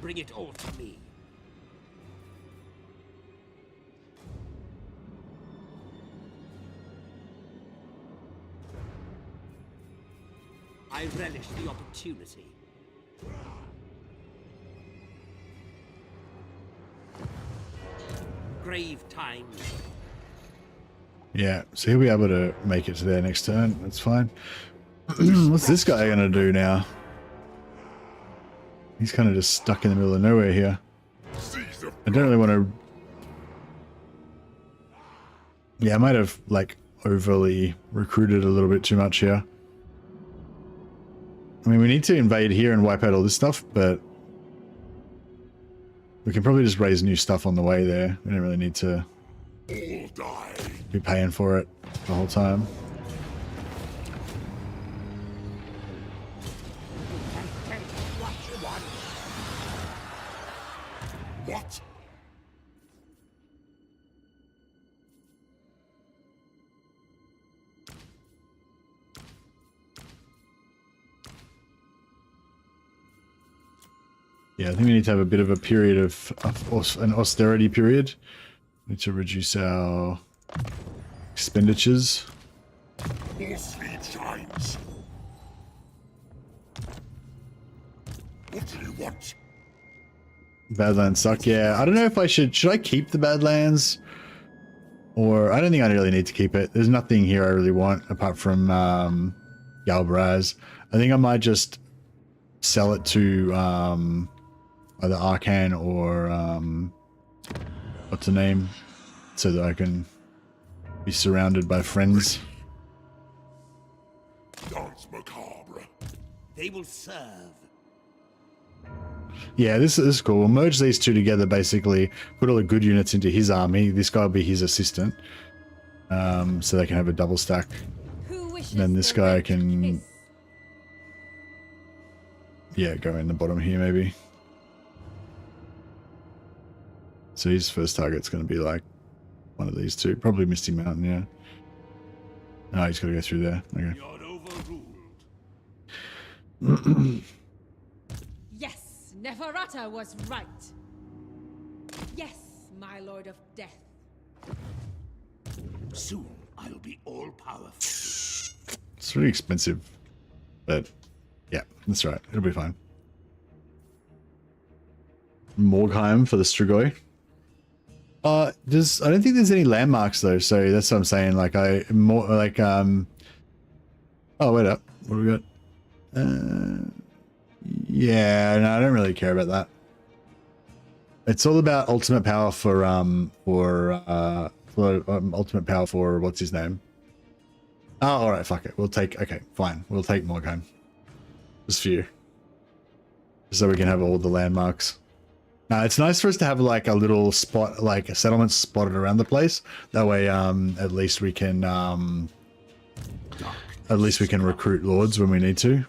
Bring it all to me. I relish the opportunity. Grave times. Yeah, so he'll be able to make it to there next turn. That's fine. What's this guy gonna do now? He's kind of just stuck in the middle of nowhere here. I don't really want to... Yeah, I might have, like, overly recruited a little bit too much here. I mean, we need to invade here and wipe out all this stuff, but... we can probably just raise new stuff on the way there. We don't really need to be paying for it the whole time. What? Yeah, I think we need to have a bit of a period of an austerity period. We need to reduce our expenditures. More sleep shines. What do you want? Badlands suck. Yeah, I don't know if I should I keep the Badlands? Or, I don't think I really need to keep it. There's nothing here I really want apart from Galbraz. I think I might just sell it to either Arcan or what's the name, so that I can be surrounded by friends. Dance macabre. They will serve. Yeah, this is cool. We'll merge these two together, basically. Put all the good units into his army. This guy will be his assistant. So they can have a double stack. And then this guy can... yeah, go in the bottom here, maybe. So his first target's going to be like one of these two. Probably Misty Mountain, yeah. No, he's got to go through there. Okay. Yes, Neferata was right. Yes, my lord of death. Soon I'll be all powerful. It's really expensive, but yeah, that's right. It'll be fine. Morgheim for the Strigoi. I don't think there's any landmarks though, so that's what I'm saying. Like oh wait up. What do we got? Yeah, no, I don't really care about that. It's all about ultimate power for ultimate power for what's his name? Oh, all right, fuck it. Okay, fine. We'll take Morgheim. Just for you. So we can have all the landmarks. It's nice for us to have like a little spot, like a settlement spotted around the place. That way, at least we can recruit lords when we need to.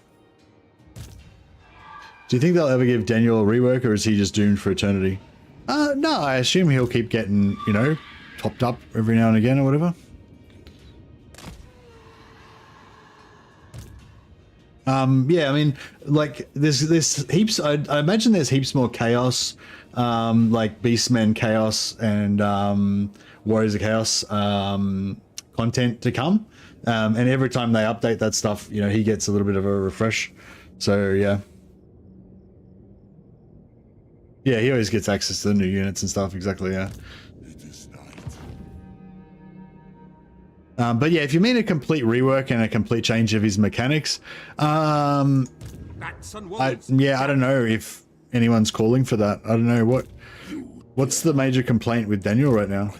Do you think they'll ever give Daniel a rework, or is he just doomed for eternity? No, I assume he'll keep getting, you know, topped up every now and again or whatever. Yeah, I mean, like, there's heaps, I imagine there's heaps more chaos, like Beastmen chaos and Warriors of Chaos content to come. And every time they update that stuff, you know, he gets a little bit of a refresh. So, yeah. Yeah, he always gets access to the new units and stuff. Exactly, yeah. It is night. But yeah, if you mean a complete rework and a complete change of his mechanics, I don't know if anyone's calling for that. I don't know what's the major complaint with Daniel right now.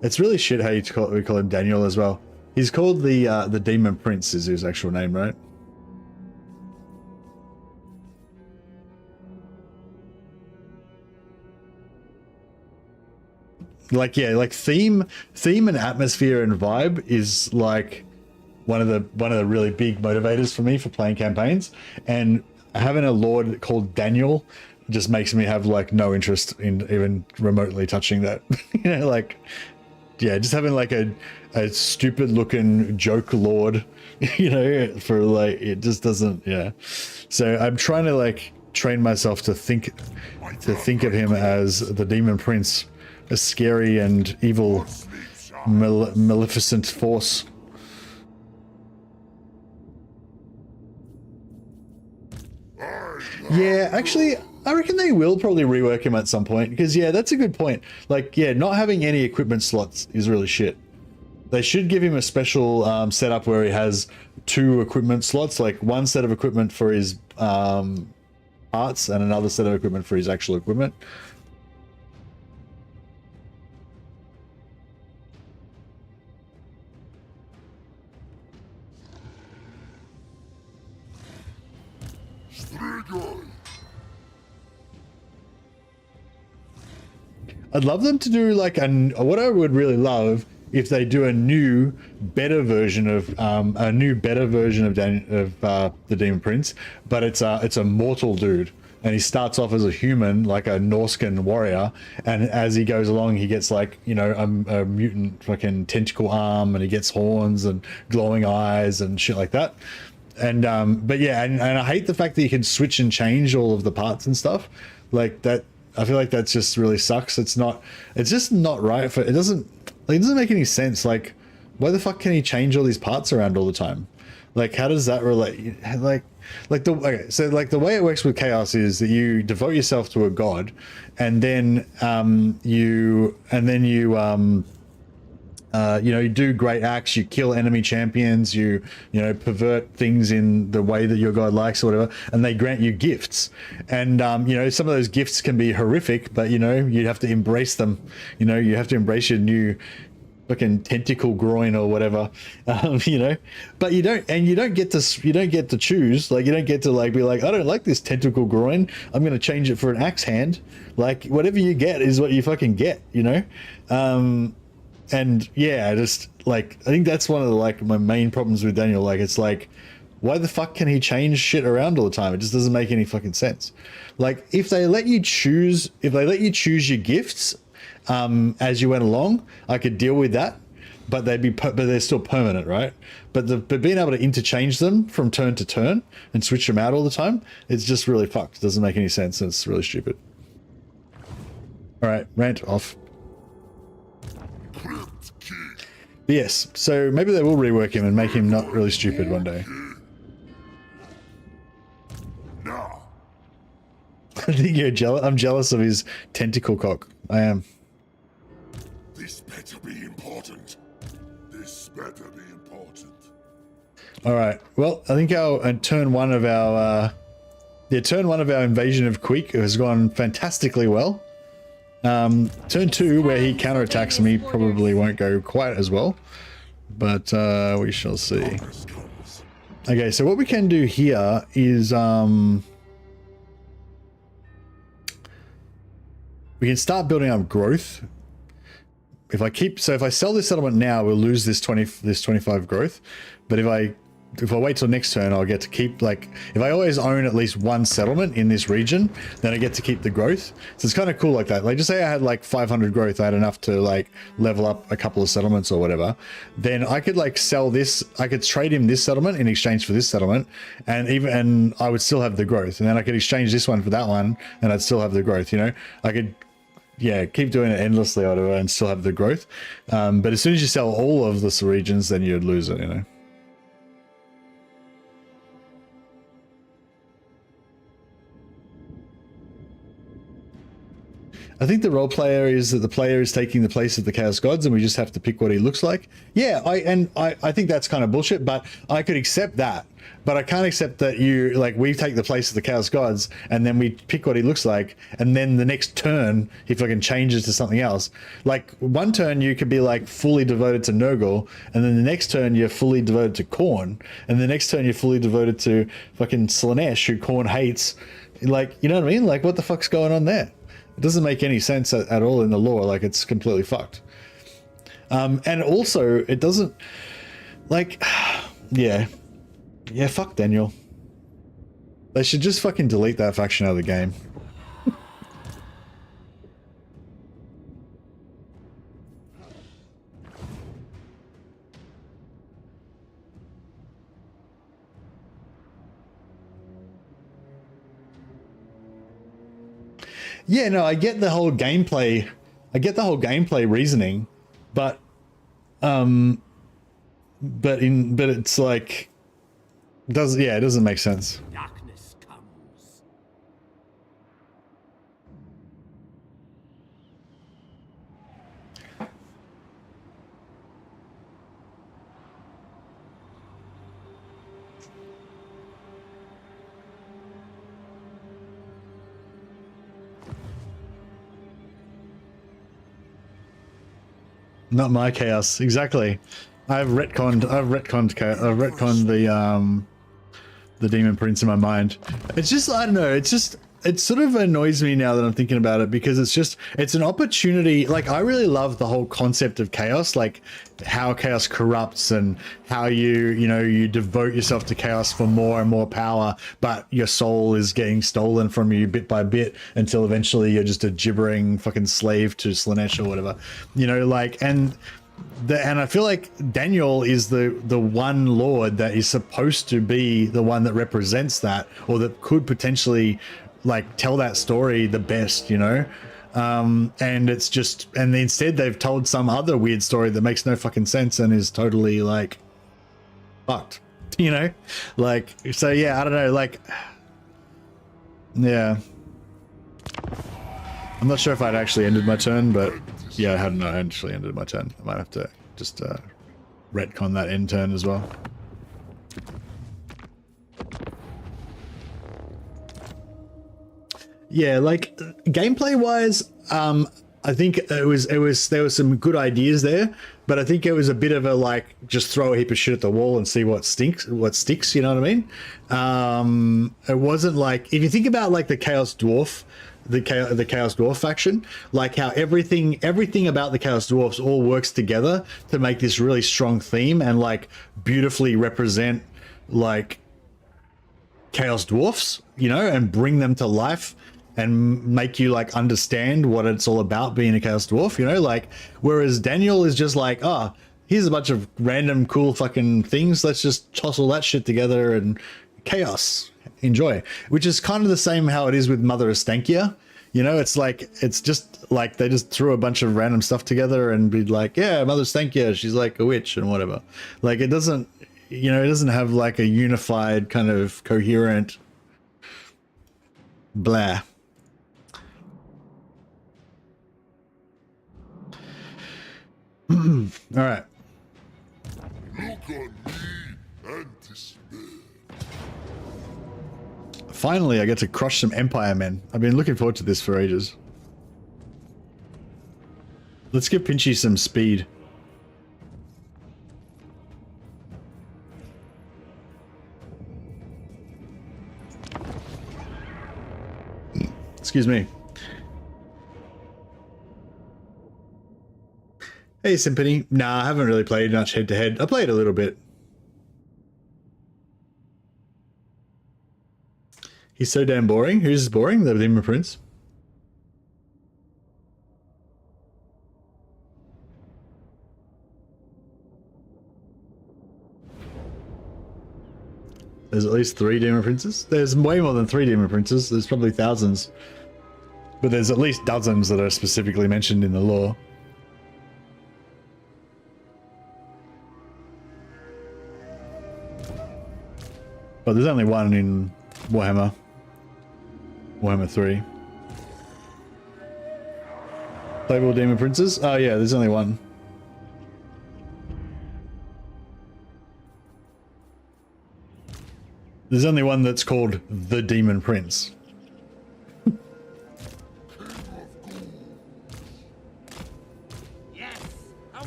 It's really shit how we call him Daniel as well. He's called the Demon Prince is his actual name, right? Like, yeah, like theme and atmosphere and vibe is like one of the really big motivators for me for playing campaigns, and having a lord called Daniel just makes me have like no interest in even remotely touching that. You know, like, yeah, just having like a stupid looking joke lord, you know, for like, it just doesn't, yeah. So I'm trying to like train myself to think of him as the Demon Prince, a scary and evil maleficent force. Yeah, actually, I reckon they will probably rework him at some point, because yeah, that's a good point. Like, yeah, not having any equipment slots is really shit. They should give him a special setup where he has 2 equipment slots, like one set of equipment for his parts and another set of equipment for his actual equipment. I'd love them to do like what I would really love if they do a new, better version of the Demon Prince, but it's a mortal dude, and he starts off as a human, like a Norscan warrior, and as he goes along, he gets like, you know, a mutant fucking tentacle arm, and he gets horns and glowing eyes and shit like that. And but yeah, and I hate the fact that you can switch and change all of the parts and stuff like that. I feel like that just really sucks. It's just not right for, it doesn't make any sense. Like, why the fuck can he change all these parts around all the time? Like, how does that relate? So the way it works with chaos is that you devote yourself to a god, and then you do great acts, you kill enemy champions, you pervert things in the way that your god likes or whatever, and they grant you gifts. And some of those gifts can be horrific, but you have to embrace them. You have to embrace your new fucking tentacle groin or whatever. But you don't get to choose. Like, you don't get to like be like, I don't like this tentacle groin, I'm gonna change it for an axe hand. Like, whatever you get is what you fucking get, And yeah, I think that's one of the my main problems with Daniel. Like, it's like, why the fuck can he change shit around all the time? It just doesn't make any fucking sense. Like, if they let you choose your gifts as you went along, I could deal with that. But they're still permanent, right? But being able to interchange them from turn to turn and switch them out all the time, it's just really fucked. It doesn't make any sense, and it's really stupid. All right, rant off. Yes, so maybe they will rework him and make him not really stupid one day. No. I think you're jealous. I'm jealous of his tentacle cock. I am. This better be important. This better be important. All right. Well, I think turn one of our invasion of Queek has gone fantastically well. Turn 2, where he counterattacks me, probably won't go quite as well, but we shall see. Okay, so what we can do here is we can start building up growth. If I sell this settlement now, we'll lose this 25 growth, but if I wait till next turn, I'll get to keep, like, if I always own at least one settlement in this region, then I get to keep the growth. So it's kind of cool like that. Like, just say I had like 500 growth, I had enough to like level up a couple of settlements or whatever. Then I could like sell this, I could trade him this settlement in exchange for this settlement, and I would still have the growth. And then I could exchange this one for that one, and I'd still have the growth, I could, yeah, keep doing it endlessly or whatever and still have the growth. But as soon as you sell all of the regions, then you'd lose it, I think the role player is that the player is taking the place of the Chaos Gods and we just have to pick what he looks like. Yeah, I think that's kind of bullshit, but I could accept that. But I can't accept that you, like, we take the place of the Chaos Gods and then we pick what he looks like, and then the next turn he fucking changes to something else. Like, one turn you could be like fully devoted to Nurgle, and then the next turn you're fully devoted to Khorne, and the next turn you're fully devoted to fucking Slaanesh, who Khorne hates. Like, you know what I mean? Like, what the fuck's going on there? It doesn't make any sense at all in the lore. Like, it's completely fucked. And also, it doesn't, like, yeah, fuck Daniel. They should just fucking delete that faction out of the game. Yeah, no, I get the whole gameplay. I get the whole gameplay reasoning, but it's like, it doesn't make sense. Darkness comes. Not my chaos, exactly. I've retconned the Demon Prince in my mind. It's just, I don't know, it sort of annoys me now that I'm thinking about it, because it's an opportunity. Like, I really love the whole concept of chaos, like how chaos corrupts and how you devote yourself to chaos for more and more power, but your soul is getting stolen from you bit by bit until eventually you're just a gibbering fucking slave to Slaanesh or whatever, like, and I feel like Daniel is the one lord that is supposed to be the one that represents that, or that could potentially like tell that story the best, and it's just, and instead they've told some other weird story that makes no fucking sense and is totally like fucked, like, so yeah, I don't know, like, yeah, I'm not sure if I'd actually ended my turn, but yeah, I hadn't actually ended my turn. I might have to just retcon that end turn as well. Yeah, like gameplay wise, I think there was some good ideas there, but I think it was a bit of a like just throw a heap of shit at the wall and see what sticks, you know what I mean? It wasn't like, if you think about like the Chaos Dwarf, the Chaos Dwarf faction, like how everything about the Chaos Dwarfs all works together to make this really strong theme and like beautifully represent like Chaos Dwarfs, and bring them to life and make you like understand what it's all about being a Chaos Dwarf, like, whereas Daniel is just like, oh, here's a bunch of random cool fucking things, let's just toss all that shit together and chaos, enjoy. Which is kind of the same how it is with Mother Estankia, it's like, it's just like they just threw a bunch of random stuff together and be like, yeah, Mother Estankia, she's like a witch and whatever. Like, it doesn't, it doesn't have like a unified kind of coherent blah. All right. Look on me and despair. Finally, I get to crush some Empire men. I've been looking forward to this for ages. Let's give Pinchy some speed. Excuse me. Hey, Symphony. Nah, I haven't really played much head-to-head. I played a little bit. He's so damn boring. Who's boring? The Demon Prince? There's at least 3 Demon Princes. There's way more than 3 Demon Princes. There's probably thousands. But there's at least dozens that are specifically mentioned in the lore. But there's only one in Warhammer 3. Playable demon princes? Oh yeah, there's only one. There's only one that's called the Demon Prince. Yes,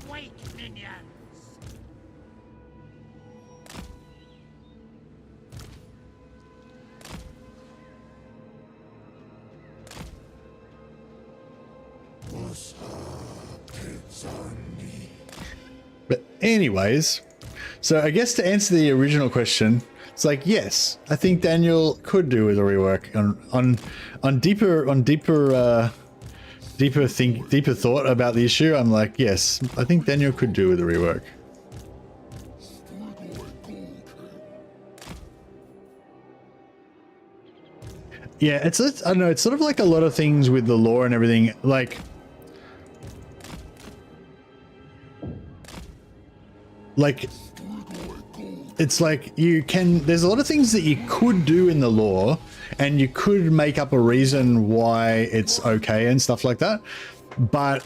awake, minions! But anyways, so I guess to answer the original question, it's like, yes, I think Daniel could do with a rework on deeper thought about the issue. I'm like, yes, I think Daniel could do with a rework. Yeah, I don't know, it's sort of like a lot of things with the lore and everything, like it's like there's a lot of things that you could do in the lore and you could make up a reason why it's okay and stuff like that, but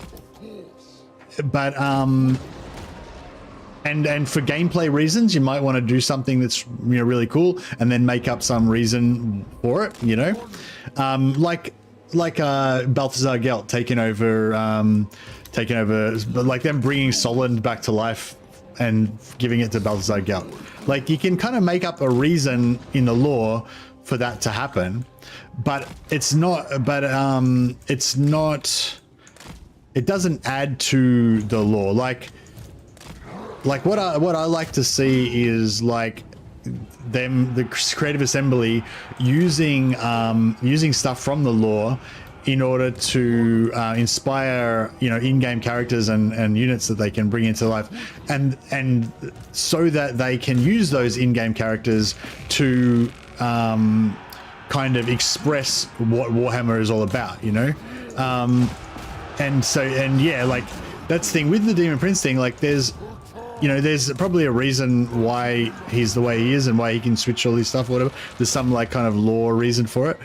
and for gameplay reasons you might want to do something that's, you know, really cool and then make up some reason for it, you know, like Balthazar Gelt taking over, like them bringing Solent back to life and giving it to Balthazar Gelt. Like, you can kind of make up a reason in the lore for that to happen, but it doesn't add to the lore. Like what I like to see is like the Creative Assembly using stuff from the lore in order to inspire, you know, in-game characters and units that they can bring into life, and so that they can use those in-game characters to kind of express what Warhammer is all about, you know. And yeah, like that's the thing with the Demon Prince thing. Like, there's probably a reason why he's the way he is and why he can switch all this stuff or whatever. There's some like kind of lore reason for it,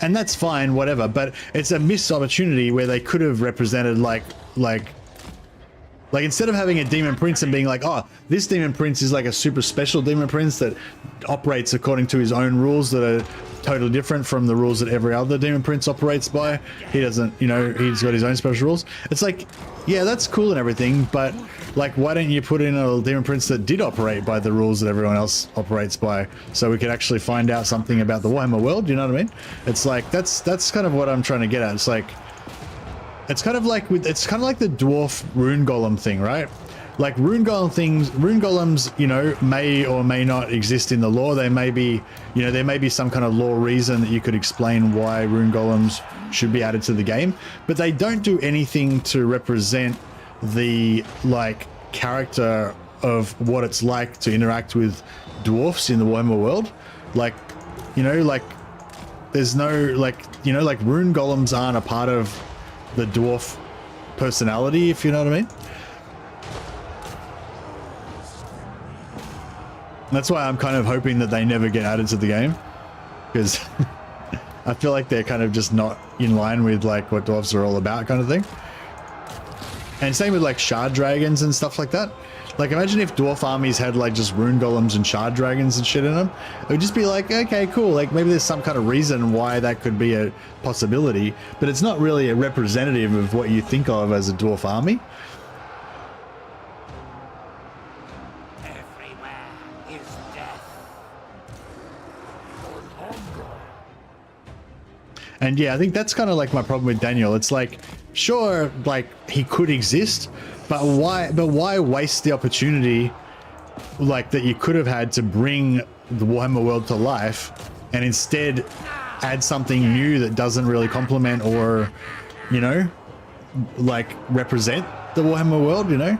and that's fine, whatever, but it's a missed opportunity where they could have represented like instead of having a Demon Prince and being like, oh, this Demon Prince is like a super special Demon Prince that operates according to his own rules that are totally different from the rules that every other Demon Prince operates by. He doesn't, you know, he's got his own special rules. It's like, yeah, that's cool and everything, but like, why don't you put in a Demon Prince that did operate by the rules that everyone else operates by, so we could actually find out something about the Warhammer world? You know what I mean? It's like, that's kind of what I'm trying to get at. It's like, it's kind of like the dwarf rune golem thing, right? Like rune golems, you know, may or may not exist in the lore. They may be, you know, there may be some kind of lore reason that you could explain why rune golems should be added to the game, but they don't do anything to represent the like character of what it's like to interact with dwarfs in the Warhammer world. Like, you know, like there's no, like, you know, like rune golems aren't a part of the dwarf personality, if you know what I mean. That's why I'm kind of hoping that they never get added to the game, because I feel like they're kind of just not in line with like what dwarves are all about, kind of thing. And same with like shard dragons and stuff like that. Like, imagine if dwarf armies had like just rune golems and shard dragons and shit in them. It would just be like, okay, cool. Like, maybe there's some kind of reason why that could be a possibility, but it's not really a representative of what you think of as a dwarf army. Everywhere is death. And yeah, I think that's kind of like my problem with Daniel. It's like, sure, like he could exist, but why waste the opportunity like that you could have had to bring the Warhammer world to life and instead add something new that doesn't really complement or, you know, like represent the Warhammer world, you know?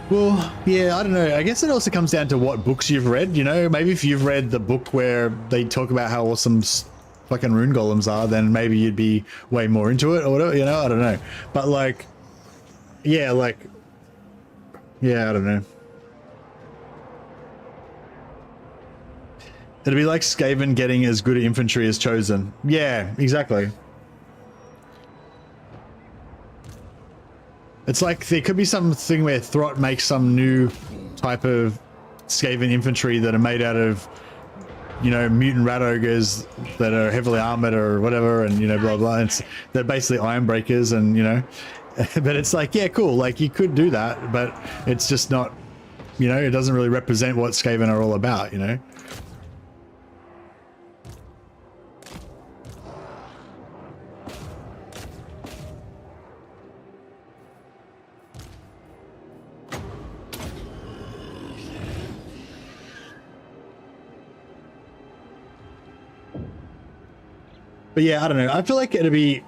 Well, yeah, I don't know. I guess it also comes down to what books you've read, you know? Maybe if you've read the book where they talk about how awesome fucking rune golems are, then maybe you'd be way more into it or whatever, you know? I don't know. But like, yeah, I don't know. It'd be like Skaven getting as good infantry as Chosen. Yeah, exactly. It's like there could be something where Throt makes some new type of Skaven infantry that are made out of, you know, mutant rat ogres that are heavily armored or whatever, and, you know, blah, blah. They're basically iron breakers, and, you know, but it's like, yeah, cool. Like, you could do that, but it's just not, you know, it doesn't really represent what Skaven are all about, you know? But yeah, I don't know. I feel like it'd be,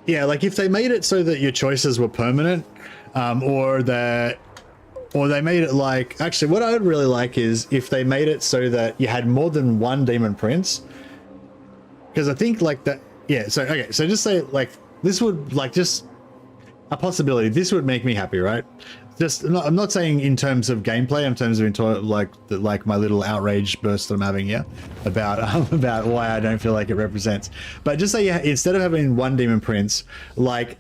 yeah, like if they made it so that your choices were permanent, or they made it like, actually what I would really like is if they made it so that you had more than one demon prince. Because I think like that, yeah, so, okay, so just say like, this would like just a possibility. This would make me happy, right? Just, I'm not saying in terms of gameplay, in terms of like my little outrage burst that I'm having here about why I don't feel like it represents. But just say instead of having one demon prince, like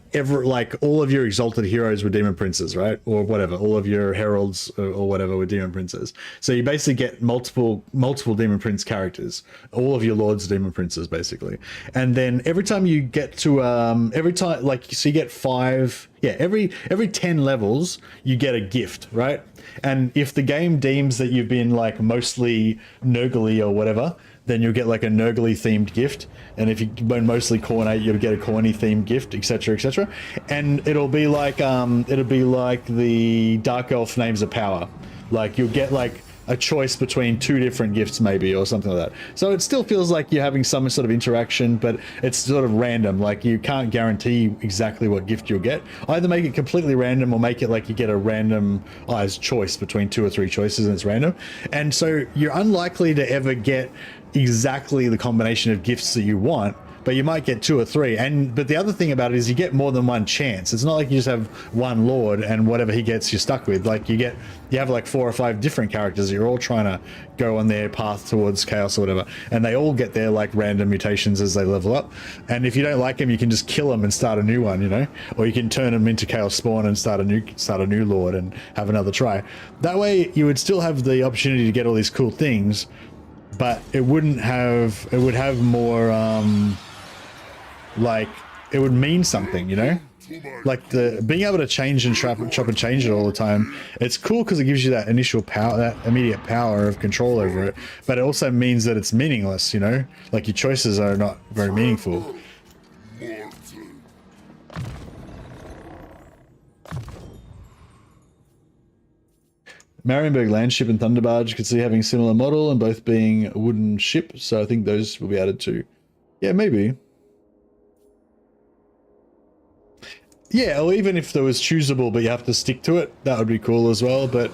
all of your exalted heroes were demon princes, right? Or whatever, all of your heralds or whatever were demon princes. So you basically get multiple demon prince characters. All of your lords are demon princes, basically. And then every time you get to so you get 5. Yeah, every 10 levels, you get a gift, right? And if the game deems that you've been like mostly Nurgly or whatever, then you'll get like a Nurgly themed gift. And if you've been mostly Cornate, you'll get a Corny themed gift, etc., etc. And it'll be like the Dark Elf Names of Power. Like you'll get like a choice between 2 different gifts maybe, or something like that. So it still feels like you're having some sort of interaction, but it's sort of random. Like you can't guarantee exactly what gift you'll get. Either make it completely random or make it like you get a randomized choice between 2 or 3 choices and it's random. And so you're unlikely to ever get exactly the combination of gifts that you want, but you might get 2 or 3. But the other thing about it is you get more than one chance. It's not like you just have one lord and whatever he gets you're stuck with. Like you have like 4 or 5 different characters. You're all trying to go on their path towards chaos or whatever, and they all get their like random mutations as they level up. And if you don't like them, you can just kill them and start a new one, you know, or you can turn them into chaos spawn and start a new lord and have another try. That way you would still have the opportunity to get all these cool things, but it would have more like it would mean something, you know, like the being able to change and chop and change it all the time. It's cool because it gives you that initial power, that immediate power of control over it, but it also means that it's meaningless, you know, like your choices are not very meaningful. Marienburg Landship and Thunderbarge could see having similar model and both being a wooden ship, so I think those will be added too. Yeah, maybe. Yeah, or even if there was choosable, but you have to stick to it, that would be cool as well. But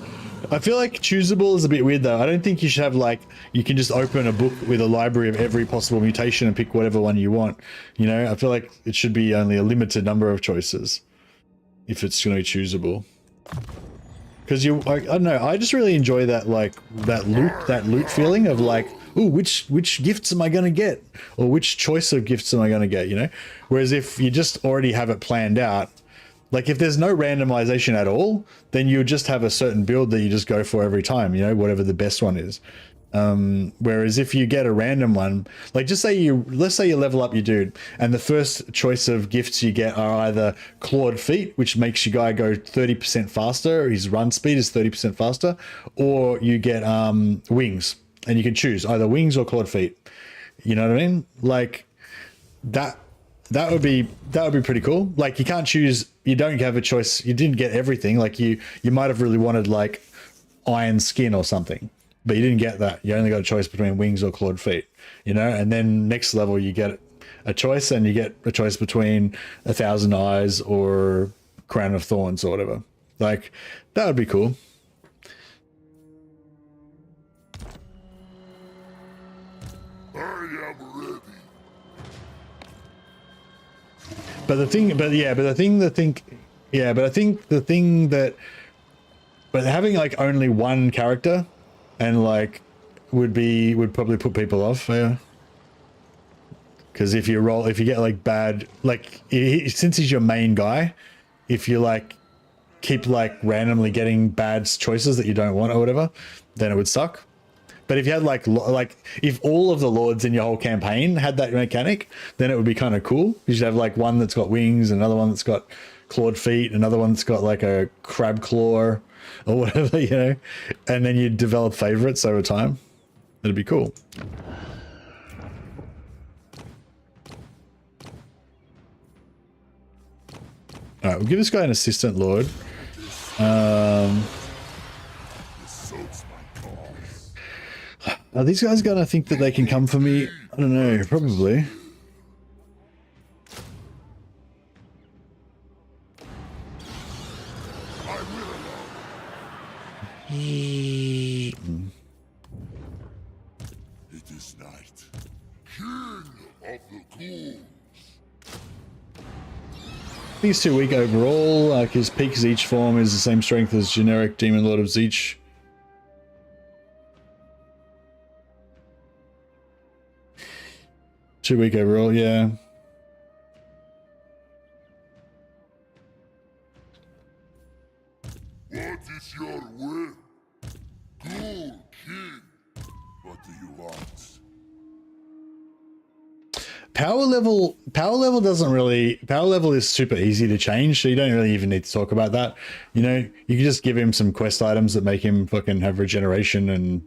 I feel like choosable is a bit weird though. I don't think you should have like, you can just open a book with a library of every possible mutation and pick whatever one you want. You know, I feel like it should be only a limited number of choices if it's going to be choosable. Because I don't know, I just really enjoy that, like, that loot feeling of like, ooh, which gifts am I going to get? Or which choice of gifts am I going to get, you know? Whereas if you just already have it planned out, like if there's no randomization at all, then you just have a certain build that you just go for every time, you know, whatever the best one is. Whereas if you get a random one, like let's say you level up your dude and the first choice of gifts you get are either clawed feet, which makes your guy go 30% faster, his run speed is 30% faster, or you get wings, and you can choose either wings or clawed feet. You know what I mean? Like that would be pretty cool. Like you can't choose, you don't have a choice, you didn't get everything. Like you might have really wanted like iron skin or something, but you didn't get that. You only got a choice between wings or clawed feet, you know? And then next level you get a choice, and you get a choice between 1,000 eyes or crown of thorns or whatever. Like that would be cool. I am ready. But the thing, but having like only one character and like would probably put people off. Yeah. Because if you get like bad, like since he's your main guy, if you like keep like randomly getting bad choices that you don't want or whatever, then it would suck. But if you had like if all of the lords in your whole campaign had that mechanic, then it would be kind of cool. You should have like one that's got wings, another one that's got clawed feet, another one that's got like a crab claw or whatever, you know, and then you develop favorites over time. It'd be cool. All right, we'll give this guy an assistant lord. Are these guys gonna think that they can come for me? I don't know, probably. It is night. King of the ghouls. He's too weak overall. Like his peak as each form is the same strength as generic Demon Lord of Zeech. Too weak overall, yeah. What is your will? Ghoul King. What do you want? Power level is super easy to change, so you don't really even need to talk about that. You know, you can just give him some quest items that make him fucking have regeneration and,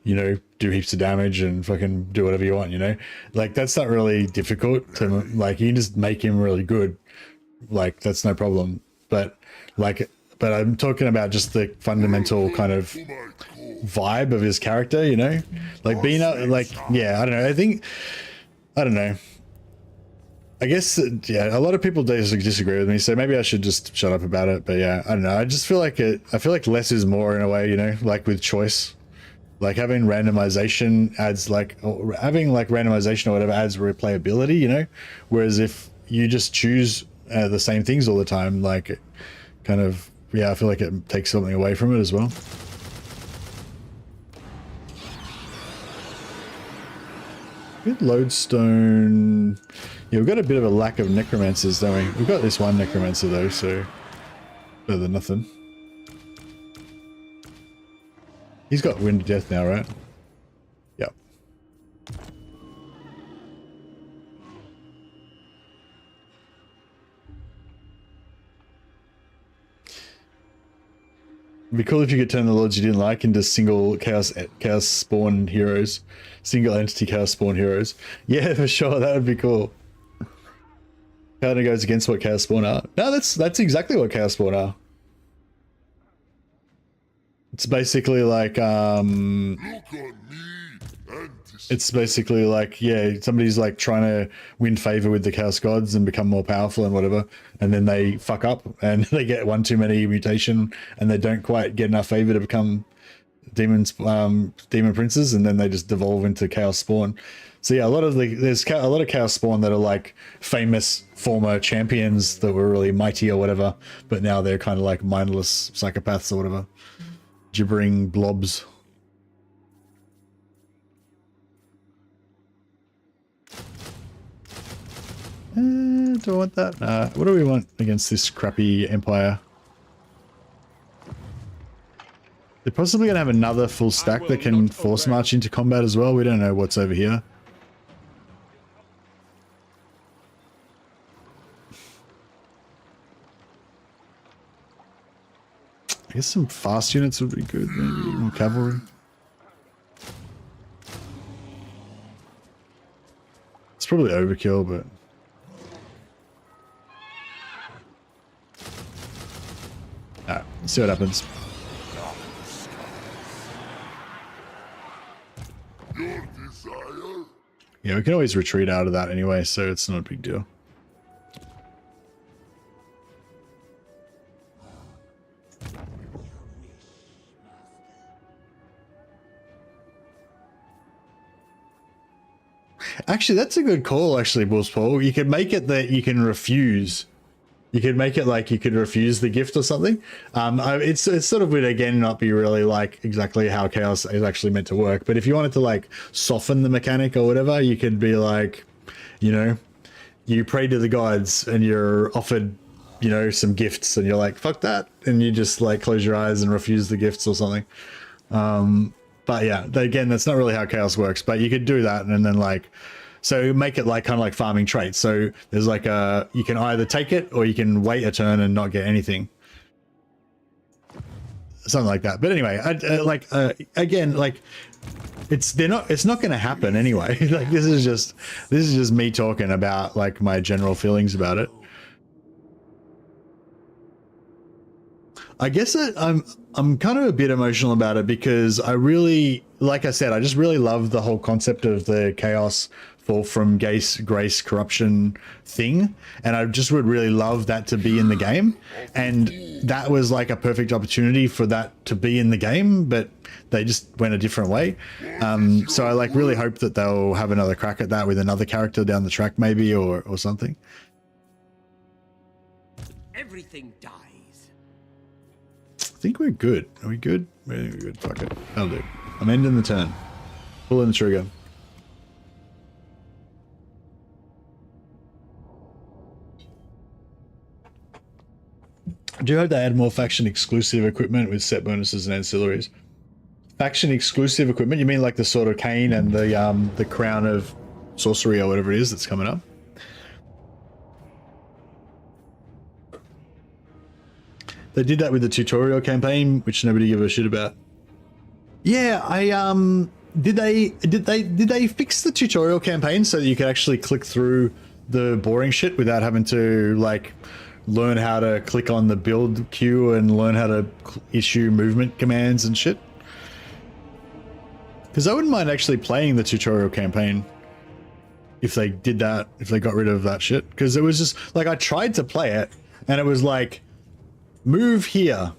you know, do heaps of damage and fucking do whatever you want, you know? Like, that's not really difficult to, like, you can just make him really good. Like, that's no problem. But I'm talking about just the fundamental kind of vibe of his character, you know? Like, being like, yeah, I don't know. I don't know. I guess, yeah, a lot of people disagree with me, so maybe I should just shut up about it. But yeah, I don't know. I just feel like I feel like less is more in a way, you know, like with choice. Like having randomization adds having randomization or whatever adds replayability, you know? Whereas if you just choose the same things all the time, like it kind of, yeah, I feel like it takes something away from it as well. Good lodestone. Yeah, we've got a bit of a lack of necromancers, don't we? We've got this one necromancer though, so better than nothing. He's got Wind of Death now, right? Yep. It'd be cool if you could turn the lords you didn't like into single chaos spawn heroes. Single entity chaos spawn heroes. Yeah, for sure, that would be cool. Kind of goes against what chaos spawn are. No, that's exactly what chaos spawn are. It's basically like it's basically like, yeah, somebody's like trying to win favor with the chaos gods and become more powerful and whatever, and then they fuck up and they get one too many mutation and they don't quite get enough favor to become demon princes, and then they just devolve into chaos spawn. So yeah, there's a lot of chaos spawn that are like famous former champions that were really mighty or whatever, but now they're kind of like mindless psychopaths or whatever. Gibbering blobs. Do I want that? What do we want against this crappy empire? They're possibly going to have another full stack that can force march into combat as well. We don't know what's over here. I guess some fast units would be good, maybe more cavalry. It's probably overkill, but alright, let's see what happens. Yeah, we can always retreat out of that anyway, so it's not a big deal. Actually, that's a good call, actually, Bulls Paul. You could make it that you can refuse. You could make it like you could refuse the gift or something. It's sort of would, again, not be really like exactly how Chaos is actually meant to work. But if you wanted to like soften the mechanic or whatever, you could be like, you know, you pray to the gods and you're offered, you know, some gifts and you're like, fuck that. And you just like close your eyes and refuse the gifts or something. But yeah, again, that's not really how Chaos works, but you could do that and then like, so make it like kind of like farming traits. So there's like you can either take it or you can wait a turn and not get anything. Something like that. But anyway, again, like it's not going to happen anyway. Like this is just me talking about like my general feelings about it. I guess I'm kind of a bit emotional about it because I really, like I said, I just really love the whole concept of the chaos fall from grace corruption thing, and I just would really love that to be in the game, and that was like a perfect opportunity for that to be in the game, but they just went a different way. So I like really hope that they'll have another crack at that with another character down the track maybe or something. Everything dies. I think we're good. Are we good? We're good. Fuck it. That'll do. I'm ending the turn. Pulling the trigger. I do hope they add more faction exclusive equipment with set bonuses and ancillaries. Faction exclusive equipment? You mean like the Sword of Cain and the Crown of Sorcery or whatever it is that's coming up? They did that with the tutorial campaign, which nobody gave a shit about. Yeah, did they fix the tutorial campaign so that you could actually click through the boring shit without having to like learn how to click on the build queue and learn how to issue movement commands and shit? Because I wouldn't mind actually playing the tutorial campaign if they did that, if they got rid of that shit. Because it was just like I tried to play it and it was like, move here,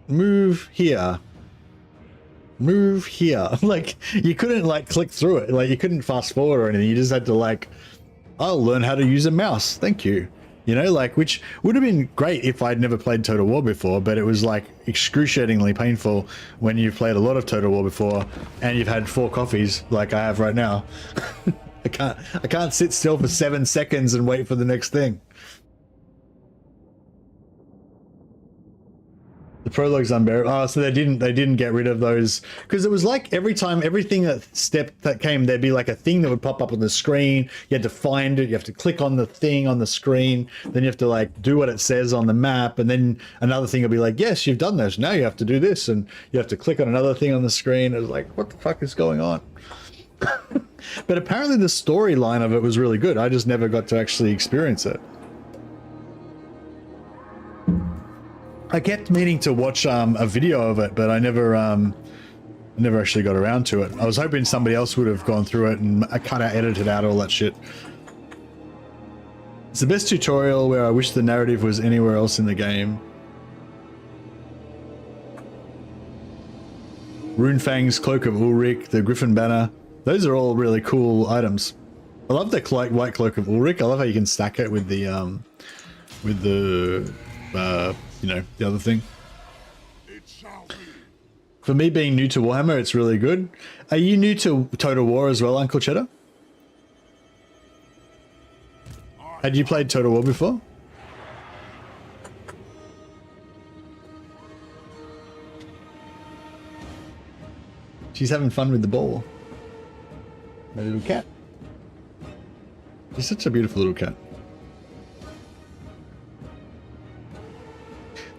move here, move here. Like you couldn't like click through it, like you couldn't fast forward or anything. You just had to like, I'll learn how to use a mouse, thank you. You know, like, which would have been great if I'd never played Total War before, but it was like excruciatingly painful when you've played a lot of Total War before and you've had 4 coffees like I have right now. I can't sit still for 7 seconds and wait for the next thing. The prologue's unbearable. Oh, so they didn't get rid of those, because it was like every time everything that came, there'd be like a thing that would pop up on the screen. You had to find it. You have to click on the thing on the screen. Then you have to like do what it says on the map, and then another thing will be like, yes, you've done this. Now you have to do this, and you have to click on another thing on the screen. It was like, what the fuck is going on? But apparently the storyline of it was really good. I just never got to actually experience it. I kept meaning to watch a video of it, but I never actually got around to it. I was hoping somebody else would have gone through it and edited out all that shit. It's the best tutorial where I wish the narrative was anywhere else in the game. Runefang's Cloak of Ulrich, the Griffin Banner. Those are all really cool items. I love the white Cloak of Ulrich. I love how you can stack it with the you know, the other thing. For me being new to Warhammer, it's really good. Are you new to Total War as well, Uncle Cheddar? Had you played Total War before? She's having fun with the ball. My little cat. She's such a beautiful little cat.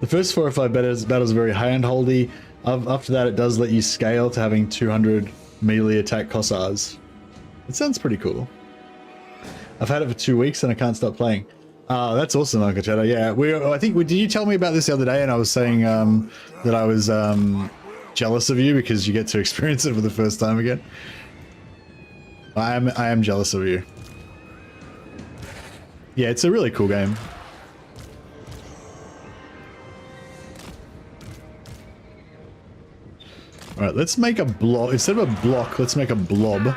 The first 4 or 5 battles are very hand-holdy. After that, it does let you scale to having 200 melee attack Cossars. It sounds pretty cool. I've had it for 2 weeks and I can't stop playing. That's awesome, Uncle Cheddar. Yeah, did you tell me about this the other day? And I was saying that I was jealous of you because you get to experience it for the first time again. I am jealous of you. Yeah, it's a really cool game. Alright, let's make a blob. Instead of a block, let's make a blob.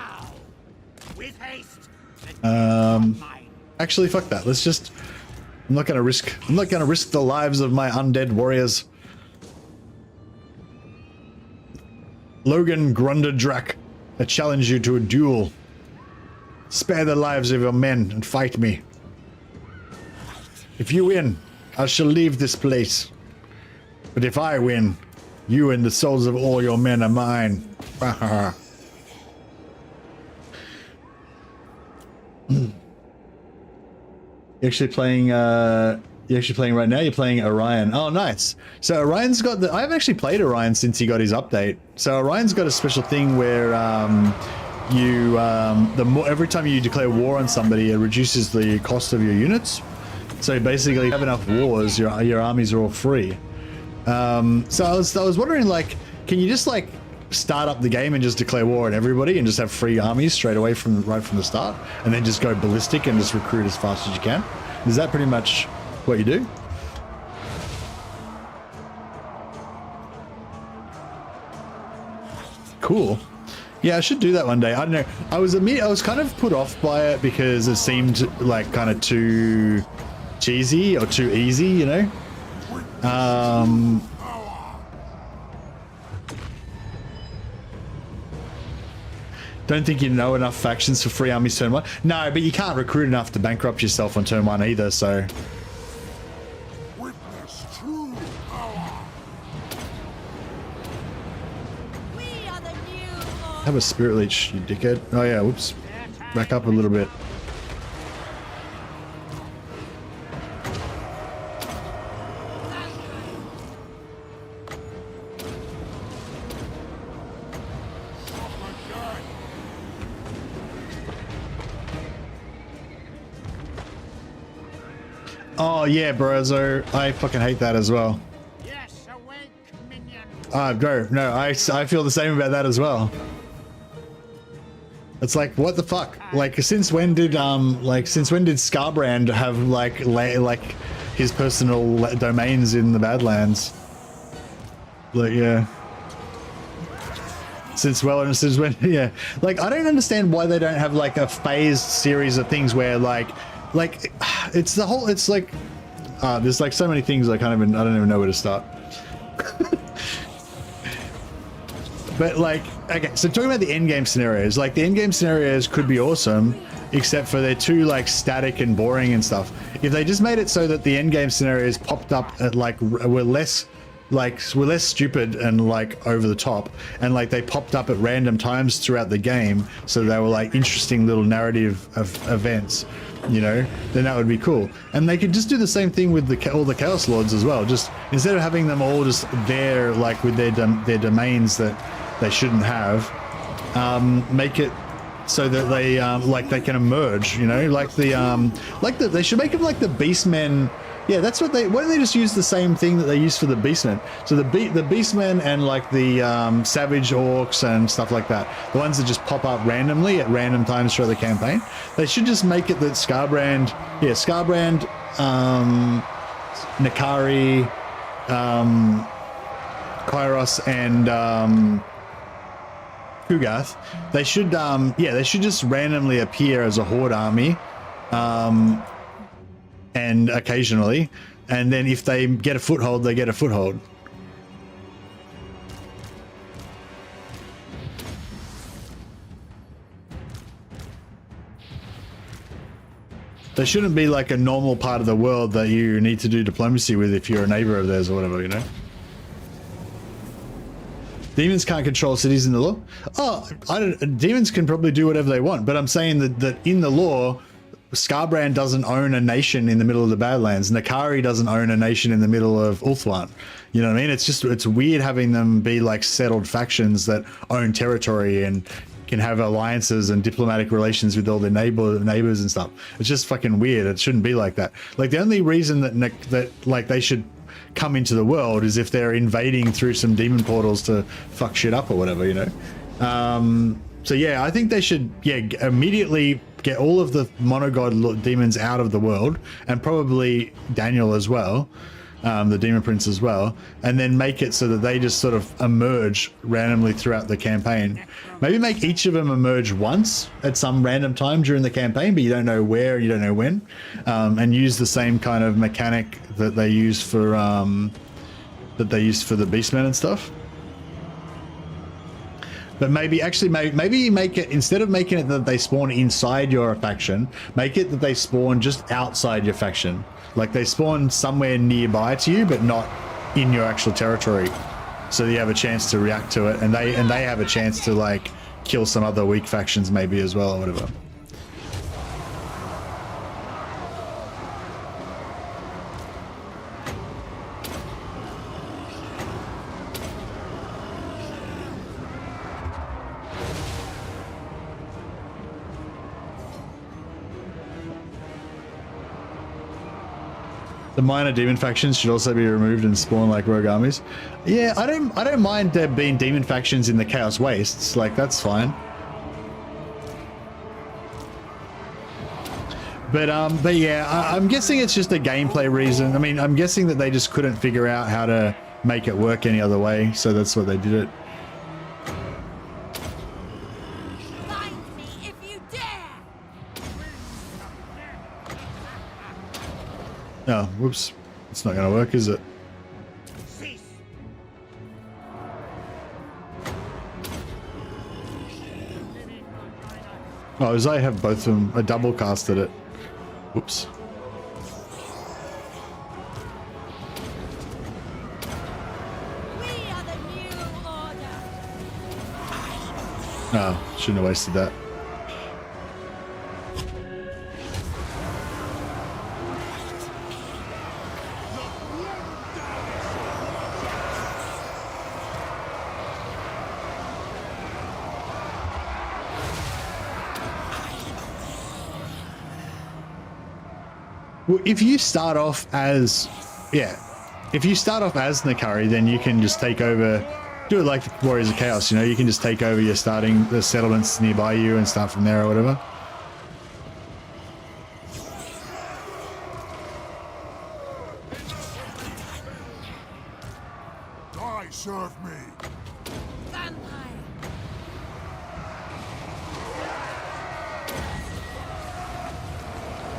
Actually, fuck that. Let's just... I'm not gonna risk the lives of my undead warriors. Logan Grunderdrak, I challenge you to a duel. Spare the lives of your men and fight me. If you win, I shall leave this place. But if I win, you and the souls of all your men are mine. You're actually playing right now? You're playing Orion. Oh, nice. So Orion's got I haven't actually played Orion since he got his update. So Orion's got a special thing where every time you declare war on somebody, it reduces the cost of your units. So basically, if you have enough wars, your armies are all free. So I was wondering, like, can you just like start up the game and just declare war on everybody and just have free armies straight away right from the start, and then just go ballistic and just recruit as fast as you can? Is that pretty much what you do? Cool. Yeah, I should do that one day. I don't know. I was kind of put off by it because it seemed like kind of too cheesy or too easy, you know? Don't think you know enough factions for free armies turn 1. No, but you can't recruit enough to bankrupt yourself on turn 1 either, so... Witness true power. We are the new Have a spirit leech, you dickhead. Oh yeah, whoops. Back up a little bit. Oh yeah, Brozo. I fucking hate that as well. Yes, awake, minion. No, I feel the same about that as well. It's like, what the fuck? Like, since when did Scarbrand have like his personal domains in the Badlands? Like, yeah. Since when? Yeah. Like, I don't understand why they don't have like a phased series of things where like it's like there's like so many things I don't even know where to start. But like, okay, so talking about the end game scenarios, like the end game scenarios could be awesome, except for they're too like static and boring and stuff. If they just made it so that the end game scenarios popped up at like were less stupid and like over the top, and like they popped up at random times throughout the game, so they were like interesting little narrative of events, you know, then that would be cool. And they could just do the same thing with all the Chaos Lords as well. Just instead of having them all just there like with their domains that they shouldn't have, make it so that they they can emerge, you know, they should make them like the Beastmen. Yeah, that's what why don't they just use the same thing that they use for the Beastmen? So the Beastmen and like the Savage Orcs and stuff like that, the ones that just pop up randomly at random times throughout the campaign, they should just make it that Scarbrand, Nakari, Kairos, and Kugath, they should just randomly appear as a horde army, and occasionally, and then if they get a foothold, they get a foothold. They shouldn't be like a normal part of the world that you need to do diplomacy with if you're a neighbor of theirs or whatever, you know? Demons can't control cities in the lore. Oh, demons can probably do whatever they want, but I'm saying that in the lore, Scarbrand doesn't own a nation in the middle of the Badlands. Nakari doesn't own a nation in the middle of Ulthuan. You know what I mean? It's weird having them be like settled factions that own territory and can have alliances and diplomatic relations with all their neighbors and stuff. It's just fucking weird. It shouldn't be like that. Like the only reason that like they should come into the world is if they're invading through some demon portals to fuck shit up or whatever, you know? So yeah, I think they should immediately get all of the monogod demons out of the world, and probably Daniel as well, the Demon Prince as well, and then make it so that they just sort of emerge randomly throughout the campaign. Maybe make each of them emerge once at some random time during the campaign, but you don't know where, you don't know when, and use the same kind of mechanic that they use for the Beastmen and stuff. But maybe make it, instead of making it that they spawn inside your faction, make it that they spawn just outside your faction. Like they spawn somewhere nearby to you, but not in your actual territory. So you have a chance to react to it, and they have a chance to like kill some other weak factions maybe as well or whatever. The minor demon factions should also be removed and spawn like rogue armies. Yeah, I don't mind there being demon factions in the Chaos Wastes. Like that's fine. But yeah, I'm guessing it's just a gameplay reason. I mean, I'm guessing that they just couldn't figure out how to make it work any other way, so that's what they did it. Find me if you dare! Oh, whoops. It's not going to work, is it? Oh, as I have both of them, I double casted it. Whoops. We are the new order! Oh, shouldn't have wasted that. Well, if you start off as, if you start off as Nakari, then you can just take over, do it like the Warriors of Chaos, you know, you can just take over the settlements nearby you and start from there or whatever. Die, serve me. Vampire!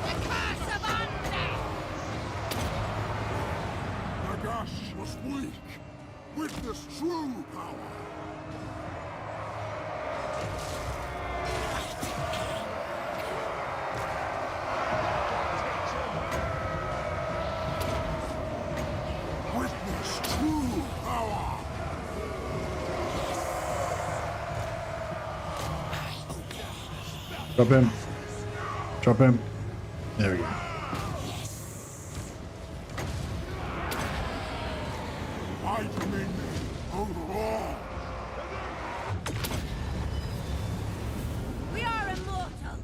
The curse of undeath! Nagash was weak. Witness true power. Witness true power. Drop him. Drop him. There we go. My dominion over all. We are immortal!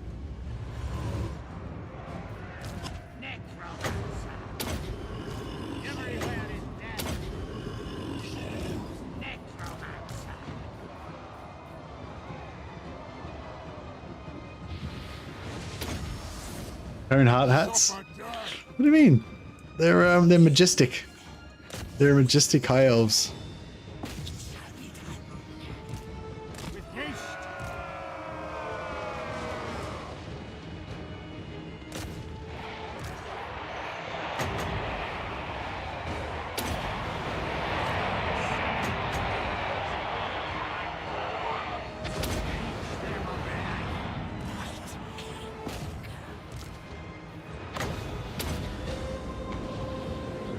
Iron Heart hats? What do you mean? They're majestic. They're majestic high elves.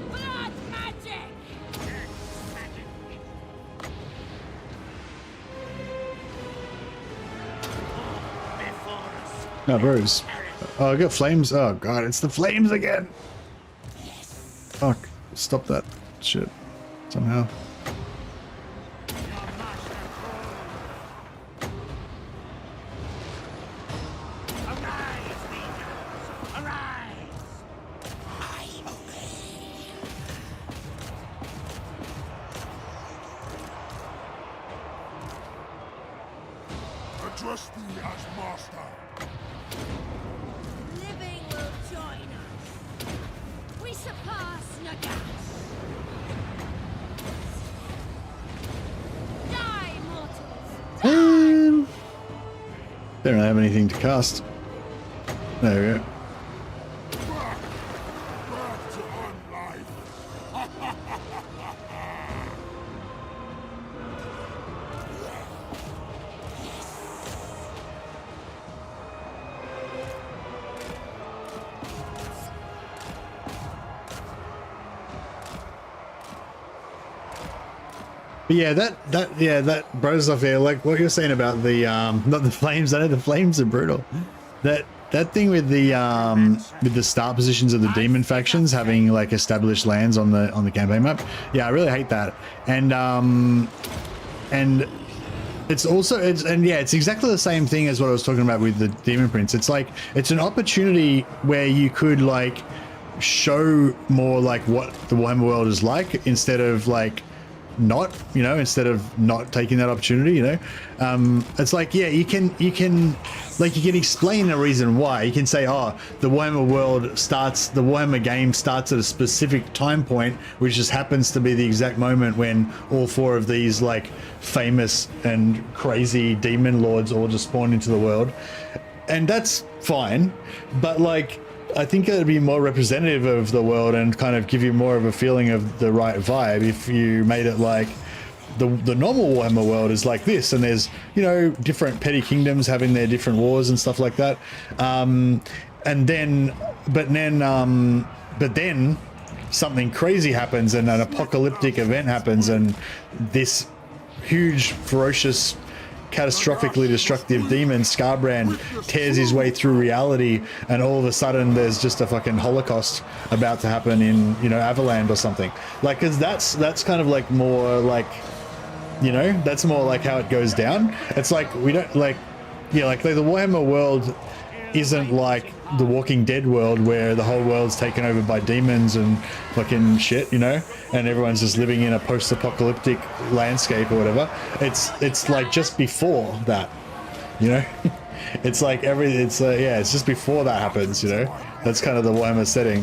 Blood magic! No, bros. Oh, I got flames. Oh god, it's the flames again. Fuck. Stop that shit. Somehow. Address thee as master. Living will join us. We surpass Nagash. Don't really have anything to cast. There we go. Back to unlife. But yeah, that bros off there, like what you're saying about the not the flames. I know the flames are brutal. That thing with the start positions of the demon factions having like established lands on the campaign map. Yeah, I really hate that. And it's also it's exactly the same thing as what I was talking about with the Demon Prince. It's like it's an opportunity where you could like show more like what the Warhammer world is like instead of like instead of not taking that opportunity, it's like, yeah, you can explain the reason why. You can say, oh, the Warhammer game starts at a specific time point, which just happens to be the exact moment when all 4 of these like famous and crazy demon lords all just spawn into the world, and that's fine. But like, I think it would be more representative of the world and kind of give you more of a feeling of the right vibe if you made it like the normal Warhammer world is like this, and there's different petty kingdoms having their different wars and stuff like that, but then something crazy happens and an apocalyptic event happens, and this huge, ferocious, catastrophically destructive demon Scarbrand tears his way through reality, and all of a sudden there's just a fucking holocaust about to happen in Avaland or something, like, because that's kind of like more like that's more like how it goes down. It's like we don't like the Warhammer world isn't like the Walking Dead world where the whole world's taken over by demons and fucking shit, and everyone's just living in a post-apocalyptic landscape or whatever. It's like just before that, it's like it's just before that happens, that's kind of the Warhammer setting.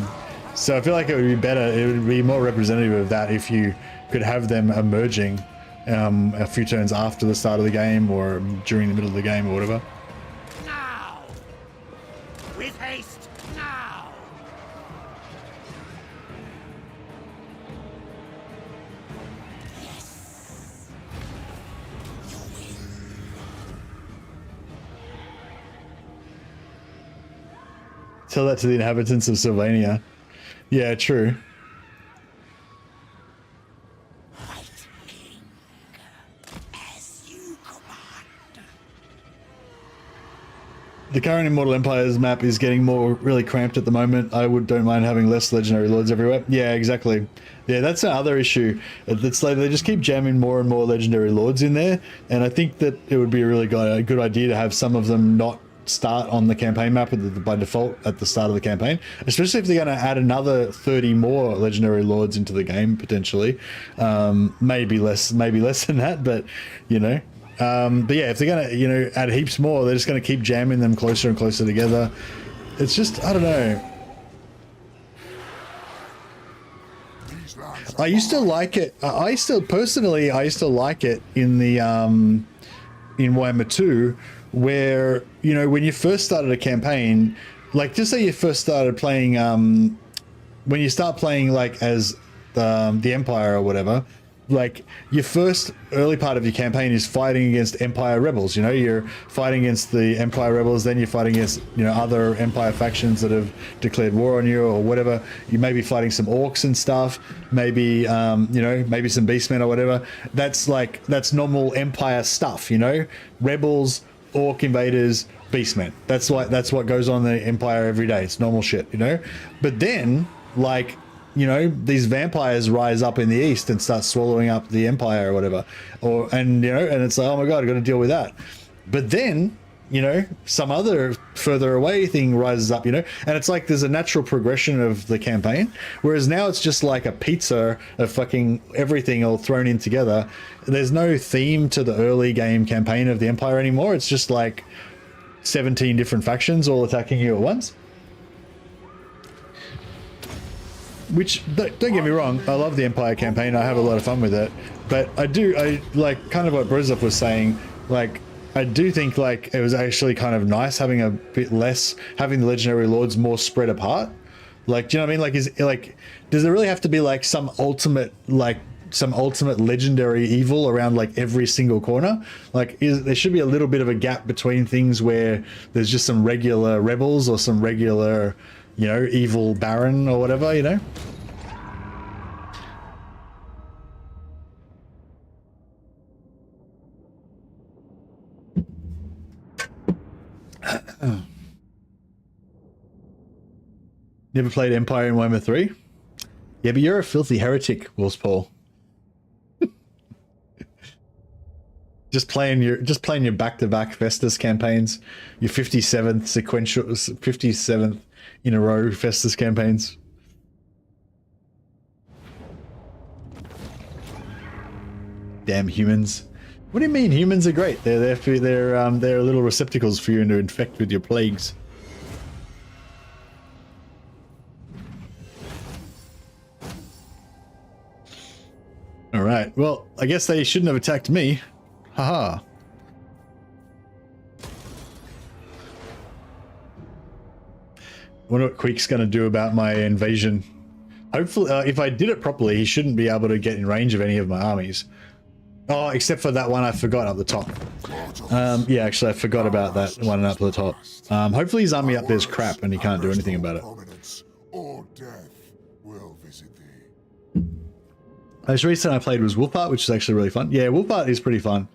So I feel like it would be better, it would be more representative of that if you could have them emerging a few turns after the start of the game or during the middle of the game or whatever. With haste, now! Tell that to the inhabitants of Sylvania. Yeah, true. The current Immortal Empires map is getting really cramped at the moment. Don't mind having less legendary lords everywhere. Yeah, exactly. Yeah, that's another issue. It's like they just keep jamming more and more legendary lords in there, and I think that it would be a really good idea to have some of them not start on the campaign map by default at the start of the campaign, especially if they're going to add another 30 more legendary lords into the game potentially. Maybe less than that, but but yeah, if they're gonna add heaps more, they're just gonna keep jamming them closer and closer together. It's just, I don't know. I used to like it. I still like it in the in Warhammer 2, where when you first started a campaign, like just say you first started playing when you start playing like as the Empire or whatever, like your first early part of your campaign is fighting against Empire rebels. You're fighting against the Empire rebels, then you're fighting against other Empire factions that have declared war on you or whatever. You may be fighting some orcs and stuff, maybe maybe some beastmen or whatever. That's normal Empire stuff. Rebels, orc invaders, beastmen. That's what goes on in the Empire every day. It's normal shit. But then like these vampires rise up in the east and start swallowing up the Empire or whatever, and it's like, oh my god, I got to deal with that. But then some other further away thing rises up, and it's like there's a natural progression of the campaign, whereas now it's just like a pizza of fucking everything all thrown in together. There's no theme to the early game campaign of the Empire anymore. It's just like 17 different factions all attacking you at once. Which, don't get me wrong, I love the Empire campaign, I have a lot of fun with it, but I like kind of what Brozov was saying, like I do think like it was actually kind of nice having a bit less, having the legendary lords more spread apart. Like, do you know what I mean? Like, does there really have to be like some ultimate legendary evil around like every single corner? Like, there should be a little bit of a gap between things where there's just some regular rebels or some regular, you know, evil baron or whatever, you know? Never played Empire in Warhammer 3? Yeah, but you're a filthy heretic, Wolf's Paul. just playing your back-to-back Festus campaigns, your 57th in a row Festus campaigns. Damn humans. What do you mean humans are great? They're little receptacles for you to infect with your plagues. All right. Well, I guess they shouldn't have attacked me. Haha. Wonder what Queek's going to do about my invasion. Hopefully, if I did it properly, he shouldn't be able to get in range of any of my armies. Oh, except for that one I forgot up the top. Yeah, actually, I forgot about that one up the top. Hopefully his army up there's crap and he can't do anything about it. Most recent I played was Wolfheart, which is actually really fun. Yeah, Wolfheart is pretty fun.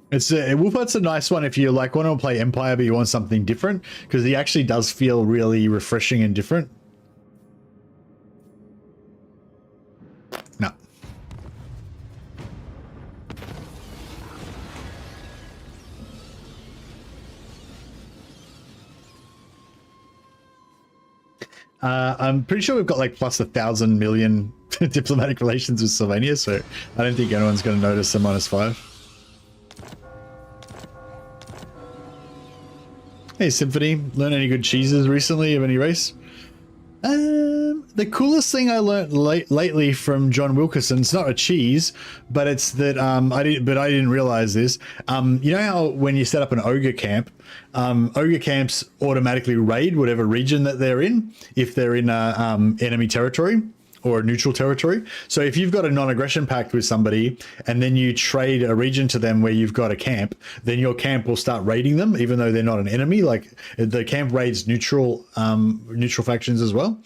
Wolfheart's a nice one if you like want to play Empire but you want something different, because he actually does feel really refreshing and different. No. I'm pretty sure we've got like plus 1,000 million diplomatic relations with Sylvania, so I don't think anyone's going to notice a -5. Hey Symphony, learn any good cheeses recently of any race? The coolest thing I learned lately from John Wilkerson, it's not a cheese, but it's that I didn't realize this. You know how when you set up an ogre camp, ogre camps automatically raid whatever region that they're in if they're in enemy territory or neutral territory. So if you've got a non-aggression pact with somebody and then you trade a region to them where you've got a camp, then your camp will start raiding them even though they're not an enemy. Like the camp raids neutral factions as well.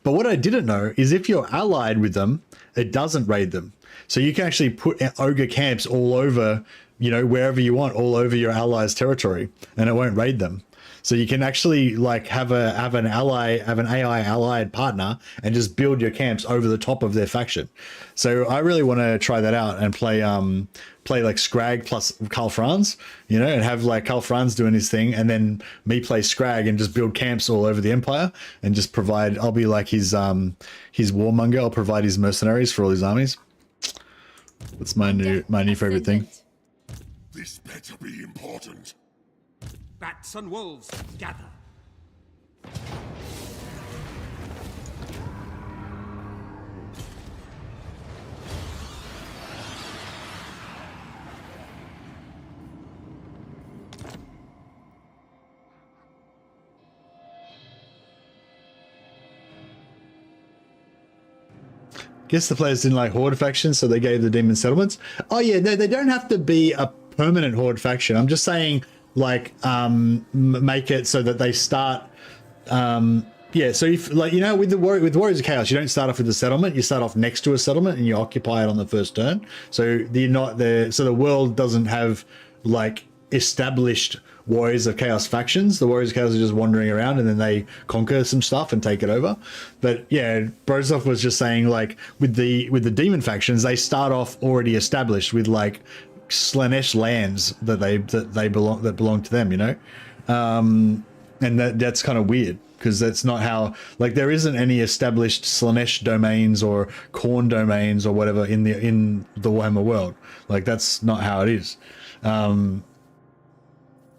But what I didn't know is if you're allied with them, it doesn't raid them. So you can actually put ogre camps all over, you know, wherever you want, all over your allies' territory, and it won't raid them. So you can actually like have an AI allied partner and just build your camps over the top of their faction. So I really want to try that out and play like Scrag plus Karl Franz, you know, and have like Karl Franz doing his thing, and then me play Scrag and just build camps all over the Empire and just provide. I'll be like his warmonger. I'll provide his mercenaries for all his armies. That's my new favorite thing. This better be important. Bats and wolves, gather. Guess the players didn't like Horde factions, so they gave the demon settlements. Oh yeah, they don't have to be a permanent Horde faction. I'm just saying, like, make it so that they start. Yeah, so if, like, you know, with Warriors of Chaos, you don't start off with the settlement. You start off next to a settlement and you occupy it on the first turn. So you're not there. So the world doesn't have like established Warriors of Chaos factions. The Warriors of Chaos are just wandering around and then they conquer some stuff and take it over. But yeah, Brosov was just saying, like, with the demon factions, they start off already established with like Slaanesh lands that belong to them, you know, and that's kind of weird because that's not how, like, there isn't any established Slaanesh domains or Khorne domains or whatever in the Warhammer world. Like, that's not how it is.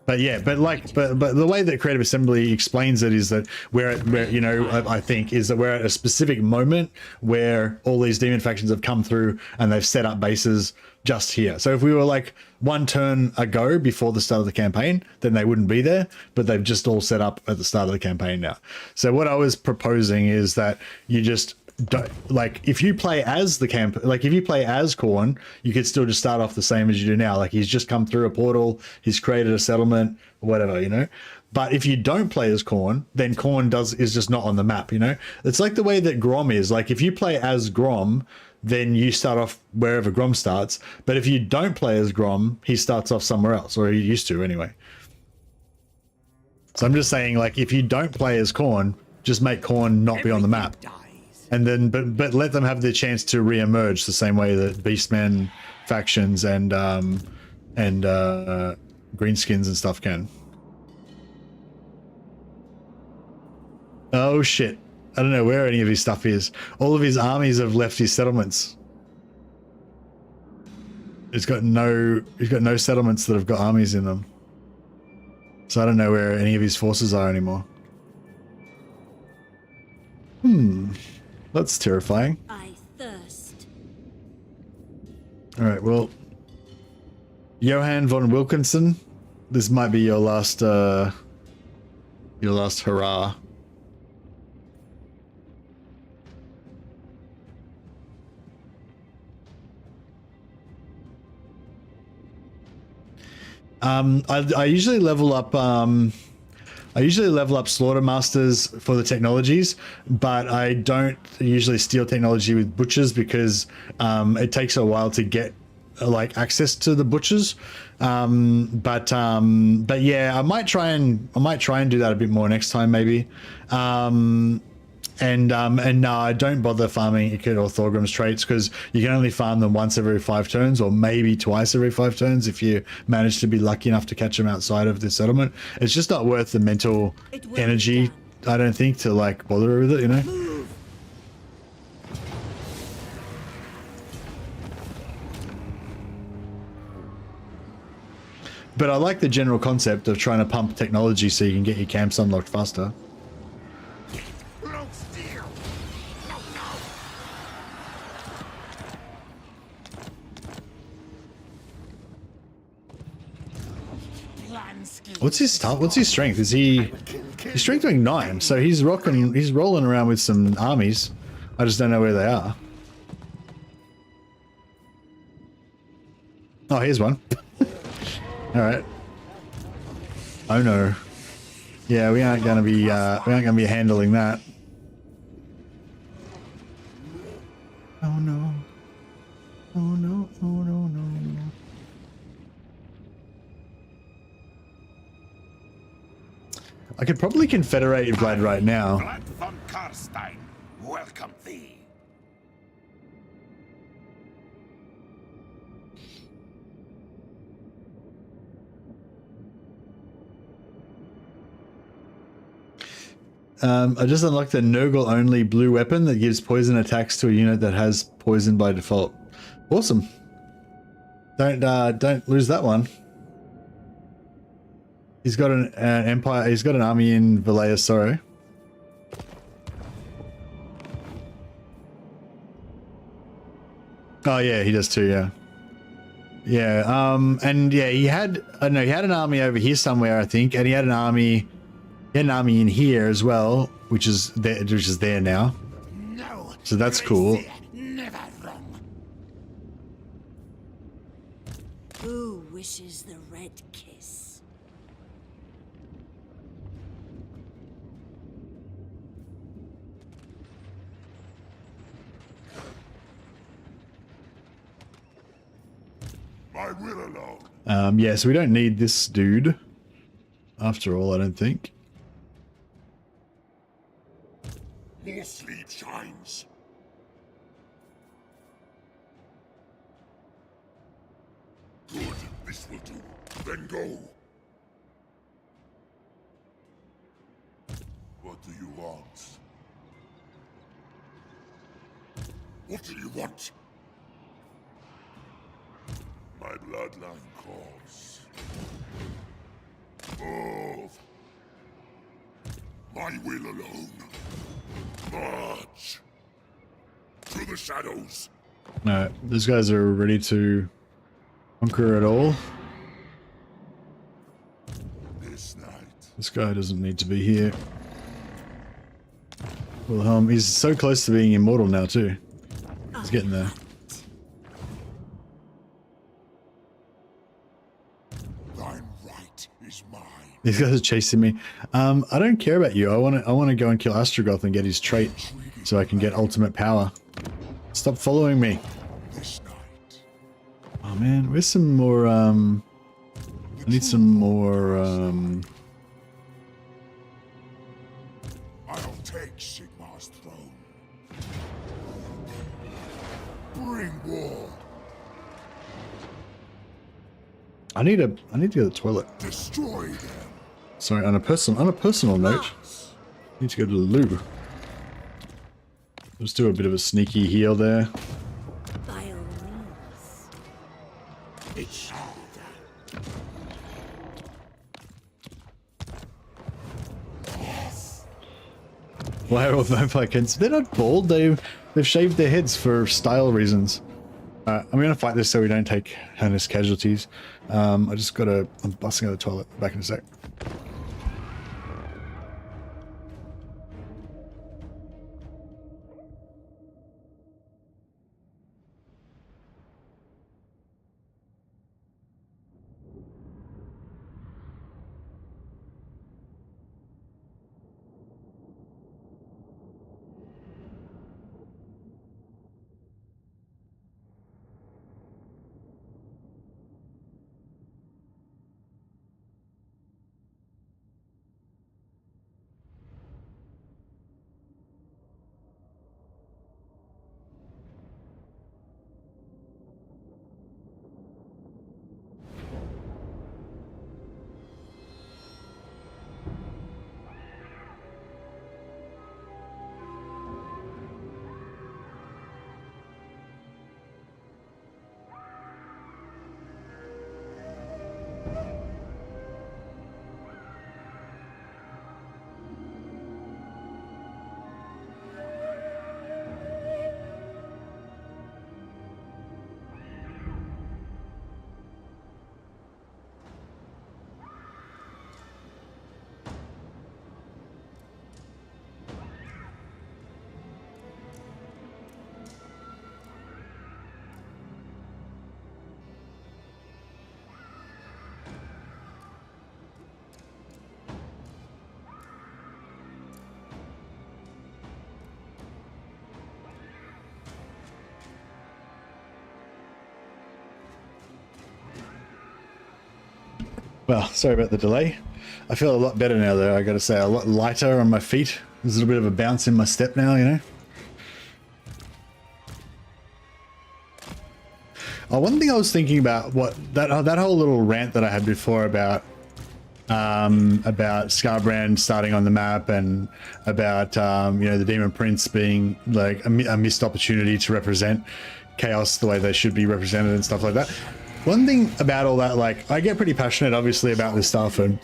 But yeah, but the way that Creative Assembly explains it is that we're you know, I think is that we're at a specific moment where all these demon factions have come through and they've set up bases just here. So if we were like one turn ago before the start of the campaign, then they wouldn't be there, but they've just all set up at the start of the campaign now. So what I was proposing is that you just like, if you play as the if you play as Khorne, you could still just start off the same as you do now. Like, he's just come through a portal, he's created a settlement, whatever, you know. But if you don't play as Khorne, then Khorne is just not on the map, you know. It's like the way that Grom is. Like, if you play as Grom, then you start off wherever Grom starts. But if you don't play as Grom, he starts off somewhere else, or he used to anyway. So I'm just saying, like, if you don't play as Khorne, just make Khorne not be on the map. And then, but let them have the chance to re-emerge the same way that Beastmen factions and greenskins and stuff can. Oh shit! I don't know where any of his stuff is. All of his armies have left his settlements. He's got no settlements that have got armies in them. So I don't know where any of his forces are anymore. That's terrifying. I thirst. All right, well, Johann von Wilkinson, this might be your last hurrah. I usually level up Slaughter Masters for the technologies, but I don't usually steal technology with butchers because it takes a while to get like access to the butchers. But yeah, I might try and do that a bit more next time, maybe. And no, I don't bother farming Ikit or Thorgrim's traits because you can only farm them once every 5 turns, or maybe twice every 5 turns if you manage to be lucky enough to catch them outside of the settlement. It's just not worth the mental energy, I don't think, to like bother with it, you know? But I like the general concept of trying to pump technology so you can get your camps unlocked faster. What's his stuff? What's his strength? Is he's strength doing 9, so he's rolling around with some armies. I just don't know where they are. Oh, here's one. All right. Oh no. Yeah, we aren't gonna be handling that. Oh no. Oh no. Oh no. No. I could probably confederate Vlad right now. Vlad von Carstein, welcome thee. I just unlocked the Nurgle only blue weapon that gives poison attacks to a unit that has poison by default. Awesome. Don't lose that one. He's got an empire. He's got an army in Valea Sorrow. Oh yeah, he does too. Yeah. Yeah. And yeah, he had. I don't know. He had an army over here somewhere, I think, and he had an army. He had an army in here as well, which is there now. No, so that's cool. Never wrong. Who wishes the red kiss? My will alone. Yeah, so we don't need this dude. After all, I don't think. More sleep shines. Good, this will do. Then go. What do you want? What do you want? My bloodline calls. My will alone. March. To the shadows. No, these guys are ready to conquer it all. This night. This guy doesn't need to be here. Wilhelm, he's so close to being immortal now too. He's getting there. Thine right is mine. These guys are chasing me. I don't care about you. I want to go and kill Astrogoth and get his trait so I can get ultimate power. Stop following me. This night. Oh man, where's some more I need some more I'll take Sigmar's throne. Bring war. I need to go to the toilet. Destroy them. Sorry, on a personal note, I need to go to the loo. Let's do a bit of a sneaky heal there. By all means. It shall be done. Why are all vampire kids? They're not bald. They've shaved their heads for style reasons. I'm gonna fight this so we don't take heinous casualties. I'm busting out the toilet. Back in a sec. Well, sorry about the delay. I feel a lot better now though, I gotta say, a lot lighter on my feet. There's a little bit of a bounce in my step now, you know? Oh, one thing I was thinking about, that whole little rant that I had before about Scarbrand starting on the map and about you know, the Demon Prince being like a missed opportunity to represent Chaos the way they should be represented and stuff like that. One thing about all that, like, I get pretty passionate obviously about this stuff and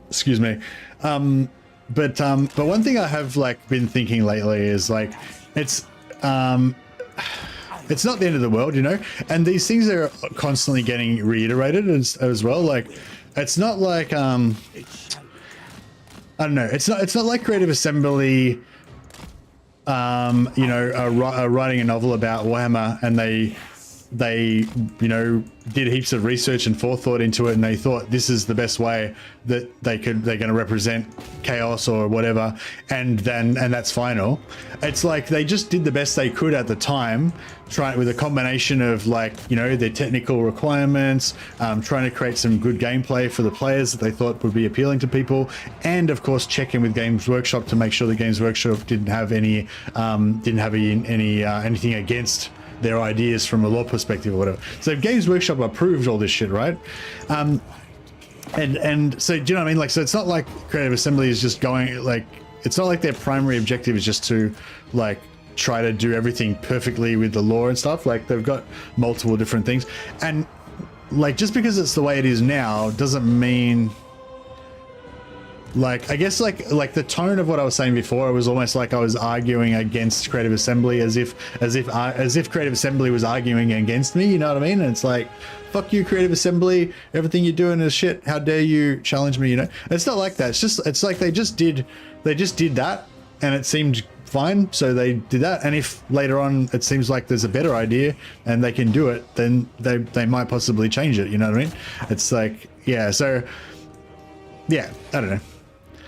excuse me, but one thing I have like been thinking lately is like it's not the end of the world, you know, and these things are constantly getting reiterated as well. Like, it's not like I don't know, it's not like Creative Assembly you know, are writing a novel about Warhammer and they you know, did heaps of research and forethought into it, and they thought this is the best way that they're going to represent Chaos or whatever, and that's final. It's like they just did the best they could at the time, trying with a combination of, like, you know, their technical requirements, trying to create some good gameplay for the players that they thought would be appealing to people, and of course checking with Games Workshop to make sure the Games Workshop didn't have any anything against their ideas from a law perspective or whatever. So Games Workshop approved all this shit, right? And so, do you know what I mean? Like, so it's not like Creative Assembly is just going, like, it's not like their primary objective is just to, like, try to do everything perfectly with the law and stuff. Like, they've got multiple different things, and like, just because it's the way it is now doesn't mean like, I guess like the tone of what I was saying before, it was almost like I was arguing against Creative Assembly, as if Creative Assembly was arguing against me, you know what I mean? And it's like, fuck you, Creative Assembly, everything you're doing is shit, how dare you challenge me, you know? It's not like that. It's like they just did that and it seemed fine, so they did that. And if later on it seems like there's a better idea and they can do it, then they might possibly change it, you know what I mean? It's like, yeah, so yeah, I don't know.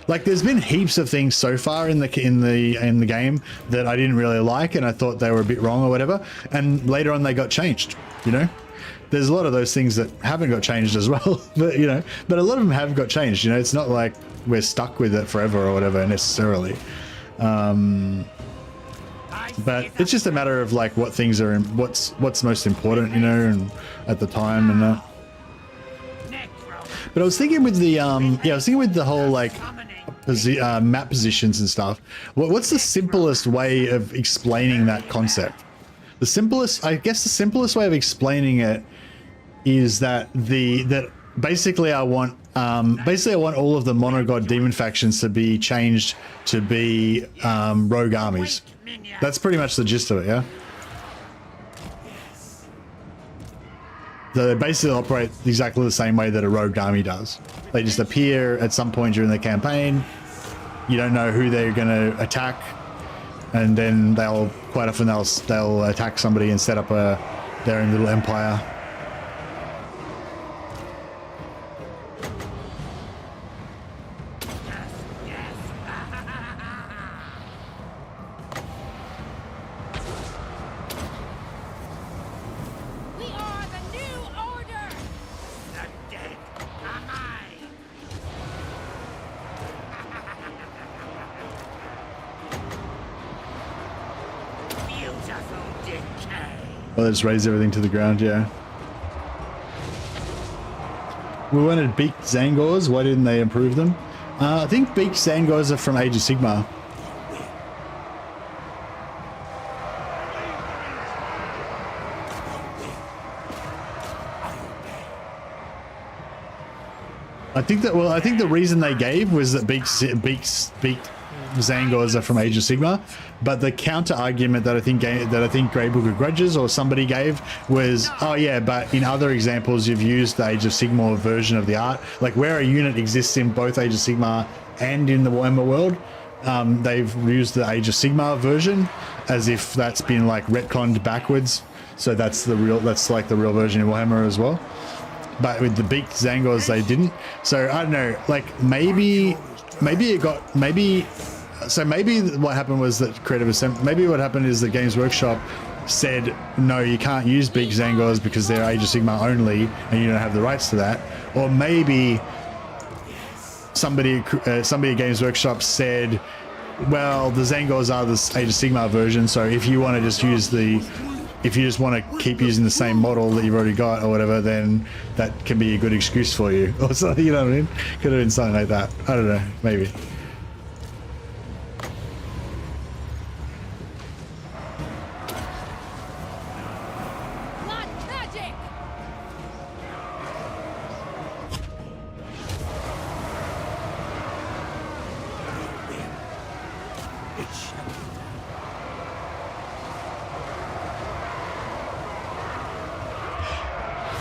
Like, there's been heaps of things so far in the game that I didn't really like, and I thought they were a bit wrong or whatever. And later on, they got changed. You know, there's a lot of those things that haven't got changed as well. But you know, but a lot of them have got changed. You know, it's not like we're stuck with it forever or whatever necessarily. But it's just a matter of like what things are, what's most important, you know, and at the time and that. But I was thinking with the I was thinking with the whole like map positions and stuff. What's the simplest way of explaining that concept? I guess the simplest way of explaining it is that basically I want all of the monogod demon factions to be changed to be rogue armies. That's pretty much the gist of it, yeah. They basically operate exactly the same way that a rogue army does. They just appear at some point during the campaign. You don't know who they're going to attack, and then quite often they'll attack somebody and set up their own little empire. Well, they just raise everything to the ground, yeah. We wanted beaked Zangors. Why didn't they improve them? I think beaked Zangors are from Age of Sigmar. I think the reason they gave was that beaked Zangors are from Age of Sigmar, but the counter argument that I think Grey Book of Grudges or somebody gave was, oh yeah, but in other examples you've used the Age of Sigmar version of the art, like where a unit exists in both Age of Sigmar and in the Warhammer world, they've used the Age of Sigmar version as if that's been like retconned backwards, so that's like the real version in Warhammer as well. But with the beaked Zangors they didn't. So I don't know, like maybe what happened was that maybe what happened is that Games Workshop said, no, you can't use beaked Zangors because they're Age of Sigmar only and you don't have the rights to that. Or maybe somebody at Games Workshop said, well, the Zangors are the Age of Sigmar version, so if you want to just use if you just want to keep using the same model that you've already got or whatever, then that can be a good excuse for you. Or something, you know what I mean? Could have been something like that. I don't know, maybe.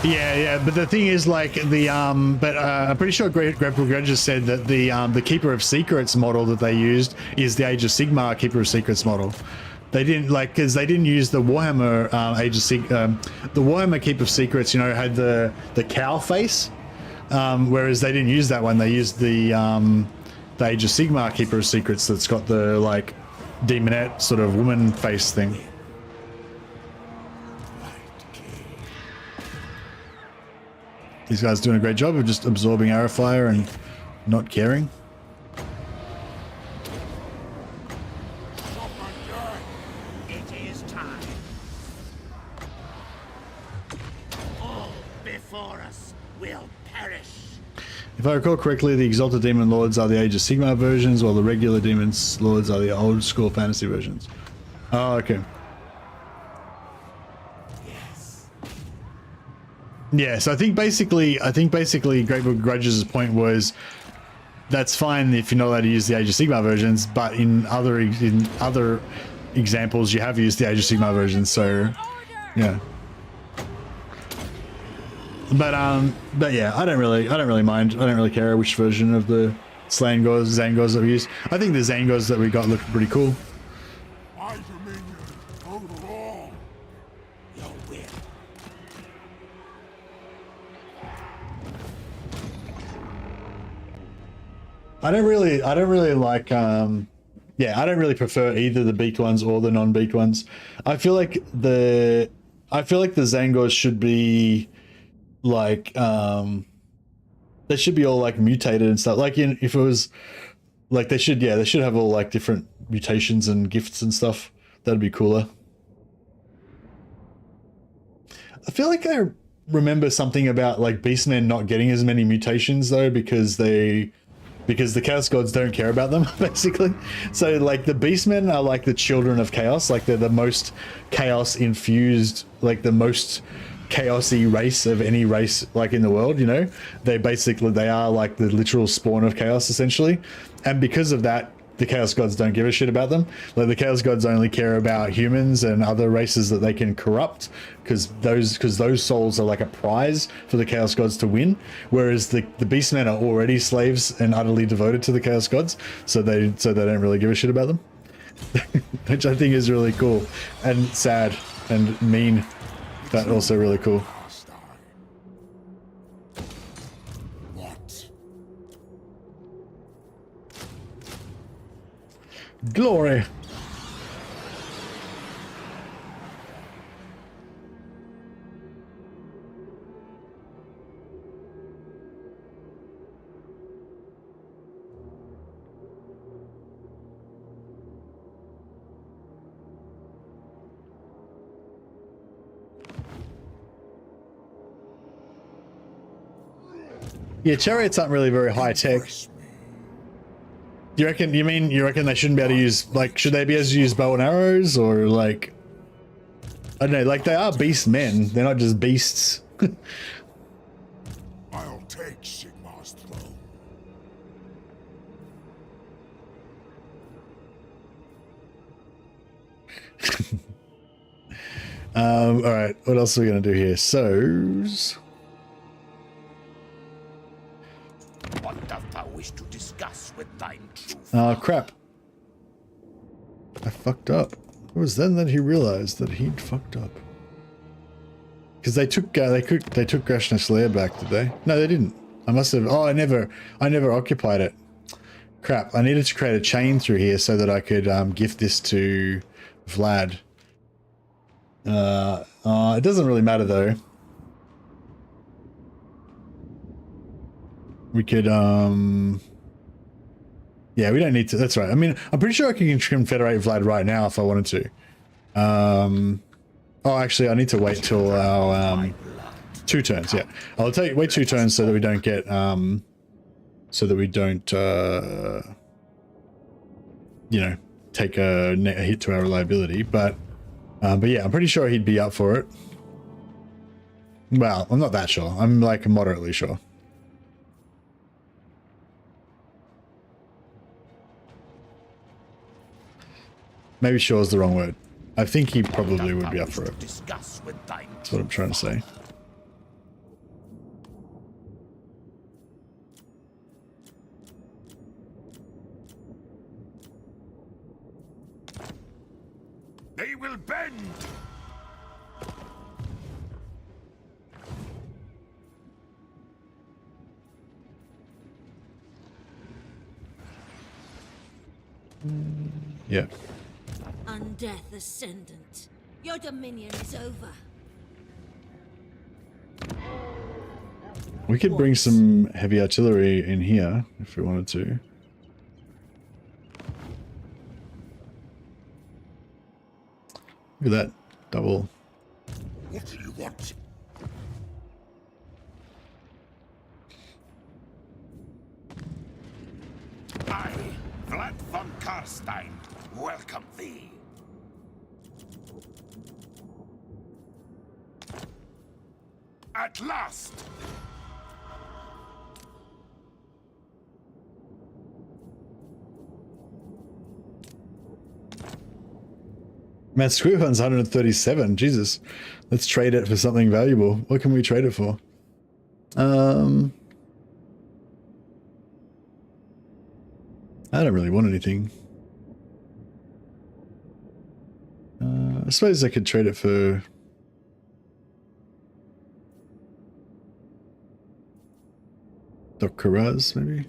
Yeah, but the thing is, like I'm pretty sure Greg just said that the Keeper of Secrets model that they used is the Age of Sigmar Keeper of Secrets model. They didn't because they didn't use the Warhammer the Warhammer Keeper of Secrets, you know, had the cow face, whereas they didn't use that one. They used the Age of Sigmar Keeper of Secrets that's got the like demonette sort of woman face thing. These guys doing a great job of just absorbing arrow fire and not caring. It is time. All before us will perish. If I recall correctly, the Exalted Demon Lords are the Age of Sigmar versions, while the regular Demon Lords are the old school fantasy versions. Oh, okay. Yeah, so I think basically Great Book of Grudges' point was that's fine if you're not allowed to use the Age of Sigmar versions, but in other examples, you have used the Age of Sigmar versions, so yeah. But yeah, I don't really mind. I don't really care which version of the Zangors that we use. I think the Zangors that we got look pretty cool. My dominion overall. Your will. I don't really like yeah, I don't really prefer either the beaked ones or the non-beaked ones. I feel like the Zangors should be like they should be all like mutated and stuff. Like if it was like they should have all like different mutations and gifts and stuff. That'd be cooler. I feel like I remember something about like Beastmen not getting as many mutations though because the Chaos Gods don't care about them, basically. So, like, the Beastmen are like the children of chaos. Like, they're the most chaos infused, like the most chaosy race of any race, like, in the world, you know? They are like the literal spawn of chaos, essentially. And because of that, the Chaos Gods don't give a shit about them. Like, the Chaos Gods only care about humans and other races that they can corrupt, because those souls are like a prize for the Chaos Gods to win. Whereas the Beastmen are already slaves and utterly devoted to the Chaos Gods, so they don't really give a shit about them. Which I think is really cool and sad and mean, but also really cool. Glory. Yeah, chariots aren't really very high tech. You reckon they shouldn't be able to use, like, should they be able to use bow and arrows, or like, I don't know, like, they are beast men, they're not just beasts. I'll take Sigmar's throne. Alright, what else are we gonna do here? What dost thou wish to discuss with thine truth? Oh crap. I fucked up. It was then that he realized that he'd fucked up. Because they took Grashna's lair back, did they? No, they didn't. I must have. Oh, I never occupied it. Crap! I needed to create a chain through here so that I could gift this to Vlad. It doesn't really matter though. We could yeah, we don't need to. That's right. I mean, I'm pretty sure I can confederate Vlad right now if I wanted to. Oh, actually, I need to wait till our 2 turns. Yeah, I'll wait 2 turns so that we don't get you know, take a hit to our reliability. But yeah, I'm pretty sure he'd be up for it. Well, I'm not that sure. I'm like moderately sure. Maybe sure is the wrong word. I think he probably would be up for it. That's what I'm trying to say. They will bend. Yeah. Undeath Ascendant, your dominion is over. We could bring some heavy artillery in here if we wanted to. Look at that double. What do you want? I, Vlad von Carstein, welcome thee. At last! Man, Squirrel's 137. Jesus. Let's trade it for something valuable. What can we trade it for? I don't really want anything. I suppose I could trade it for... Dokkaraz, maybe?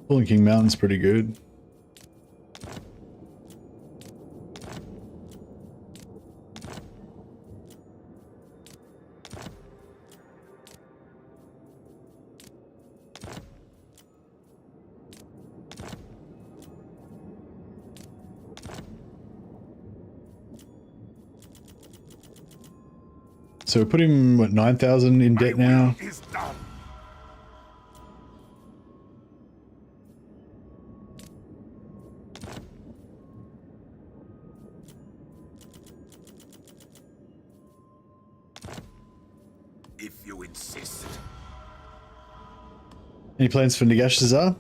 Fallen King Mountain's pretty good. So we're putting, what, 9,000 in debt now? If you insist. Any plans for Nagashazar?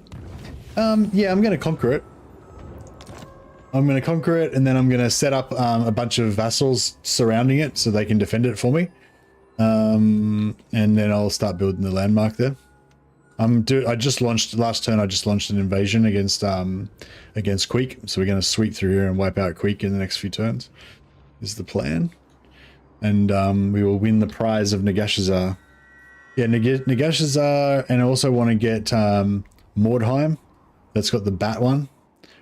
Yeah, I'm going to conquer it. I'm going to conquer it, and then I'm going to set up a bunch of vassals surrounding it so they can defend it for me. And then I'll start building the landmark there. I just launched last turn. I just launched an invasion against Queek, so we're going to sweep through here and wipe out Queek in the next few turns. Is the plan, and we will win the prize of Nagashazar. Yeah, Nagashazar, and I also want to get Mordheim. That's got the bat one,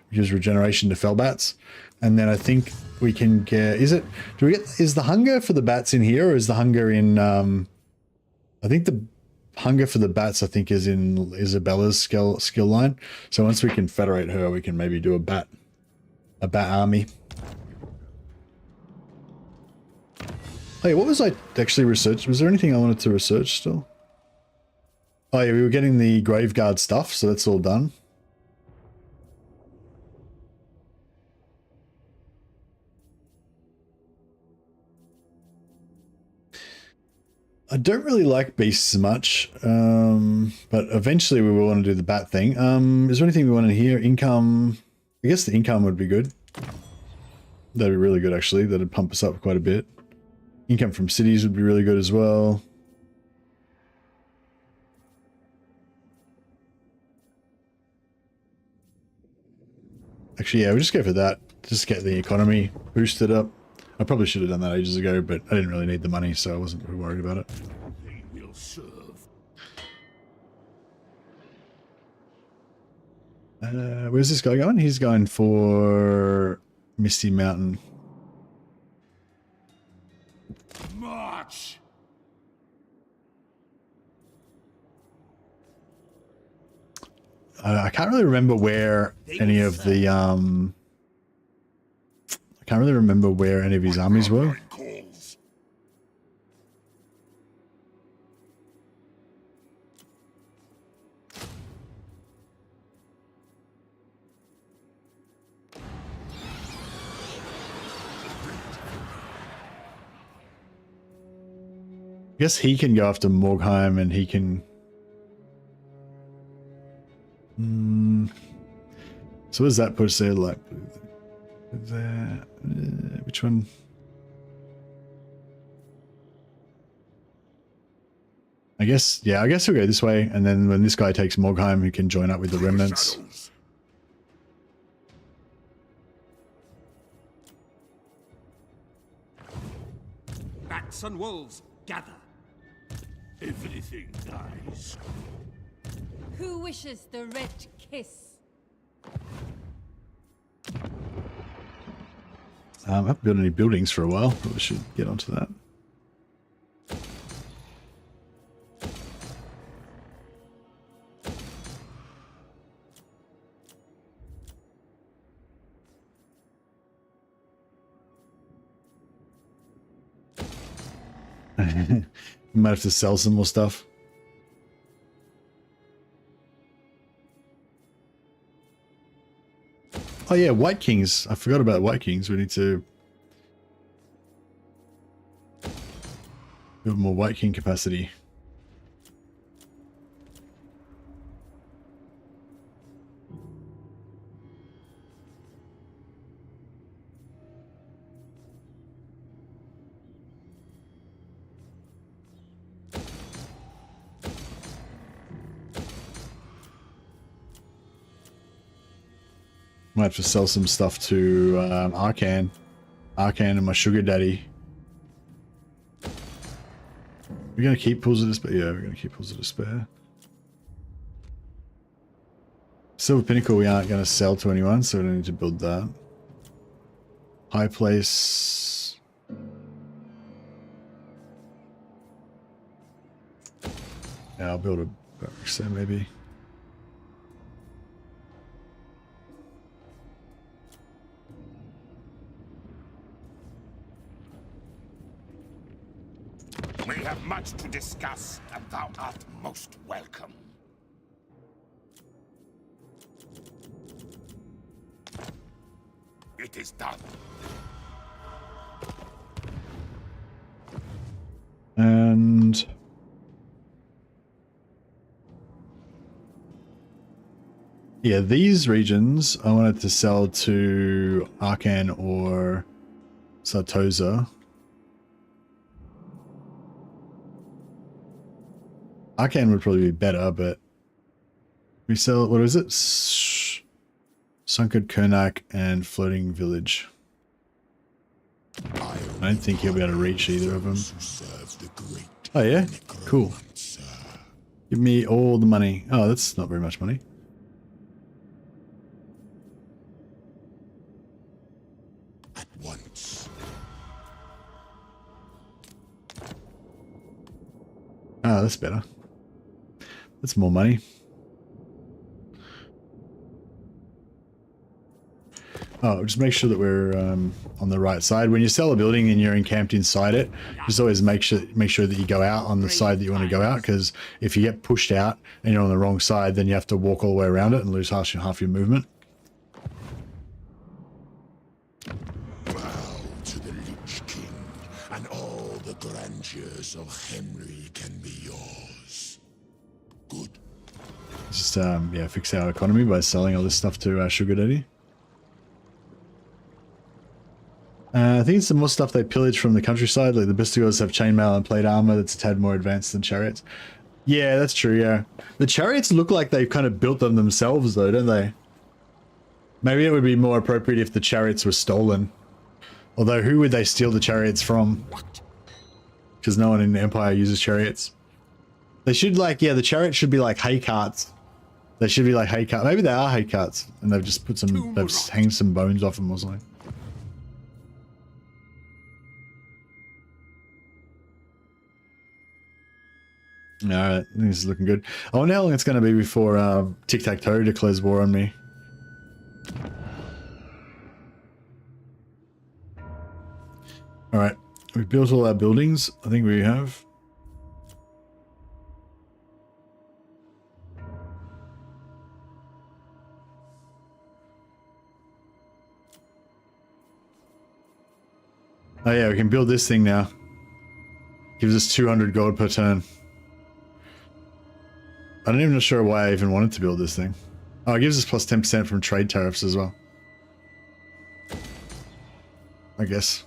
which is regeneration to fell bats, and then I think we can get. Is the hunger for the bats in here, or is the hunger in? I think the hunger for the bats, I think, is in Isabella's skill line. So once we can federate her, we can maybe do a bat army. Hey, what was I actually researching? Was there anything I wanted to research still? Oh yeah, we were getting the Graveguard stuff, so that's all done. I don't really like beasts much, but eventually we will want to do the bat thing. Is there anything we want to hear? Income? I guess the income would be good. That'd be really good, actually. That'd pump us up quite a bit. Income from cities would be really good as well. Actually, yeah, we'll just go for that. Just get the economy boosted up. I probably should have done that ages ago, but I didn't really need the money, so I wasn't too worried about it. They will serve. Where's this guy going? He's going for Misty Mountain. March. I can't really remember where any of the I can't really remember where any of his armies were. I guess he can go after Morgheim, and he can... So what does that push there? Like, which one? I guess, yeah, I guess we'll go this way, and then when this guy takes Morgheim, he can join up with the remnants. Bats and wolves, gather. Everything dies. Who wishes the red kiss? I haven't built any buildings for a while, but we should get onto that. We might have to sell some more stuff. Oh yeah, White Kings. I forgot about White Kings. We need to Build more White King capacity. Might have to sell some stuff to Arcan and my sugar daddy. We're gonna keep Pools of Despair. Yeah, we're gonna keep Pools of Despair. Silver Pinnacle we aren't gonna sell to anyone, so we don't need to build that. High Place. Yeah, I'll build a barracks there maybe. We have much to discuss, and thou art most welcome. It is done. And yeah, these regions I wanted to sell to Arcan or Sartosa. Arcan would probably be better, but we sell, what is it? Sunken Kernak and Floating Village. I don't think he'll be able to reach either of them. Oh yeah? Cool. Give me all the money. Oh, that's not very much money. At once. Ah, that's better. That's more money. Oh, just make sure that we're on the right side. When you sell a building and you're encamped inside it, just always make sure that you go out on the side that you want to go out, because if you get pushed out and you're on the wrong side, then you have to walk all the way around it and lose half your movement. Bow to the Lich King, and all the grandeurs of Henry can be yours. Good. Just yeah, fix our economy by selling all this stuff to our sugar daddy. I think it's some more stuff they pillage from the countryside, like the Bistigors have chainmail and plate armor that's a tad more advanced than chariots. Yeah, that's true, yeah. The chariots look like they've kind of built them themselves though, don't they? Maybe it would be more appropriate if the chariots were stolen. Although, who would they steal the chariots from? Because no one in the Empire uses chariots. They should, like, yeah, the chariots should be like hay carts. They should be like hay carts. Maybe they are hay carts, and they've just put some, they've hanged some bones off them or something. Alright, I think this is looking good. I wonder how long it's going to be before Tic-Tac-Toe declares war on me. Alright, we've built all our buildings. I think we have. Oh yeah, we can build this thing now. Gives us 200 gold per turn. I'm not even sure why I even wanted to build this thing. Oh, it gives us plus 10% from trade tariffs as well. I guess.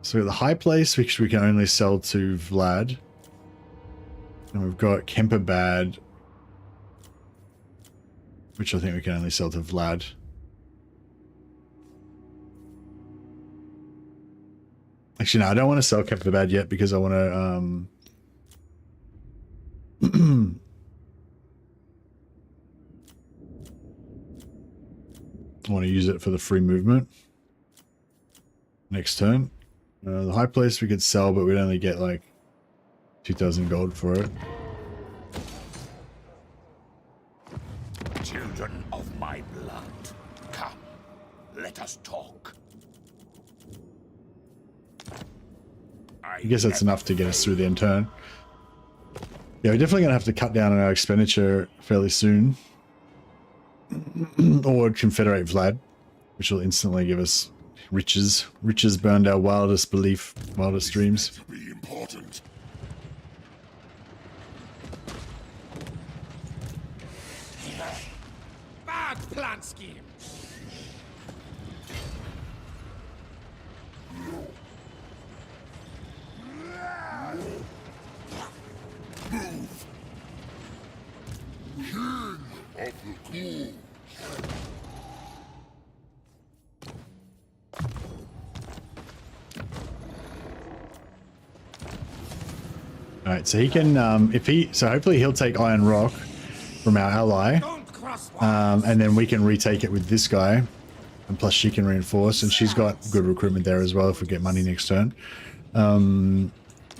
So we got the high place, which we can only sell to Vlad. And we've got Kemperbad, which I think we can only sell to Vlad. Actually, no, I don't want to sell Kemperbad yet because I want to, I want to use it for the free movement. Next turn. The high place we could sell, but we'd only get like 2,000 gold for it. Children of my blood, come, let us talk. I guess that's enough to get us through the end turn. Yeah, we're definitely going to have to cut down on our expenditure fairly soon. Or Confederate Vlad, which will instantly give us riches burned our wildest dreams. Be important. Bad plan scheme. Move. King of the Cool. All right, so he can, so hopefully he'll take Iron Rock from our ally, and then we can retake it with this guy, and plus she can reinforce, and she's got good recruitment there as well if we get money next turn. And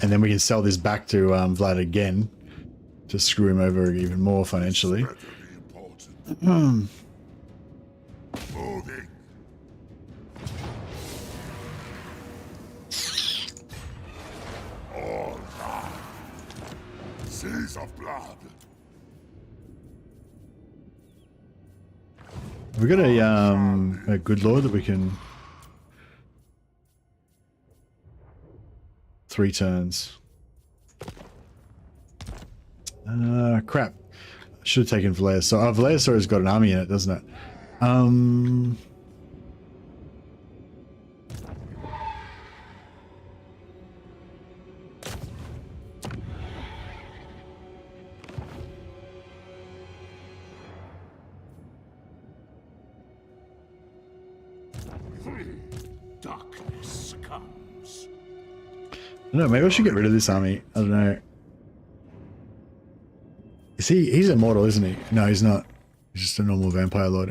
then we can sell this back to Vlad again to screw him over even more financially. Moving. All right. Seas of blood. We got a good lord that we can 3 turns. Crap. Should have taken Valeasaur. Oh, Valeasaur has got an army in it, doesn't it? Darkness comes. No, maybe I should get rid of this army. I don't know. Is he's immortal, isn't he? No, he's not. He's just a normal vampire lord.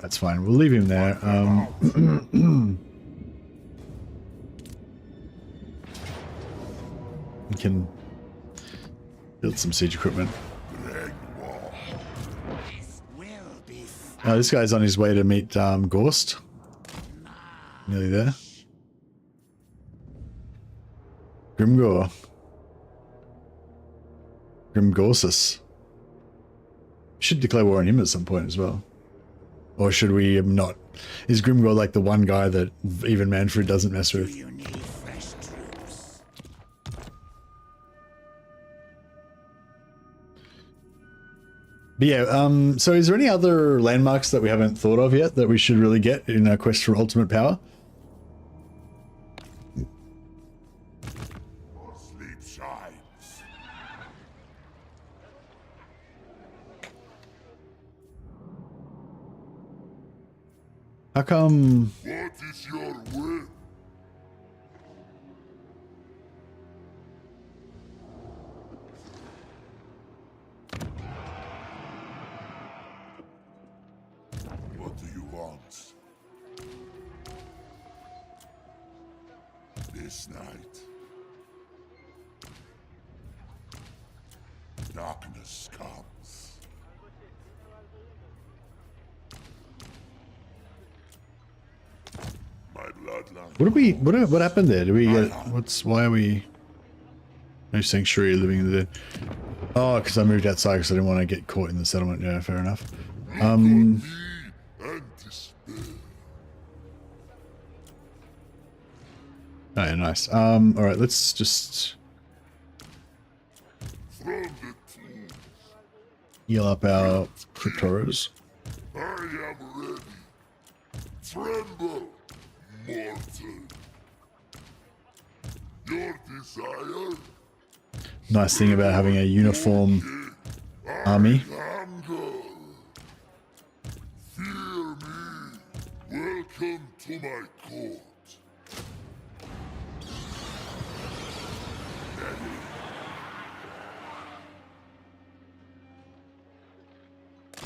That's fine. We'll leave him there. We can build some siege equipment. This guy's on his way to meet Gorst. Nearly there. Grimgor. Grimgorsus. Should declare war on him at some point as well. Or should we not? Is Grimgor like the one guy that even Mannfred doesn't mess with? You need fresh troops. But yeah, so is there any other landmarks that we haven't thought of yet that we should really get in our quest for ultimate power? Sleep shines. How come? What is your will? What do you want? This night, darkness comes. My bloodline. What happened there? Did we get, why are we, no sanctuary living in the dead? Oh, because I moved outside because I didn't want to get caught in the settlement. Yeah, fair enough. And despair. Oh yeah, nice. Alright, let's just From the tomb, heal up our Cryptoros. I am ready. Tremble, mortal. Your desire? Nice thing about having a uniform army. Anger. Fear me. Welcome to my court.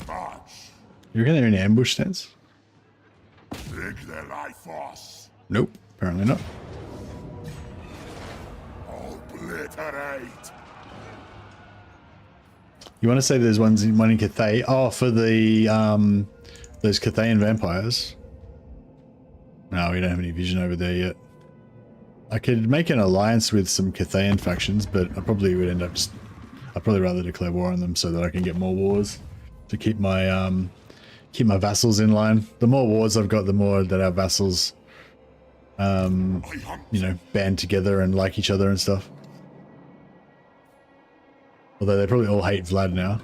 March. You're gonna in ambush stance? Take the life force. Nope, apparently not. Obliterate. You want to say there's one in Cathay? Oh, for the those Cathayan vampires. No, we don't have any vision over there yet. I could make an alliance with some Cathayan factions, but I probably would end up just... I'd probably rather declare war on them so that I can get more wars to keep my vassals in line. The more wars I've got, the more that our vassals, you know, band together and like each other and stuff. Although they probably all hate Vlad now.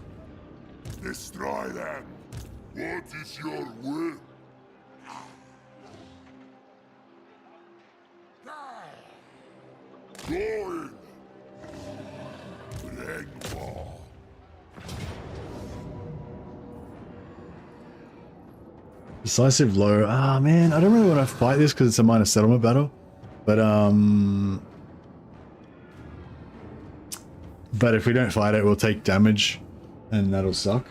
Destroy them. What is your will? Going. Bring war. Decisive low. Ah, man, I don't really want to fight this because it's a minor settlement battle. But if we don't fight it, we'll take damage, and that'll suck.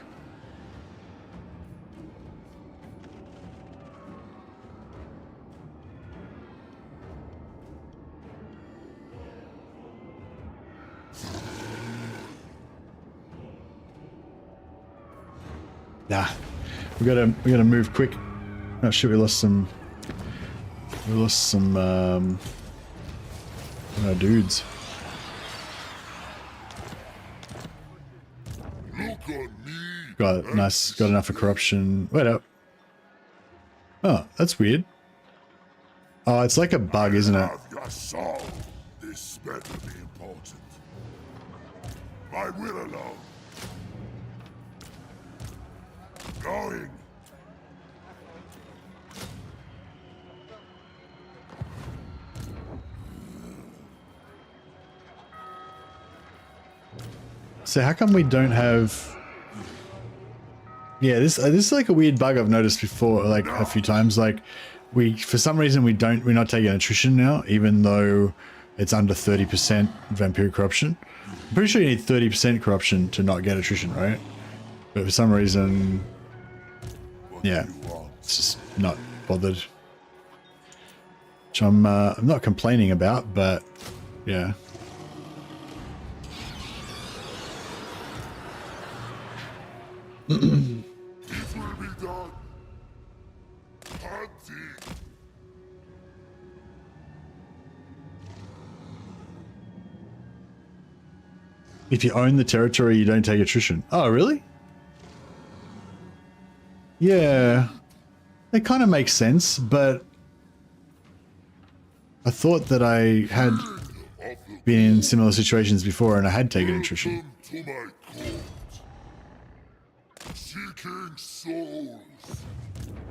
Nah, we gotta move quick. Oh shit, we lost some dudes. Got nice, got enough for corruption. Wait up. Oh, that's weird. Oh, it's like a bug, isn't it? This better be important. My will alone. Going. So how come we don't have... Yeah, this is like a weird bug I've noticed before, like a few times. Like for some reason we're not taking attrition now, even though it's under 30% vampiric corruption. I'm pretty sure you need 30% corruption to not get attrition, right? But for some reason, yeah, it's just not bothered. Which I'm not complaining about, but yeah. It will be done. Hunting. If you own the territory, you don't take attrition. Oh, really? Yeah. It kind of makes sense, but I thought that I had been in similar situations before and I had taken attrition. To my court. Seeking souls.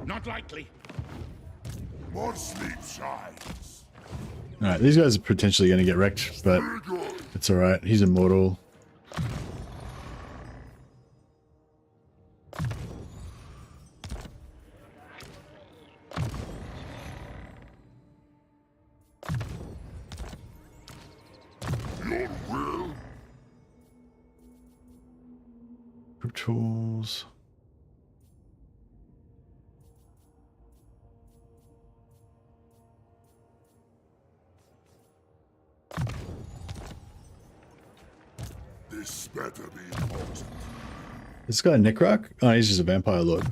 Not likely. More sleep shines. Alright, these guys are potentially going to get wrecked, but it's alright. He's immortal. Your will. Group tools. This better be important. This guy Necroc? Oh, he's just a vampire lord.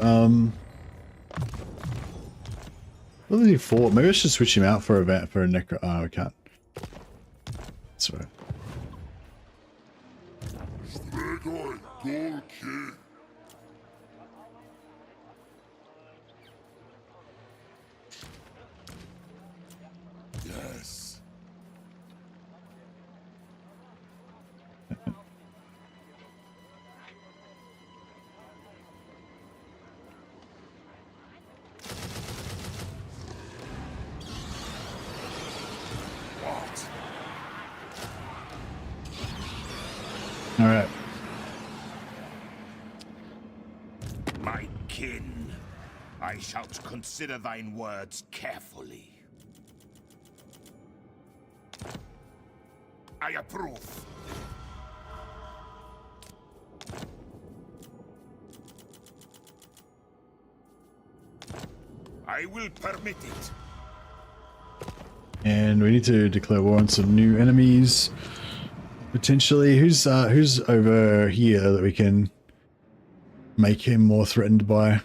What is he for? Maybe I should switch him out for a Necroc. Oh, we can't. That's right. Gregor, goal king. Yes. What? All right. My kin, I shalt consider thine words carefully. I approve. I will permit it. And we need to declare war on some new enemies. Potentially. Who's over here that we can make him more threatened by?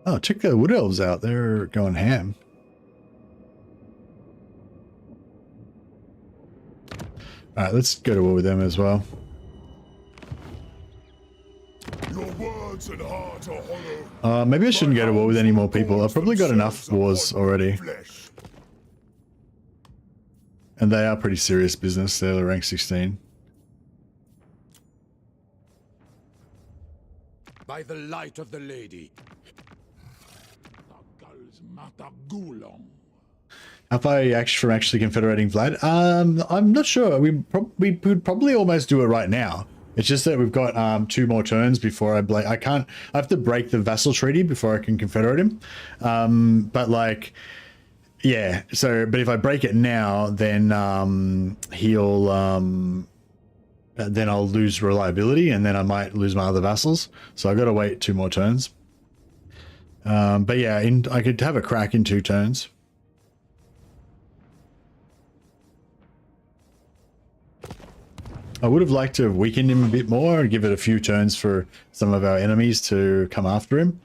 Oh, check the wood elves out. They're going ham. Alright, let's go to war with them as well. Your words and heart are hollow. Maybe I shouldn't go to war with any more people. I've probably got enough wars already. Flesh. And they are pretty serious business. They're rank 16. By the light of the lady. How far are you from actually confederating Vlad? I'm not sure. We could probably almost do it right now. It's just that we've got 2 more turns before I have to break the vassal treaty before I can confederate him. But like, yeah. So, but if I break it now, then then I'll lose reliability, and then I might lose my other vassals. So I got to wait 2 more turns. But yeah, I could have a crack in 2 turns. I would have liked to have weakened him a bit more and give it a few turns for some of our enemies to come after him.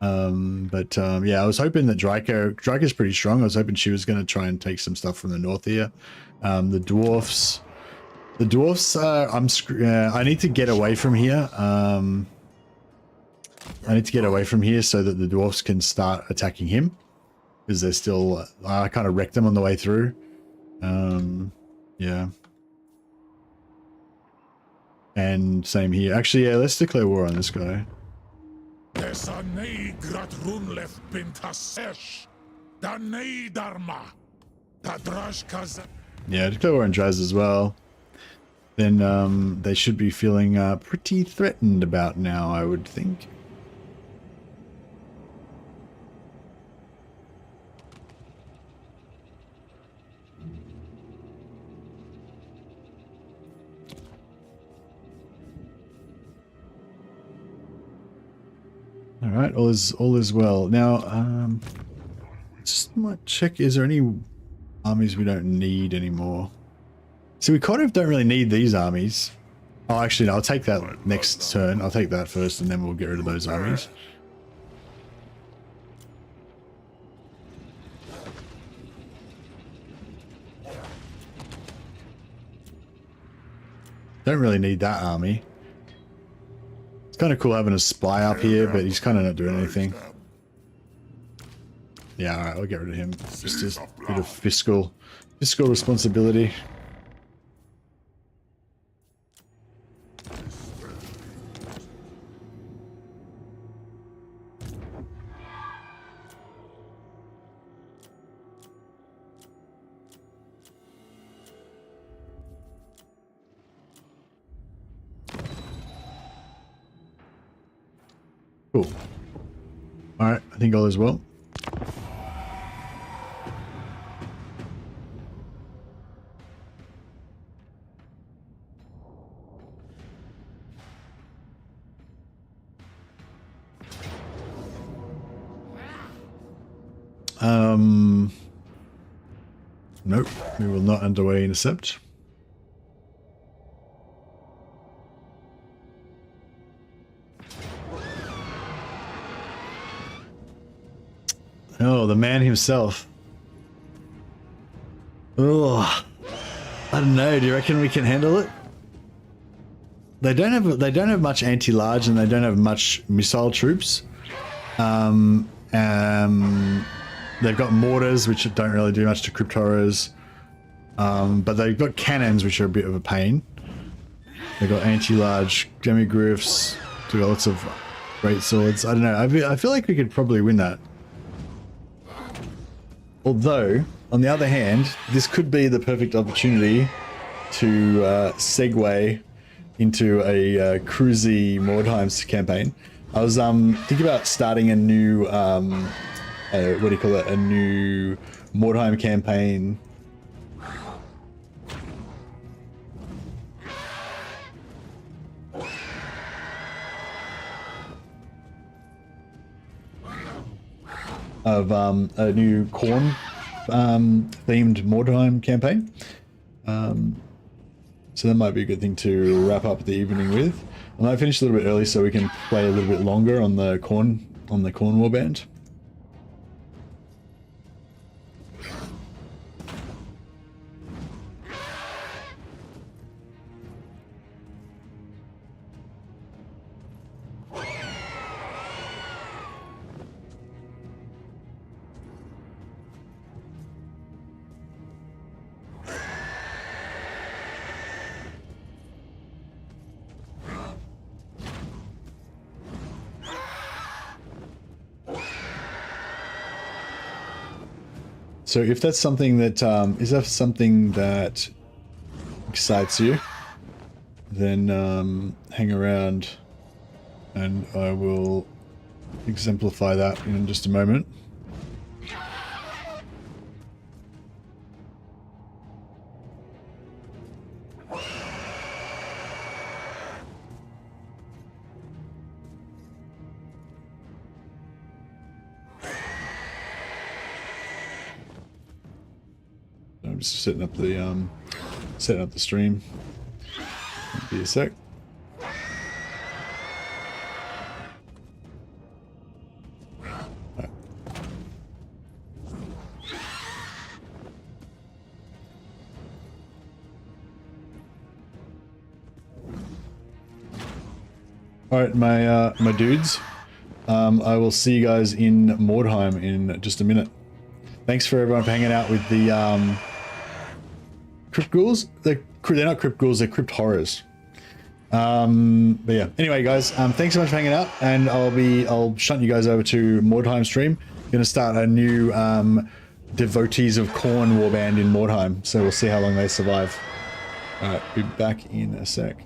Yeah, I was hoping that Draika's pretty strong. I was hoping she was going to try and take some stuff from the north here. The dwarfs, I need to get away from here. I need to get away from here so that the dwarfs can start attacking him, because they're still, I kind of wrecked them on the way through. Yeah. And same here. Actually, yeah, let's declare war on this guy. Yeah, declare war on Draz as well. Then they should be feeling pretty threatened about now, I would think. All right, all is well. Now, just might check. Is there any armies we don't need anymore? So we kind of don't really need these armies. Oh, actually, no, I'll take that next turn. I'll take that first, and then we'll get rid of those armies. Don't really need that army. It's kind of cool having a spy up here, but he's kind of not doing anything. Yeah, alright, I'll get rid of him. Just a bit of fiscal responsibility. Cool. Alright, I think all is well. Nope, we will not underway intercept. Oh, the man himself. Oh, I don't know. Do you reckon we can handle it? They don't have much anti-large, and they don't have much missile troops. They've got mortars, which don't really do much to crypt horrors. But they've got cannons, which are a bit of a pain. They've got anti-large demigryphs. They've got lots of great swords. I don't know. I feel like we could probably win that. Although, on the other hand, this could be the perfect opportunity to segue into a cruisy Mordheim campaign. I was thinking about starting a new, what do you call it, a new Mordheim campaign. Of a new corn themed Mordheim campaign. So that might be a good thing to wrap up the evening with. I might finish a little bit early so we can play a little bit longer on the corn warband. So if that's something that is that something that excites you, then hang around and I will exemplify that in just a moment. I'm just setting up the stream. Be a sec. Right. All right, my dudes. I will see you guys in Mordheim in just a minute. Thanks for everyone for hanging out with the Crypt Ghouls. They're not Crypt Ghouls, they're Crypt Horrors. But yeah, anyway guys, thanks so much for hanging out, and I'll shunt you guys over to Mordheim stream. Gonna start a new Devotees of Khorne warband in Mordheim, so we'll see how long they survive. Alright, be back in a sec.